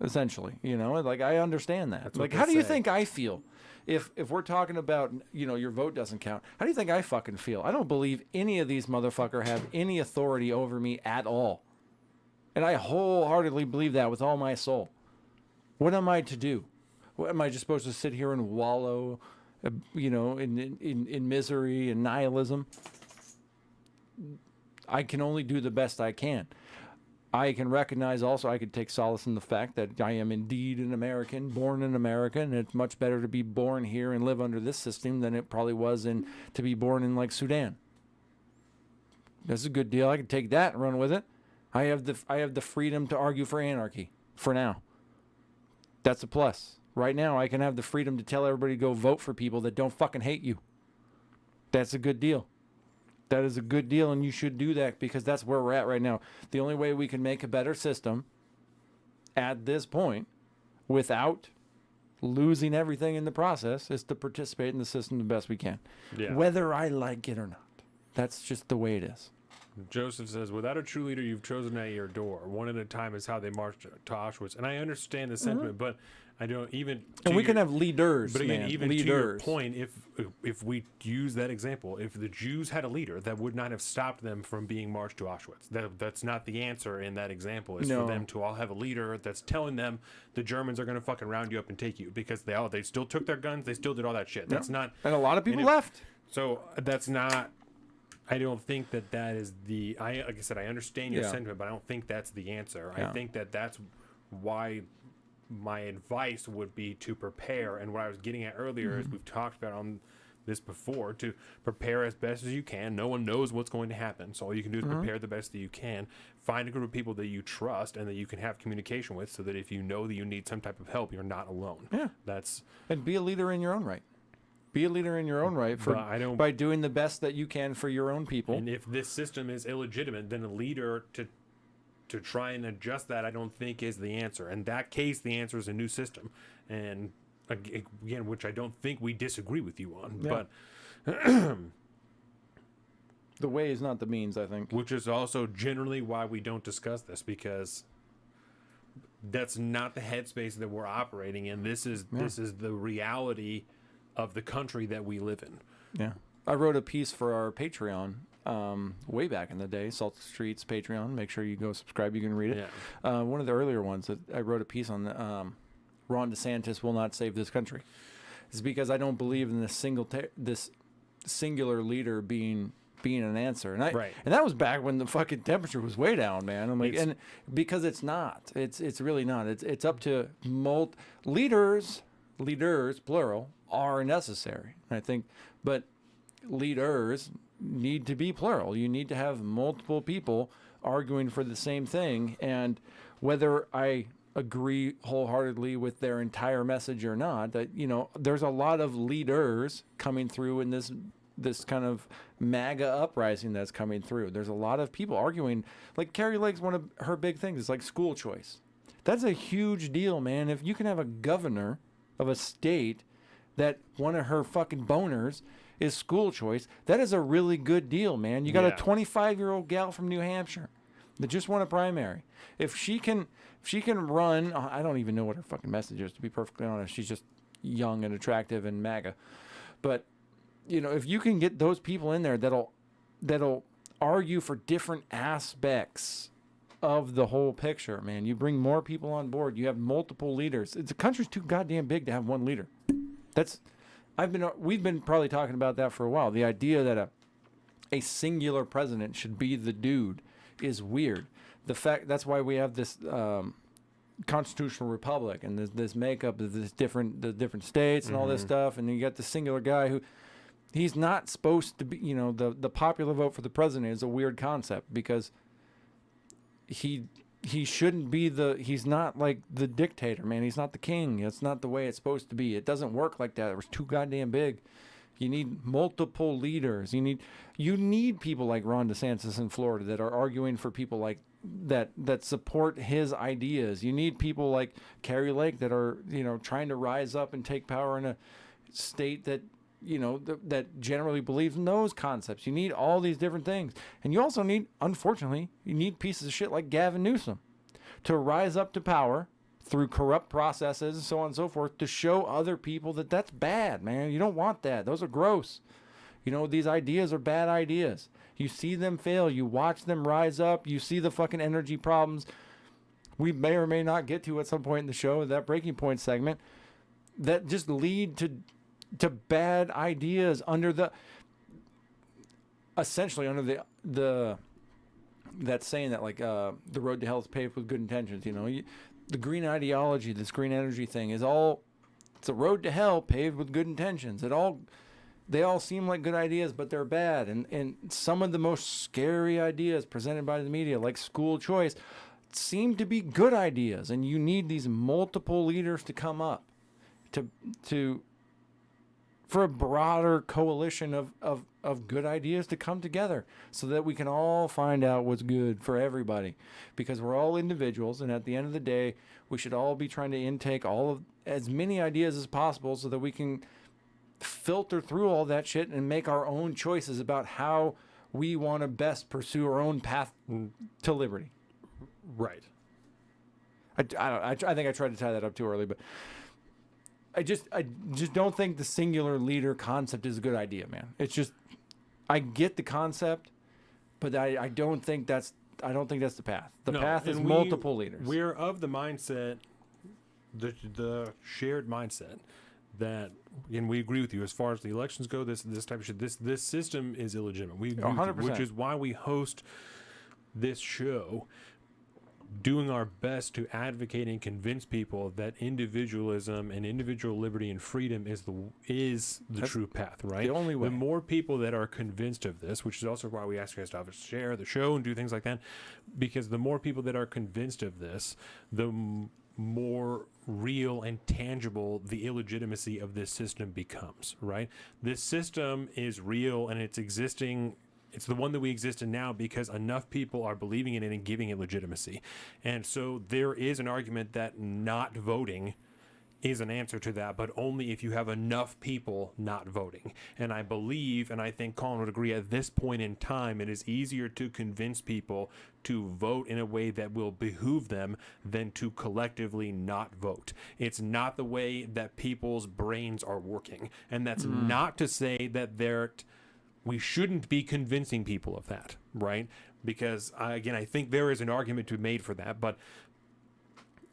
Essentially, like I understand that. That's what Like, they how do you say. think I feel? If we're talking about, your vote doesn't count, how do you think I fucking feel? I don't believe any of these motherfuckers have any authority over me at all. And I wholeheartedly believe that with all my soul. What am I to do? What, am I just supposed to sit here and wallow, in misery and nihilism? I can only do the best I can. I can recognize also, I could take solace in the fact that I am indeed an American, born in America, and it's much better to be born here and live under this system than it probably was to be born in like Sudan. That's a good deal. I could take that and run with it. I have the freedom to argue for anarchy for now. That's a plus. Right now, I can have the freedom to tell everybody to go vote for people that don't fucking hate you. That's a good deal. That is a good deal, and you should do that because that's where we're at right now. The only way we can make a better system at this point without losing everything in the process is to participate in the system the best we can, whether I like it or not. That's just the way it is. Joseph says, without a true leader you've chosen at your door, one at a time is how they marched to Auschwitz. And I understand the sentiment, but I don't even... And we can have leaders, But again, man. even leaders. to your point, if we use that example, if the Jews had a leader, that would not have stopped them from being marched to Auschwitz. That's not the answer in that example. It's for them to all have a leader that's telling them the Germans are going to fucking round you up and take you because they still took their guns, they still did all that shit. That's not... And a lot of people left. So that's not... I don't think that is the... like I said, I understand your sentiment, but I don't think that's the answer. I think that's why my advice would be to prepare. And what I was getting at earlier is we've talked about on this before, to prepare as best as you can. No one knows what's going to happen. So all you can do is prepare the best that you can. Find a group of people that you trust and that you can have communication with so that if you know that you need some type of help, you're not alone. Yeah. And be a leader in your own right. Be a leader in your own right by doing the best that you can for your own people. And if this system is illegitimate, then a leader to try and adjust that, I don't think is the answer. In that case, the answer is a new system. And again, which I don't think we disagree with you on. Yeah. But the way is not the means, I think. Which is also generally why we don't discuss this, because that's not the headspace that we're operating in. This is the reality of the country that we live in. Yeah. I wrote a piece for our Patreon way back in the day, Salt the Streets Patreon. Make sure you go subscribe. You can read it. Yeah. One of the earlier ones that I wrote a piece on Ron DeSantis will not save this country. It's because I don't believe in this singular leader being an answer. And and that was back when the fucking temperature was way down, man. I'm like, and because it's not. It's really not. It's up to leaders plural are necessary, I think, but leaders need to be plural. You need to have multiple people arguing for the same thing, and whether I agree wholeheartedly with their entire message or not, that there's a lot of leaders coming through in this kind of MAGA uprising that's coming through. There's a lot of people arguing. Like Carrie Lake's one of her big things is like school choice. That's a huge deal, man. If you can have a governor of a state that one of her fucking boners is school choice, that is a really good deal, man. You got a 25-year-old gal from New Hampshire that just won a primary. If she can run, I don't even know what her fucking message is, to be perfectly honest. She's just young and attractive and MAGA. But if you can get those people in there that'll argue for different aspects of the whole picture, man. You bring more people on board. You have multiple leaders. The country's too goddamn big to have one leader. We've been probably talking about that for a while. The idea that a singular president should be the dude is weird. the fact that's why we have this constitutional republic and this makeup of the different states and all this stuff, and then you got the singular guy who he's not supposed to be. You know, the popular vote for the president is a weird concept because he shouldn't be he's not like the dictator, man. He's not the king. It's not the way it's supposed to be. It doesn't work like that. It was too goddamn big. You need multiple leaders. You need people like Ron DeSantis in Florida that are arguing for people like that support his ideas. You need people like Kari Lake that are, you know, trying to rise up and take power in a state that, you know, that generally believes in those concepts. You need all these different things. And you also need, unfortunately, you need pieces of shit like Gavin Newsom to rise up to power through corrupt processes and so on and so forth to show other people that that's bad, man. You don't want that. Those are gross. You know, these ideas are bad ideas. You see them fail. You watch them rise up. You see the fucking energy problems we may or may not get to at some point in the show, that breaking point segment, that just lead to bad ideas essentially under the that saying that like the road to hell is paved with good intentions. You know, the green ideology, this green energy thing it's a road to hell paved with good intentions. They all seem like good ideas, but they're bad. And some of the most scary ideas presented by the media, like school choice, seem to be good ideas. And you need these multiple leaders to come up for a broader coalition of good ideas to come together so that we can all find out what's good for everybody. Because we're all individuals, and at the end of the day, we should all be trying to intake as many ideas as possible so that we can filter through all that shit and make our own choices about how we want to best pursue our own path to liberty. Right. I think I tried to tie that up too early, but I just don't think the singular leader concept is a good idea, man. It's just, I get the concept, but I don't think that's the path. The path is multiple leaders. We're of the mindset, the shared mindset that, and we agree with you as far as the elections go. This type of shit. This system is illegitimate. We agree with you, 100%. which is why we host this show, doing our best to advocate and convince people that individualism and individual liberty and freedom is the true path, right? The only way. The more people that are convinced of this, which is also why we ask you guys to share the show and do things like that, because the more people that are convinced of this, the more real and tangible the illegitimacy of this system becomes, right? This system is real and it's existing. It's the one that we exist in now because enough people are believing in it and giving it legitimacy. And so there is an argument that not voting is an answer to that, but only if you have enough people not voting. And I believe, and I think Colin would agree, at this point in time, it is easier to convince people to vote in a way that will behoove them than to collectively not vote. It's not the way that people's brains are working. And that's not to say that we shouldn't be convincing people of that, right? Because, again, I think there is an argument to be made for that, but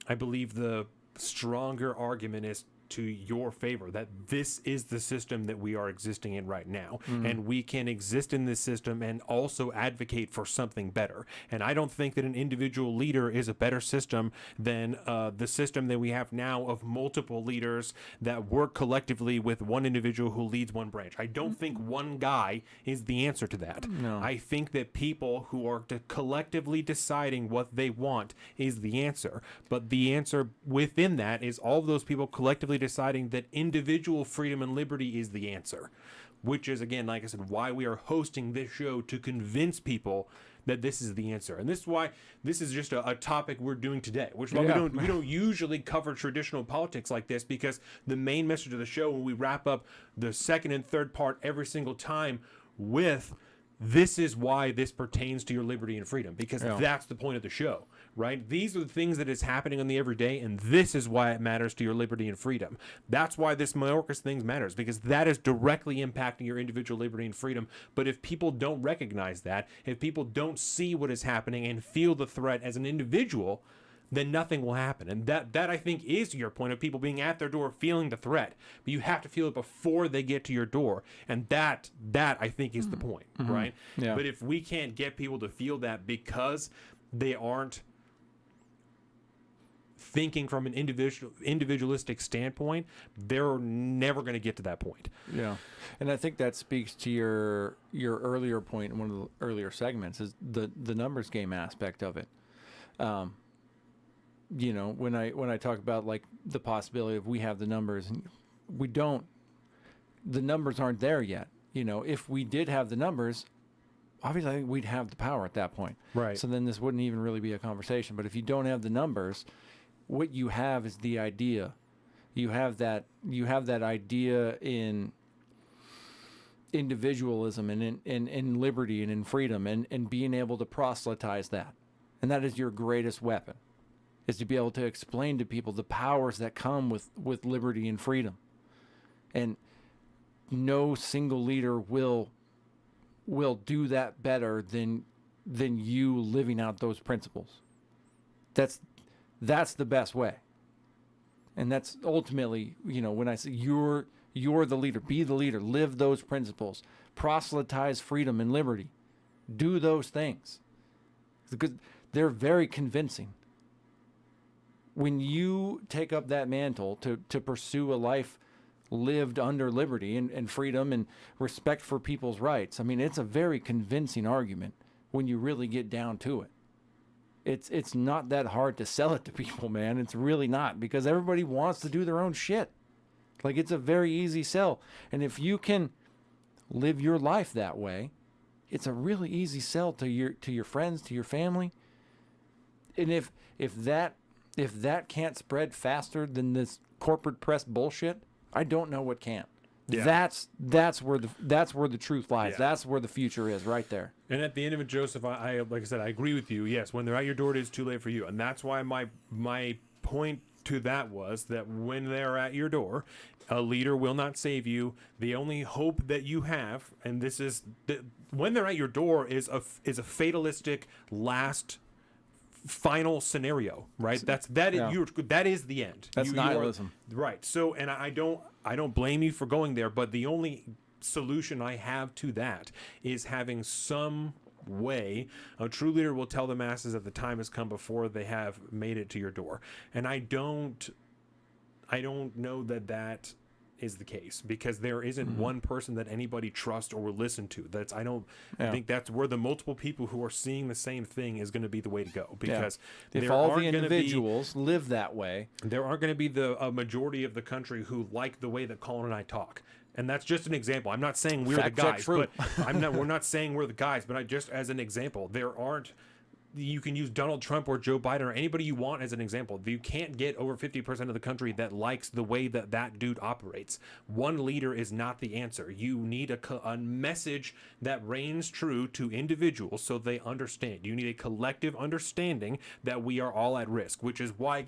I believe the stronger argument is to your favor, that this is the system that we are existing in right now. And we can exist in this system and also advocate for something better. And I don't think that an individual leader is a better system than the system that we have now of multiple leaders that work collectively with one individual who leads one branch. I don't think one guy is the answer to that. No. I think that people who are collectively deciding what they want is the answer. But the answer within that is all of those people collectively deciding that individual freedom and liberty is the answer, which is, again, like I said, why we are hosting this show, to convince people that this is the answer. And this is why this is just a topic we're doing today, which is why we don't usually cover traditional politics like this, because the main message of the show, when we wrap up the second and third part every single time with this is why this pertains to your liberty and freedom, because that's the point of the show, right? These are the things that is happening on the everyday, and this is why it matters to your liberty and freedom. That's why this Mayorkas thing matters, because that is directly impacting your individual liberty and freedom. But if people don't recognize that, if people don't see what is happening and feel the threat as an individual, then nothing will happen. And that I think is your point of people being at their door feeling the threat. But you have to feel it before they get to your door. And that I think is the point, right? Yeah. But if we can't get people to feel that because they aren't thinking from an individualistic standpoint, they're never going to get to that point. Yeah, and I think that speaks to your earlier point in one of the earlier segments, is the numbers game aspect of it. You know, when I talk about like the possibility of we have the numbers, and we don't, the numbers aren't there yet. You know, if we did have the numbers, obviously I think we'd have the power at that point. Right. So then this wouldn't even really be a conversation. But if you don't have the numbers, what you have is the idea. You have that idea in individualism and in liberty and in freedom and being able to proselytize that. And that is your greatest weapon, is to be able to explain to people the powers that come with liberty and freedom. And no single leader will do that better than you living out those principles. That's the best way. And that's ultimately, you know, when I say you're the leader, be the leader, live those principles, proselytize freedom and liberty, do those things, because they're very convincing. When you take up that mantle to pursue a life lived under liberty and freedom and respect for people's rights, I mean, it's a very convincing argument when you really get down to it. It's not that hard to sell it to people, man. It's really not, because everybody wants to do their own shit. Like, it's a very easy sell. And if you can live your life that way, it's a really easy sell to your friends, to your family. And if that can't spread faster than this corporate press bullshit, I don't know what can. Yeah. That's where the truth lies. Yeah. That's where the future is, right there. And at the end of it, Joseph, I like I said, I agree with you. Yes, when they're at your door, it is too late for you, and that's why my point to that was that when they're at your door, a leader will not save you. The only hope that you have, and this is when they're at your door, is a fatalistic last final scenario, right? That is the end. That's nihilism, right? So, and I don't blame you for going there, but the only solution I have to that is having some way. A true leader will tell the masses that the time has come before they have made it to your door, and I don't know that is the case, because there isn't one person that anybody trusts or will listen to. I think that's where the multiple people who are seeing the same thing is going to be the way to go, because if all the individuals live that way, there aren't going to be a majority of the country who like the way that Colin and I talk. And that's just an example. I'm not saying we're the guys, but we're not saying we're the guys, but just as an example, you can use Donald Trump or Joe Biden or anybody you want as an example. You can't get over 50% of the country that likes the way that dude operates. One leader is not the answer. You need a message that reigns true to individuals so they understand. You need a collective understanding that we are all at risk, which is why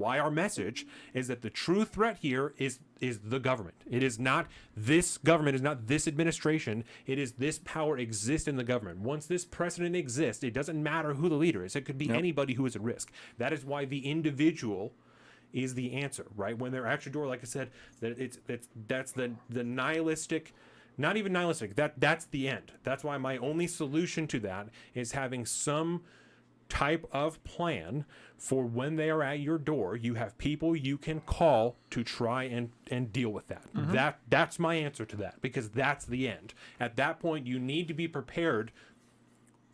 our message is that the true threat here is the government. It is not this government, is not this administration. It is this power exists in the government. Once this precedent exists, it doesn't matter who the leader is. It could be anybody who is at risk. That is why the individual is the answer, right? When they're at your door, like I said, that's the nihilistic, not even nihilistic. That's the end. That's why my only solution to that is having some type of plan for when they are at your door. You have people you can call to try and deal with that. That's my answer to that, because that's the end. At that point, you need to be prepared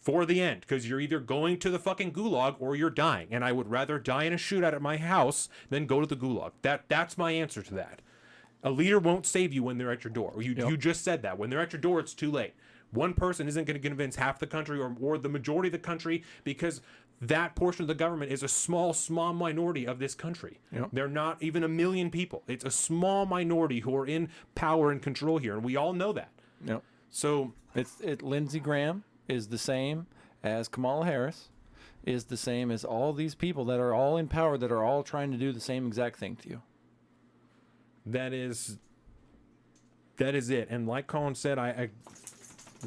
for the end, because you're either going to the fucking gulag or you're dying, and I would rather die in a shootout at my house than go to the gulag. That's my answer to that. A leader won't save you when they're at your door. You just said that. When they're at your door, it's too late. One person isn't going to convince half the country or the majority of the country, because that portion of the government is a small minority of this country. They're not even 1 million people. It's a small minority who are in power and control here, and we all know that. So Lindsey Graham is the same as Kamala Harris, is the same as all these people that are all in power, that are all trying to do the same exact thing to you. That is it. And like Colin said,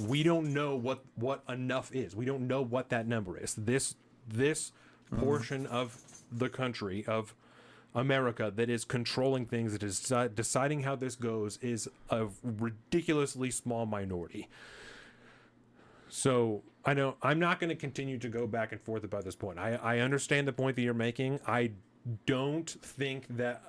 we don't know what enough is. We don't know what that number is. This portion of the country, of America, that is controlling things, that is deciding how this goes, is a ridiculously small minority. So I know I'm not going to continue to go back and forth about this point. I understand the point that you're making. I don't think that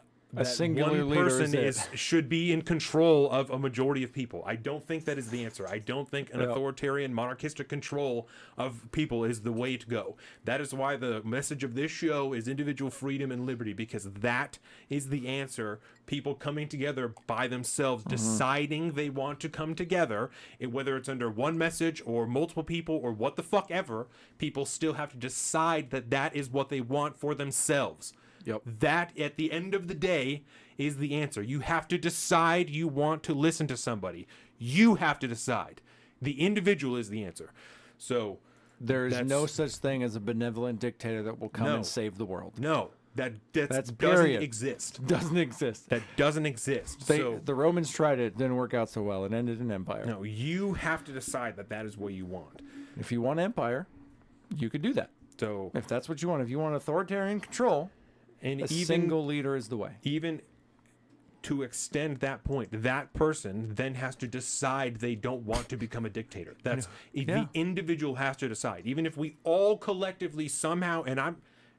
singular one leader person should be in control of a majority of people. I don't think that is the answer. I don't think an Yep. authoritarian monarchistic control of people is the way to go. That is why the message of this show is individual freedom and liberty, because that is the answer. People coming together by themselves, deciding they want to come together, and whether it's under one message or multiple people or what the fuck ever, people still have to decide that that is what they want for themselves. Yep. That, at the end of the day, is the answer. You have to decide you want to listen to somebody. You have to decide. The individual is the answer. So There's that's- no such thing as a benevolent dictator that will come No. and save the world. no, that That's doesn't period. exist. Doesn't exist. That doesn't exist. The Romans tried it, didn't work out so well. It ended in empire. No, you have to decide that that is what you want. If you want empire, you could do that. So, If that's what you want. If you want authoritarian control, and a even single leader is the way. even to extend that point, that person then has to decide they don't want to become a dictator. That's Yeah. the individual has to decide. Even if we all collectively somehow,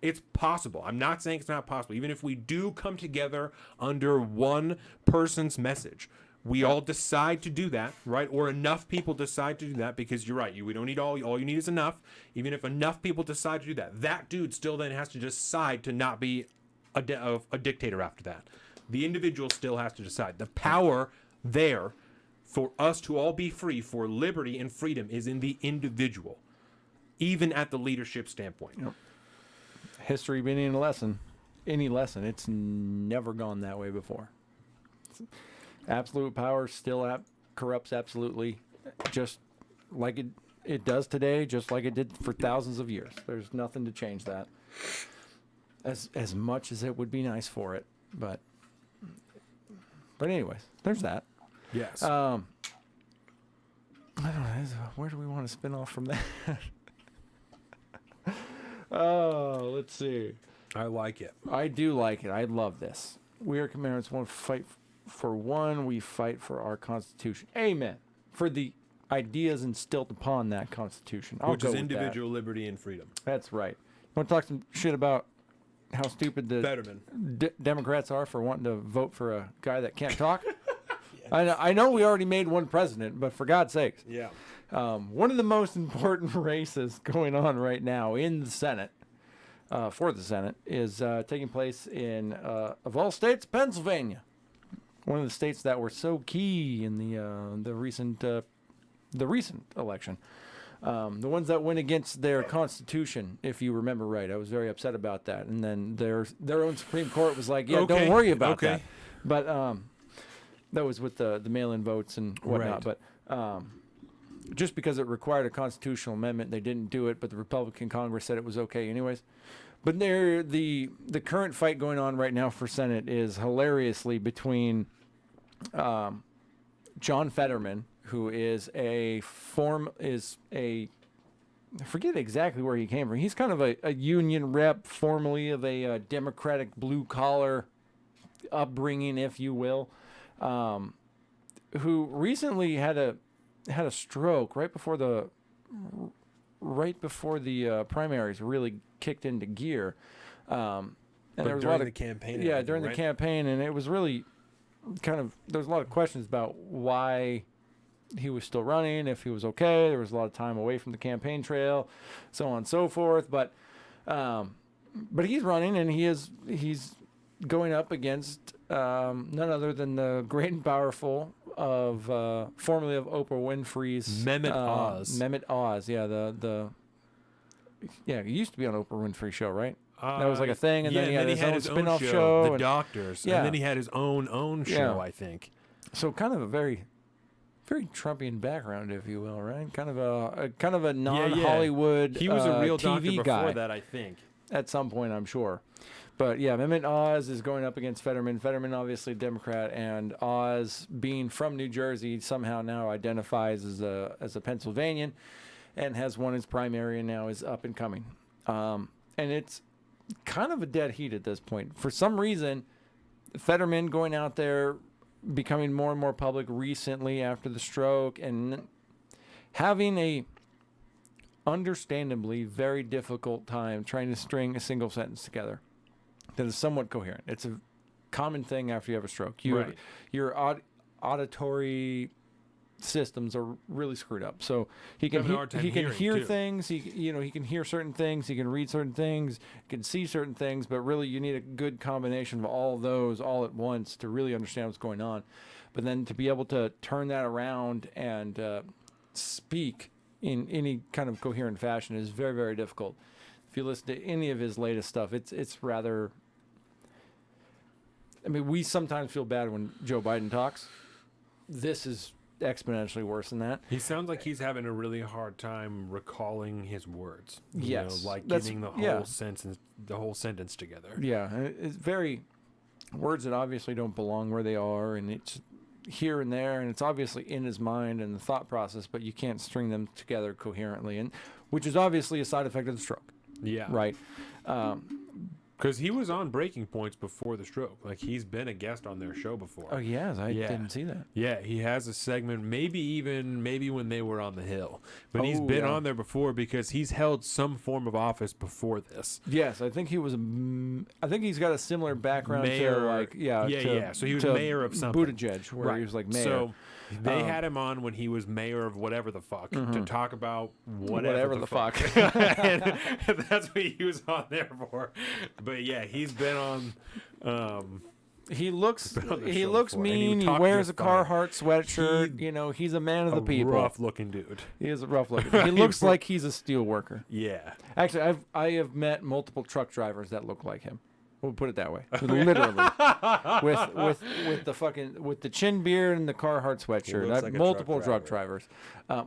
it's possible. I'm not saying it's not possible. Even if we do come together under one person's message, we all decide to do that, right? Or enough people decide to do that, because you're right. We don't need all you need is enough. Even if enough people decide to do that, that dude still then has to decide to not be a dictator after that. The individual still has to decide. The power there for us to all be free, for liberty and freedom, is in the individual, even at the leadership standpoint. Yep. History being any lesson, it's never gone that way before. Absolute power still corrupts absolutely, just like it does today, just like it did for thousands of years. There's nothing to change that. As much as it would be nice for it, but anyways, there's that. Yes. I don't know. Where do we want to spin off from that? Oh, let's see. I like it. I do like it. I love this. We are commanders. One fight for one. We fight for our Constitution. Amen. For the ideas instilled upon that Constitution. Which is individual liberty and freedom. That's right. You want to talk some shit about how stupid the Fetterman. Democrats are for wanting to vote for a guy that can't talk? I know we already made one president, but for God's sakes. Yeah. One of the most important races going on right now in the Senate, for the Senate, is taking place in, of all states, Pennsylvania. One of the states that were so key in the recent election. The ones that went against their constitution, if you remember right. I was very upset about that. And then their own Supreme Court was like, yeah, Okay, don't worry about okay. that. But that was with the mail-in votes and whatnot. Right. But just because it required a constitutional amendment, they didn't do it. But the Republican Congress said it was okay anyways. But the current fight going on right now for Senate is hilariously between John Fetterman, who is I forget exactly where he came from. He's kind of a union rep, formerly of a Democratic blue-collar upbringing, if you will, who recently had a stroke right before the primaries really kicked into gear. And there was a lot of the campaign. yeah, during the campaign, and it was really there was a lot of questions about why he was still running, if he was okay. There was a lot of time away from the campaign trail, so on and so forth. But he's running, and he's going up against none other than the great and powerful of formerly of Oprah Winfrey's Mehmet Oz. Mehmet Oz, yeah, he used to be on Oprah Winfrey's show, right? That was like a thing, and then he had his own spin-off show. The and- Doctors. Yeah. And then he had his own show, Yeah. I think. So kind of a very Trumpian background, if you will, right? Kind of a non-Hollywood He was a real TV doctor before guy that, I think. at some point, I'm sure. But yeah, Mehmet Oz is going up against Fetterman. Fetterman, obviously Democrat, and Oz, being from New Jersey, somehow now identifies as a Pennsylvanian, and has won his primary and now is up and coming. And it's kind of a dead heat at this point. For some reason, Fetterman going out there, becoming more and more public recently after the stroke, and having a understandably very difficult time trying to string a single sentence together that is somewhat coherent. It's a common thing after you have a stroke. Right. Your auditory systems are really screwed up. So he can Having a hard time he can hearing, hear too. things. He can hear certain things. He can read certain things. He can see certain things. But really, you need a good combination of all of those all at once to really understand what's going on. But then to be able to turn that around and speak in any kind of coherent fashion is very, very difficult. If you listen to any of his latest stuff, it's rather. I mean, we sometimes feel bad when Joe Biden talks. This is exponentially worse than that. He sounds like he's having a really hard time recalling his words. You Yes, know, like that's- getting the yeah. whole sentence together. Yeah, it's very words that obviously don't belong where they are, and it's here and there, and it's obviously in his mind and the thought process, but you can't string them together coherently, and which is obviously a side effect of the stroke, Yeah. right? Because he was on Breaking Points before the stroke. Like, he's been a guest on their show before. Oh yes, I Yeah. didn't see that. Yeah, he has a segment, maybe when they were on the Hill. But he's Oh, been yeah. on there before because he's held some form of office before this. Yes, I think he was. I think he's got a similar background Mayor, to like to, So he was to mayor of something. Buttigieg, where he was like mayor. So they Um, had him on when he was mayor of whatever the fuck to talk about Whatever the fuck. and that's what he was on there for. But yeah, he's been on. He looks on the he show looks before, and he mean. He talked wears a just fine. Carhartt sweatshirt. He- You know, he's a man of the a people. rough-looking dude. He is a rough looking. He looks like he's a steel worker. Yeah. Actually, I have met multiple truck drivers that look like him. We'll put it that way. Literally, with the chin beard and the Carhartt sweatshirt. looks I've like a multiple truck truck drivers,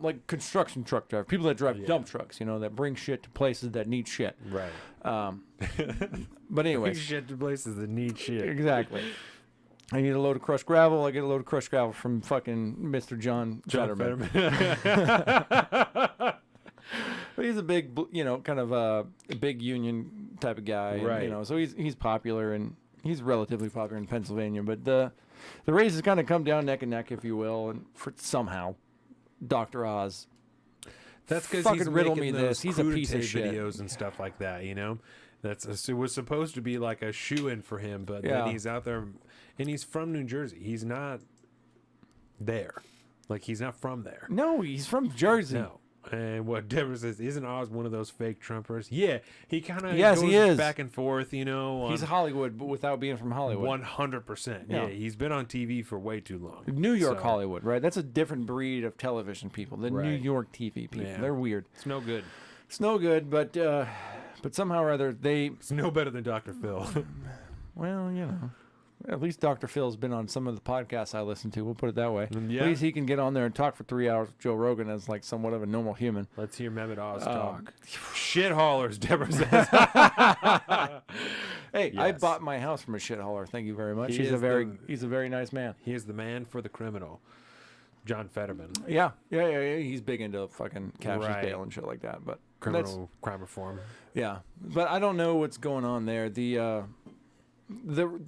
like construction truck drivers, people that drive dump trucks. You know, that bring shit to places that need shit. Right. But anyway, Big shit to places that need shit. exactly. I need a load of crushed gravel. I get a load of crushed gravel from fucking Mr. John Fetterman. But he's a big, kind of a big union type of guy, and, Right. So he's popular, and he's relatively popular in Pennsylvania. But the races kind of come down neck and neck, if you will, and for somehow, Dr. Oz. That's because Fucking he's riddle making me those this. He's a piece of crudité shit. videos and stuff like that. You know, it was supposed to be like a shoe-in for him, but Yeah. then he's out there, and he's from New Jersey. He's not there. Like, he's not from there. No, he's from Jersey. No. And what Deborah says, isn't Oz one of those fake Trumpers? Yeah, he kind of Yes, goes he is. back and forth, He's Hollywood, but without being from Hollywood. 100%. Yeah. Yeah, he's been on TV for way too long. New York So, Hollywood, right? That's a different breed of television people. The New Right. York TV people. Yeah. They're weird. It's no good. It's no good, but somehow or other It's no better than Dr. Phil. Well, at least Dr. Phil's been on some of the podcasts I listen to. We'll put it that way. Yeah. At least he can get on there and talk for 3 hours with Joe Rogan as like somewhat of a normal human. Let's hear Mehmet Oz talk. Shit haulers, Deborah says. Hey, I Yes. bought my house from a shit hauler. Thank you very much. He He's is he's a very nice man. He is the man for the criminal, John Fetterman. Yeah. He's big into fucking Cassius Right. bail and shit like that. But that's- Criminal crime reform. Yeah, but I don't know what's going on there. The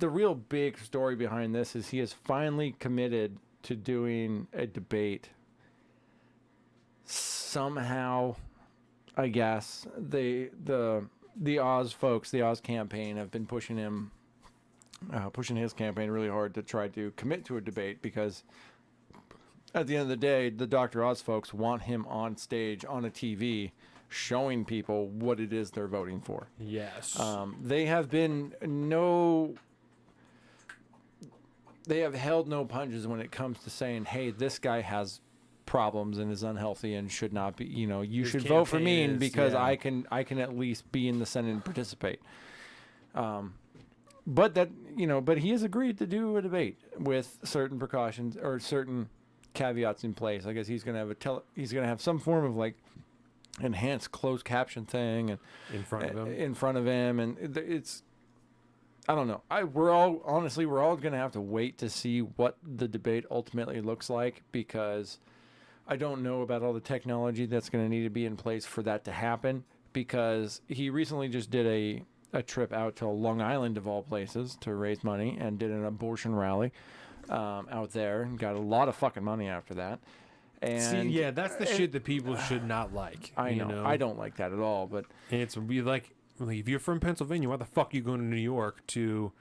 real big story behind this is he has finally committed to doing a debate. Somehow, I guess the Oz folks, the Oz campaign, have been pushing his campaign really hard to try to commit to a debate because at the end of the day, the Dr. Oz folks want him on stage on a TV showing people what it is they're voting for. Yes. They have held no punches when it comes to saying, hey, this guy has problems and is unhealthy and should not be, you His should vote for me campaign is- because yeah. I can at least be in the Senate and participate. But he has agreed to do a debate with certain precautions or certain caveats in place. I guess he's going to have some form of like enhanced closed caption thing and In front of him. in front of him, and it's I don't know. We're all going to have to wait to see what the debate ultimately looks like because I don't know about all the technology that's going to need to be in place for that to happen because he recently just did a trip out to Long Island of all places to raise money and did an abortion rally out there and got a lot of fucking money after that. And See, yeah, that's the shit that people should not like. I you know. I don't like that at all. But It's be like, if you're from Pennsylvania, why the fuck are you going to New York to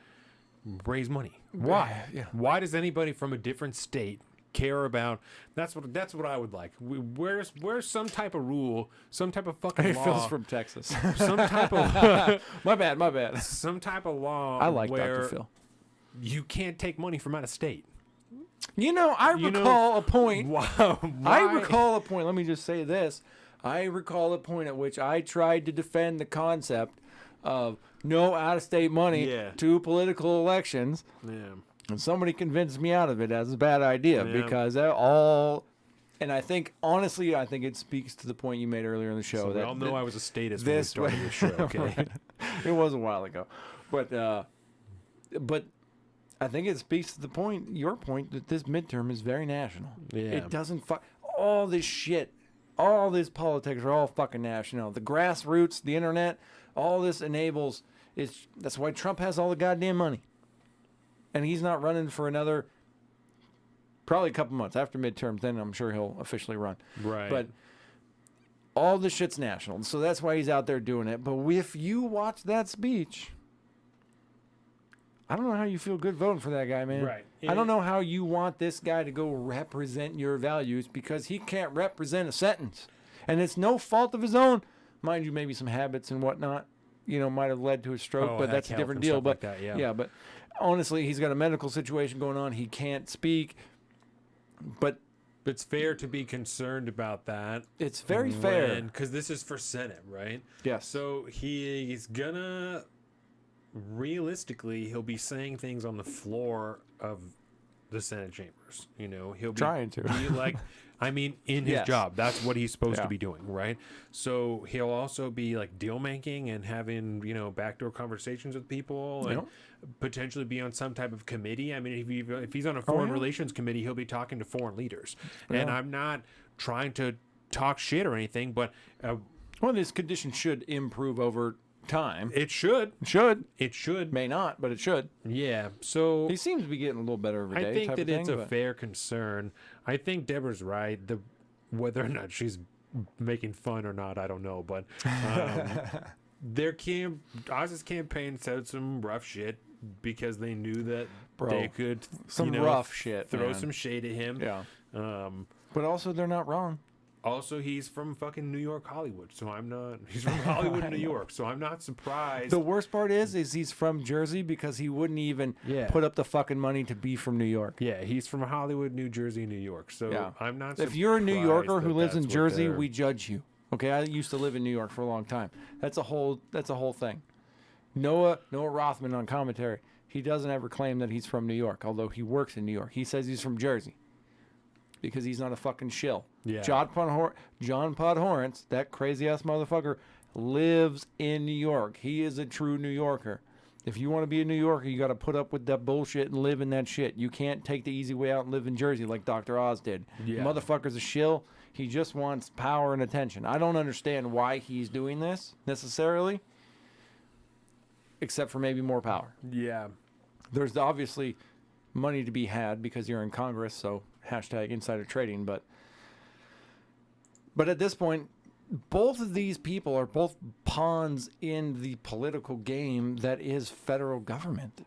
raise money? Why? Yeah. Why does anybody from a different state care about? That's what I would like. Where's some type of rule, some type of fucking law? Phil's from Texas. Some type of my bad. some type of law. I like where Dr. Phil. you can't take money from out of state. You know, I recall a point. Wow. I recall a point. Let me just say this. I recall a point at which I tried to defend the concept of no out-of-state money Yeah. to political elections, Yeah. and somebody convinced me out of it as a bad idea Yeah. because they're all. And I think, honestly, I think it speaks to the point you made earlier in the show. So we that all know I was a statist this when we started the show. Okay. Right. It was a while ago, but I think it speaks to the point, your point, that this midterm is very national. Yeah. It doesn't all this shit, all this politics are all fucking national. The grassroots, the internet, all this enables. That's why Trump has all the goddamn money, and he's not running for another. Probably a couple months after midterms, then I'm sure he'll officially run. Right. But all this shit's national, so that's why he's out there doing it. But if you watch that speech, I don't know how you feel good voting for that guy, man. Right. I don't know how you want this guy to go represent your values because he can't represent a sentence. And it's no fault of his own. Mind you, maybe some habits and whatnot, might have led to a stroke, Oh, but that's a health different and deal. stuff But like that, yeah. but honestly, he's got a medical situation going on. He can't speak. But it's fair to be concerned about that. it's very fair. Because this is for Senate, right? Yes. So he's gonna, realistically, he'll be saying things on the floor of the Senate chambers. He'll be Trying to. be like, in his Yes. job. That's what he's supposed Yeah. to be doing, right? So he'll also be like deal making and having, backdoor conversations with people and potentially be on some type of committee. If he's on a foreign relations committee, he'll be talking to foreign leaders. And I'm not trying to talk shit or anything, but Well, this condition should improve over time. it should. It should. May not, but it should. Yeah. So He seems to be getting a little better every day. I think type that of it's thing, a but- fair concern. I think Deborah's right. Whether or not she's making fun or not, I don't know. But Oz's campaign said some rough shit because they knew that Bro, they could some rough shit, throw man. some shade at him. Yeah. Um, But also, they're not wrong. also, he's from fucking New York, Hollywood. So I'm not. He's from Hollywood, New York. So I'm not surprised. The worst part is he's from Jersey because he wouldn't even Yeah. put up the fucking money to be from New York. Yeah, he's from Hollywood, New Jersey, New York. So Yeah. I'm not. If you're a New surprised Yorker who that lives in that's what Jersey, they're- we judge you. Okay, I used to live in New York for a long time. That's a whole thing. Noah Rothman on commentary. He doesn't ever claim that he's from New York, although he works in New York. He says he's from Jersey because he's not a fucking shill. Yeah. John Podhorntz, that crazy ass motherfucker, lives in New York. He is a true New Yorker. If you want to be a New Yorker, you got to put up with that bullshit and live in that shit. You can't take the easy way out and live in Jersey like Dr. Oz did. Yeah. The motherfucker's a shill. He just wants power and attention. I don't understand why he's doing this necessarily, except for maybe more power. Yeah. There's obviously money to be had because you're in Congress, so hashtag insider trading. But at this point, both of these people are both pawns in the political game that is federal government.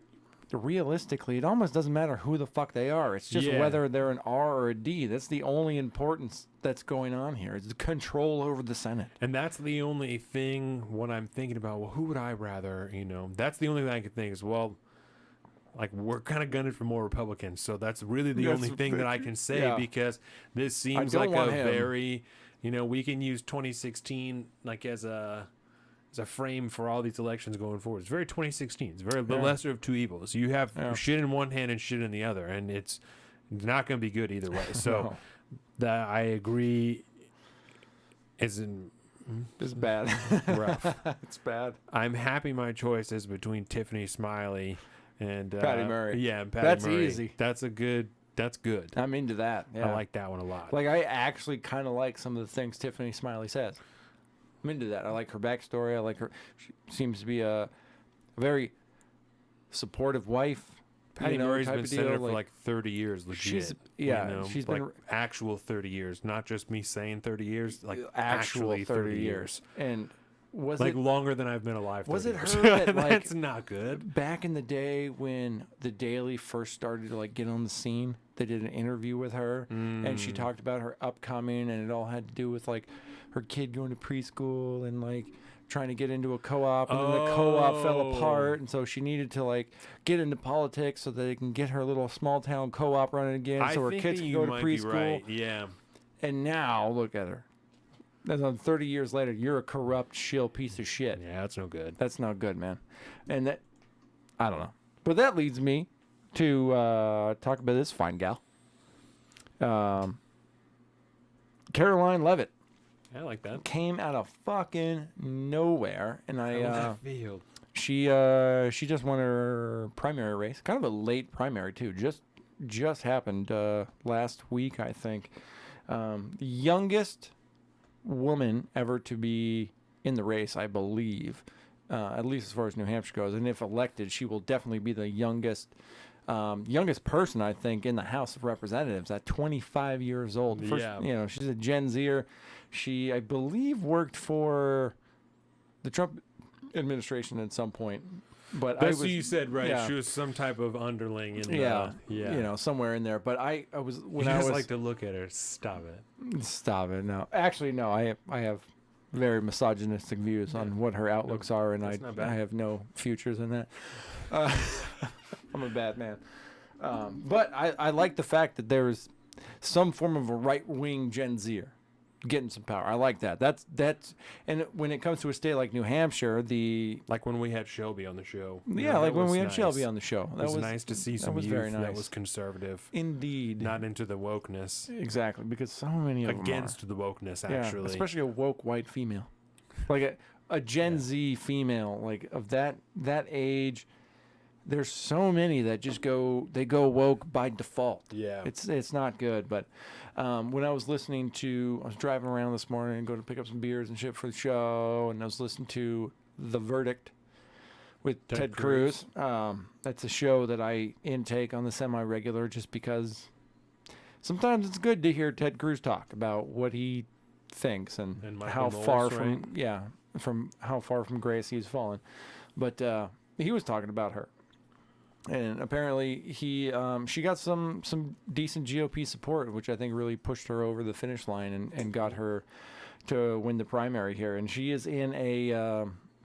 Realistically, it almost doesn't matter who the fuck they are. It's just Yeah. whether they're an R or a D. That's the only importance that's going on here. It's the control over the Senate. And that's the only thing when I'm thinking about, well, who would I rather, that's the only thing I could think is, well, like we're kind of gunning for more Republicans. So that's really the only thing that I can say Yeah. because this seems don't like want a him. very, we can use 2016 like as a frame for all these elections going forward. It's very 2016. It's very the lesser of two evils. You have shit in one hand and shit in the other, and it's not going to be good either way. So that I agree. It's bad. rough. It's bad. I'm happy my choice is between Tiffany Smiley and Patty Murray. Yeah, and Patty That's Murray. easy. That's good. I'm into that. Yeah. I like that one a lot. Like, I actually kind of like some of the things Tiffany Smiley says. I'm into that. I like her backstory. I like her. She seems to be a very supportive wife, Patty you know, Murray's type been of deal. senator for like 30 years, legit. She's like been actual 30 years, not just me saying 30 years, like actual actually 30 years. And was like it longer than I've been alive? Was 30 it years. her that, like, That's not good. back in the day when the Daily first started to like get on the scene? They did an interview with her, and she talked about her upcoming, and it all had to do with like her kid going to preschool and like trying to get into a co-op, and then the co-op fell apart, and so she needed to like get into politics so that they can get her little small town co-op running again, so her kids can go to preschool. Right. Yeah. And now look at her. That's on 30 years later. You're a corrupt shill piece of shit. Yeah, that's no good. That's not good, man. And that, I don't know. But that leads me to talk about this fine gal, Caroline Leavitt. I like that. Came out of fucking nowhere, and Left field. she just won her primary race. Kind of a late primary too. Just happened last week, I think. The youngest woman ever to be in the race, I believe, at least as far as New Hampshire goes. And if elected, she will definitely be the youngest person, I think, in the House of Representatives at 25 years old. First, Yeah. you know, she's a Gen Zer. She, I believe, worked for the Trump administration at some point. But That's what you said, right? yeah. She was some type of underling in Yeah, yeah. you know, somewhere in there. But I was when You I just was like to look at her. Stop it. Stop it. No, actually, no. I have very misogynistic views on what her outlooks are, and that's not bad. I have no futures in that. I'm a bad man. But I like the fact that there's some form of a right-wing Gen Zer getting some power. I like that. That's and when it comes to a state like New Hampshire, Like when we had Shelby on the show. yeah, like when we had Shelby on the show. It was nice to see some was youth very nice. that was conservative, Indeed. not into the wokeness, Exactly, because so many of them against the wokeness, are. actually. Yeah, especially a woke white female. Like a Gen Z female, like of that age. There's so many that just go woke by default. Yeah. It's not good. But when I was driving around this morning and going to pick up some beers and shit for the show, and I was listening to The Verdict with Ted Cruz. That's a show that I intake on the semi-regular just because sometimes it's good to hear Ted Cruz talk about what he thinks and Michael how Knowles, far right? from how far from grace he's fallen. But he was talking about her. And apparently she got some decent GOP support, which I think really pushed her over the finish line and got her to win the primary here. And she is in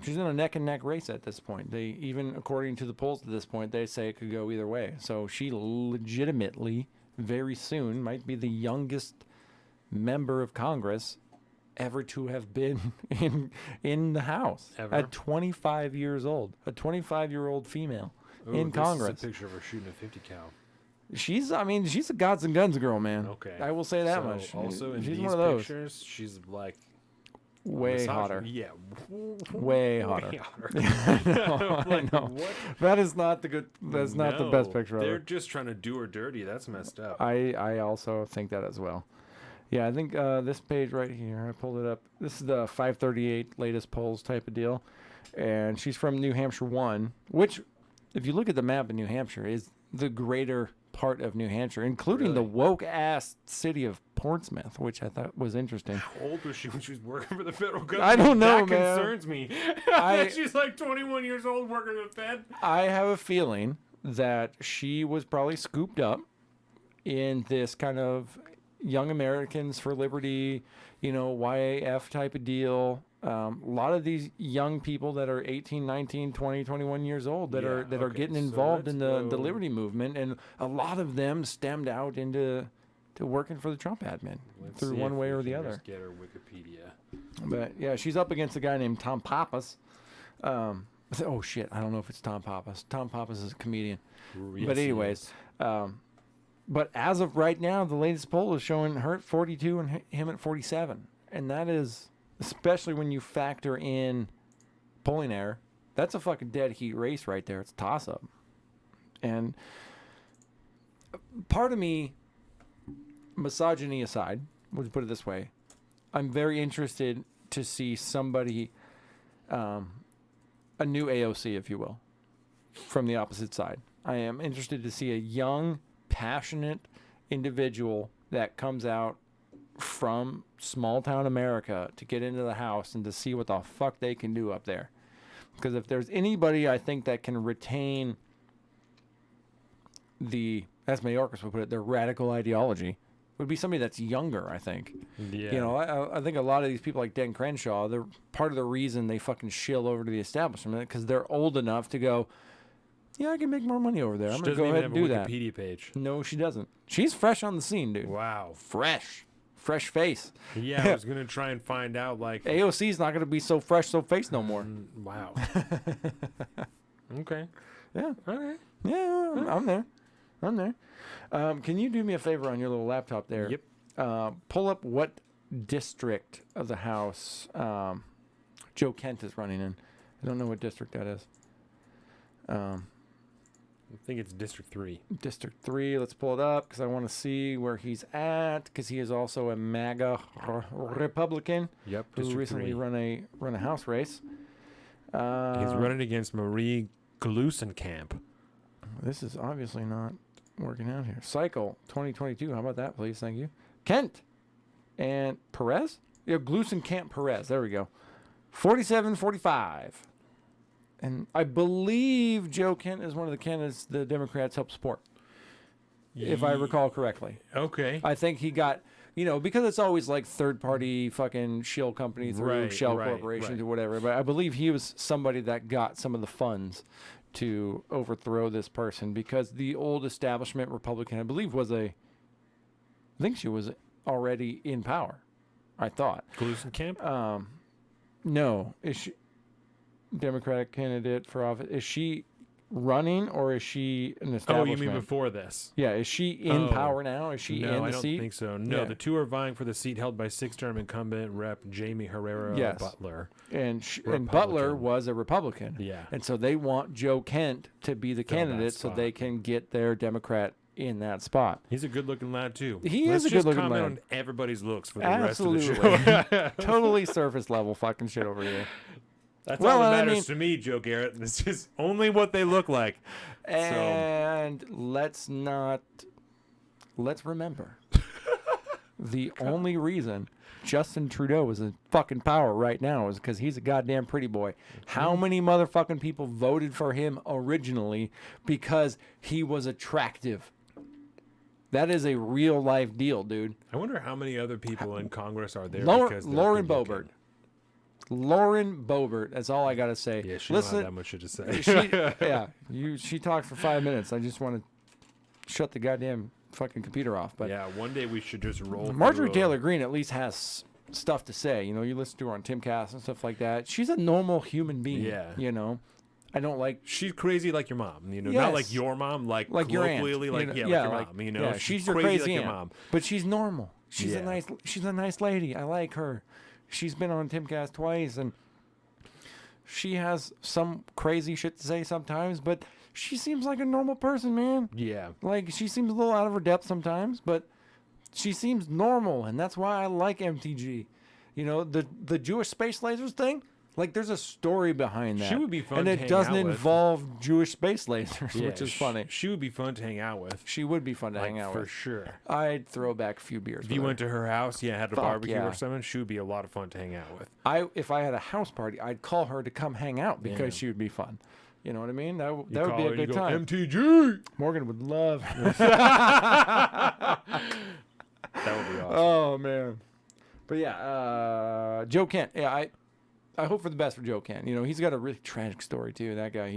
she's in a neck and neck race at this point. They even, according to the polls at this point, they say it could go either way. So she legitimately very soon might be the youngest member of Congress ever to have been in the House Ever? at 25 years old. A 25-year-old female. Ooh, in this Congress. is a picture of her shooting a 50 cal. She's a gods and guns girl, man. Okay. I will say that So much. Also, in she's these one of those. pictures, she's like Way massage- hotter. Yeah. Way hotter. I know. What? That is not the good. That's not the best No, picture of They're her. just trying to do her dirty. That's messed up. I also think that as well. Yeah, I think this page right here, I pulled it up. This is the 538 latest polls type of deal. And she's from New Hampshire 1, which, if you look at the map in New Hampshire, is the greater part of New Hampshire, including the woke-ass city of Portsmouth, which I thought was interesting. How old was she when she was working for the federal government? I don't know, that man. concerns me. She's like 21 years old working for the Fed. I have a feeling that she was probably scooped up in this kind of Young Americans for Liberty, YAF type of deal. A lot of these young people that are 18, 19, 20, 21 years old that are getting involved in the Liberty movement, and a lot of them stemmed out into working for the Trump admin through one way or the other. Just get her Wikipedia. But yeah, she's up against a guy named Tom Pappas. Oh shit, I don't know if it's Tom Pappas. Tom Pappas is a comedian. Yes, But anyways, but as of right now, the latest poll is showing her at 42 and him at 47, and that is, especially when you factor in polling error, that's a fucking dead heat race right there. It's a toss-up. And part of me, misogyny aside, we'll put it this way, I'm very interested to see somebody, a new AOC, if you will, from the opposite side. I am interested to see a young, passionate individual that comes out from small town America to get into the House and to see what the fuck they can do up there. Because if there's anybody I think that can retain as Mayorkas would put it, their radical ideology, would be somebody that's younger, I think. Yeah. You know, I think a lot of these people like Dan Crenshaw, they're part of the reason they fucking shill over to the establishment because they're old enough to go, yeah, I can make more money over there. I'm going to go ahead and do that. She doesn't even have a Wikipedia page. No, she doesn't. She's fresh on the scene, dude. Wow. Fresh face. Yeah, I was going to try and find out, like... AOC's not going to be so fresh, so face no more. Wow. Okay. Yeah. All right. Yeah, I'm there. Can you do me a favor on your little laptop there? Yep. Pull up what district of the House Joe Kent is running in. I don't know what district that is. I think it's District 3. District 3. Let's pull it up because I want to see where he's at because he is also a MAGA Republican. Yep. Who District recently 3. run a House race. He's running against Marie Glusenkamp. This is obviously not working out here. Cycle 2022. How about that, please? Thank you. Kent and Perez? Yeah, Glusenkamp Perez. There we go. 47-45. And I believe Joe Kent is one of the candidates the Democrats help support, if I recall correctly. Okay. I think he got, because it's always like third-party fucking shill company through shell corporations or whatever. But I believe he was somebody that got some of the funds to overthrow this person because the old establishment Republican, I believe, I think she was already in power. I thought. Glusenkamp? No. Is she Democratic candidate for office? Is she running or is she an establishment? Oh, you mean before this? Yeah. Is she in power now? Is she in the seat? No, I don't think so. No, Yeah. the two are vying for the seat held by six-term incumbent Rep. Jamie Herrera Butler. And Butler was a Republican. Yeah. And so they want Joe Kent to be the candidate so spot. they can get their Democrat in that spot. He's a good-looking lad, too. He Let's is a good-looking just comment lad. on everybody's looks for the Absolutely. rest of the show. Totally surface level fucking shit over here. That's all that matters to me, Joe Garrett. It's just only what they look like. And let's remember the only reason Justin Trudeau is in fucking power right now is because he's a goddamn pretty boy. How many motherfucking people voted for him originally because he was attractive? That is a real life deal, dude. I wonder how many other people in Congress are there. Lauren Boebert. Lauren Boebert. That's all I gotta say. Yeah, she doesn't have that much shit to say. She talked for 5 minutes. I just want to shut the goddamn fucking computer off. But yeah, one day we should just roll. Marjorie Taylor Greene at least has stuff to say. You listen to her on Timcast and stuff like that. She's a normal human being. Yeah. I don't like. She's crazy like your mom. Yes. Not like your mom, like your aunt. colloquially, like your mom. Yeah, she's your crazy crazy like aunt, your mom. but she's normal. She's a nice lady. I like her. She's been on Timcast twice, and she has some crazy shit to say sometimes, but she seems like a normal person, man. Yeah. Like, she seems a little out of her depth sometimes, but she seems normal, and that's why I like MTG. The Jewish space lasers thing, like, there's a story behind that. She would be fun and to it hang doesn't out with. involve Jewish space lasers, Yeah, which is funny. She would be fun to hang out with. She would be fun to hang out for with. sure. I'd throw back a few beers. If you went to her house, had a barbecue yeah. or something, she would be a lot of fun to hang out with. If I had a house party, I'd call her to come hang out because she would be fun. You know what I mean? That would be a good time. MTG. Morgan would love. That would be awesome. Oh man, but yeah, Joe Kent. Yeah, I hope for the best for Joe Kent. He's got a really tragic story too. That guy.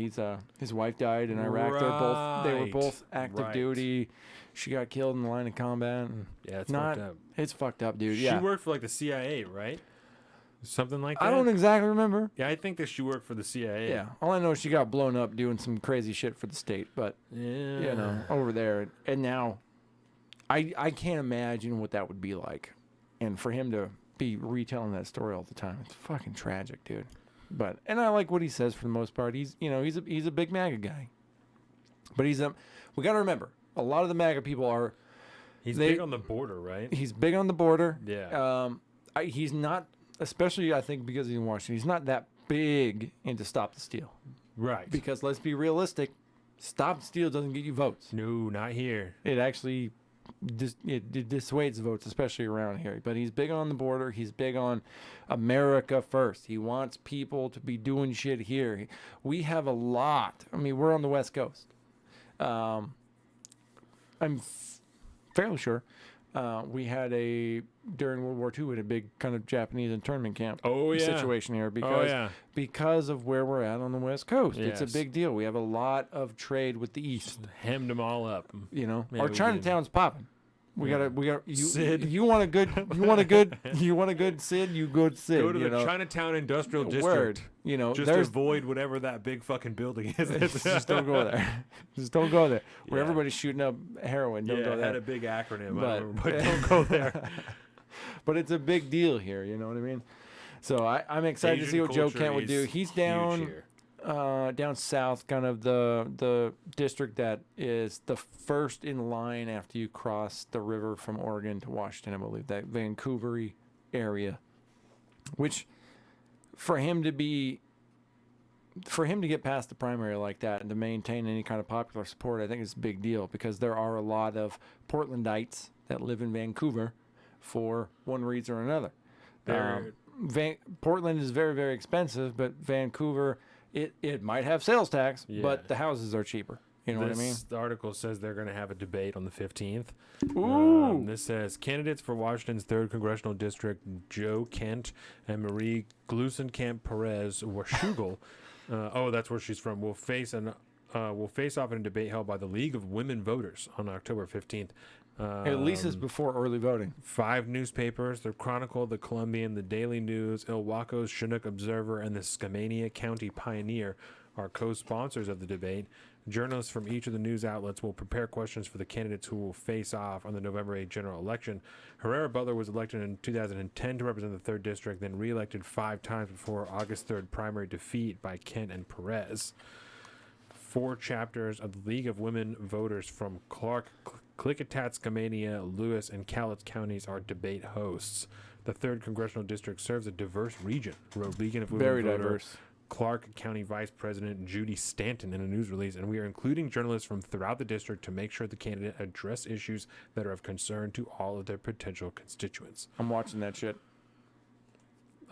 His wife died in Iraq. They were both active duty. She got killed in the line of combat. And yeah, it's fucked up. It's fucked up, dude. She worked for the CIA, right? Something like that. I don't exactly remember. Yeah, I think that she worked for the CIA. Yeah, all I know is she got blown up doing some crazy shit for the state. But over there, and now, I can't imagine what that would be like, and for him to be retelling that story all the time, it's fucking tragic, dude. And I like what he says for the most part. He's a big MAGA guy, but we got to remember a lot of the MAGA people are. He's big on the border, right? He's big on the border. Yeah. He's not, especially I think because he's in Washington. He's not that big into Stop the Steal. Right. Because let's be realistic, Stop and steal doesn't get you votes. No, not here. It actually it dissuades votes, especially around here. But he's big on the border. He's big on America first. He wants people to be doing shit here. We have a lot. I mean, we're on the West Coast. I'm fairly sure we had during World War II, we had a big kind of Japanese internment camp situation here because of where we're at on the West Coast. It's a big deal. We have a lot of trade with the East. Hemmed them all up. You know, Yeah, our we Chinatown's popping. We got you. Sid. You want a good Sid. You good Sid. Go to you the know? Chinatown Industrial District. Word. You know, Just avoid whatever that big fucking building is. just don't go there. Just don't go there. Where Yeah. everybody's shooting up heroin. Don't go it there. had a big acronym, But- but don't go there. But it's a big deal here. You know what I mean? So I'm excited to see what Joe Kent would do. He's down south, kind of the district that is the first in line after you cross the river from Oregon to Washington, I believe, that Vancouver area, which for him to get past the primary like that and to maintain any kind of popular support, I think is a big deal, because there are a lot of Portlandites that live in Vancouver for one reason or another. Portland is very, very expensive, but Vancouver, it might have sales tax, but the houses are cheaper. You know what I mean? The article says they're going to have a debate on the 15th. Ooh. This says candidates for Washington's 3rd Congressional District, Joe Kent and Marie Gluesenkamp Perez Washugel, that's where she's from, will face off in a debate held by the League of Women Voters on October 15th. At least it's before early voting. 5 newspapers, the Chronicle, the Columbian, the Daily News, Ilwaco's Chinook Observer, and the Skamania County Pioneer are co-sponsors of the debate. Journalists from each of the news outlets will prepare questions for the candidates who will face off on the November 8 general election. Herrera Butler was elected in 2010 to represent the 3rd District, then re-elected 5 times before August 3rd primary defeat by Kent and Perez. 4 chapters of the League of Women Voters from Clark, Klickitat, Skamania, Lewis, and Cowlitz counties are debate hosts. The 3rd Congressional District serves a diverse region, wrote League of Women Very voter diverse. Clark County Vice President Judy Stanton in a news release, and we are including journalists from throughout the district to make sure the candidate address issues that are of concern to all of their potential constituents. I'm watching that shit.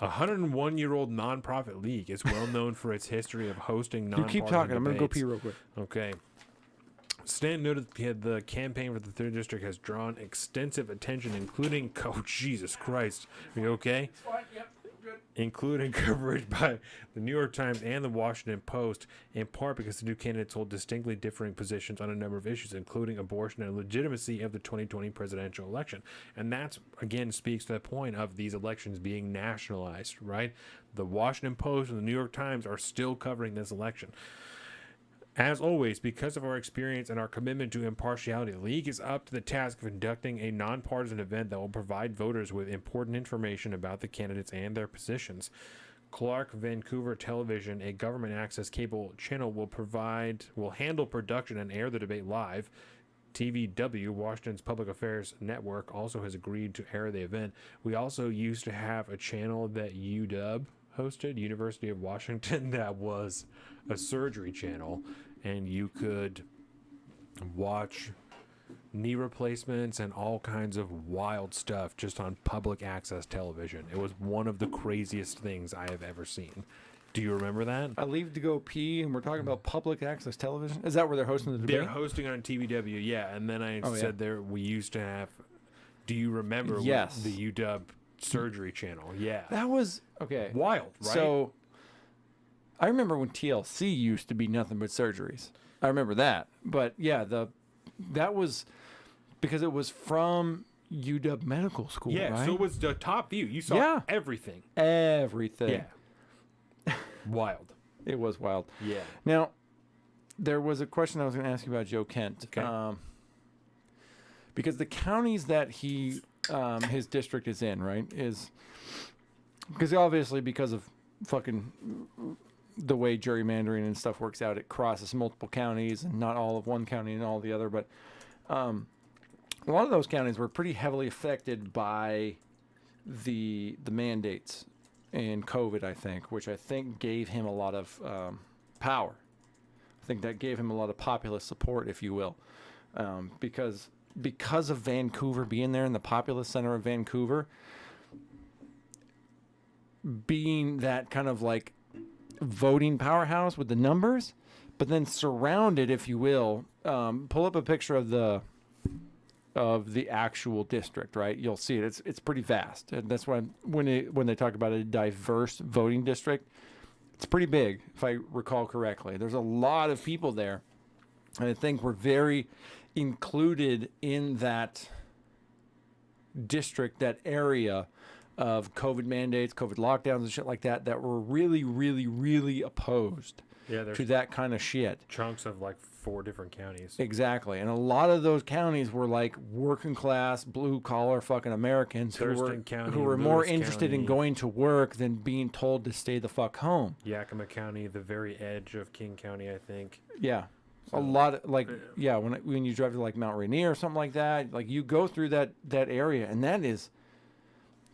A 101-year-old nonprofit league is well known for its history of hosting nonpartisan You keep talking. I'm going to go debates. pee real quick. Okay. Stanton noted that the campaign for the 3rd District has drawn extensive attention, including... Oh, Jesus Christ. Are you okay? Including coverage by the New York Times and the Washington Post, in part because the new candidates hold distinctly differing positions on a number of issues, including abortion and legitimacy of the 2020 presidential election. And that, again, speaks to the point of these elections being nationalized, right? The Washington Post and the New York Times are still covering this election. As always, because of our experience and our commitment to impartiality, the League is up to the task of conducting a nonpartisan event that will provide voters with important information about the candidates and their positions. Clark Vancouver Television, a government access cable channel, will handle production and air the debate live. TVW, Washington's Public Affairs Network, also has agreed to air the event. We also used to have a channel that UW hosted, University of Washington, that was a surgery channel, and you could watch knee replacements and all kinds of wild stuff just on public access television. It was one of the craziest things I have ever seen. Do you remember that? I leave to go pee, and we're talking about public access television. Is that where they're hosting the debate? They're hosting on TVW, yeah. And then I said we used to have. Do you remember Yes. the UW surgery channel? Yeah. That was okay. Wild, right? So I remember when TLC used to be nothing but surgeries. I remember that. But yeah, that was because it was from UW Medical School, yeah, right? so it was the top view. You saw everything. Everything. Yeah. Wild. It was wild. Yeah. Now, there was a question I was going to ask you about Joe Kent. Okay. Because the counties that his district is in, right, is because obviously because of fucking the way gerrymandering and stuff works out, it crosses multiple counties and not all of one county and all the other. But a lot of those counties were pretty heavily affected by the mandates and COVID, I think, which I think gave him a lot of power I think that gave him a lot of populist support, if you will, because of Vancouver being there in the populous center of Vancouver, being that kind of like voting powerhouse with the numbers, but then surrounded, if you will, pull up a picture of the actual district, right? You'll see it. It's pretty vast, and that's why when they talk about a diverse voting district, it's pretty big, if I recall correctly. There's a lot of people there, and I think we're very included in that district, that area of COVID mandates, COVID lockdowns, and shit like that, that were really, really, really opposed to that kind of shit. Chunks of like 4 different counties. Exactly. And a lot of those counties were like working class, blue collar fucking Americans who were more interested in going to work than being told to stay the fuck home. Yakima County, the very edge of King County, I think. Yeah. A lot of, like, yeah, when you drive to like Mount Rainier or something like that, like you go through that area, and those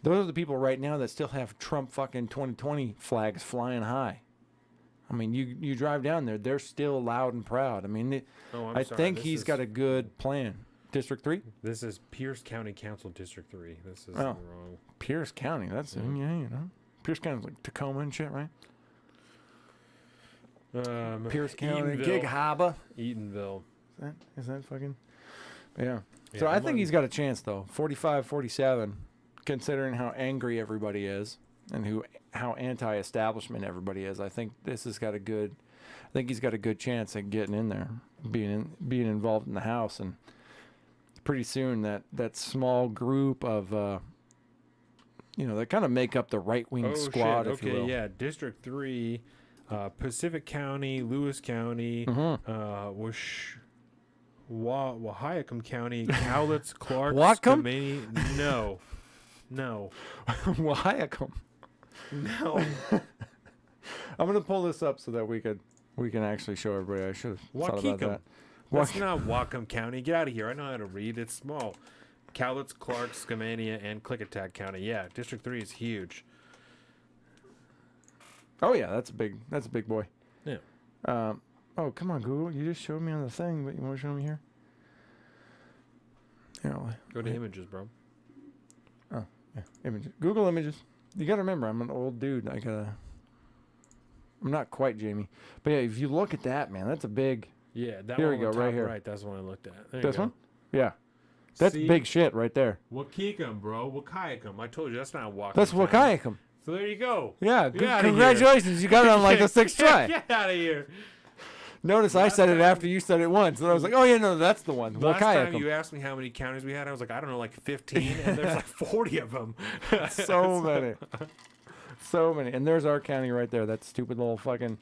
are the people right now that still have Trump fucking 2020 flags flying high. I mean, you drive down there, they're still loud and proud. I mean, I think he's got a good plan. District 3? This is Pierce County Council District 3. This is wrong. Pierce County, that's yeah, you know. Pierce County's like Tacoma and shit, right? Pierce County, Eatonville. Gig Harbor. Eatonville. Is that fucking... Yeah. So I think he's got a chance, though. 45, 47, considering how angry everybody is and how anti-establishment everybody is. I think he's got a good chance at getting in there, being involved in the House, and pretty soon that small group of that kind of make up the right-wing squad, if you will. Yeah, District 3, Pacific County, Lewis County, Wahkiakum County, Cowlitz, Clark, Whatcom? Skamania. No. Wahkiakum. No. I'm gonna pull this up so that we can actually show everybody. I should have thought about that. That's not Whatcom County. Get out of here. I know how to read. It's small. Cowlitz, Clark, Skamania, and Klickitat County. Yeah, District 3 is huge. Oh yeah, that's a big boy. Yeah. Oh, come on, Google. You just showed me on the thing, but you want to show me here? Go to images, bro. Oh, yeah, images. Google images. You got to remember, I'm an old dude. I'm not quite Jamie. But yeah, if you look at that, man, that's a big... Yeah, that here one we go, right here. Right, that's the one I looked at. There this you go. one? Yeah. That's big shit right there. Wahkiakum, bro. Wahkiakum. I told you, that's not Whatcom. That's Wahkiakum. So there you go. Yeah, congratulations. You got it on like the 6th try. Get out of here. Notice I said it after you said it once. And I was like, oh, yeah, no, that's the one. Last time you asked me how many counties we had, I was like, I don't know, like 15. And there's like 40 of them. So many. So many. And there's our county right there. That stupid little fucking...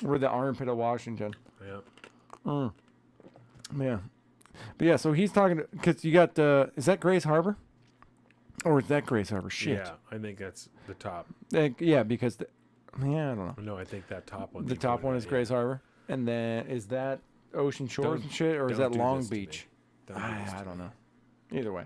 We're the armpit of Washington. Yeah. Yeah. But yeah, so he's talking... Because you got... is that Grace Harbor? Or is that Grace Harbor? Shit. Yeah, I think that's the top. Yeah, because... I don't know. No, I think that top one. The top one is Grace Harbor. And then is that Ocean Shores and shit? Or is that Long Beach? I don't know. Either way.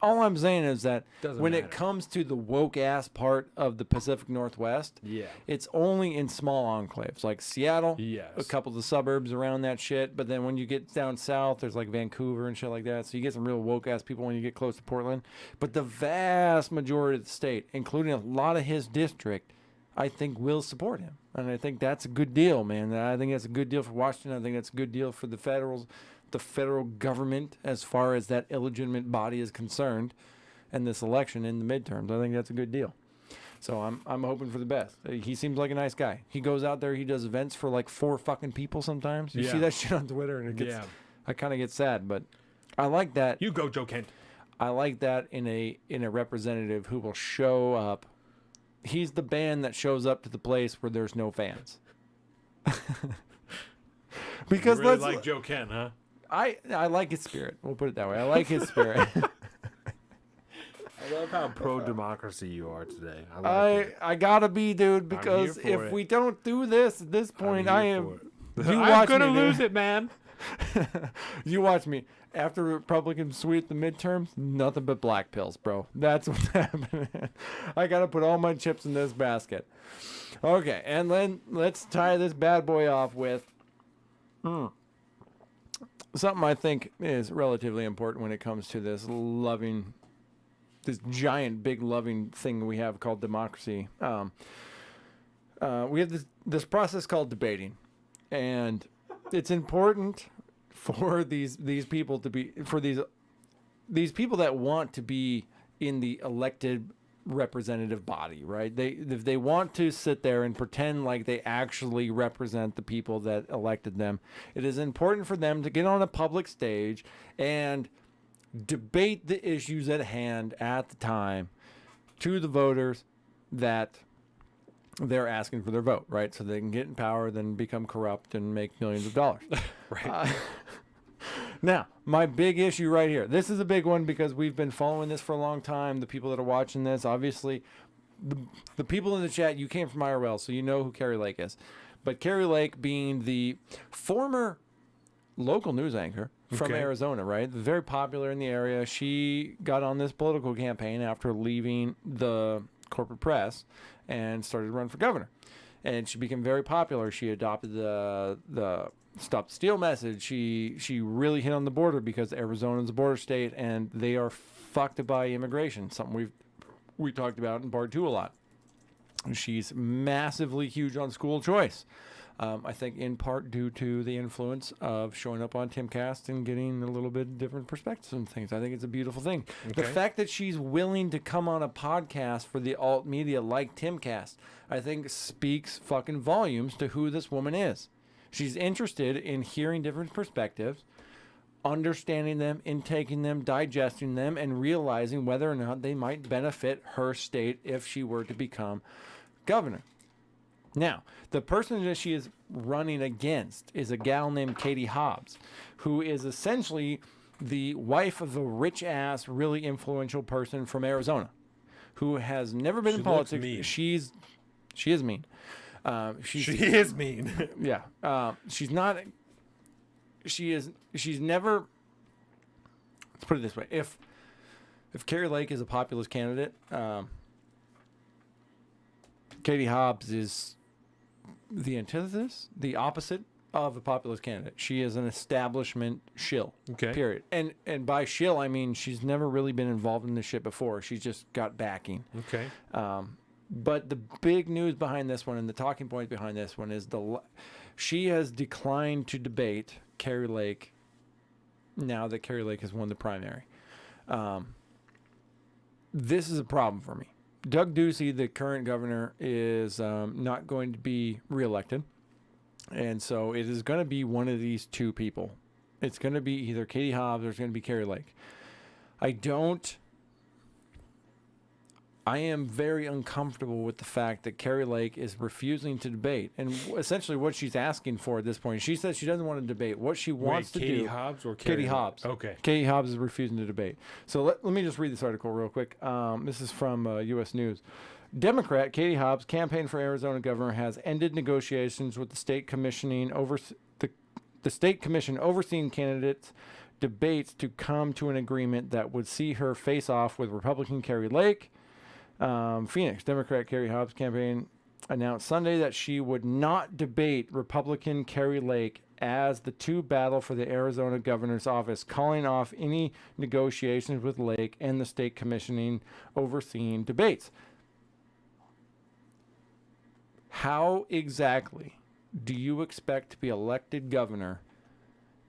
All I'm saying is that when it comes to the woke-ass part of the Pacific Northwest, it's only in small enclaves, like Seattle, a couple of the suburbs around that shit. But then when you get down south, there's like Vancouver and shit like that. So you get some real woke-ass people when you get close to Portland. But the vast majority of the state, including a lot of his district, I think will support him. And I think that's a good deal, man. I think that's a good deal for Washington. I think that's a good deal for the federal government as far as that illegitimate body is concerned, and this election in the midterms. I think that's a good deal. So I'm hoping for the best. He seems like a nice guy. He goes out there, he does events for like 4 fucking people sometimes. You see that shit on Twitter, and it gets I kind of get sad, but I like that. You go, Joe Kent. I like that in a representative who will show up. He's the band that shows up to the place where there's no fans. Because you really like Joe Kent, huh? I like his spirit. We'll put it that way. I like his spirit. I love how pro-democracy you are today. I gotta be, dude, because if we don't do this at this point, I'm gonna lose it, man. You watch me. After Republicans sweep the midterms, nothing but black pills, bro. That's what's happening. I got to put all my chips in this basket. Okay, and then let's tie this bad boy off with something I think is relatively important when it comes to this giant, big, loving thing we have called democracy. We have this process called debating, and it's important for these people to be, for these people that want to be in the elected representative body, right? If they want to sit there and pretend like they actually represent the people that elected them, it is important for them to get on a public stage and debate the issues at hand at the time to the voters that they're asking for their vote, right? So they can get in power, then become corrupt and make millions of dollars. Right. Now, my big issue right here. This is a big one because we've been following this for a long time. The people that are watching this, obviously, the people in the chat, you came from IRL, so you know who Carrie Lake is. But Carrie Lake being the former local news anchor from Arizona, right? Very popular in the area. She got on this political campaign after leaving the corporate press and started to run for governor. And she became very popular. She adopted the Stop the Steal message. She really hit on the border because Arizona's a border state and they are fucked by immigration, something we talked about in part 2 a lot. She's massively huge on school choice. I think in part due to the influence of showing up on Timcast and getting a little bit different perspectives on things. I think it's a beautiful thing. Okay. The fact that she's willing to come on a podcast for the alt media like Timcast, I think speaks fucking volumes to who this woman is. She's interested in hearing different perspectives, understanding them, intaking them, digesting them, and realizing whether or not they might benefit her state if she were to become governor. Now, the person that she is running against is a gal named Katie Hobbs, who is essentially the wife of a rich-ass, really influential person from Arizona, who has never been in politics. Mean. She is mean. She is mean. Yeah. She's not. She's never. Let's put it this way: if Carrie Lake is a populist candidate, Katie Hobbs is the antithesis, the opposite of a populist candidate. She is an establishment shill. Okay. Period. And by shill, I mean she's never really been involved in this shit before. She's just got backing. Okay. But the big news behind this one and the talking point behind this one is she has declined to debate Carrie Lake now that Carrie Lake has won the primary. This is a problem for me. Doug Ducey, the current governor, is not going to be reelected. And so it is going to be one of these two people. It's going to be either Katie Hobbs or it's going to be Carrie Lake. I am very uncomfortable with the fact that Carrie Lake is refusing to debate. And essentially what she's asking for at this point, she says she doesn't want to debate. What she wants to do... Katie Hobbs or Katie Hobbs. Okay. Katie Hobbs is refusing to debate. So let me just read this article real quick. This is from U.S. News. Democrat Katie Hobbs, campaign for Arizona governor, has ended negotiations with the state commissioning the state commission overseeing candidates' debates to come to an agreement that would see her face off with Republican Carrie Lake. Phoenix Democrat Carrie Hobbs campaign announced Sunday that she would not debate Republican Carrie Lake as the two battle for the Arizona governor's office, calling off any negotiations with Lake and the state commissioning overseeing debates. How exactly do you expect to be elected governor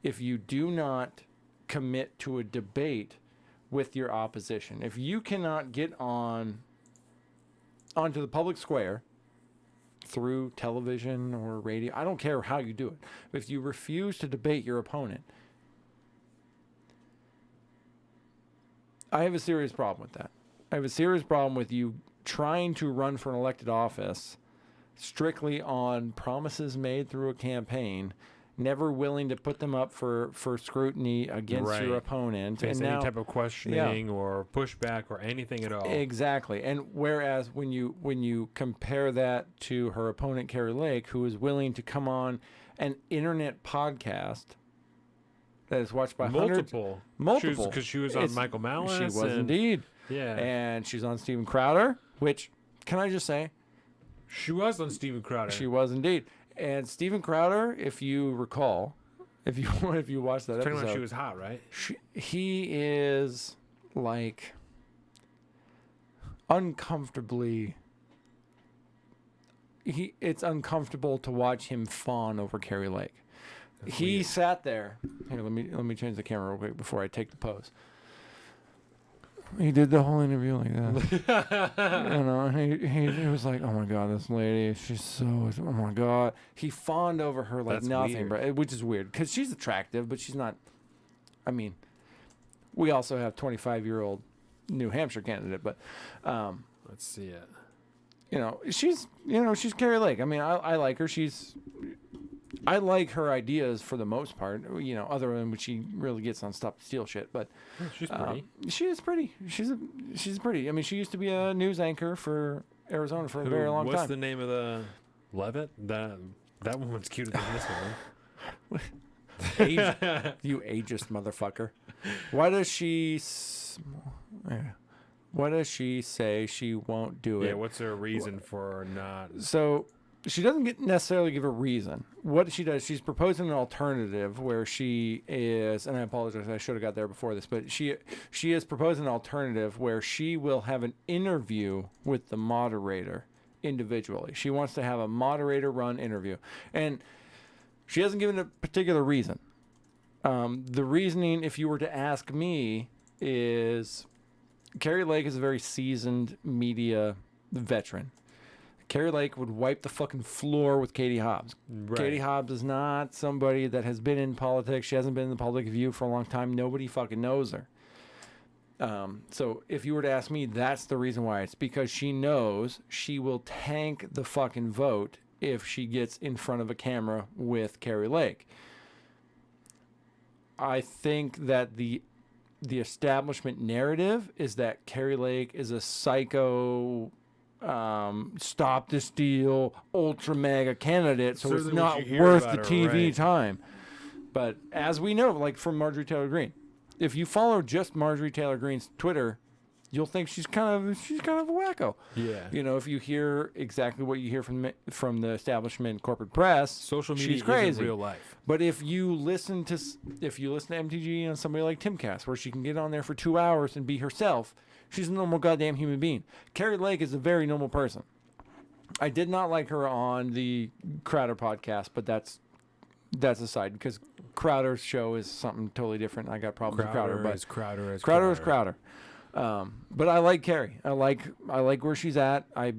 if you do not commit to a debate with your opposition? If you cannot get onto the public square through television or radio, I don't care how you do it, but if you refuse to debate your opponent, I have a serious problem with that. I have a serious problem with you trying to run for an elected office strictly on promises made through a campaign, never willing to put them up for scrutiny against your opponent. Face and any now, type of questioning or pushback or anything at all. Exactly. And whereas when you compare that to her opponent, Carrie Lake, who is willing to come on an internet podcast that is watched by hundreds. Multiple. Because she was on Michael Malice. She was and- indeed. Yeah. And she's on Steven Crowder, which, can I just say, She was on Steven Crowder. she was indeed. And Steven Crowder, if you recall, if you watched that Talking episode, about she was hot, right? he is like uncomfortably. It's uncomfortable to watch him fawn over Carrie Lake. He sat there. Here, let me change the camera real quick before I take the pose. He did the whole interview like that. You know, he was like, "Oh my god, this lady, she's so, oh my god." He fawned over her like That's nothing, weird. bro, which is weird because she's attractive, but she's not. I mean, we also have 25-year-old New Hampshire candidate, but Let's see it. she's Carrie Lake. I mean, I like her. I like her ideas for the most part, other than when she really gets on Stop the Steal shit. But She's pretty. she is pretty. She's pretty. I mean, she used to be a news anchor for Arizona for a very long What's time. the name of the Levitt? That woman's cuter than this one. You ageist motherfucker. Why does she say she won't do it? Yeah, what's her reason for not? So she doesn't necessarily give a reason. What she does, she's proposing an alternative where she is, and I apologize, I should have got there before this, but she is proposing an alternative where she will have an interview with the moderator individually. She wants to have a moderator-run interview, and she hasn't given a particular reason. The reasoning, if you were to ask me, is Carrie Lake is a very seasoned media veteran. Carrie Lake would wipe the fucking floor with Katie Hobbs. Right. Katie Hobbs is not somebody that has been in politics. She hasn't been in the public view for a long time. Nobody fucking knows her. So if you were to ask me, that's the reason why. It's because she knows she will tank the fucking vote if she gets in front of a camera with Carrie Lake. I think that the establishment narrative is that Carrie Lake is a psycho, stop the steal, ultra mega candidate, so it's Certainly what not you hear worth about the her, TV right. time. But as we know, like from Marjorie Taylor Greene, if you follow just Marjorie Taylor Greene's Twitter, you'll think she's kind of a wacko. Yeah. If you hear exactly what you hear from the establishment corporate press, Social media she's crazy. isn't real life. But if you listen to MTG and somebody like Timcast, where she can get on there for 2 hours and be herself, she's a normal goddamn human being. Carrie Lake is a very normal person. I did not like her on the Crowder podcast, but that's aside because Crowder's show is something totally different. I got problems with Crowder, but Crowder is Crowder. But I like Carrie. I like where she's at. I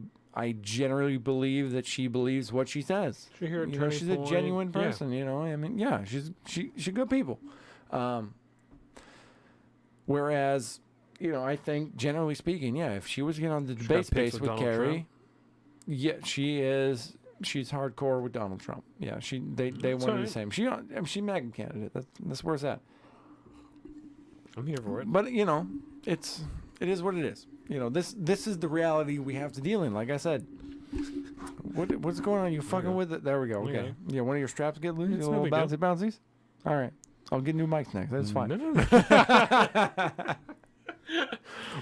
generally believe that she believes what she says. She hear a she's turning a point. genuine Yeah. person. I mean, yeah, she's good people. Whereas, I think generally speaking, yeah, if she was to get on the debate got space pissed with with Donald Carrie, Trump? yeah, she is. She's hardcore with Donald Trump. Yeah, they want to do the alright. same. She's MAGA candidate. That's where it's at. I'm here for it. But it is what it is. This is the reality we have to deal in. Like I said, what's going on? You fucking with it? There we go. Okay. Yeah, one of your straps get loose. It's Your no little big deal. bouncies. All right, I'll get new mics next. That's fine. No.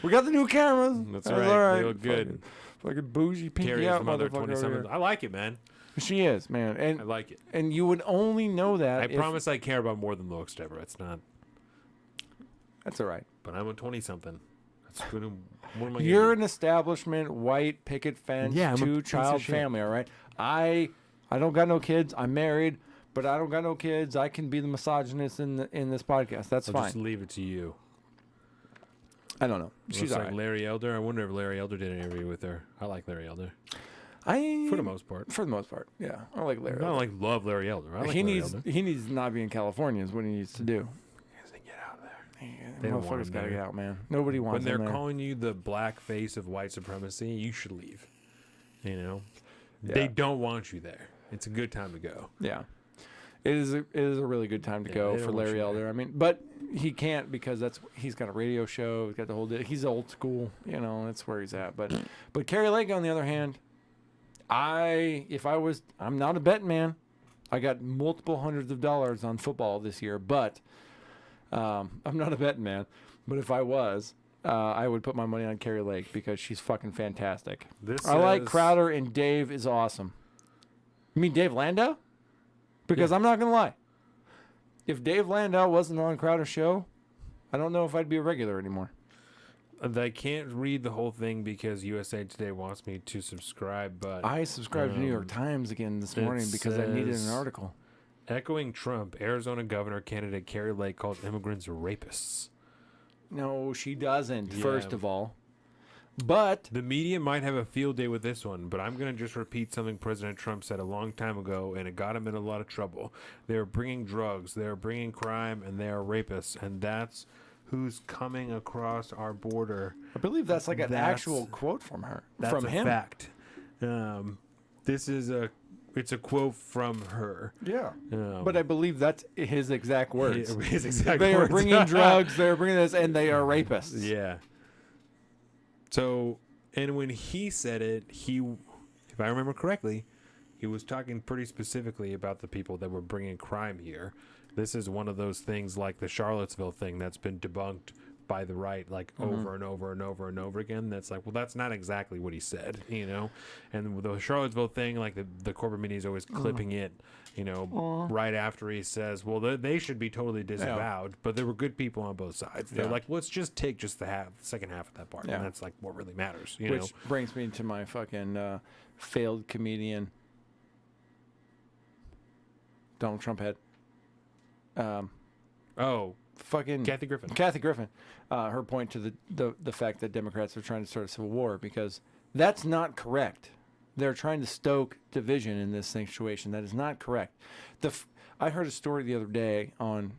We got the new cameras. That's All right. They look good. Fucking bougie pinky Carrie's out the mother motherfucker over 27. here. I like it, man. She is, man, I like it. and you would only know that. I if- promise I care about more than looks, Deborah. It's not. That's all right. But I'm a 20-something. That's good. What am I You're gonna an establishment white picket fence Yeah, I'm a piece of 2-child shit. family, all right? I don't got no kids. I'm married, but I don't got no kids. I can be the misogynist in this podcast. That's I'll fine. just leave it to you. I don't know. She's Looks all like right. Larry Elder. I wonder if Larry Elder did an interview with her. I like Larry Elder For the most part. For the most part, yeah. I like Larry. I don't like love Larry Elder. I like he Larry needs Elder. he needs to not be in California is what he needs to do. Get out of there. They don't want him gotta there. get out, man. Nobody wants When they're him there. calling you the black face of white supremacy, you should leave. Yeah. They don't want you there. It's a good time to go. Yeah. It is a really good time to Yeah, go they for don't want Larry you Elder. there. I mean, but he can't because he's got a radio show. He's got the whole. He's old school. That's where he's at. But Carrie Lake, on the other hand, I'm not a betting man. I got multiple hundreds of dollars on football this year, but I'm not a betting man, but if I was, I would put my money on Carrie Lake because she's fucking fantastic. I like Crowder, and Dave is awesome. You mean Dave Landau? Because I'm not going to lie. If Dave Landau wasn't on Crowder's show, I don't know if I'd be a regular anymore. I can't read the whole thing because USA Today wants me to subscribe, but I subscribed to New York Times again this morning because I needed an article. Echoing Trump, Arizona governor candidate Carrie Lake calls immigrants rapists. No, she doesn't, first of all. But the media might have a field day with this one, but I'm going to just repeat something President Trump said a long time ago, and it got him in a lot of trouble. They're bringing drugs, they're bringing crime, and they are rapists, and that's who's coming across our border. I believe that's like an actual quote from her. That's from him. Fact. This is it's a quote from her. Yeah. But I believe that's his exact words. His exact they words. are bringing drugs, they're bringing this, and they are rapists. Yeah. So, and when he said it, if I remember correctly, he was talking pretty specifically about the people that were bringing crime here. This is one of those things like the Charlottesville thing that's been debunked by the right over and over and over and over again. That's like, well, that's not exactly what he said, you know? And the Charlottesville thing, like the corporate media is always clipping it, you know, right after he says, well, they should be totally disavowed, but there were good people on both sides. They're like, let's just take just the second half of that part. And that's like what really matters, you know? Brings me to my fucking failed comedian Donald Trump head. Fucking Kathy Griffin. Kathy Griffin. Her point to the fact that Democrats are trying to start a civil war, because that's not correct. They're trying to stoke division in this situation. That is not correct. I heard a story the other day on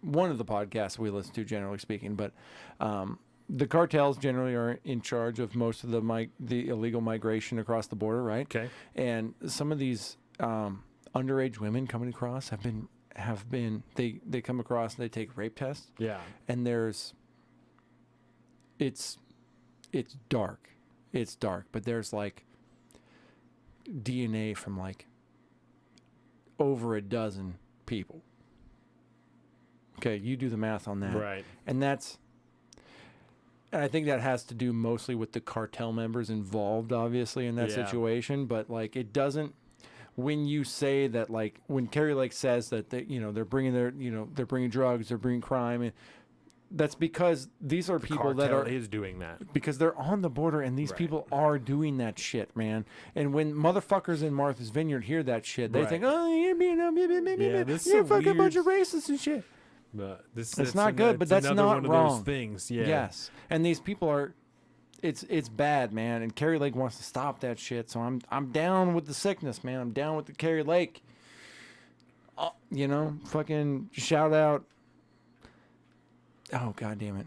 one of the podcasts we listen to, generally speaking, but the cartels generally are in charge of most of the illegal migration across the border, right? Okay. And some of these underage women coming across have been they come across and they take rape tests. Yeah. And it's dark. It's dark, but there's like DNA from like over a dozen people. Okay, you do the math on that. Right. And I think that has to do mostly with the cartel members involved, obviously, in that situation, but like it doesn't. When you say that, like when Carrie Lake says that they're bringing drugs, they're bringing crime, and that's because these are people that is doing that because they're on the border, and these people are doing that shit, man. And when motherfuckers in Martha's Vineyard hear that shit, they think, oh, you're being you're a fucking bunch of racists and shit. But it's not good, but that's not one wrong. Of those things, yeah. Yes, and these people are. It's bad, man, and Carrie Lake wants to stop that shit. So I'm down with the sickness, man. I'm down with the Carrie Lake. Fucking shout out. Oh, god damn it.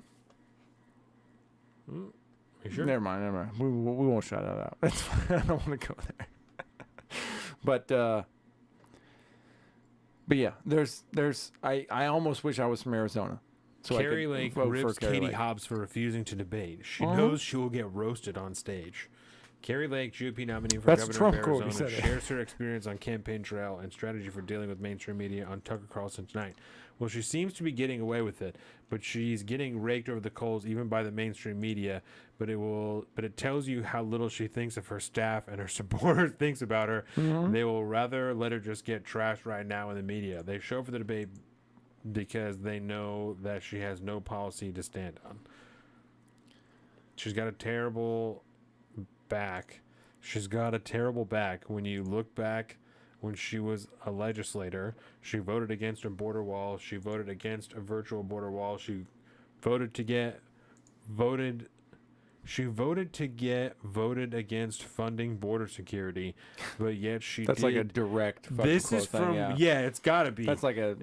You sure? Never mind. We won't shout that out. That's fine. I don't want to go there. But yeah, there's I almost wish I was from Arizona. So Carrie Lake rips Katie Hobbs for refusing to debate. She knows she will get roasted on stage. Carrie Lake, GOP nominee for governor of Arizona, shares her experience on campaign trail and strategy for dealing with mainstream media on Tucker Carlson tonight. Well, she seems to be getting away with it, but she's getting raked over the coals even by the mainstream media. But it tells you how little she thinks of her staff and her supporters thinks about her. They will rather let her just get trashed right now in the media. They show for the debate because they know that she has no policy to stand on. She's got a terrible back. She's got a terrible back. When you look back when she was a legislator, she voted against a border wall. She voted against a virtual border wall. She voted against funding border security, but yet That's like a direct this is from thing, it's gotta be. That's like a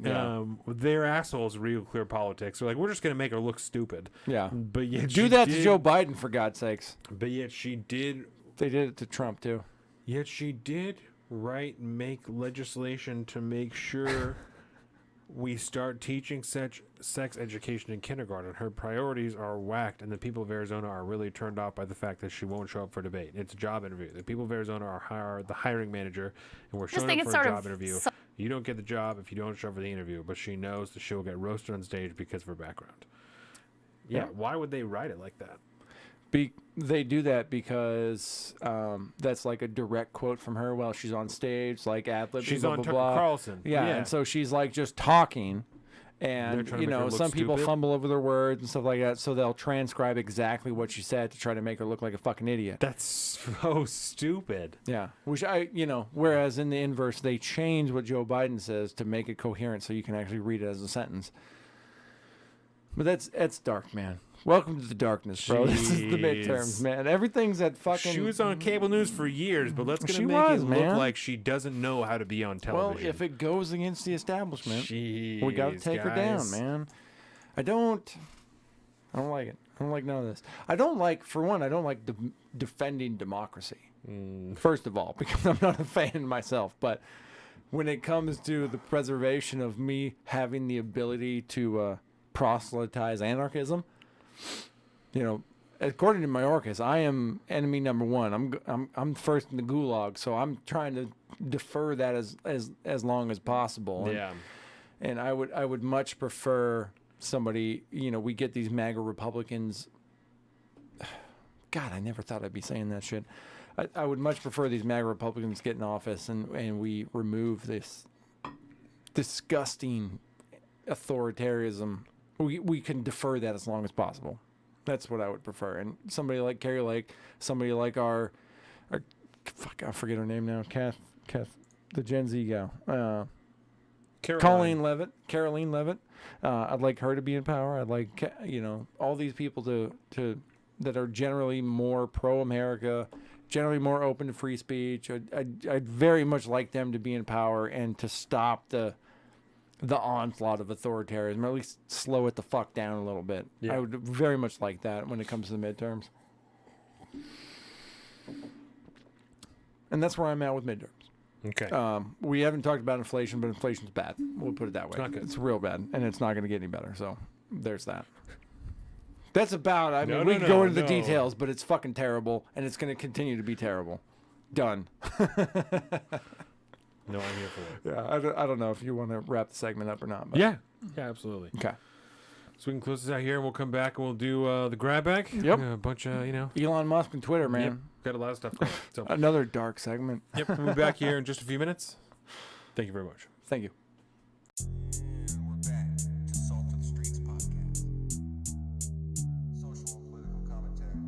they're assholes. Real clear politics. They're like, we're just gonna make her look stupid. Yeah, but yet do that to Joe Biden, for God's sakes. But yet she did. They did it to Trump too. Yet she did make legislation to make sure we start teaching sex education in kindergarten. Her priorities are whacked, and the people of Arizona are really turned off by the fact that she won't show up for debate. It's a job interview. The people of Arizona are the hiring manager, and we're showing up for a job interview. You don't get the job if you don't show up for the interview, but she knows that she'll get roasted on stage because of her background. Yeah, why would they write it like that? They do that because that's like a direct quote from her while she's on stage, like ad lib. She's blah, on blah, Tucker blah. Carlson. Yeah, and so she's like just talking, They're and trying to make her look some people stupid? fumble over their words and stuff like that, so they'll transcribe exactly what she said to try to make her look like a fucking idiot. That's so stupid. Yeah, which whereas in the inverse, they change what Joe Biden says to make it coherent so you can actually read it as a sentence. But that's dark, man. Welcome to the darkness, bro. This is the midterms, man. Everything's at fucking... She was on cable news for years, but let's She make was, it man. look like she doesn't know how to be on television. Well, if it goes against the establishment, we got to Jeez, take her down, guys. man. I don't like it. I don't like none of this. I don't like defending democracy. First of all, because I'm not a fan myself, but when it comes to the preservation of me having the ability to proselytize anarchism, according to Mayorkas, I am enemy number one. I'm first in the gulag, so I'm trying to defer that as long as possible. Yeah. And I would much prefer somebody, we get these MAGA Republicans. God, I never thought I'd be saying that shit. I would much prefer these MAGA Republicans get in office and we remove this disgusting authoritarianism. We can defer that as long as possible. That's what I would prefer. And somebody like Carrie Lake, somebody like our fuck, I forget her name now. Kath, the Gen Z gal. Caroline Levitt. I'd like her to be in power. I'd like all these people to that are generally more pro-America, generally more open to free speech. I'd very much like them to be in power and to stop the onslaught of authoritarianism, or at least slow it the fuck down a little bit. Yeah. I would very much like that when it comes to the midterms. And that's where I'm at with midterms. Okay. We haven't talked about inflation, but inflation's bad. We'll put it that way. not good. It's real bad, and it's not going to get any better. So there's that. That's about. I mean, No, we no, can go no, into the no. details, but it's fucking terrible, and it's going to continue to be terrible. Done. No, I'm here for it. Yeah, I don't know if you want to wrap the segment up or not. But. Yeah, absolutely. Okay. So we can close this out here, and we'll come back and we'll do the grab bag. Yep. A bunch of Elon Musk and Twitter, man. Yep. Got a lot of stuff going. So Another dark segment. yep, we'll be back here in just a few minutes. Thank you very much. Thank you. And we're back to Salt of the Streets podcast. Social and political commentary.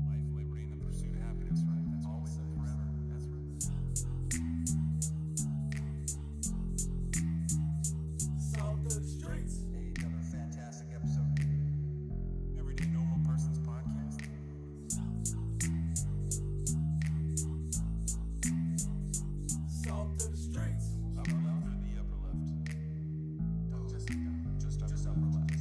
Life, liberty, and the pursuit of happiness, right? That's always and forever. That's right. Another fantastic episode. Everyday Normal Person's Podcast. Upper left or the upper left? Just upper left.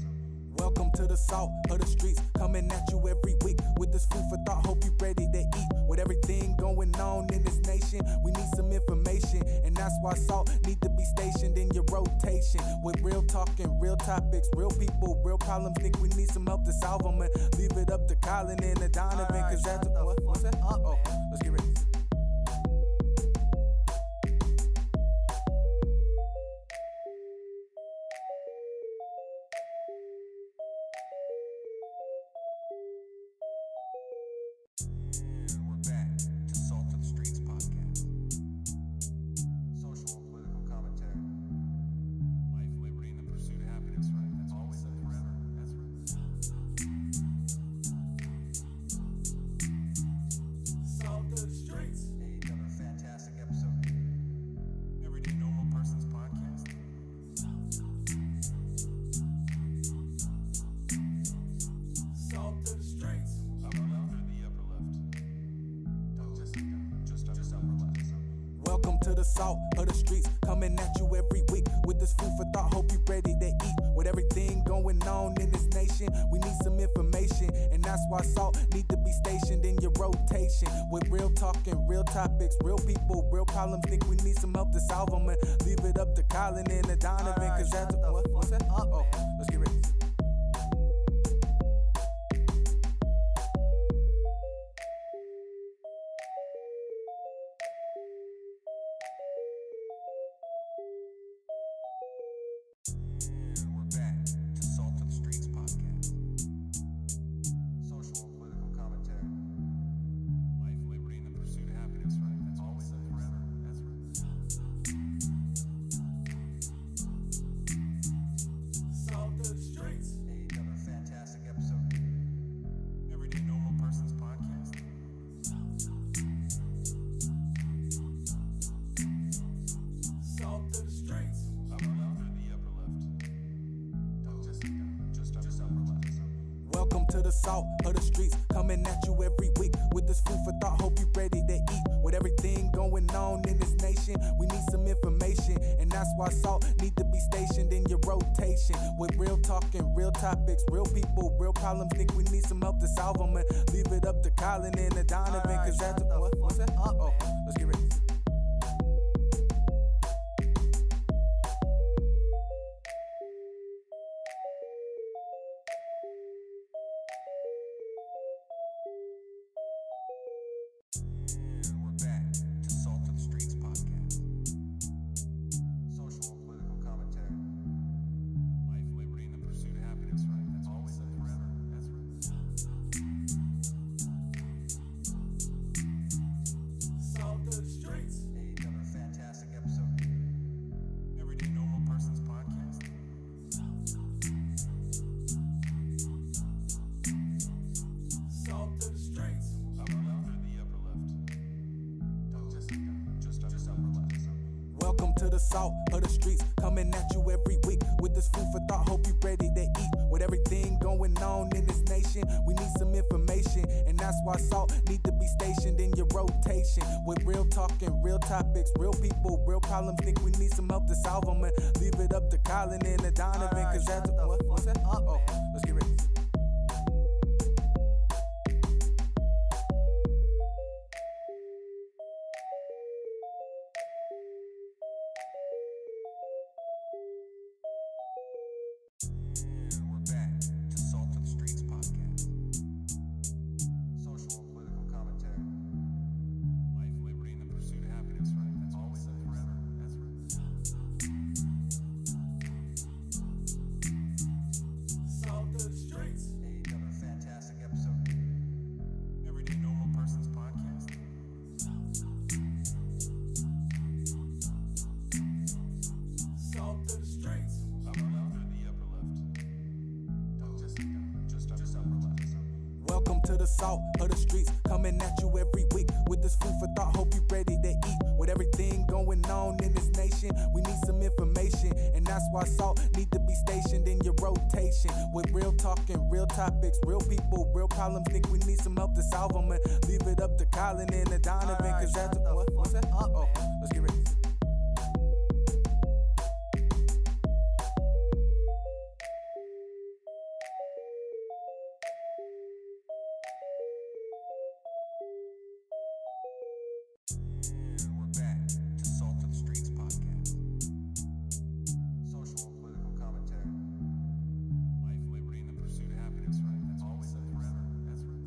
Welcome to the salt of the streets, coming at you every week with this food for thought. Hope you ready to eat. With everything going on in this nation, we need some information, and that's why salt need to be stationed in your rotation. With real talking, real topics, real people, real problems. Think we need some help to solve them, and leave it up to Colin and the Donovan, cause that's what's that? Oh, let's get ready. And we're back to Salt of the Streets podcast. Social and political commentary. Life, liberty, and the pursuit of happiness, right? That's always and forever. That's right. Another fantastic episode. Everyday Normal Person's Podcast. Upper left or the upper left? Just upper left. Welcome to the salt of the streets, coming at you every week with this food for thought. Hope you ready to eat. With everything going on in this nation, we need some information, and that's why salt need to be stationed in your rotation. With real talking, real topics, real people, real problems. Think we need some help to solve them, and leave it up to Colin and the Donovan, cause that's what's that? Oh, let's get ready. Another fantastic episode. Everyday Normal Person's Podcast. Salt to the streets. Upper left or the upper left? No, just upper left. Welcome to the salt of the streets, coming at you every week with this food for thought. Hope you ready to eat. With everything going on in this nation, we need some information, and that's why salt need to be stationed in your rotation. With real talk and real topics, real people, real problems. Think we need some help to solve them, and leave it up to Colin and Donovan, cause that's what's that? Oh, let's get ready. And we're back to Salt of the Streets podcast. Social and political commentary. Life, liberty, and the pursuit of happiness, right? That's always and forever. That's right. Salt to the streets. Another fantastic episode. Everyday Normal Person's Podcast. Salt to the streets. Upper left or the upper left? No, just upper left. Welcome to the salt of the streets, coming at you every week with this food for thought. Hope you ready to eat. With everything going on in this nation, we need some information, and that's why salt need to be stationed in your rotation. With real talk and real topics, real people, real problems. Think we need some help to solve them, and leave it up to Colin and Donovan, cause that's what's that? Oh, let's get ready. And we're back to Salt of the Streets podcast. Social and political commentary. Life, liberty, and the pursuit of happiness, right? That's always and forever. That's right. Salt to the streets. Another fantastic episode. Everyday Normal Person's Podcast. Salt to the streets. Upper left or the upper left? No, just upper left. Welcome to the salt of the streets, coming at you every week with this food for thought. Hope you ready to eat. With everything going on in this nation, we need some information, and that's why salt need to be stationed in your rotation. With real talk and real topics, real people, real problems. Think we need some help to solve them, and leave it up to Colin and Donovan, cause that's what's that? Oh, let's get ready. And we're back to Salt of the Streets podcast. Social and political commentary. Life, liberty, and the pursuit of happiness, right? That's always and forever. That's right.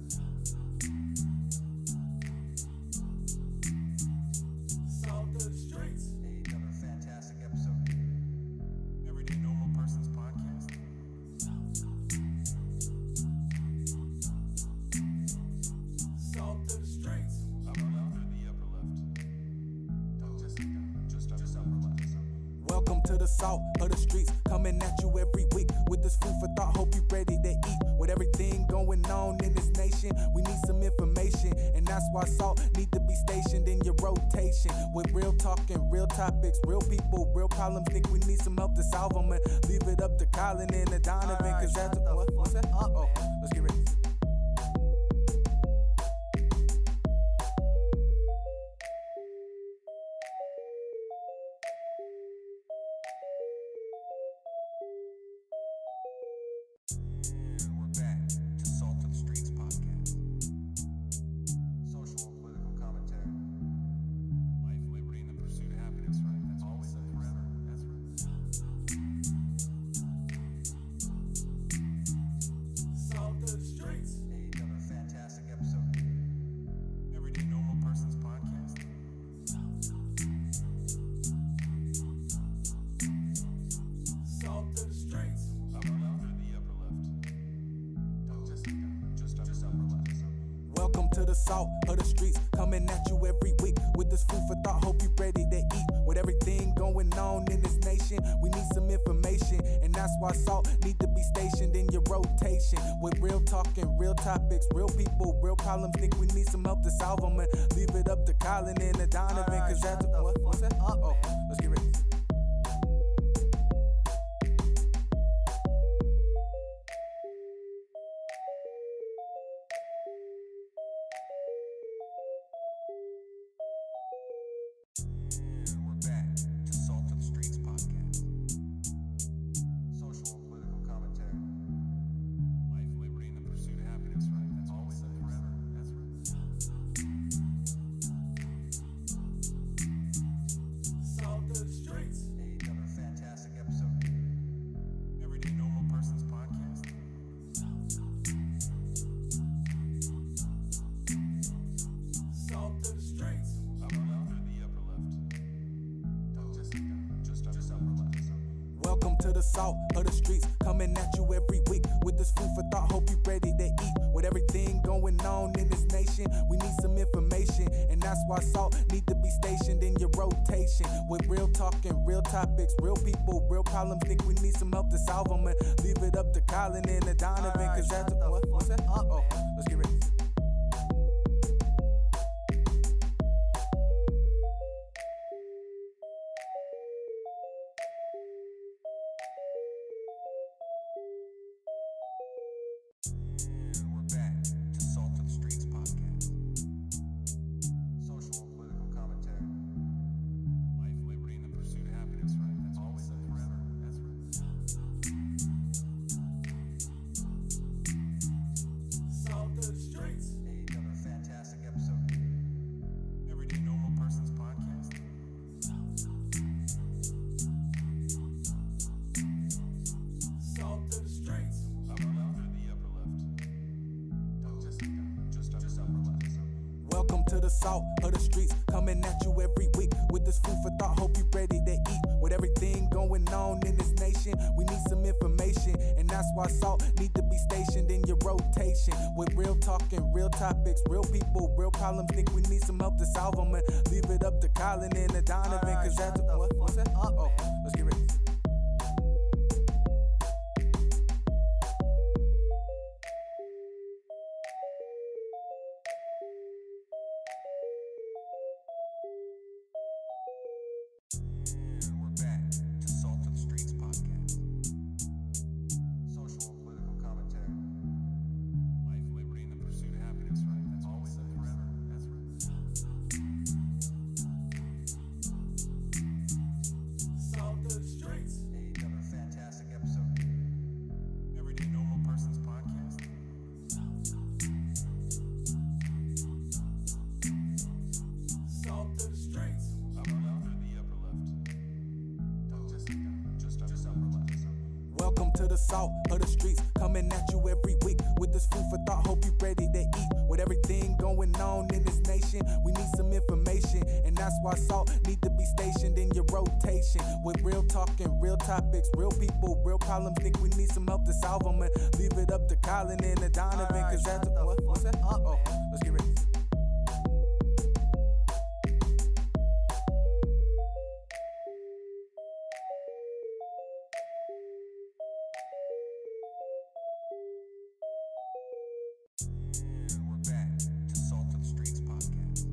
Salt to the streets. Another fantastic episode. Everyday Normal Person's Podcast. Salt to the streets. Upper left or the upper left? No, just upper left. Welcome to the salt of the streets, coming at you every week with this food for thought. Hope you ready to eat. With everything going on in this nation, we need some information, and that's why salt need to be stationed in your rotation. With real talk and real topics, real people, real problems. Think we need some help to solve them, and leave it up to Colin and Donovan, cause that's what's that? Oh, let's get ready. And we're back to Salt of the Streets podcast. Social and political commentary. Life, liberty, and the pursuit of happiness, right? That's always and forever. That's right. Salt to the streets. Another fantastic episode. Everyday Normal Person's Podcast. Salt to the streets. Upper left or the upper left? No, just upper left. Welcome to the salt of the streets, coming at you every week with this food for thought. Hope you ready to eat. With everything going on in this nation, we need some information, and that's why salt need to be stationed in your rotation. With real talking, real topics, real people, real problems. Think we need some help to solve them, and leave it up to Colin and Donovan. Cause that's what's that? Oh, let's get ready. And we're back to Salt of the Streets podcast. Social and political commentary. Life, liberty, and the pursuit of happiness, right? That's always and forever. That's right. Salt of the streets. Another fantastic episode. Everyday normal person's podcast. Salt of the streets. Upper left or the upper left? Just upper left. Welcome to the salt of the streets, coming at you every week with this food for thought. Hope you ready to eat. With everything going on in this nation, we need some information, and that's why salt need to be stationed in your rotation. With real talking, real topics, real people, real problems. Think we need some help to solve them, and leave it up to Colin and Donovan. Cause that's what's that? Oh, let's get ready. And we're back to Salt of the Streets podcast. Social and political commentary. Life, liberty, and the pursuit of happiness, right? That's always and forever. That's right. Salt of the streets. Another fantastic episode. Everyday normal person's podcast. Salt of the streets. Upper left or the upper left? Just upper left. Welcome to the salt of the streets, coming at you every week with this food for thought. Hope you ready to eat. With everything going on in this nation, we need some information, and that's why salt need to be stationed in your rotation. With real talking, real topics, real people, real problems. Think we need some help to solve them, and leave it up to Colin and Donovan. Cause that's what's that? Oh, let's get ready. And we're back to Salt of the Streets podcast. Social and political commentary. Life, liberty, and the pursuit of happiness, right? That's always and forever. That's right. Salt of the streets. Another fantastic episode. Everyday normal person's podcast. Salt of the streets. Upper left or the upper left? Just upper left. Welcome to the salt of the streets, coming at you every week with this food for thought. Hope you ready to eat. With everything going on in this nation, we need some information, and that's why salt need to be stationed in your rotation. With real talking, real topics, real people, real problems. Think we need some help to solve them, and leave it up to Colin and Donovan. Cause that's what's that? Oh, let's get ready. And we're back to Salt of the Streets podcast.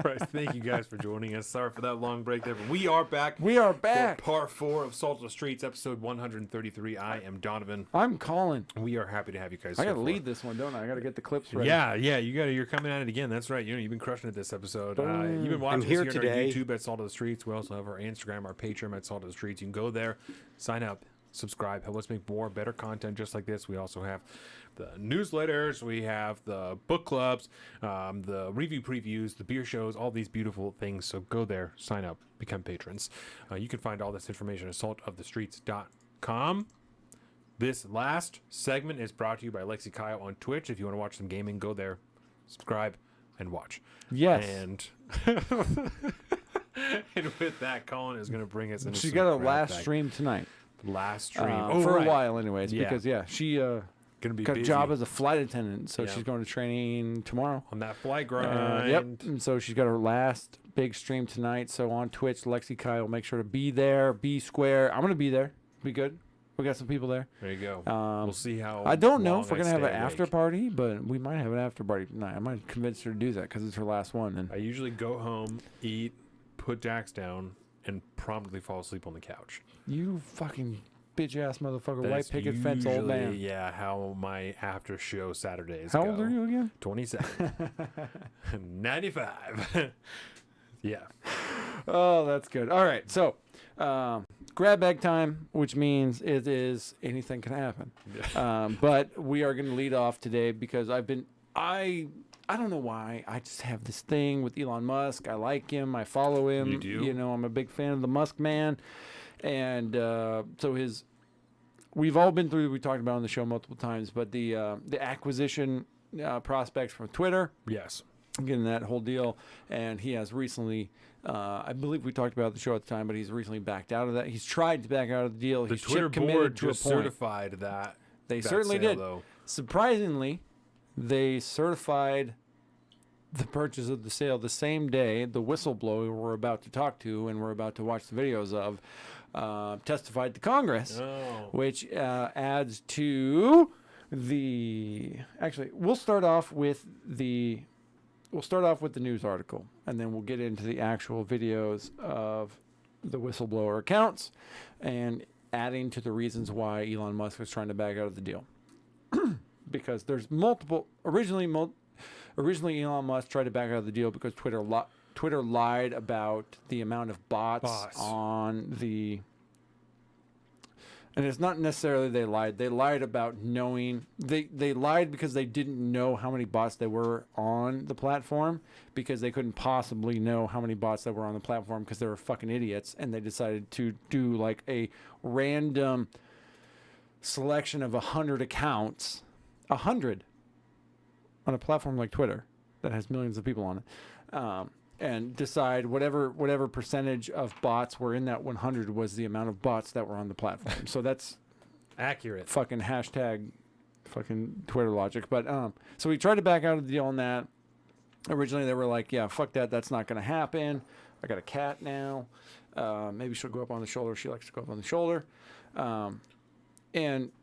Right, thank you guys for joining us. Sorry for that long break there, but we are back. We are For back. part 4 of Salt of the Streets, episode 133. I am Donovan. I'm Colin. We are happy to have you guys. I so gotta far. lead this one, don't I? I gotta get the clips ready. Yeah, you got. You're coming at it again. That's right. You've been crushing it this episode. You've been watching us here here on today. our YouTube at Salt of the Streets. We also have our Instagram, our Patreon at Salt of the Streets. You can go there, sign up, subscribe, help us make more better content just like this. We also have the newsletters, we have the book clubs, the review previews, the beer shows, all these beautiful things. So go there, sign up, become patrons. You can find all this information at saltofthestreets.com. This last segment is brought to you by Lexi Kyle on Twitch. If you want to watch some gaming, go there, subscribe, and watch. Yes. And and with that, Colin is going to bring us into She's some got a grab last bag. stream tonight. Last stream. For right. a while, anyways. Yeah. Because, she Gonna be got a busy. job as a flight attendant. So Yeah. she's going to training tomorrow. On that flight grind. Yep. And so she's got her last big stream tonight. So on Twitch, Lexi Kyle, make sure to be there, be square. I'm going to be there. We good? We got some people there. There you go. We'll see how. I don't know long if we're I gonna have an stay after awake. party, but we might have an after party tonight. I might convince her to do that because it's her last one. And I usually go home, eat, put Dax down, and promptly fall asleep on the couch. you fucking bitch ass motherfucker, white That's picket fence old man. usually, yeah, how my after show Saturdays How go. old are you again? 27. 95. Yeah. Oh, that's good. All right, so grab bag time, which means it is anything can happen. But we are going to lead off today because I don't know why. I just have this thing with Elon Musk. I like him. I follow him. You do? You know, I'm a big fan of the Musk man. And so we've all been through, we talked about on the show multiple times, but the acquisition prospects from Twitter. Yes. Getting that whole deal. And he has recently, I believe we talked about the show at the time, but he's recently backed out of that. He's tried to back out of the deal. The He's Twitter chip committed board to a just point. certified that. They that certainly sale, did. Though. Surprisingly, they certified the purchase of the sale the same day the whistleblower we're about to talk to and we're about to watch the videos of testified to Congress, which adds to the. Actually, we'll start off with the news article, and then we'll get into the actual videos of the whistleblower accounts and adding to the reasons why Elon Musk was trying to back out of the deal. Because there's multiple. Originally Elon Musk tried to back out of the deal because Twitter lied about the amount of bots on the. And it's not necessarily they lied. They lied about knowing. They lied because they didn't know how many bots there were on the platform, because they couldn't possibly know how many bots that were on the platform because they were fucking idiots, and they decided to do like a random selection of 100 accounts, 100 on a platform like Twitter that has millions of people on it. And decide whatever percentage of bots were in that 100 was the amount of bots that were on the platform. So that's accurate. Fucking hashtag fucking Twitter logic. But so we tried to back out of the deal on that. Originally they were like, yeah, fuck that, that's not going to happen. I got a cat now. Maybe she'll go up on the shoulder. She likes to go up on the shoulder.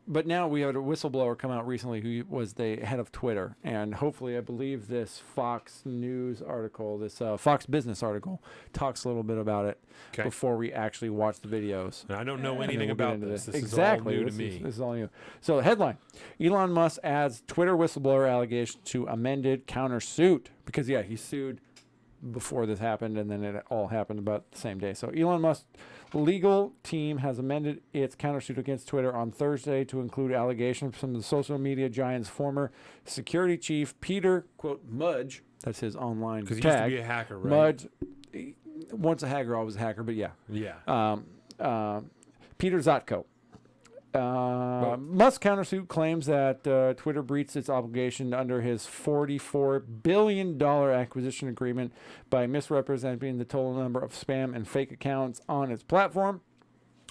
But now we had a whistleblower come out recently who was the head of Twitter, and hopefully, I believe this Fox News article, this Fox Business article, talks a little bit about it before we actually watch the videos. I don't know anything about this. This exactly. is all new to me. This is all new. So the headline: Elon Musk adds Twitter whistleblower allegation to amended countersuit, because he sued before this happened, and then it all happened about the same day. So Elon Musk's legal team has amended its countersuit against Twitter on Thursday to include allegations from the social media giant's former security chief, Peter, quote, Mudge, that's his online tag. Because he used to be a hacker, right? Mudge, once a hacker, always a hacker, but yeah. Yeah. Peter Zotko. Musk's countersuit claims that Twitter breached its obligation under his $44 billion acquisition agreement by misrepresenting the total number of spam and fake accounts on its platform,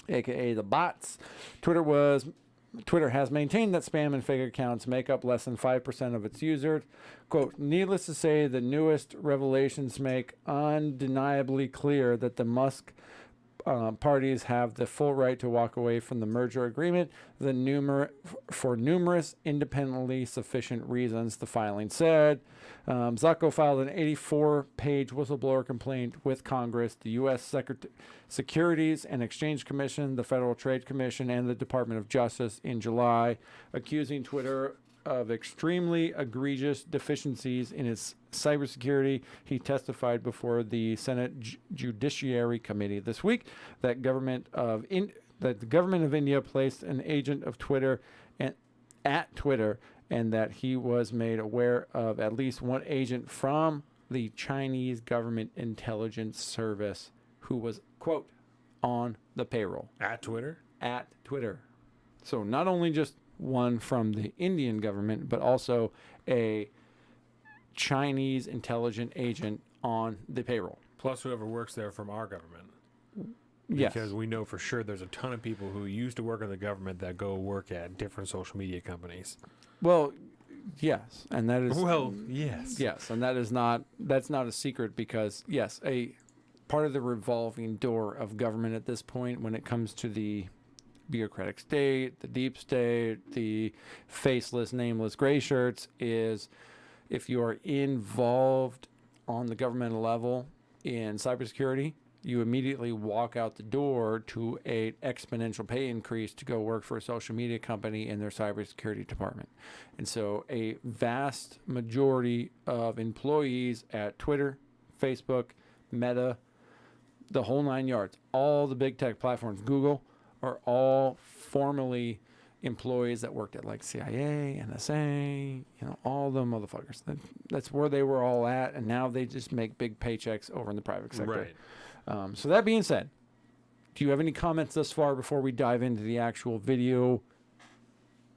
aka the bots. Twitter has maintained that spam and fake accounts make up less than 5% of its users. Quote, needless to say, the newest revelations make undeniably clear that the Musk parties have the full right to walk away from the merger agreement for numerous independently sufficient reasons, the filing said. Zucco filed an 84-page whistleblower complaint with Congress, the U.S. Securities and Exchange Commission, the Federal Trade Commission, and the Department of Justice in July, accusing Twitter of extremely egregious deficiencies in its cybersecurity. He testified before the Senate Judiciary Committee this week that the government of India placed an agent of Twitter at Twitter, and that he was made aware of at least one agent from the Chinese government intelligence service who was, quote, on the payroll. At Twitter? At Twitter. So not only just one from the Indian government, but also a Chinese intelligent agent on the payroll. Plus whoever works there from our government. Yes. Because we know for sure there's a ton of people who used to work in the government that go work at different social media companies. Well, yes, and that is yes, and that's not a secret, because yes, a part of the revolving door of government at this point when it comes to the bureaucratic state, the deep state, the faceless, nameless gray shirts, is if you are involved on the governmental level in cybersecurity, you immediately walk out the door to a exponential pay increase to go work for a social media company in their cybersecurity department. And so a vast majority of employees at Twitter, Facebook, Meta, the whole 9 yards, all the big tech platforms, Google, are all formerly employees that worked at like CIA, NSA, all the motherfuckers. That's where they were all at, and now they just make big paychecks over in the private sector. Right. So that being said, do you have any comments thus far before we dive into the actual video?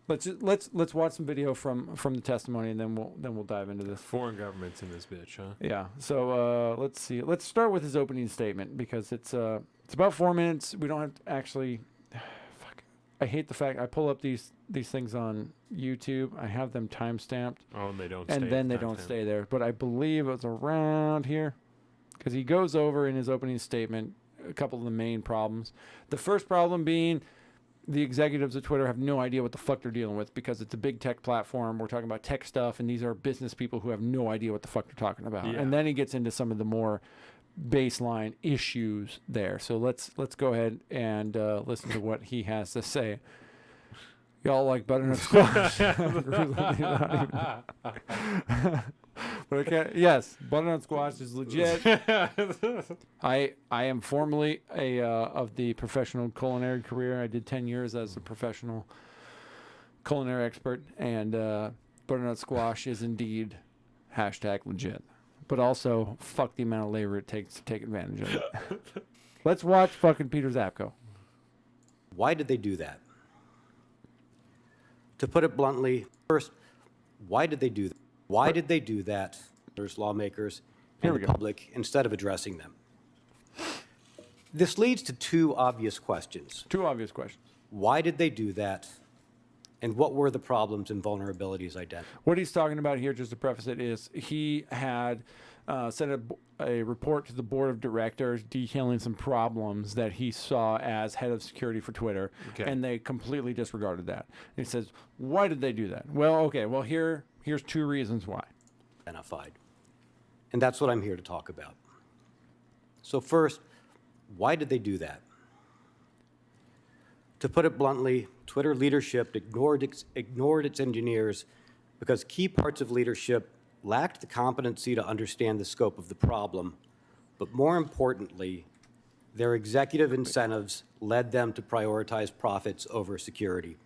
Let's watch some video from the testimony, and then we'll dive into this. Foreign governments in this bitch, huh? Yeah. So let's see. Let's start with his opening statement because it's about 4 minutes. We don't have to actually. Fuck. I hate the fact I pull up these things on YouTube. I have them time stamped. Oh, and they don't. And then they don't stay there. But I believe it was around here because he goes over in his opening statement a couple of the main problems. The first problem being the executives of Twitter have no idea what the fuck they're dealing with because it's a big tech platform. We're talking about tech stuff, and these are business people who have no idea what the fuck they're talking about. Yeah. And then he gets into some of the more baseline issues there. So let's go ahead and listen to what he has to say. Y'all like butternut squash? But I can't. Yes, butternut squash is legit. I am formerly of the professional culinary career. I did 10 years as a professional culinary expert, and butternut squash is indeed #legit. But also, fuck the amount of labor it takes to take advantage of it. Let's watch fucking Peter Zapko. Why did they do that? To put it bluntly, first, why did they do that? Why did they do that? There's lawmakers and the public instead of addressing them. This leads to two obvious questions. Two obvious questions. Why did they do that? And what were the problems and vulnerabilities identified? What he's talking about here, just to preface it, is he had sent a report to the board of directors detailing some problems that he saw as head of security for Twitter, and they completely disregarded that. And he says, why did they do that? Well, here's two reasons why. Identified. And that's what I'm here to talk about. So first, why did they do that? To put it bluntly, Twitter leadership ignored its engineers because key parts of leadership lacked the competency to understand the scope of the problem, but more importantly, their executive incentives led them to prioritize profits over security.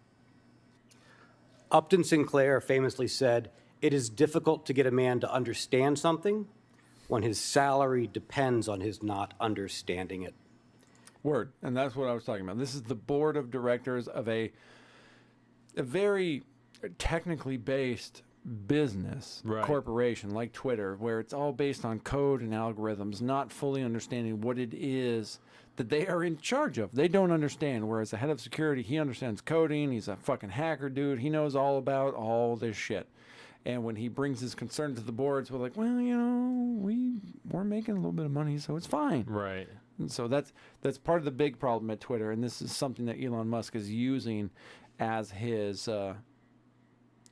Upton Sinclair famously said, "It is difficult to get a man to understand something when his salary depends on his not understanding it." Word. And that's what I was talking about. This is the board of directors of a very technically based business corporation like Twitter, where it's all based on code and algorithms, not fully understanding what it is that they are in charge of. They don't understand. Whereas the head of security, he understands coding. He's a fucking hacker dude. He knows all about all this shit. And when he brings his concern to the boards, we're like, well, we're making a little bit of money, so it's fine. Right. And so that's part of the big problem at Twitter, and this is something that Elon Musk is using as his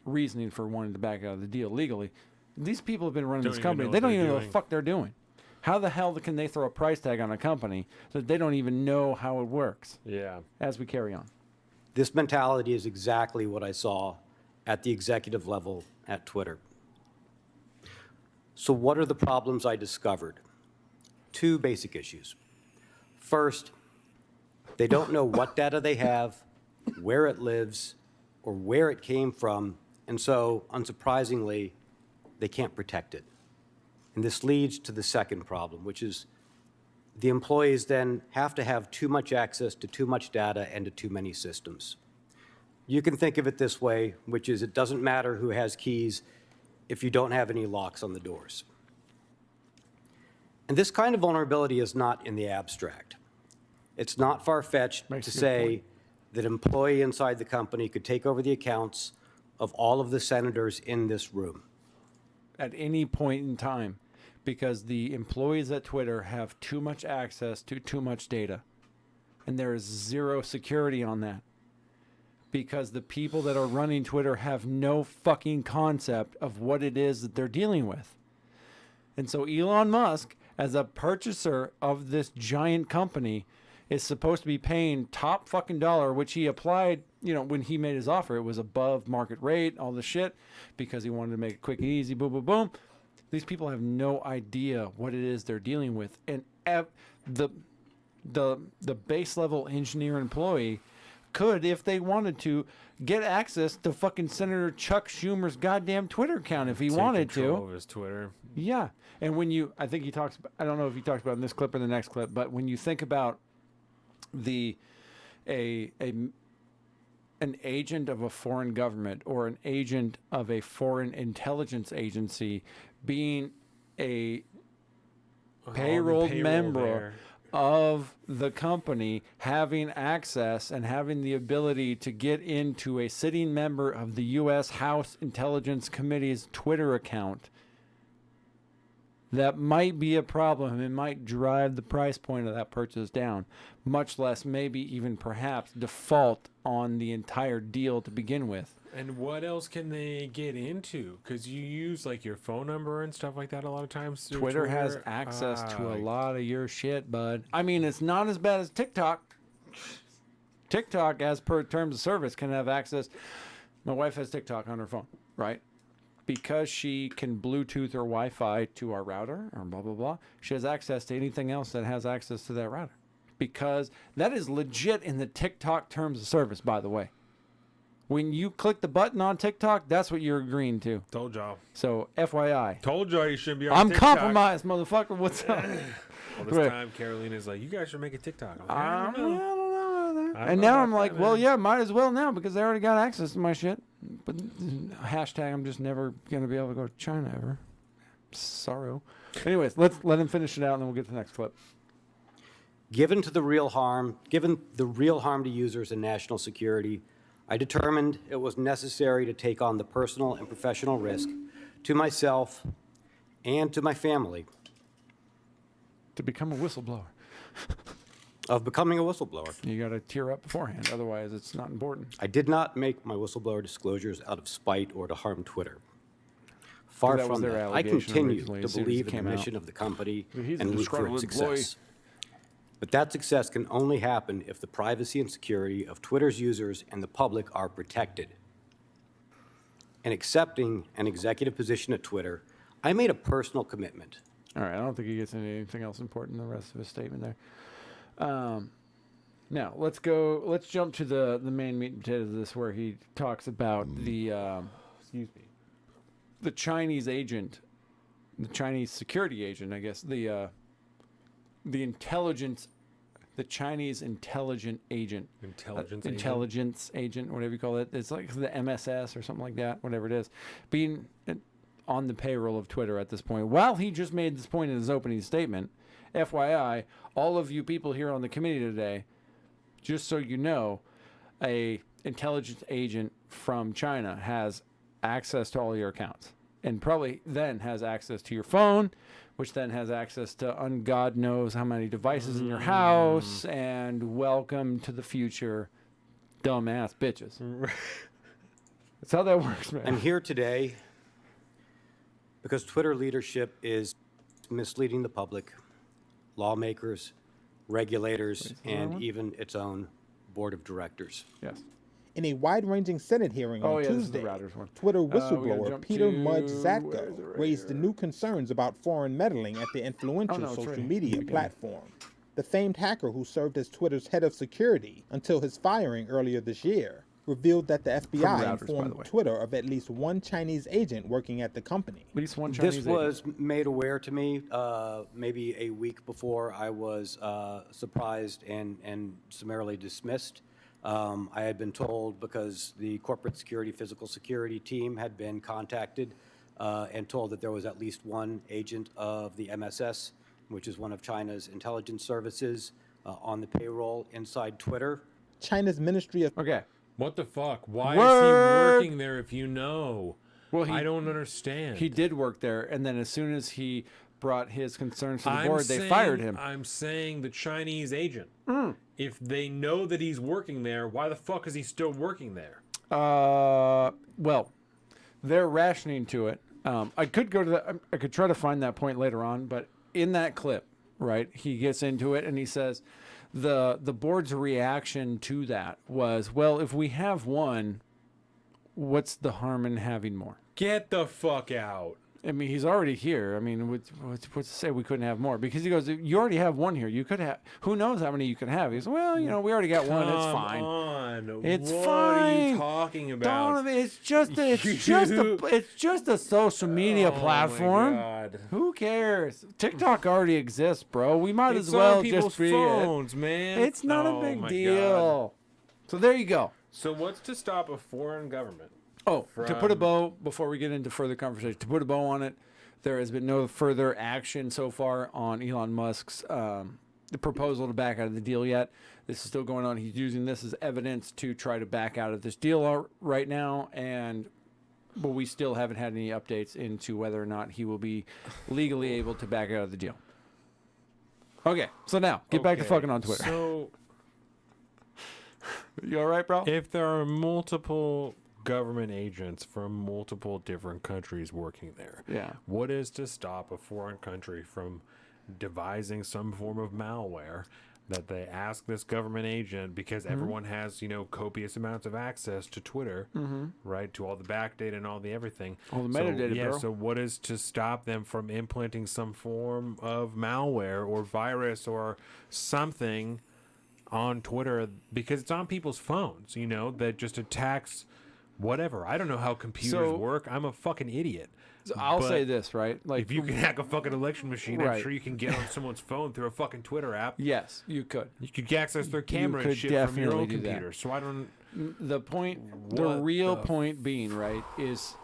reasoning for wanting to back out of the deal legally. These people have been running this company. They don't even know what the fuck they're doing. How the hell can they throw a price tag on a company that they don't even know how it works? Yeah. As we carry on. This mentality is exactly what I saw at the executive level at Twitter. So what are the problems I discovered? Two basic issues. First, they don't know what data they have, where it lives, or where it came from, and so, unsurprisingly, they can't protect it. And this leads to the second problem, which is the employees then have to have too much access to too much data and to too many systems. You can think of it this way, which is it doesn't matter who has keys if you don't have any locks on the doors. And this kind of vulnerability is not in the abstract. It's not far-fetched to say that an employee inside the company could take over the accounts of all of the senators in this room. At any point in time, because the employees at Twitter have too much access to too much data. And there is zero security on that. Because the people that are running Twitter have no fucking concept of what it is that they're dealing with. And so Elon Musk, as a purchaser of this giant company, is supposed to be paying top fucking dollar, which he applied, when he made his offer. It was above market rate, all the shit, because he wanted to make it quick and easy, boom, boom, boom. These people have no idea what it is they're dealing with. And the base level engineer employee could, if they wanted to, get access to fucking Senator Chuck Schumer's goddamn Twitter account if he wanted to. Over his Twitter. Yeah. And when I think he talks about, I don't know if he talks about in this clip or the next clip, but when you think about an agent of a foreign government or an agent of a foreign intelligence agency being a payroll member there. of the company, having access and having the ability to get into a sitting member of the U.S. House Intelligence Committee's Twitter account, that might be a problem. It might drive the price point of that purchase down, much less maybe even perhaps default on the entire deal to begin with. And what else can they get into? Because you use like your phone number and stuff like that a lot of times. Through Twitter has access to a lot of your shit, bud. I mean, it's not as bad as TikTok. TikTok, as per terms of service, can have access. My wife has TikTok on her phone, right? Because she can Bluetooth or Wi-Fi to our router or blah, blah, blah, she has access to anything else that has access to that router. Because that is legit in the TikTok terms of service, by the way. When you click the button on TikTok, that's what you're agreeing to. Told y'all. So, FYI. Told y'all you shouldn't be on I'm TikTok. compromised, motherfucker. What's up? Well, this time, Carolina's like, you guys should make a TikTok. I'm like, I don't know. And now I'm like, well, yeah, might as well now because they already got access to my shit. But hashtag, I'm just never going to be able to go to China ever. Sorrow. Anyways, let's let him finish it out and then we'll get to the next clip. Given the real harm to users and national security, I determined it was necessary to take on the personal and professional risk to myself and to my family to become a whistleblower. Of becoming a whistleblower. You got to tear up beforehand, otherwise it's not important. I did not make my whistleblower disclosures out of spite or to harm Twitter. Far from that. I continue to believe in the mission of the company and look for its success. But that success can only happen if the privacy and security of Twitter's users and the public are protected. In accepting an executive position at Twitter, I made a personal commitment. All right, I don't think he gets into anything else important in the rest of his statement there. Now let's jump to the main meat and potatoes of this, where he talks about the Chinese agent, the Chinese security agent, I guess, the Chinese intelligent agent, intelligence agent, whatever you call it. It's like the MSS or something like that, whatever it is, being on the payroll of Twitter at this point. While he just made this point in his opening statement, FYI, all of you people here on the committee today, just so you know, a intelligence agent from China has access to all your accounts and probably then has access to your phone, which then has access to God knows how many devices in your house, and welcome to the future, dumbass bitches. That's how that works, man. I'm here today because Twitter leadership is misleading the public, lawmakers, regulators, and even its own board of directors. Yes. In a wide-ranging Senate hearing on Tuesday, Twitter whistleblower Peter Mudge Zatko raised new concerns about foreign meddling at the influential social media platform. The famed hacker who served as Twitter's head of security until his firing earlier this year revealed that the FBI informed Twitter of at least one Chinese agent working at the company. At least one Chinese agent. This was made aware to me maybe a week before I was surprised and summarily dismissed. I had been told because the corporate security, physical security team had been contacted and told that there was at least one agent of the MSS, which is one of China's intelligence services, on the payroll inside Twitter. China's Ministry of... Okay. What the fuck? Why is he working there if you know? Well, I don't understand. He did work there, and then as soon as he brought his concerns to the board, they fired him. I'm saying the Chinese agent. if they know that he's working there, why the fuck is he still working there? Well, they're rationing to it. I could go to that. I could try to find that point later on, but in that clip, right, he gets into it and he says the board's reaction to that was, well, if we have one, what's the harm in having more? Get the fuck out. I mean, he's already here. I mean, what's to say we couldn't have more? Because he goes, you already have one here. You could have, who knows how many you could have? He goes, well, you know, we already got one. It's fine. It's what fine. What are you talking about? Donovan, it's just a social media platform. My God. Who cares? TikTok already exists, bro. We might It's as well on people's just be phones, man. It's not a Oh, big my deal. God. So there you go. So what's to stop a foreign government? Oh, to put a bow, before we get into further conversation, to put a bow on it, there has been no further action so far on Elon Musk's the proposal to back out of the deal yet. This is still going on. He's using this as evidence to try to back out of this deal right now, but we still haven't had any updates into whether or not he will be legally able to back out of the deal. Okay, so now, get back to fucking on Twitter. So, you all right, bro? If there are multiple government agents from multiple different countries working there, what is to stop a foreign country from devising some form of malware that they ask this government agent, because everyone has, you know, copious amounts of access to Twitter, right, to all the backdata and all the everything, all the metadata, bro. So what is to stop them from implanting some form of malware or virus or something on Twitter, because it's on people's phones, you know, that just attacks whatever. I don't know how computers work. I'm a fucking idiot. So I'll say this, right? Like, if you can hack a fucking election machine, I'm sure you can get on someone's phone through a fucking Twitter app. Yes, you could. You could access their camera and shit from your own computer. So I don't. The point, the real point being, right, is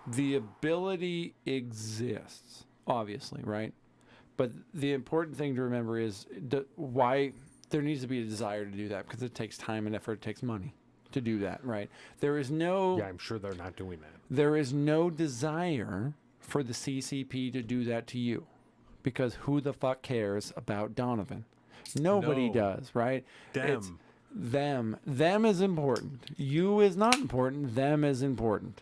the ability exists, obviously, right? But the important thing to remember is why there needs to be a desire to do that, because it takes time and effort, it takes money to do that, right? There is no... Yeah, I'm sure they're not doing that. There is no desire for the CCP to do that to you, because who the fuck cares about Donovan? Nobody does, right? It's them. Them is important. You is not important. Them is important.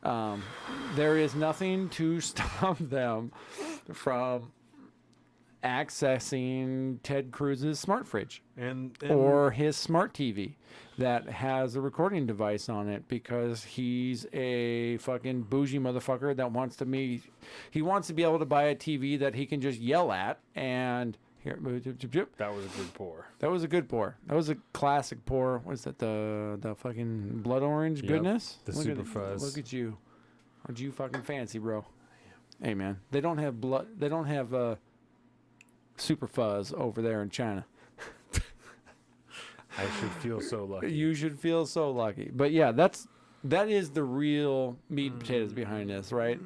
There is nothing to stop them from accessing Ted Cruz's smart fridge or his smart TV that has a recording device on it, because he's a fucking bougie motherfucker that wants to be able to buy a TV that he can just yell at and here. That was a good pour. That was a good pour. That was a classic pour. What's that? The fucking blood orange goodness? The super fuzz. Look at you. Aren't you fucking fancy, bro? Hey man, they don't have blood. They don't have super fuzz over there in China. I should feel so lucky. You should feel so lucky. But yeah, that is the real meat and potatoes behind this, right?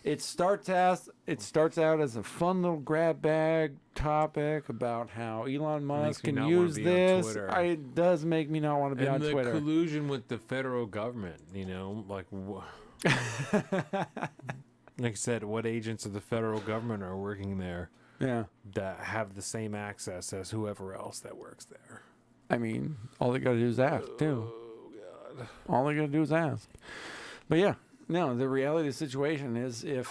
It starts out as a fun little grab bag topic about how Elon Musk can use this. It does make me not want to be on Twitter. And the collusion with the federal government, you know, like like I said, what agents of the federal government are working there? Yeah, that have the same access as whoever else that works there. I mean, all they got to do is ask, too. Oh, God. All they got to do is ask. But yeah, no, the reality of the situation is if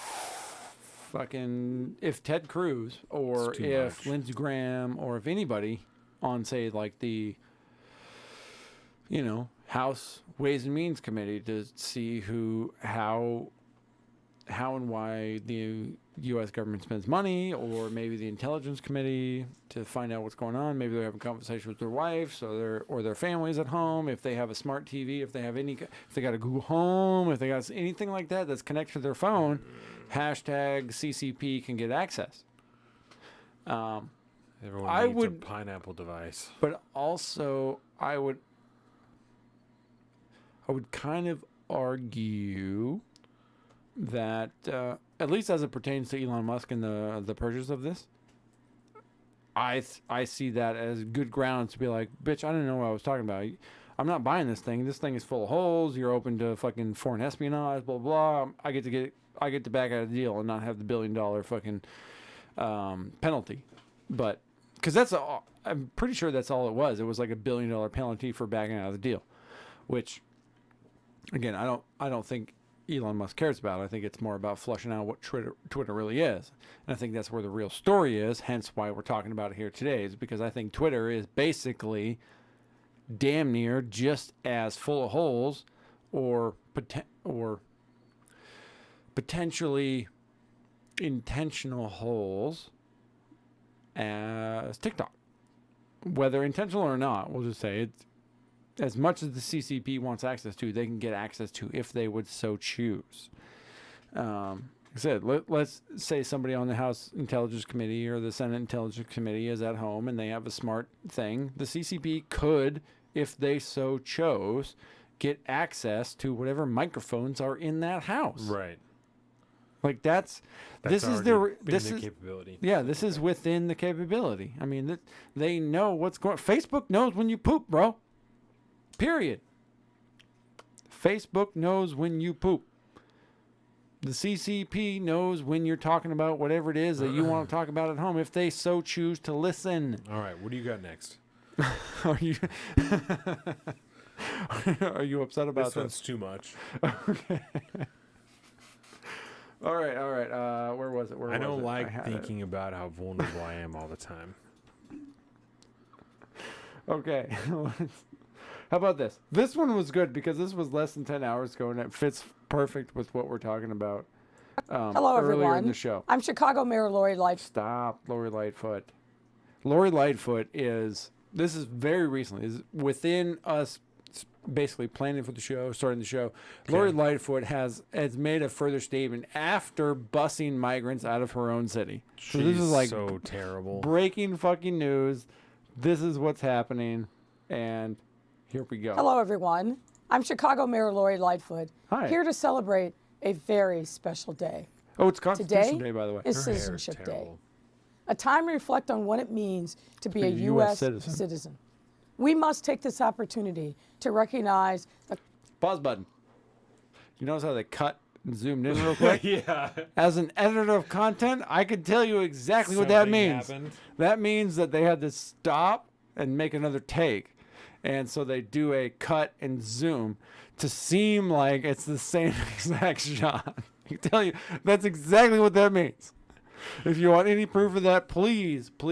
Ted Cruz or if Lindsey Graham or if anybody on, say, like the, you know, House Ways and Means Committee to see how and why the U.S. government spends money, or maybe the Intelligence Committee to find out what's going on. Maybe they're having a conversation with their wives or their families at home. If they have a smart TV, if they got a Google Home, if they got anything like that that's connected to their phone, hashtag CCP can get access. Everyone needs a pineapple device. But also, I would kind of argue that at least as it pertains to Elon Musk and the purchase of this, I see that as good grounds to be like, bitch, I didn't know what I was talking about. I'm not buying this thing. This thing is full of holes. You're open to fucking foreign espionage, blah blah. I get to back out of the deal and not have the $1 billion fucking penalty. But because I'm pretty sure that's all it was. It was like $1 billion penalty for backing out of the deal, which, again, I don't think Elon Musk cares about. I think it's more about flushing out what Twitter really is. And I think that's where the real story is, hence why we're talking about it here today, is because I think Twitter is basically damn near just as full of holes or potentially intentional holes as TikTok. Whether intentional or not, we'll just say it's as much as the CCP wants access to, they can get access to if they would so choose. Like I said, let's say somebody on the House Intelligence Committee or the Senate Intelligence Committee is at home and they have a smart thing. The CCP could, if they so chose, get access to whatever microphones are in that house. Right. Like this is their this capability. Yeah, this is within the capability. I mean, they know what's going. Facebook knows when you poop, bro. Period. Facebook knows when you poop. The CCP knows when you're talking about whatever it is that you want to talk about at home, if they so choose to listen. All right, what do you got next? Are you are you upset about this? One's too much. Okay. All right. Where was it? I don't like thinking about how vulnerable I am all the time. Okay. How about this? This one was good because this was less than 10 hours ago, and it fits perfect with what we're talking about Hello, earlier everyone. in the show. I'm Chicago Mayor Lori Lightfoot. Stop, Lori Lightfoot. Lori Lightfoot this is very recently, is within us basically planning for the show, starting the show. Okay. Lori Lightfoot has made a further statement after busing migrants out of her own city. So this is like so terrible. Breaking fucking news. This is what's happening, and here we go. Hello, everyone. I'm Chicago Mayor Lori Lightfoot. Hi. Here to celebrate a very special day. Oh, it's Constitution Today Day, by the way. Is Citizenship Day. A time to reflect on what it means to be a U.S. citizen. We must take this opportunity to recognize the pause button. You notice how they cut and zoomed in real quick? Yeah. As an editor of content, I can tell you exactly what that means. Happened. That means that they had to stop and make another take. And so they do a cut and zoom to seem like it's the same exact shot. I can tell you, that's exactly what that means. If you want any proof of that, please go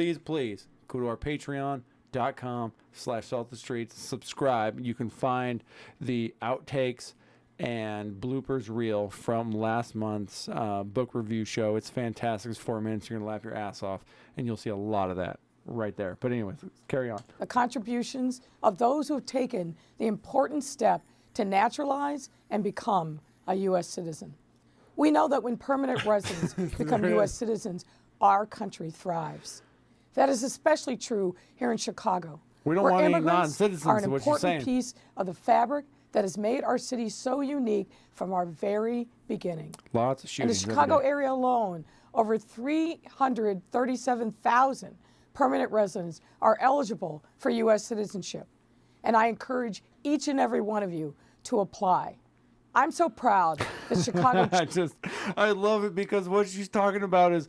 to our patreon.com/saltthe-streets. Subscribe. You can find the outtakes and bloopers reel from last month's book review show. It's fantastic. It's 4 minutes. You're going to laugh your ass off, and you'll see a lot of that right there. But anyways, carry on. The contributions of those who have taken the important step to naturalize and become a U.S. citizen. We know that when permanent residents become U.S. citizens, our country thrives. That is especially true here in Chicago. We don't want any non-citizens, are an what you're saying. important piece of the fabric that has made our city so unique from our very beginning. Lots of shootings. In the Chicago area alone, over 337,000 permanent residents are eligible for U.S. citizenship. And I encourage each and every one of you to apply. I'm so proud that Chicago... I love it because what she's talking about is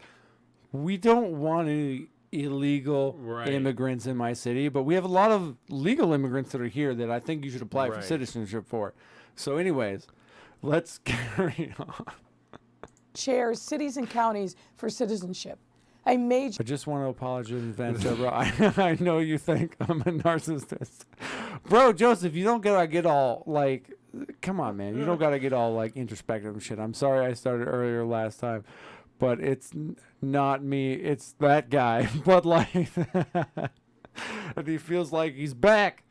we don't want any illegal immigrants in my city, but we have a lot of legal immigrants that are here that I think you should apply for citizenship for. So anyways, let's carry on. Chairs cities and counties for citizenship. I just want to apologize in advance, bro. I know you think I'm a narcissist. Bro, Joseph, you don't gotta get all like, come on, man. You don't gotta get all like introspective and shit. I'm sorry I started earlier last time, but it's not me. It's that guy. But like, and he feels like he's back.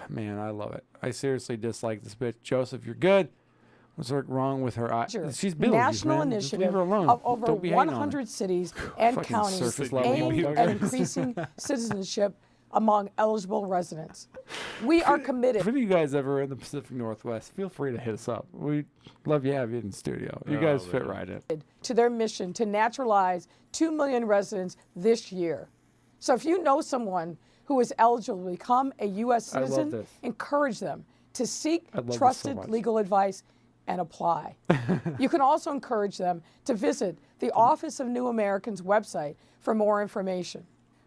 Man, I love it. I seriously dislike this bitch. Joseph, you're good. What's wrong with her? She's national initiative of over 100 cities and counties aimed at increasing citizenship among eligible residents. We are committed. If any of you guys ever in the Pacific Northwest, feel free to hit us up. We love to have you in the studio. You guys fit right in. To their mission to naturalize 2 million residents this year. So if you know someone who is eligible to become a U.S. citizen, encourage them to seek trusted legal advice and apply. You can also encourage them to visit the Office of New Americans website for more information.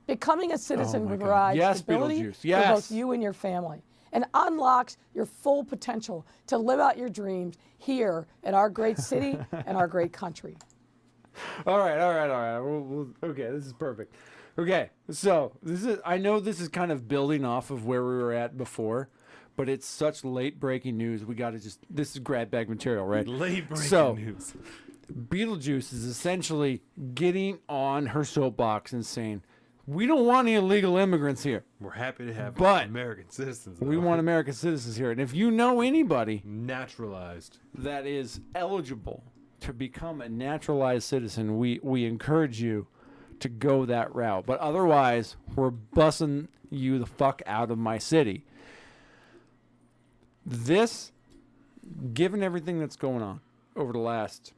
Becoming a citizen my God. provides Yes, stability Beetlejuice. for Yes. both you and your family and unlocks your full potential to live out your dreams here in our great city and our great country. All right. Okay, this is perfect. Okay, so I know this is kind of building off of where we were at before, but it's such late breaking news. We got to this is grab bag material, right? Late breaking news. Beetlejuice is essentially getting on her soapbox and saying, we don't want any illegal immigrants here. We're happy to have But American citizens. We want American citizens here. And if you know anybody naturalized that is eligible to become a naturalized citizen, we encourage you to go that route. But otherwise, we're bussing you the fuck out of my city. This, given everything that's going on over the last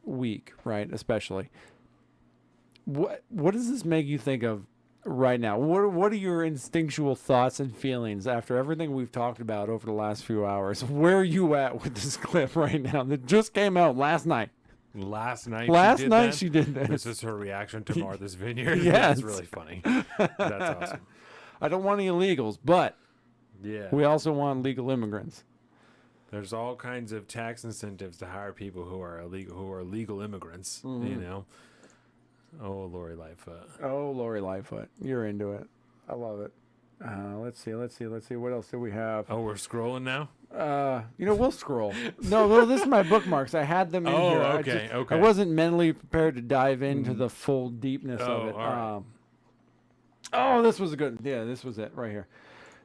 week, right, especially, what does this make you think of right now? What are your instinctual thoughts and feelings after everything we've talked about over the last few hours? Where are you at with this clip right now that just came out last night? Last night She did that. This is her reaction to Martha's Vineyard. Yes. That's really funny. That's awesome. I don't want any illegals, but Yeah. we also want legal immigrants. There's all kinds of tax incentives to hire people who are legal immigrants, you know. Oh, Lori Lightfoot. Oh, Lori Lightfoot. You're into it. I love it. Let's see. What else do we have? Oh, we're scrolling now? We'll scroll. No, this is my bookmarks. I had them in here. Okay. I wasn't mentally prepared to dive into the full deepness of it. All right. This was a good. Yeah, this was it right here.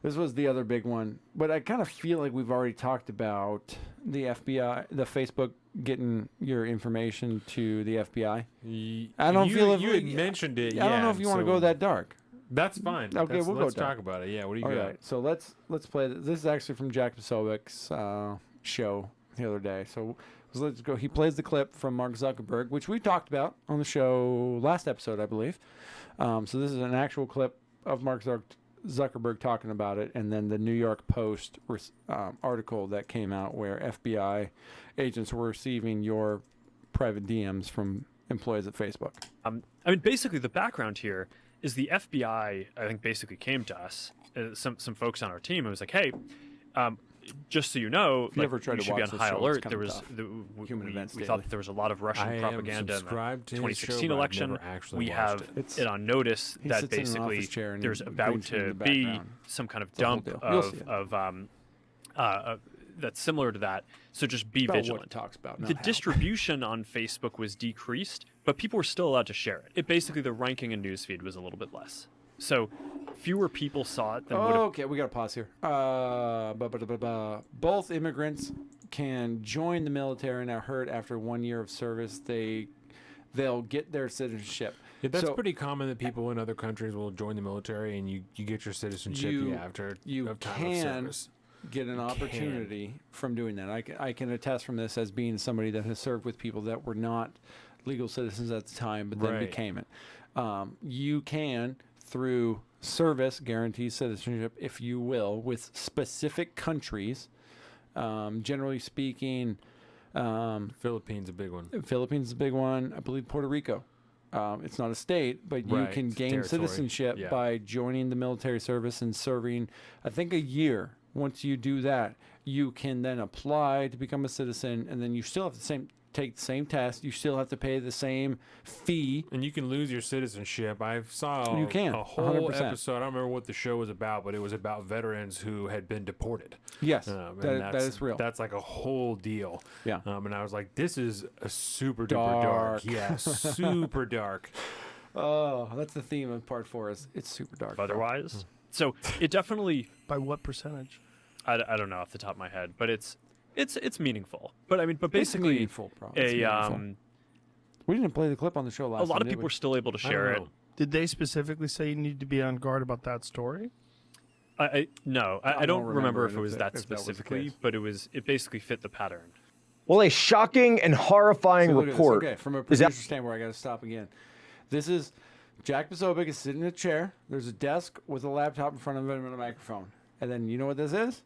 This was the other big one. But I kind of feel like we've already talked about the FBI, the Facebook getting your information to the FBI. I don't feel you had mentioned it. I don't know if you want to go that dark. That's fine. Okay, let's go talk about it. Yeah, what do you All got? right, so let's play this. This is actually from Jack Posobiec's show the other day. So let's go. He plays the clip from Mark Zuckerberg, which we talked about on the show last episode, I believe. So this is an actual clip of Mark Zuckerberg talking about it, and then the New York Post article that came out where FBI agents were receiving your private DMs from employees at Facebook. Basically, the background here is the FBI, I think, basically came to us, some folks on our team, and was like, hey, just so you know, if you ever tried you to should be on watch high show, alert. There was we thought that there was a lot of Russian propaganda in the 2016 election. We have it on notice that basically there's about to be some kind of dump of that's similar to that. So just be vigilant. What it talks about, the distribution on Facebook was decreased, but people were still allowed to share it. Basically, the ranking in newsfeed was a little bit less. So fewer people saw it than would have. Okay, we got to pause here. Both immigrants can join the military, and I heard after 1 year of service, they'll get their citizenship. Yeah, that's pretty common that people in other countries will join the military, and you get your citizenship after a time of service. Get an opportunity from doing that. I can attest from this as being somebody that has served with people that were not legal citizens at the time, but then became it. You can, through service, guarantee citizenship, if you will, with specific countries. Generally speaking, Philippines a big one. Philippines is a big one. I believe Puerto Rico. It's not a state, but you can gain citizenship by joining the military service and serving, I think, a year. Once you do that, you can then apply to become a citizen, and then you still have to take the same test. You still have to pay the same fee. And you can lose your citizenship. I saw a whole 100%. episode. I don't remember what the show was about, but it was about veterans who had been deported. Yes, that is real. That's like a whole deal. Yeah. And I was like, this is a super duper dark. Yeah, super dark. Oh, that's the theme of part 4 is it's super dark. Otherwise. So it definitely. By what percentage? I don't know off the top of my head, but it's meaningful. But basically, meaningful, we didn't play the clip on the show last. A lot of people were still able to share it. Did they specifically say you need to be on guard about that story? No, I don't remember if it was that specifically, but it basically fit the pattern. Well, a shocking and horrifying report. Okay, from a producer standpoint, I got to stop again. This is Jack Posobiec is sitting in a chair. There's a desk with a laptop in front of him and a microphone. And then you know what this is?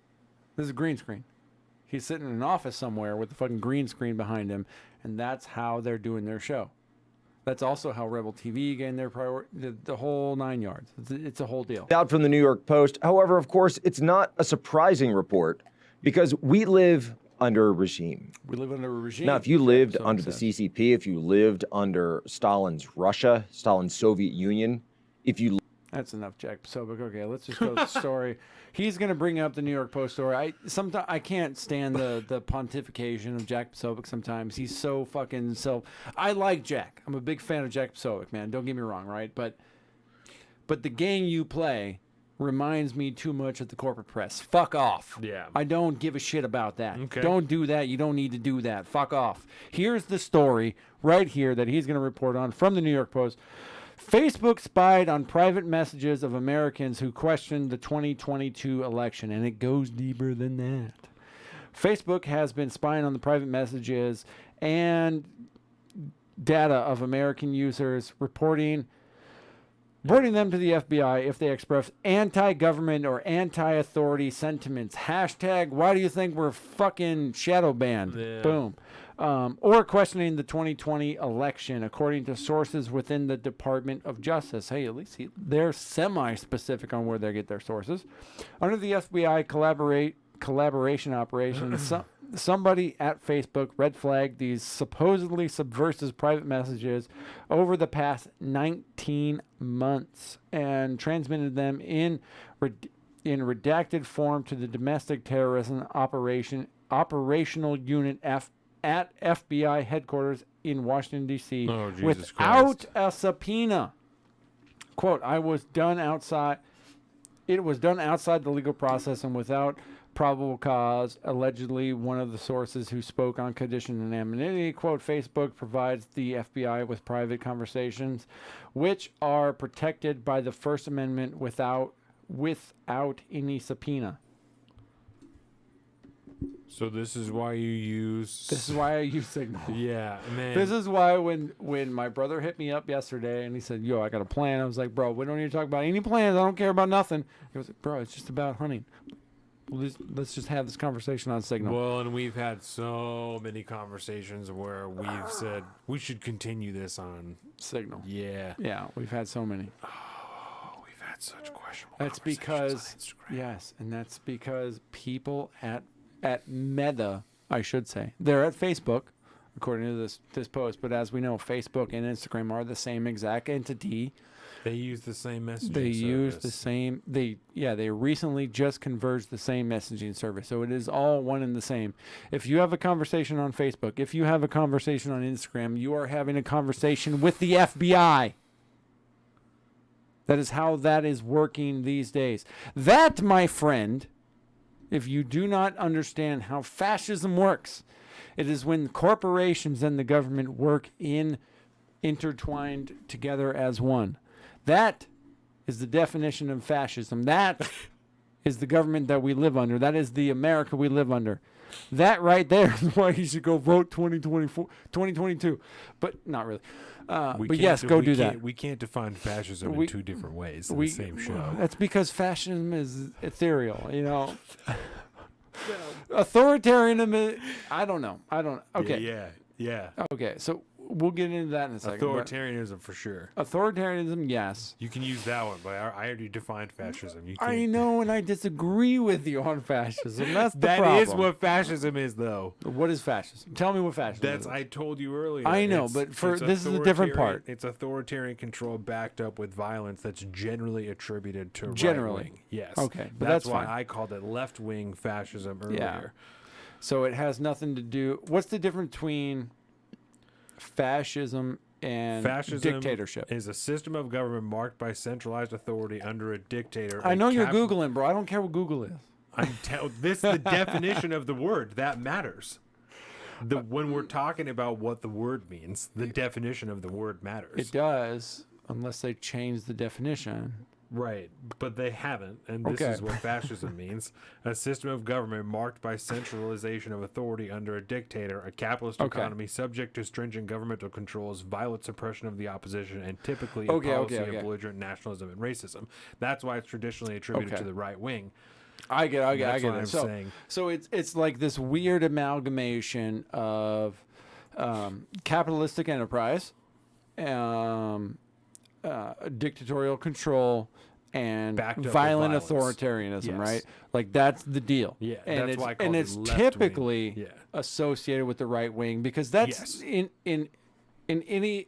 This is a green screen. He's sitting in an office somewhere with a fucking green screen behind him, and that's how they're doing their show. That's also how Rebel TV gained their priority, the whole 9 yards. It's a whole deal. Out from the New York Post. However, of course, it's not a surprising report because we live under a regime. We live under a regime. Now, if you lived under the CCP, if you lived under Stalin's Russia, Stalin's Soviet Union, if you... That's enough, Jack Posobiec. Okay, let's just go to the story. He's going to bring up the New York Post story. I can't stand the pontification of Jack Posobiec sometimes. He's so fucking I like Jack. I'm a big fan of Jack Posobiec, man. Don't get me wrong, right? But the game you play reminds me too much of the corporate press. Fuck off. Yeah. I don't give a shit about that. Okay. Don't do that. You don't need to do that. Fuck off. Here's the story right here that he's going to report on from the New York Post. Facebook spied on private messages of Americans who questioned the 2022 election, and it goes deeper than that. Facebook has been spying on the private messages and data of American users, reporting them to the FBI if they express anti-government or anti-authority sentiments. Hashtag, why do you think we're fucking shadow banned? Yeah. Boom. Or questioning the 2020 election, according to sources within the Department of Justice. Hey, at least they're semi-specific on where they get their sources. Under the FBI collaboration operation, somebody at Facebook red flagged these supposedly subversive private messages over the past 19 months and transmitted them in redacted form to the Domestic Terrorism Operational Unit at FBI headquarters in Washington, D.C. Oh, Jesus without Christ. a subpoena. Quote, it was done outside the legal process and without probable cause. Allegedly, one of the sources who spoke on condition and anonymity, quote, Facebook provides the FBI with private conversations which are protected by the First Amendment without any subpoena. So this is why you use... This is why I use Signal. Yeah, man. This is why when my brother hit me up yesterday and he said, yo, I got a plan. I was like, bro, we don't need to talk about any plans. I don't care about nothing. He was like, bro, it's just about hunting. Let's just have this conversation on Signal. Well, and we've had so many conversations where we've said we should continue this on Signal. Yeah. Yeah, we've had so many. Oh, we've had such questionable That's conversations because, yes, and that's because people at Meta, I should say, they're at Facebook, according to this post, but as we know, Facebook and Instagram are the same exact entity. They use the same messaging They service. use the same. They recently just converged the same messaging service, so it is all one and the same. If you have a conversation on Facebook, if you have a conversation on Instagram, you are having a conversation with the FBI. That is how that is working these days. That, my friend, if you do not understand how fascism works, it is when corporations and the government work intertwined together as one. That is the definition of fascism. That is the government that we live under. That is the America we live under. That right there is why you should go vote 2022. But not really. But yes, go do that. We can't define fascism in two different ways in the same show. That's because fascism is ethereal, you know. Authoritarianism, I don't know. Okay. Yeah. Okay, so we'll get into that in a second. Authoritarianism for sure. Authoritarianism, yes. You can use that one, but I already defined fascism. You I know, and I disagree with you on fascism. That's the That problem. is what fascism is, though. What is fascism? Tell me what fascism is. I told you earlier. I know, but this is a different part. It's authoritarian control backed up with violence that's generally attributed to Generally. right-wing. Yes. Okay, but that's that's why fine. I called it left-wing fascism earlier. Yeah. So it has nothing to do... What's the difference between fascism and dictatorship? Is a system of government marked by centralized authority under a dictator. I know you're Googling, bro. I don't care what Google is. This is the definition of the word. That matters. When we're talking about what the word means, the definition of the word matters. It does, unless they change the definition. Right, but they haven't, and this is what fascism means. A system of government marked by centralization of authority under a dictator, a capitalist economy subject to stringent governmental controls, violent suppression of the opposition, and typically a policy of belligerent nationalism and racism. That's why it's traditionally attributed to the right wing. I get it. I'm saying. So it's like this weird amalgamation of capitalistic enterprise dictatorial control and Backed up with violent violence. authoritarianism, Yes. right? Like that's the deal. Yeah, and that's why I called and it it's left-wing. typically Yeah. associated with the right wing because that's Yes. in any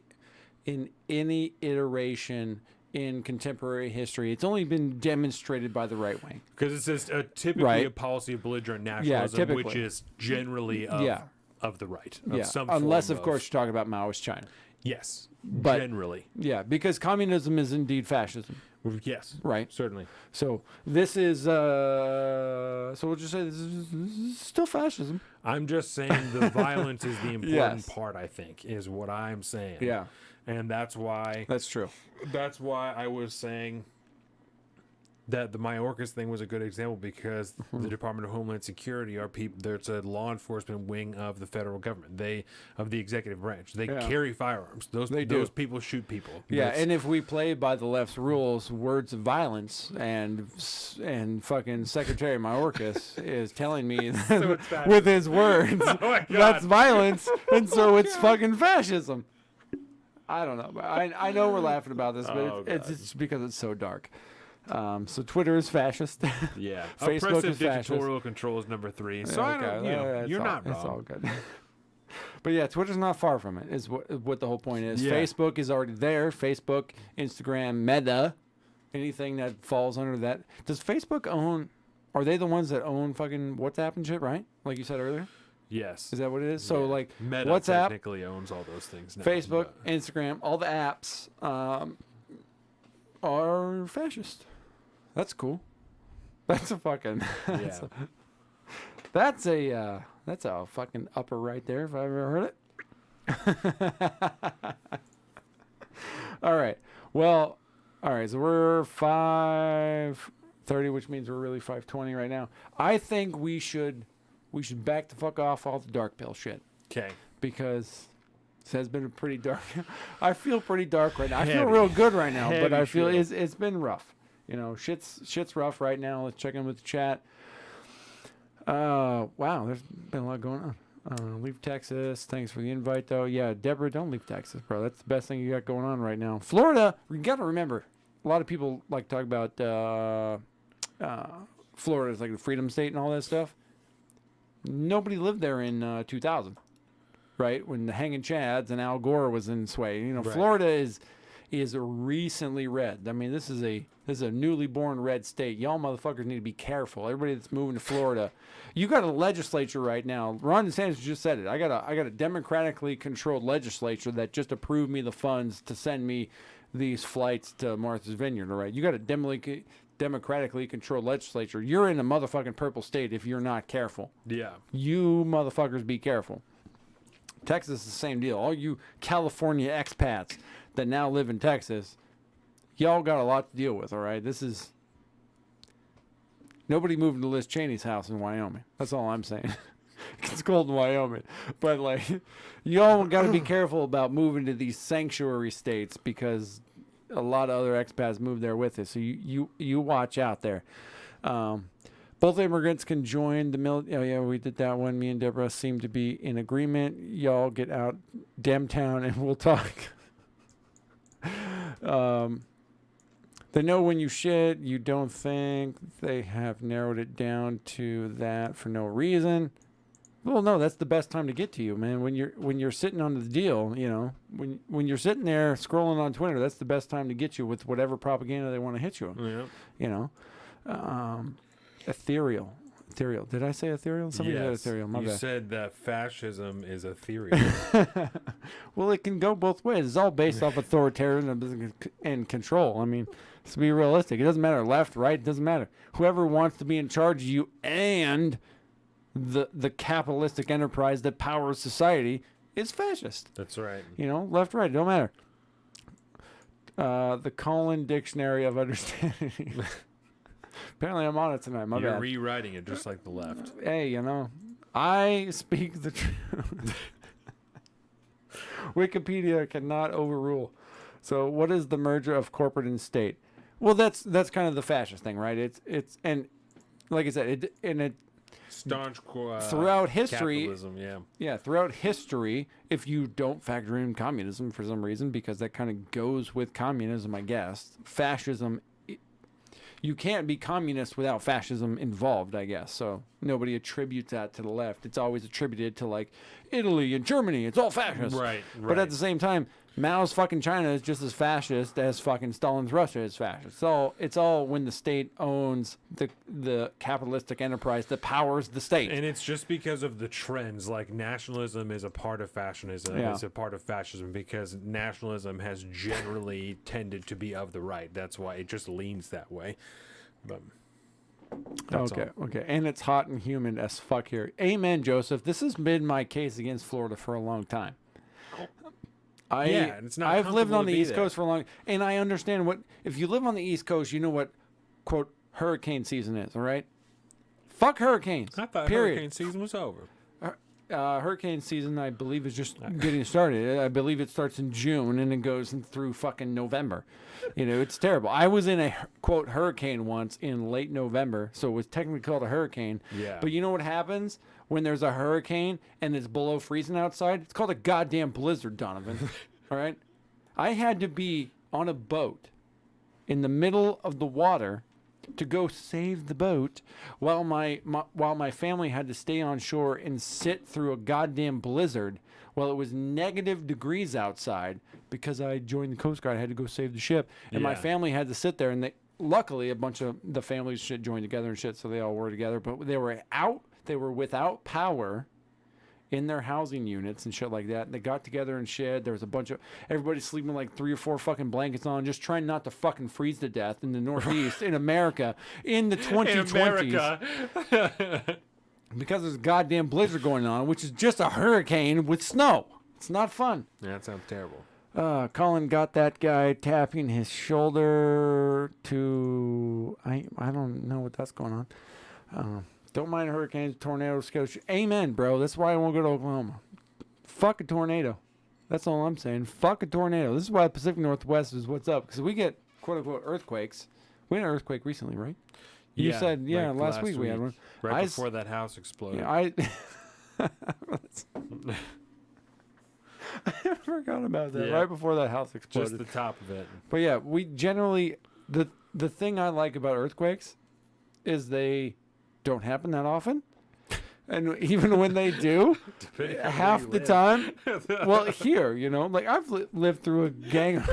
iteration in contemporary history, it's only been demonstrated by the right wing. Because it's just typically Right. a policy of belligerent nationalism, which typically. is generally of the right. Of some unless form of course you're talking about Maoist China. Yes, But- generally. Yeah, because communism is indeed fascism. Yes, Right. certainly. So this is so we'll just say this is still fascism. I'm just saying the violence is the important Yes. part, I think, is what I'm saying. Yeah. And that's why That's true. that's why I was saying that the Mayorkas thing was a good example because Mm-hmm. the Department of Homeland Security are people. There's a law enforcement wing of the federal government. Of the executive branch. They Yeah. carry firearms. Those do. people shoot people. Yeah, That's- and if we play by the left's rules, words of violence and fucking Secretary Mayorkas is telling me So it's fascism. with his words Oh my God. that's violence, and so it's fucking fascism. I don't know. But I know we're laughing about this, but Oh, it's just because it's so dark. So Twitter is fascist. Yeah, Facebook oppressive is fascist. dictatorial control is number 3. So Yeah, I don't, okay, it's you're all- not wrong. It's all good. But yeah, Twitter's not far from it. Is what the whole point is. Yeah. Facebook is already there. Facebook, Instagram, Meta, anything that falls under that. Does Facebook own? Are they the ones that own fucking WhatsApp and shit? Right? Like you said earlier. Yes. Is that what it is? So Yeah. like Meta WhatsApp, technically owns all those things now. Facebook, but- Instagram, all the apps are fascist. That's cool. That's a fucking. That's a fucking upper right there if I've ever heard it. All right. Well, all right. So we're 5:30, which means we're really 5:20 right now. I think we should back the fuck off all the dark pill shit. Okay. Because this has been a pretty dark. I feel pretty dark right now. I feel Heavy. real good right now, but Heavy I feel shit. it's been rough. You know, shit's rough right now. Let's check in with the chat. Wow, there's been a lot going on. Leave Texas. Thanks for the invite, though. Yeah, Deborah, don't leave Texas, bro. That's the best thing you got going on right now. Florida, you got to remember, a lot of people like to talk about Florida as like the freedom state and all that stuff. Nobody lived there in 2000, right? When the Hanging Chads and Al Gore was in sway. You know, Right. Florida is recently red. I mean, this is a newly born red state. Y'all motherfuckers need to be careful. Everybody that's moving to Florida, you got a legislature right now. Ron DeSantis just said it. I got a democratically controlled legislature that just approved me the funds to send me these flights to Martha's Vineyard. All right, you got a democratically controlled legislature. You're in a motherfucking purple state if you're not careful. Yeah. You motherfuckers be careful. Texas is the same deal. All you California expats that now live in Texas, y'all got a lot to deal with, all right? This is... Nobody moving to Liz Cheney's house in Wyoming. That's all I'm saying. It's cold in Wyoming. But, like, y'all got to be careful about moving to these sanctuary states because a lot of other expats move there with it. So you watch out there. Both immigrants can join the military. Oh, yeah, we did that one. Me and Deborah seem to be in agreement. Y'all get out Demtown and we'll talk. They know when you shit. You don't think they have narrowed it down to that for no reason. Well, no, that's the best time to get to you, man. When you're sitting on the deal, you know, when you're sitting there scrolling on Twitter, that's the best time to get you with whatever propaganda they want to hit you on. Yeah. You know, ethereal. Did I say ethereal? Somebody said ethereal. My you bad. said that fascism is ethereal. Well, it can go both ways. It's all based off authoritarianism and control. I mean, let's be realistic. It doesn't matter left, right. It doesn't matter. Whoever wants to be in charge of you and the capitalistic enterprise that powers society is fascist. That's right. You know, left, right. It don't matter. The Colin Dictionary of Understanding. Apparently, I'm on it tonight. My You're bad. rewriting it just like the left. Hey, you know, I speak the truth. Wikipedia cannot overrule. So, what is the merger of corporate and state? Well, that's kind of the fascist thing, right? It's and like I said, staunch throughout history, capitalism, throughout history, if you don't factor in communism for some reason, because that kind of goes with communism, I guess, fascism, you can't be communist without fascism involved, I guess. So nobody attributes that to the left. It's always attributed to like Italy and Germany. It's all fascist. Right. But at the same time, Mao's fucking China is just as fascist as fucking Stalin's Russia is fascist. So it's all when the state owns the capitalistic enterprise that powers the state. And it's just because of the trends. Like nationalism is a part of fascism. Yeah. It's a part of fascism because nationalism has generally tended to be of the right. That's why it just leans that way. But that's okay, all. okay. And it's hot and humid as fuck here. Amen, Joseph. This has been my case against Florida for a long time. It's not. I've lived on the East there. Coast for a long, and I understand what. If you live on the East Coast, you know what, quote, hurricane season is. All right, fuck hurricanes. I thought period. hurricane season was over. Hurricane season, I believe, is just getting started. I believe it starts in June and it goes through fucking November. You know, it's terrible. I was in a quote hurricane once in late November, so it was technically called a hurricane. Yeah. But you know what happens when there's a hurricane and it's below freezing outside? It's called a goddamn blizzard, Donovan. All right? I had to be on a boat in the middle of the water to go save the boat while my family had to stay on shore and sit through a goddamn blizzard while it was negative degrees outside because I joined the Coast Guard. I had to go save the ship. And my family had to sit there, and luckily a bunch of the families shit joined together and shit, so they all were together, but they were without power in their housing units and shit like that. And they got together and shit. There was a bunch of everybody sleeping like 3 or 4 fucking blankets on, just trying not to fucking freeze to death in the Northeast in America in the 2020s. Because there's a goddamn blizzard going on, which is just a hurricane with snow. It's not fun. Yeah, that sounds terrible. Colin got that guy tapping his shoulder to I don't know what that's going on. Don't mind hurricanes, tornadoes, Scotia. Amen, bro. That's why I won't go to Oklahoma. Fuck a tornado. That's all I'm saying. Fuck a tornado. This is why the Pacific Northwest is what's up. Because we get, quote-unquote, earthquakes. We had an earthquake recently, right? You said, like last week we had one. Right before that house exploded. Yeah, I forgot about that. Right before that house exploded. Just the top of it. But yeah, we generally, the thing I like about earthquakes is they don't happen that often. And even when they do, half the time, well, here, like I've lived through a gang.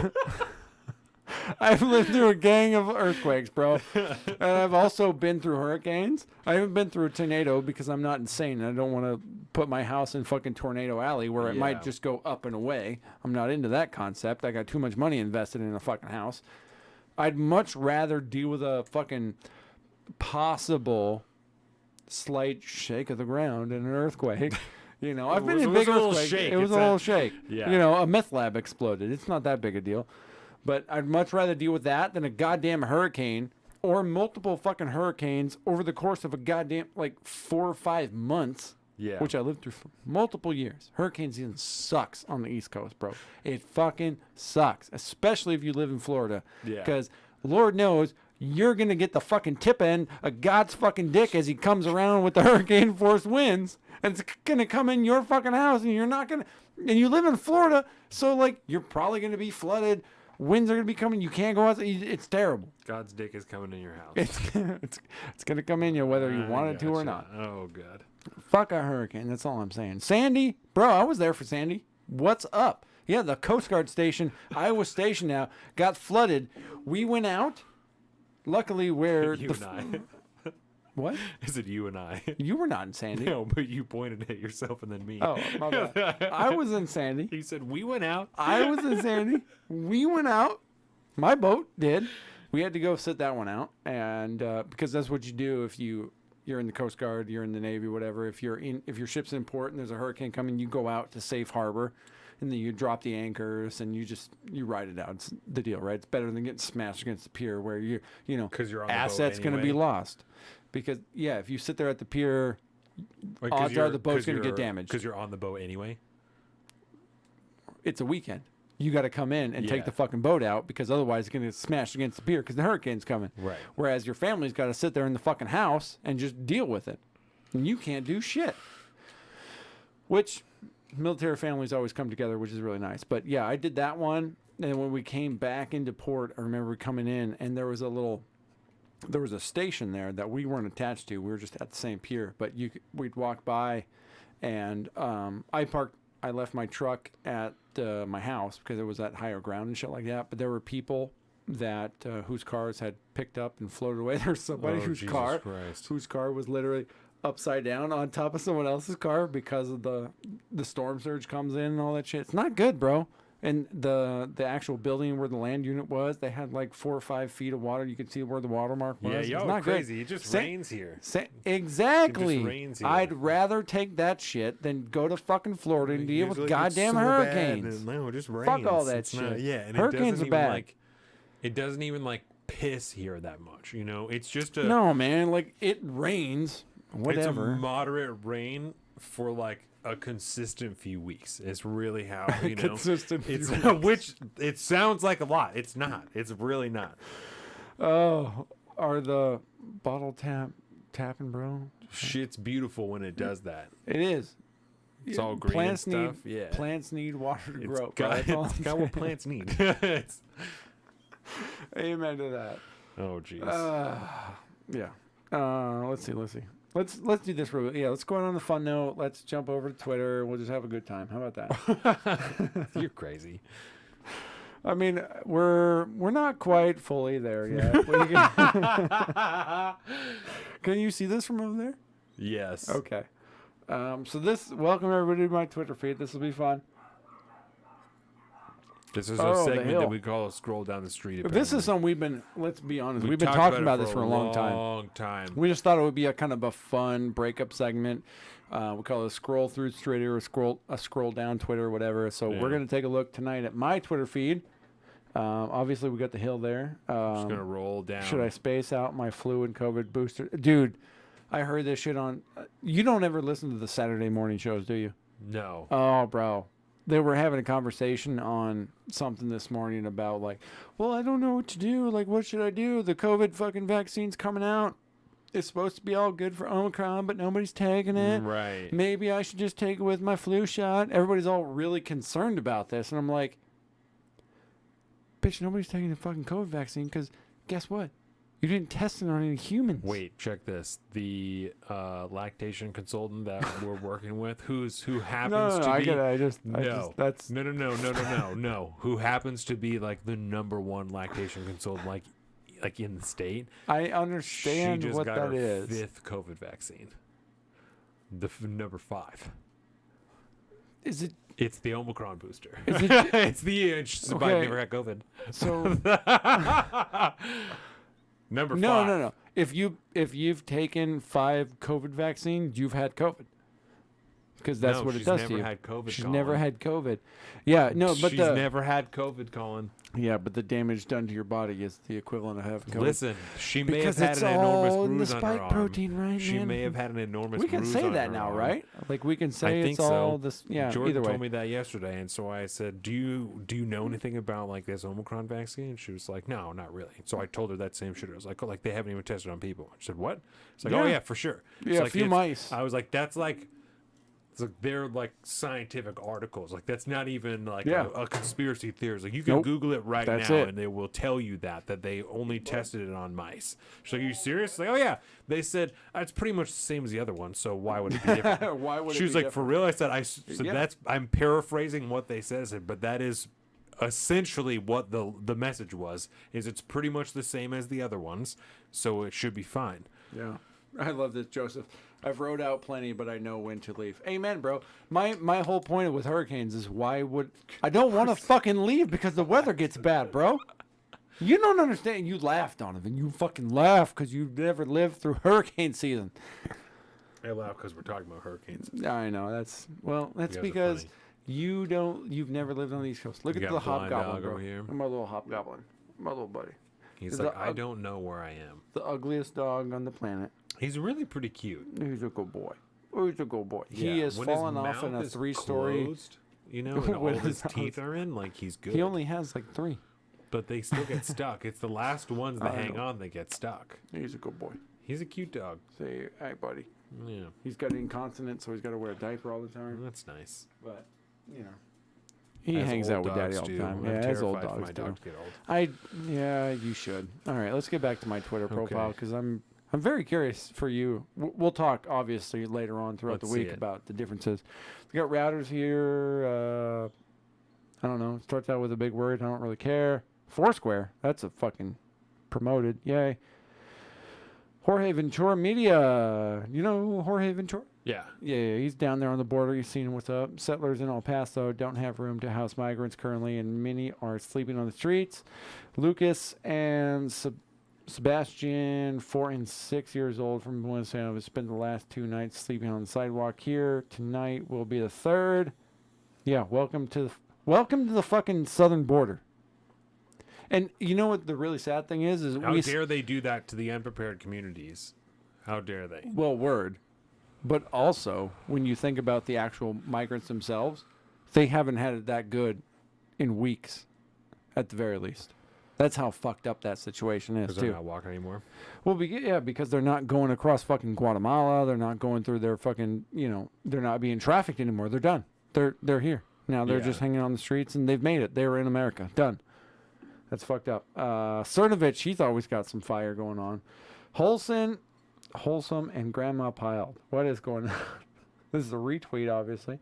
I've lived through a gang of earthquakes, bro. And I've also been through hurricanes. I haven't been through a tornado because I'm not insane. And I don't want to put my house in fucking Tornado Alley where it might just go up and away. I'm not into that concept. I got too much money invested in a fucking house. I'd much rather deal with a fucking possible slight shake of the ground in an earthquake. I've been in big earthquakes. It was a little shake. Yeah. A meth lab exploded. It's not that big a deal. But I'd much rather deal with that than a goddamn hurricane or multiple fucking hurricanes over the course of a goddamn 4 or 5 months. Yeah. Which I lived through for multiple years. Hurricane season sucks on the East Coast, bro. It fucking sucks. Especially if you live in Florida. Yeah. Because Lord knows you're going to get the fucking tip end of God's fucking dick as he comes around with the hurricane force winds. And it's going to come in your fucking house and you're not going to. And you live in Florida. So, you're probably going to be flooded. Winds are going to be coming. You can't go outside. It's terrible. God's dick is coming in your house. It's going to come in you whether you want it to or not. Oh, God. Fuck a hurricane. That's all I'm saying. Sandy, bro, I was there for Sandy. What's up? Yeah, the Coast Guard station, Iowa Station now, got flooded. We went out. Luckily, where you and I. What? Is it you and I? You were not in Sandy. No, but you pointed at yourself and then me. Oh, my bad. I was in Sandy. He said, we went out. I was in Sandy. We went out. My boat did. We had to go sit that one out. And because that's what you do if you're in the Coast Guard, you're in the Navy, whatever. If your ship's in port and there's a hurricane coming, you go out to safe harbor. And then you drop the anchors and you ride it out. It's the deal, right? It's better than getting smashed against the pier where you're on assets going to be lost. Because, if you sit there at the pier, odds are the boat's going to get damaged. Because you're on the boat anyway? It's a weekend. You got to come in and take the fucking boat out because otherwise it's going to get smashed against the pier because the hurricane's coming. Right. Whereas your family's got to sit there in the fucking house and just deal with it. and you can't do shit. Which military families always come together, which is really nice. But yeah, I did that one. And when we came back into port, I remember coming in, and there was a station there that we weren't attached to. We were just at the same pier. But we'd walk by, and I left my truck at my house because it was at higher ground and shit like that. But there were people that whose cars had picked up and floated away. There's somebody whose car was literally upside down on top of someone else's car because of the storm surge comes in and all that shit. It's not good, bro. And the actual building where the land unit was, they had like 4 or 5 feet of water. You could see where the watermark was. Yeah, it's y'all not are crazy. Good. It just rains here. Exactly. It just rains here. I'd rather take that shit than go to fucking Florida and deal with goddamn hurricanes. No, it just rains. Fuck all that it's shit. Not, yeah, and hurricanes are bad. It doesn't even like piss here that much. You know, it's just a no, man. Like it rains. Whatever. It's a moderate rain for like a consistent few weeks. It's really how, you know. Consistent few weeks. Which it sounds like a lot. It's not. It's really not. Oh, are the bottle tapping, bro? Shit's beautiful when it does that. It is. It's all green plants and stuff. Yeah. Plants need water to grow. It's got what plants need. Amen to that. Oh, jeez. Yeah. Let's see. Let's do this real. Yeah, let's go on the fun note. Let's jump over to Twitter. We'll just have a good time. How about that? You're crazy. I mean, we're not quite fully there yet. Can you see this from over there? Yes. Okay. So welcome everybody to my Twitter feed. This will be fun. This is a segment that we call a scroll down the street. Apparently. This is something let's be honest, we've been talking about this for a long time. We just thought it would be a kind of a fun breakup segment. We call it a scroll through Twitter or a scroll down Twitter or whatever. So we're going to take a look tonight at my Twitter feed. Obviously, we got the hill there. I'm just going to roll down. Should I space out my flu and COVID booster? Dude, I heard this shit on... you don't ever listen to the Saturday morning shows, do you? No. Oh, bro. They were having a conversation on something this morning about like, well, I don't know what to do. Like, what should I do? The COVID fucking vaccine's coming out. It's supposed to be all good for Omicron, but nobody's taking it. Right. Maybe I should just take it with my flu shot. Everybody's all really concerned about this. And I'm like, bitch, nobody's taking the fucking COVID vaccine because guess what? You didn't test it on any humans. Wait, check this. The lactation consultant that we're working with, who happens to be no, who happens to be like the #1 lactation consultant, like in the state. I understand she just what got that her is. 5th COVID vaccine. The number 5. Is it? It's the Omicron booster. Is it? It's the somebody never had COVID. So. Number 5. No. If you've taken 5 COVID vaccines, you've had COVID. Because that's what it does to you. She's never had COVID. She's never had COVID. Yeah, no, but she's never had COVID, Colin. Yeah, but the damage done to your body is the equivalent of having COVID. Listen, she may have had an enormous bruise on her arm. The spike protein, right? She may have had an enormous bruise on her arm. We can say that now, right? Like we can say it's all this. Yeah, Jordan either way. told me that yesterday, and so I said, "Do you know anything about like this Omicron vaccine?" And she was like, "No, not really." So I told her that same shit. I was like, "Oh, like they haven't even tested on people." She said, "What?" It's like, "Oh yeah, for sure." Yeah, like, a few mice. I was like, "That's like." It's like they're like scientific articles. Like that's not even like a conspiracy theory. Like you can Google it right now and they will tell you that they only tested it on mice. She's like, "Are you serious?" Like, "Oh yeah." They said it's pretty much the same as the other one. So why would it be different? Why would she it was be like, different? "For real?" I said, that's I'm paraphrasing what they said. I said, but that is essentially what the message was. Is it's pretty much the same as the other ones, so it should be fine. Yeah. I love this, Joseph. I've wrote out plenty, but I know when to leave. Amen, bro. My whole point with hurricanes is I don't want to fucking leave because the weather gets bad, bro. You don't understand. You laughed, Donovan. You fucking laugh because you've never lived through hurricane season. I laugh because we're talking about hurricanes. I know. That's because you've never lived on the East Coast. Look at the hobgoblin, bro. Here. My little hobgoblin. My little buddy. He's like, I don't know where I am. The ugliest dog on the planet. He's really pretty cute. He's a good boy. He's a good boy. Yeah, he has when fallen his off in a mouth is 3-story. Closed, you know, and all his teeth are in, like he's good. He only has like 3. But they still get stuck. It's the last ones that hang on that get stuck. He's a good boy. He's a cute dog. Say, hey, buddy. Yeah. He's got incontinence, so he's got to wear a diaper all the time. That's nice. But, he As hangs old out with Daddy dogs all the do. time. I'm Yeah, as old terrified for dogs my do. dog to get old. Yeah, you should. All right, let's get back to my Twitter profile because I'm very curious for you. We'll talk obviously later on throughout Let's the see week it. about the differences. We got routers here. I don't know. It starts out with a big word. I don't really care. Foursquare. That's a fucking promoted. Yay. Jorge Ventura Media. You know Jorge Ventura? Yeah. Yeah, he's down there on the border. You've seen what's up. Settlers in El Paso don't have room to house migrants currently, and many are sleeping on the streets. Lucas and Sebastian, 4 and 6 years old from Buenos Aires, have spent the last 2 nights sleeping on the sidewalk here. Tonight will be the 3rd. Yeah, welcome to the fucking southern border. And you know what the really sad thing is How dare they do that to the unprepared communities? How dare they? Well, word. But also, when you think about the actual migrants themselves, they haven't had it that good in weeks, at the very least. That's how fucked up that situation is, Because too. they're not walking anymore. Well, because they're not going across fucking Guatemala. They're not going through their fucking, they're not being trafficked anymore. They're done. They're here. Now they're just hanging on the streets, and they've made it. They were in America. Done. That's fucked up. Cernovich, he's always got some fire going on. Wholesome, and Grandma Piled. What is going on? This is a retweet, obviously.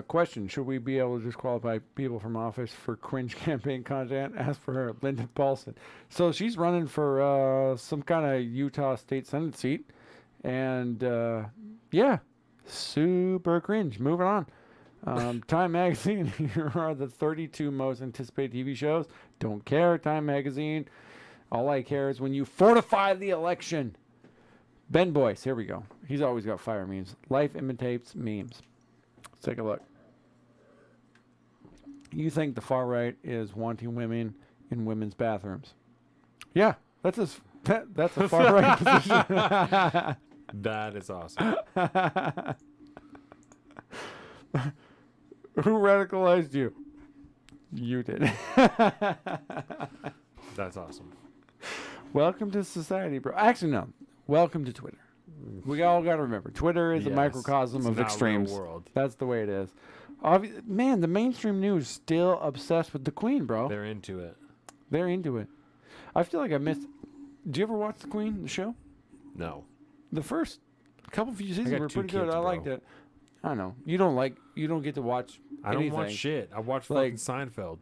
Question: should we be able to disqualify people from office for cringe campaign content? Ask for her, Linda Paulson. So she's running for some kind of Utah State Senate seat, and yeah, super cringe. Moving on. Time Magazine, here are the 32 most anticipated TV shows. Don't care, Time Magazine. All I care is when you fortify the election. Ben Boyce, here we go. He's always got fire memes. Life imitates memes. Let's take a look. You think the far right is wanting women in women's bathrooms? Yeah, that's a far right position. That is awesome. Who radicalized you? You did. That's awesome. Welcome to society, bro. Actually, no. Welcome to Twitter. We all got to remember, Twitter is a microcosm of extremes. Real world. That's the way it is. Man, the mainstream news still obsessed with the Queen, bro. They're into it. They're into it. I feel like I missed. Did you ever watch the Queen, the show? No. The first couple few seasons got were 2 pretty good. kids, I bro. liked it. I don't know. You don't get to watch. I don't anything. watch shit. I watch Like- fucking Seinfeld.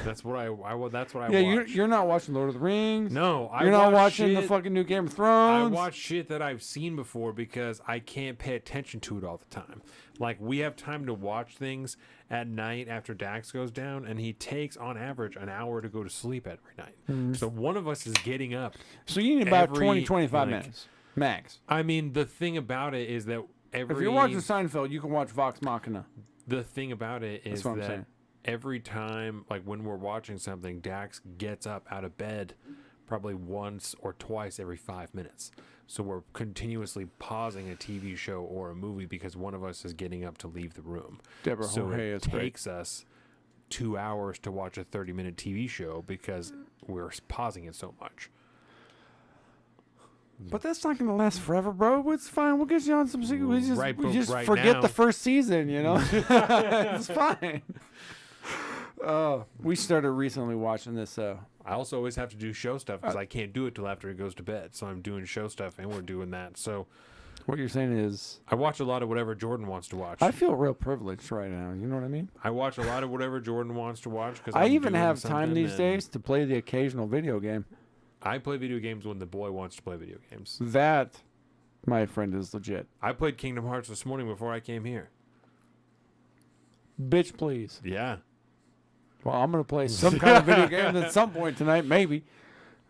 That's what that's what I Yeah, watch. you're not watching Lord of the Rings. No, you're not watch watching the shit- fucking new Game of I Thrones. watch shit that I've seen before because I can't pay attention to it all the time. Like, we have time to watch things at night after Dax goes down, and he takes, on average, an hour to go to sleep every night. Mhm. So one of us is getting up. So you need about every, 20-25 like- minutes max. I mean, the thing about it is that If you're watching Seinfeld, you can watch Vox Machina. The thing about it is That's what I'm that saying. every time, like when we're watching something, Dax gets up out of bed probably once or twice every 5 minutes. So we're continuously pausing a TV show or a movie because one of us is getting up to leave the room. Deborah so Jorge it is great. takes us 2 hours to watch a 30-minute TV show because we're pausing it so much. But that's not going to last forever, bro. It's fine. We'll get you on some. We just, Right, we but just right forget now- the first season, you know? It's fine. We started recently watching this. I also always have to do show stuff because I can't do it till after he goes to bed. So I'm doing show stuff and we're doing that. So what you're saying is, I watch a lot of whatever Jordan wants to watch. I feel real privileged right now. You know what I mean? I watch a lot of whatever Jordan wants to watch because I even have time these days to play the occasional video game. I play video games when the boy wants to play video games. That, my friend, is legit. I played Kingdom Hearts this morning before I came here. Bitch, please. Yeah. Well, I'm going to play some kind of video game at some point tonight, maybe.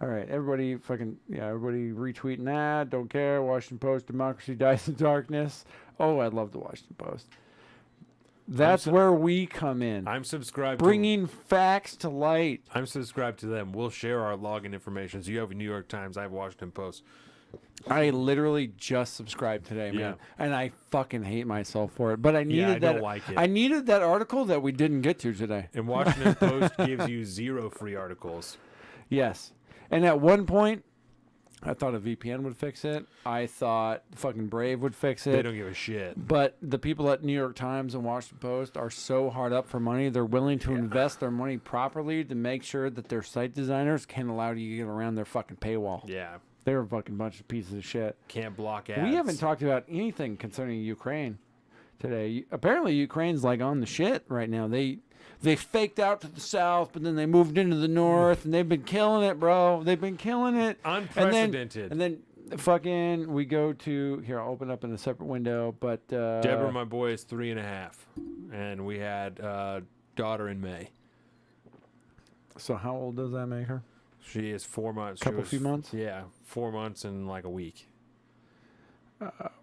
All right, everybody everybody retweeting that. Don't care. Washington Post, democracy dies in darkness. Oh, I love the Washington Post. That's where we come in. I'm subscribed Bringing facts to light. I'm subscribed to them. We'll share our login information. So you have a New York Times, I have Washington Post. I literally just subscribed today, man. Yeah. And I fucking hate myself for it. But I needed I that. don't like it. I needed that article that we didn't get to today. And Washington Post gives you 0 free articles. Yes. And at one point, I thought a VPN would fix it. I thought fucking Brave would fix it. They don't give a shit. But the people at New York Times and Washington Post are so hard up for money. They're willing to invest their money properly to make sure that their site designers can allow you to get around their fucking paywall. Yeah. They're a fucking bunch of pieces of shit. Can't block ads. We haven't talked about anything concerning Ukraine today. Apparently, Ukraine's like on the shit right now. They faked out to the south, but then they moved into the north, and they've been killing it, bro. They've been killing it. Unprecedented. And then fucking we go to here. I'll open up in a separate window, but Deborah, my boy, is 3.5, and we had daughter in May. So how old does that make her? She is 4 months. Few months? Yeah, 4 months and like a week.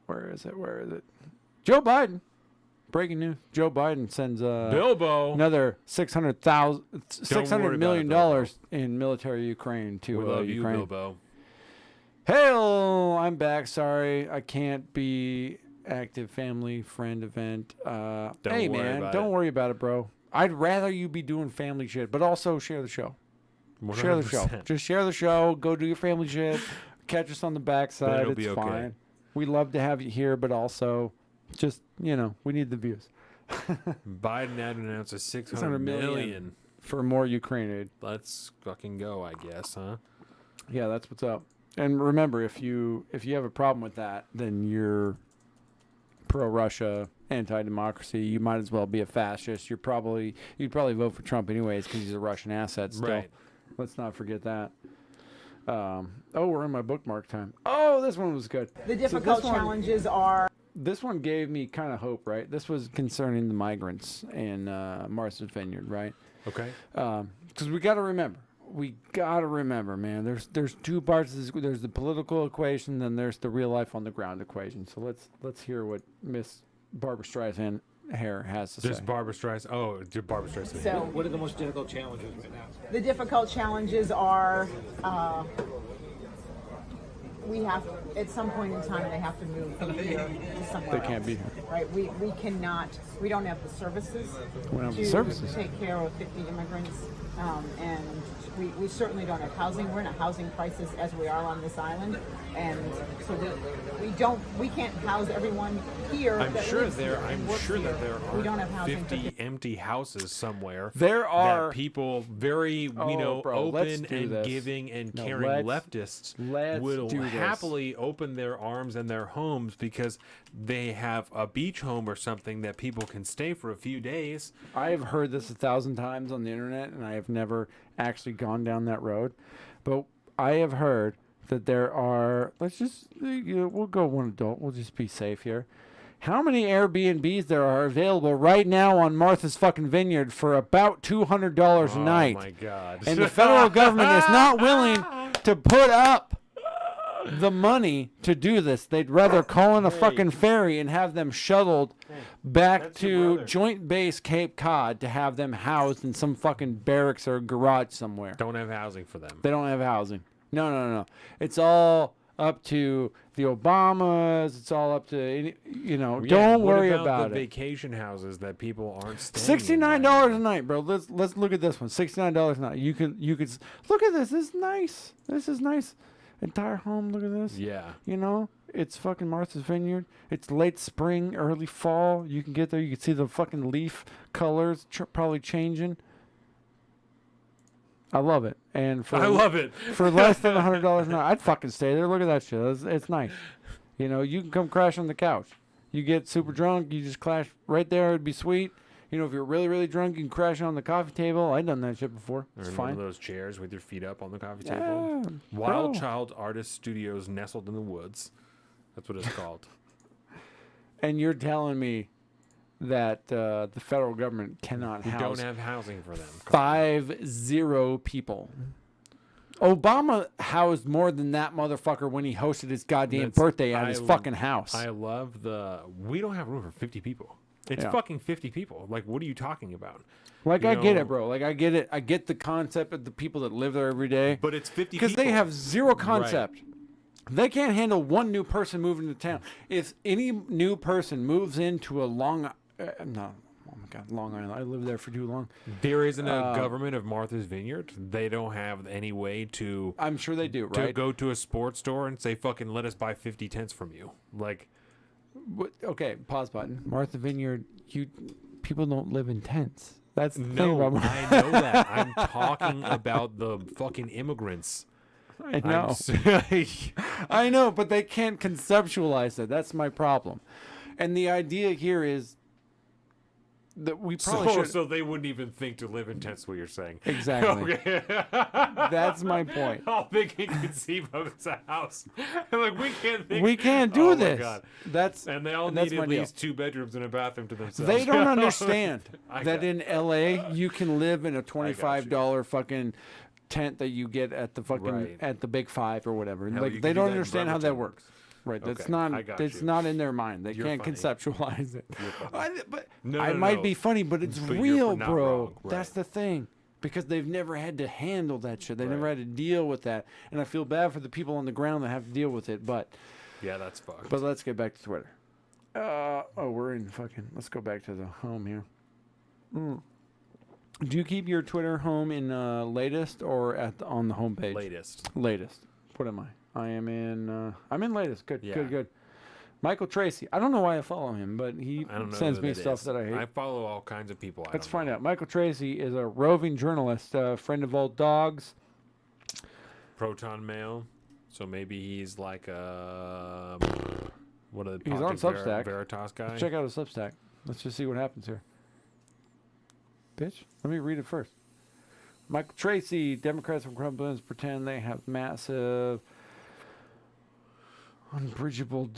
Where is it? Where is it? Joe Biden. Breaking news. Joe Biden sends Bilbo another $600 million in military Ukraine to we love Ukraine. you, Bilbo. Hail! I'm back. Sorry, I can't be active family friend event. Hey man, don't worry about it, bro. I'd rather you be doing family shit, but also share the show. 100%. Share the show. Just share the show. Go do your family shit. Catch us on the backside. It's okay. fine. We love to have you here, but also, just we need the views. Biden had announced a $600 million for more Ukraine aid. Let's fucking go, I guess, huh? Yeah, that's what's up. And remember, if you have a problem with that, then you're pro-Russia, anti-democracy. You might as well be a fascist. You'd probably vote for Trump anyways because he's a Russian asset still. Right. Let's not forget that. We're in my bookmark time. Oh, this one was good. The difficult challenges are... This one gave me kind of hope, right? This was concerning the migrants in Martha's Vineyard, right? Okay. Because we got to remember, man. There's two parts of this. There's the political equation, then there's the real life on the ground equation. So let's hear what Miss Barbara Streisand Hair has to say. Barbara Streisand. Oh, Barbara Streisand. So, what are the most difficult challenges right now? The difficult challenges are we have, at some point in time, they have to move from here to somewhere They can't else, be here. right? We cannot, we don't have the services to take care of 50 immigrants, and we certainly don't have housing. We're in a housing crisis as we are on this island, and so we can't house everyone here. I'm sure that there we don't have are housing 50 empty houses somewhere. There are that people very open and giving and caring leftists will happily open their arms and their homes because they have a beach home or something that people can stay for a few days. I have heard this 1,000 times on the internet, and I have never actually gone down that road. But I have heard that there are, let's just, we'll go one adult. We'll just be safe here. How many Airbnbs there are available right now on Martha's fucking Vineyard for about $200 a night? Oh, my God. And the federal government is not willing to put up the money to do this. They'd rather call in a fucking ferry and have them shuttled back to Joint Base Cape Cod to have them housed in some fucking barracks or garage somewhere. Don't have housing for them. They don't have housing. No. It's all up to the Obamas. It's all up to, don't worry about the it. vacation houses that people aren't staying $69 a night, bro. Let's look at this one. $69 a night. You could look at this. This is nice. This is nice. Entire home. Look at this. Yeah. It's fucking Martha's Vineyard. It's late spring, early fall. You can get there. You can see the fucking leaf colors probably changing. I love it. And I love it. For less than $100 a night, I'd fucking stay there. Look at that shit. It's nice. You can come crash on the couch. You get super drunk, you just crash right there. It'd be sweet. If you're really, really drunk, you can crash on the coffee table. I've done that shit before. It's fine. One of those chairs with your feet up on the coffee table. Wild Child Artist Studios nestled in the woods. That's what it's called. And you're telling me that the federal government cannot house... We don't have housing for them. 50 people. Obama housed more than that motherfucker when he hosted his goddamn birthday at his fucking house. I love we don't have room for 50 people. It's fucking 50 people. Like, what are you talking about? I get it, bro. I get it. I get the concept of the people that live there every day. But it's 50 because they have zero concept. Right. They can't handle one new person moving to town. If any new person moves into a I'm God, Long Island. I lived there for too long. There isn't a government of Martha's Vineyard. They don't have any way to. I'm sure they do, right? To go to a sports store and say, "Fucking let us buy 50 tents from you." Like, okay, pause button. Martha Vineyard. People don't live in tents. That's the thing no, about I know that. I'm talking about the fucking immigrants. I know. I know, but they can't conceptualize it. That's my problem. And the idea here is that we probably should. So they wouldn't even think to live in tents. What you're saying? Exactly. Okay. That's my point. All they can conceive of is a house. Like we can't think. We can't do oh this. My God. That's and they all that's need my at deal. least 2 bedrooms and a bathroom to themselves. They don't understand that got in LA you can live in a $25 fucking tent that you get at the fucking at the Big Five or whatever. Hell, Like you they can do don't that in understand how that Bremerton. works. Right, that's Okay, not I got it's you. not in their mind. They You're can't funny. conceptualize it. But I No, might no. be funny, but it's But you're real, not bro. wrong, right. That's the thing. Because they've never had to handle that shit. They never had to deal with that. And I feel bad for the people on the ground that have to deal with it, but Yeah, that's fucked. but let's get back to Twitter. We're in fucking let's go back to the home here. Do you keep your Twitter home in latest or on the homepage? Latest. Latest. What am I? I'm in latest. Good, Yeah. good. Michael Tracy. I don't know why I follow him, but he I don't know sends who me that stuff is. that I hate. I follow all kinds of people. Let's find out. Michael Tracy is a roving journalist, a friend of old dogs. Proton Mail. So maybe he's like a what are the He's on Project Substack. Veritas guy. Let's check out his Substack. Let's just see what happens here. Bitch, let me read it first. Michael Tracy, Democrats and Republicans pretend they have massive, unbridgeable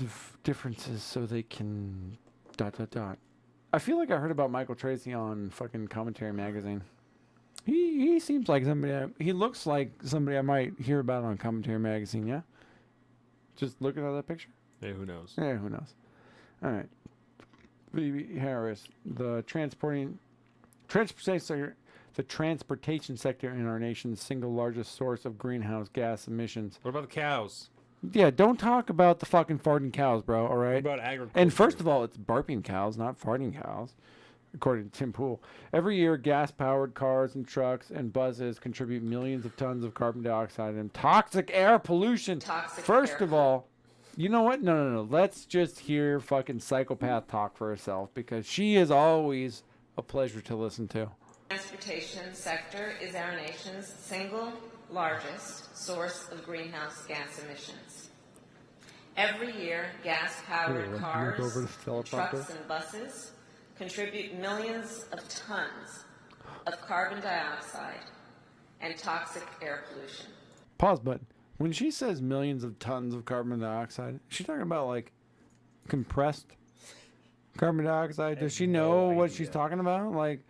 differences so they can ... I feel like I heard about Michael Tracy on fucking Commentary Magazine. He seems like somebody. He looks like somebody I might hear about on Commentary Magazine. Yeah. Just looking at that picture. Hey, who knows? Yeah, who knows? All right. V.B. Harris, the transportation sector in our nation's single largest source of greenhouse gas emissions. What about the cows? Yeah, don't talk about the fucking farting cows, bro. All right. What about agriculture? And first of all, it's burping cows, not farting cows, according to Tim Pool. Every year, gas-powered cars and trucks and buses contribute millions of tons of carbon dioxide and toxic air pollution. First of all, you know what? No. Let's just hear fucking psychopath talk for herself because she is always a pleasure to listen to. Transportation sector is our nation's single largest source of greenhouse gas emissions. Every year, gas-powered cars, trucks, and buses contribute millions of tons of carbon dioxide and toxic air pollution. Pause button. When she says millions of tons of carbon dioxide, is she talking about like compressed carbon dioxide? Does she know what she's talking about? Like,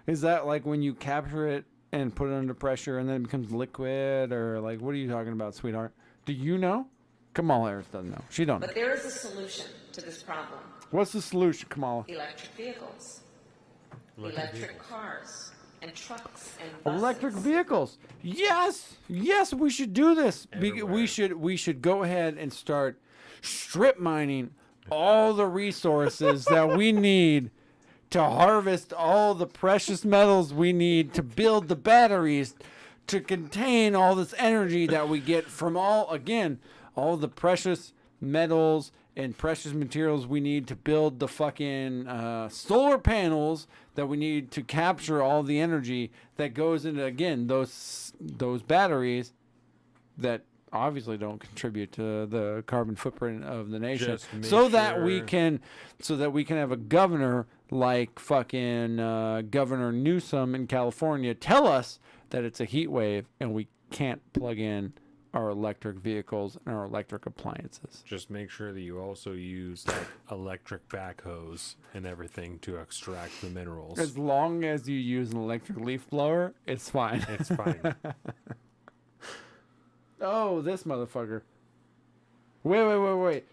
is that like when you capture it and put it under pressure and then it becomes liquid, or like what are you talking about, sweetheart? Do you know? Kamala Harris doesn't know. She don't know. But there is a solution to this problem. What's the solution, Kamala? Electric vehicles. Electric cars and trucks and buses. Electric vehicles. Yes, we should do this. We should go ahead and start strip mining all the resources that we need to harvest all the precious metals we need to build the batteries to contain all this energy that we get from all the precious metals and precious materials we need to build the fucking solar panels that we need to capture all the energy that goes into, again, those batteries that obviously don't contribute to the carbon footprint of the nation, so that we can have a governor like fucking Governor Newsom in California tell us that it's a heat wave and we can't plug in our electric vehicles and our electric appliances. Just make sure that you also use like electric backhoes and everything to extract the minerals. As long as you use an electric leaf blower, it's fine. It's fine. Oh, this motherfucker. Wait.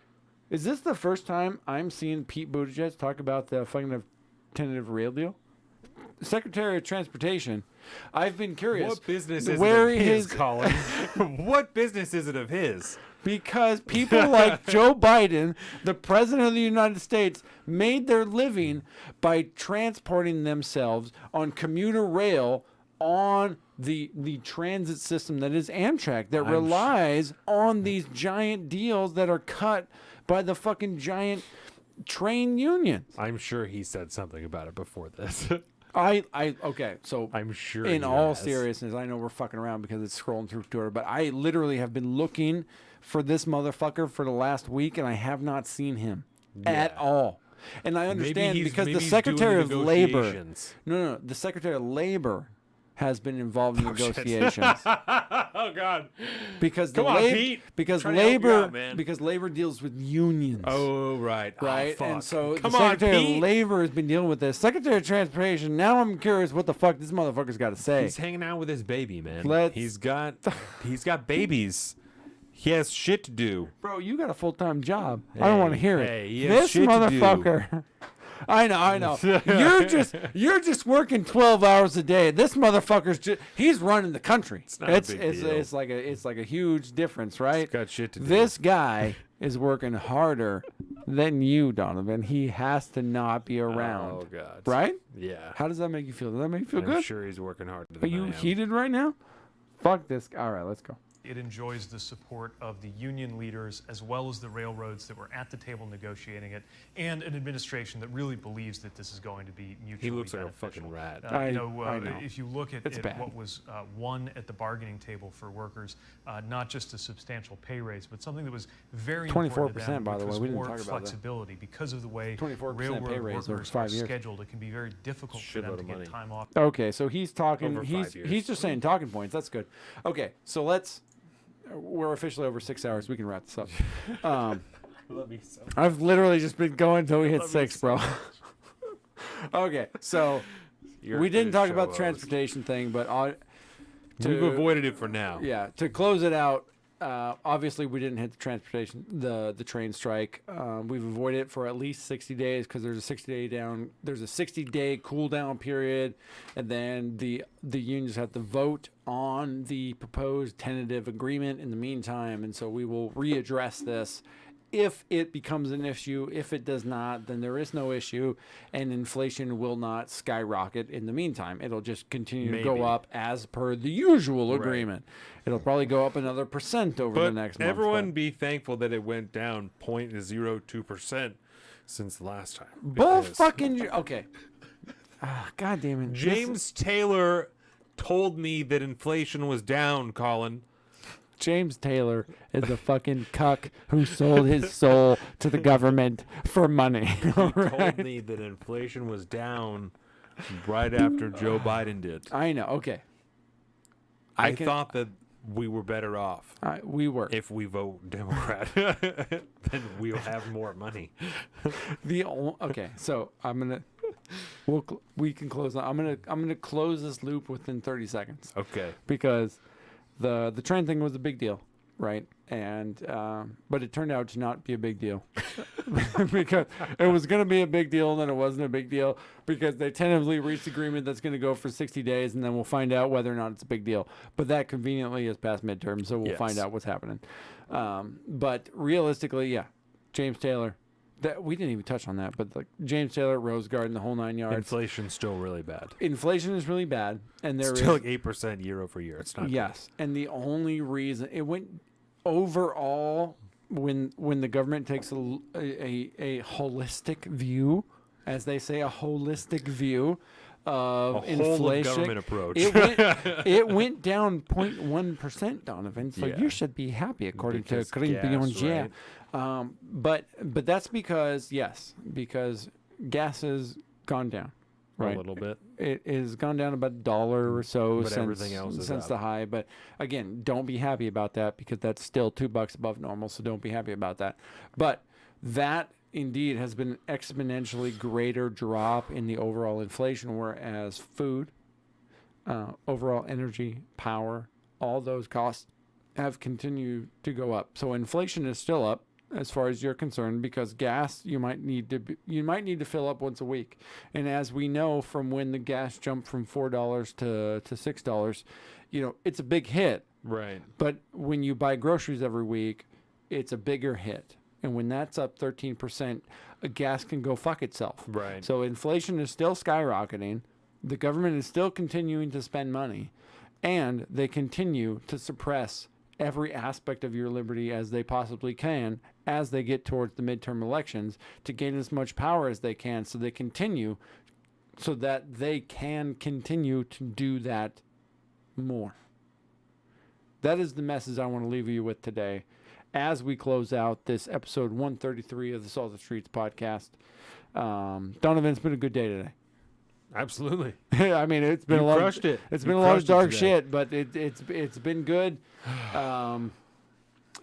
Is this the first time I'm seeing Pete Buttigieg talk about the fucking tentative rail deal? Secretary of Transportation I've been curious. What business is where it of his, Colin? What business is it of his? Because people like Joe Biden, the president of the United States, made their living by transporting themselves on commuter rail on the transit system that is Amtrak, that relies on these giant deals that are cut by the fucking giant train union. I'm sure he said something about it before this. Okay, so I'm sure in all seriousness, I know we're fucking around because it's scrolling through Twitter, but I literally have been looking for this motherfucker for the last week, and I have not seen him at all. And I understand because the Secretary of Labor, no, the Secretary of Labor has been involved in negotiations. Oh God! Because because labor deals with unions. Oh right. Right. Oh, and so Come the Secretary on, Pete. of Labor has been dealing with this. Secretary of Transportation. Now I'm curious what the fuck this motherfucker's got to say. He's hanging out with his baby, man. Let's- He's got babies. He has shit to do. Bro, you got a full-time job. I don't want to hear hey, it. he has This shit to do. motherfucker. I know. You're just working 12 hours a day. This motherfucker's he's running the country. It's not a big deal. It's like a huge difference, right? He's got shit to do. This guy is working harder than you, Donovan. He has to not be around. Oh God. Right? Yeah. How does that make you feel? Does that make you feel I'm good? sure he's working hard. Are you heated right now? Fuck this. All right, let's go. It enjoys the support of the union leaders as well as the railroads that were at the table negotiating it, and an administration that really believes that this is going to be mutually He looks like a beneficial. fucking rat. I know. If you look at It's bad. what was won at the bargaining table for workers, not just a substantial pay raise, but something that was very important to them, 24%, by the which way. was We didn't more talk about that. flexibility. Because of the way 24% pay railroad raise over workers 5 are years. scheduled, it can be very difficult for them to get time off. Okay, so he's talking. Over 5 years. He's just saying talking points. That's good. Okay, so we're officially over 6 hours. We can wrap this up. Love you so much. I've literally just been going until we hit Love you 6, bro. Okay, so we didn't talk about the transportation thing, but we've avoided it for now. Yeah, to close it out. Obviously, we didn't hit the transportation, the train strike. We've avoided it for at least 60 days because there's a 60-day cool down period, and then the unions have to vote on the proposed tentative agreement in the meantime, and so we will readdress this if it becomes an issue. If it does not, then there is no issue, and inflation will not skyrocket in the meantime. It'll just continue to go up as per the usual agreement. It'll probably go up another % over the next month. Everyone be thankful that it went down 0.02% since the last time. Bull fucking okay. God damn it. James Taylor told me that inflation was down, Colin. James Taylor is a fucking cuck who sold his soul to the government for money. He told me that inflation was down right after Joe Biden did. I know. Okay. I thought that we were better off. We were. If we vote Democrat, then we'll have more money. Okay, so we can close. I'm gonna close this loop within 30 seconds. Okay. Because the train thing was a big deal, right? And but it turned out to not be a big deal because it was going to be a big deal, and then it wasn't a big deal because they tentatively reached agreement that's going to go for 60 days, and then we'll find out whether or not it's a big deal. But that conveniently is past midterm, so we'll find out what's happening. But realistically, yeah, James Taylor. We didn't even touch on that, but like James Taylor, Rose Garden, the whole 9 yards. Inflation's still really bad. Inflation is really bad, and there still is like 8% year over year. It's not. Yes, and the only reason it went overall when the government takes a holistic view, as they say, a holistic view of inflation, government approach. It went down 0.1%, Donovan. So you should be happy, according to Green Bion. But that's because gas has gone down, right? A little bit. It has gone down about $1 or so But everything else is since up. the high. But again, don't be happy about that because that's still $2 above normal. So don't be happy about that. But that indeed has been an exponentially greater drop in the overall inflation, whereas food, overall energy, power, all those costs have continued to go up. So inflation is still up. as far as you're concerned, because gas you might need to fill up once a week. And as we know from when the gas jumped from $4 to $6, it's a big hit. Right. But when you buy groceries every week, it's a bigger hit. And when that's up 13%, a gas can go fuck itself. Right. So inflation is still skyrocketing. The government is still continuing to spend money, and they continue to suppress every aspect of your liberty as they possibly can as they get towards the midterm elections to gain as much power as they can so that they can continue to do that more. That is the message I want to leave you with today as we close out this episode 133 of the Salted Streets podcast. Donovan, it's been a good day today. Absolutely. I mean, it's been crushed it. It's been a lot of dark shit, but it's been good.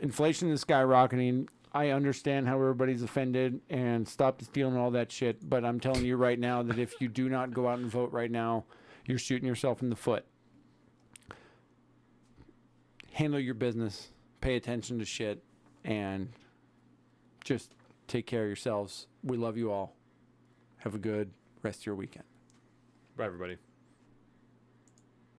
Inflation is skyrocketing. I understand how everybody's offended and stop stealing all that shit. But I'm telling you right now that if you do not go out and vote right now, you're shooting yourself in the foot. Handle your business. Pay attention to shit. And just take care of yourselves. We love you all. Have a good rest of your weekend. Bye, everybody.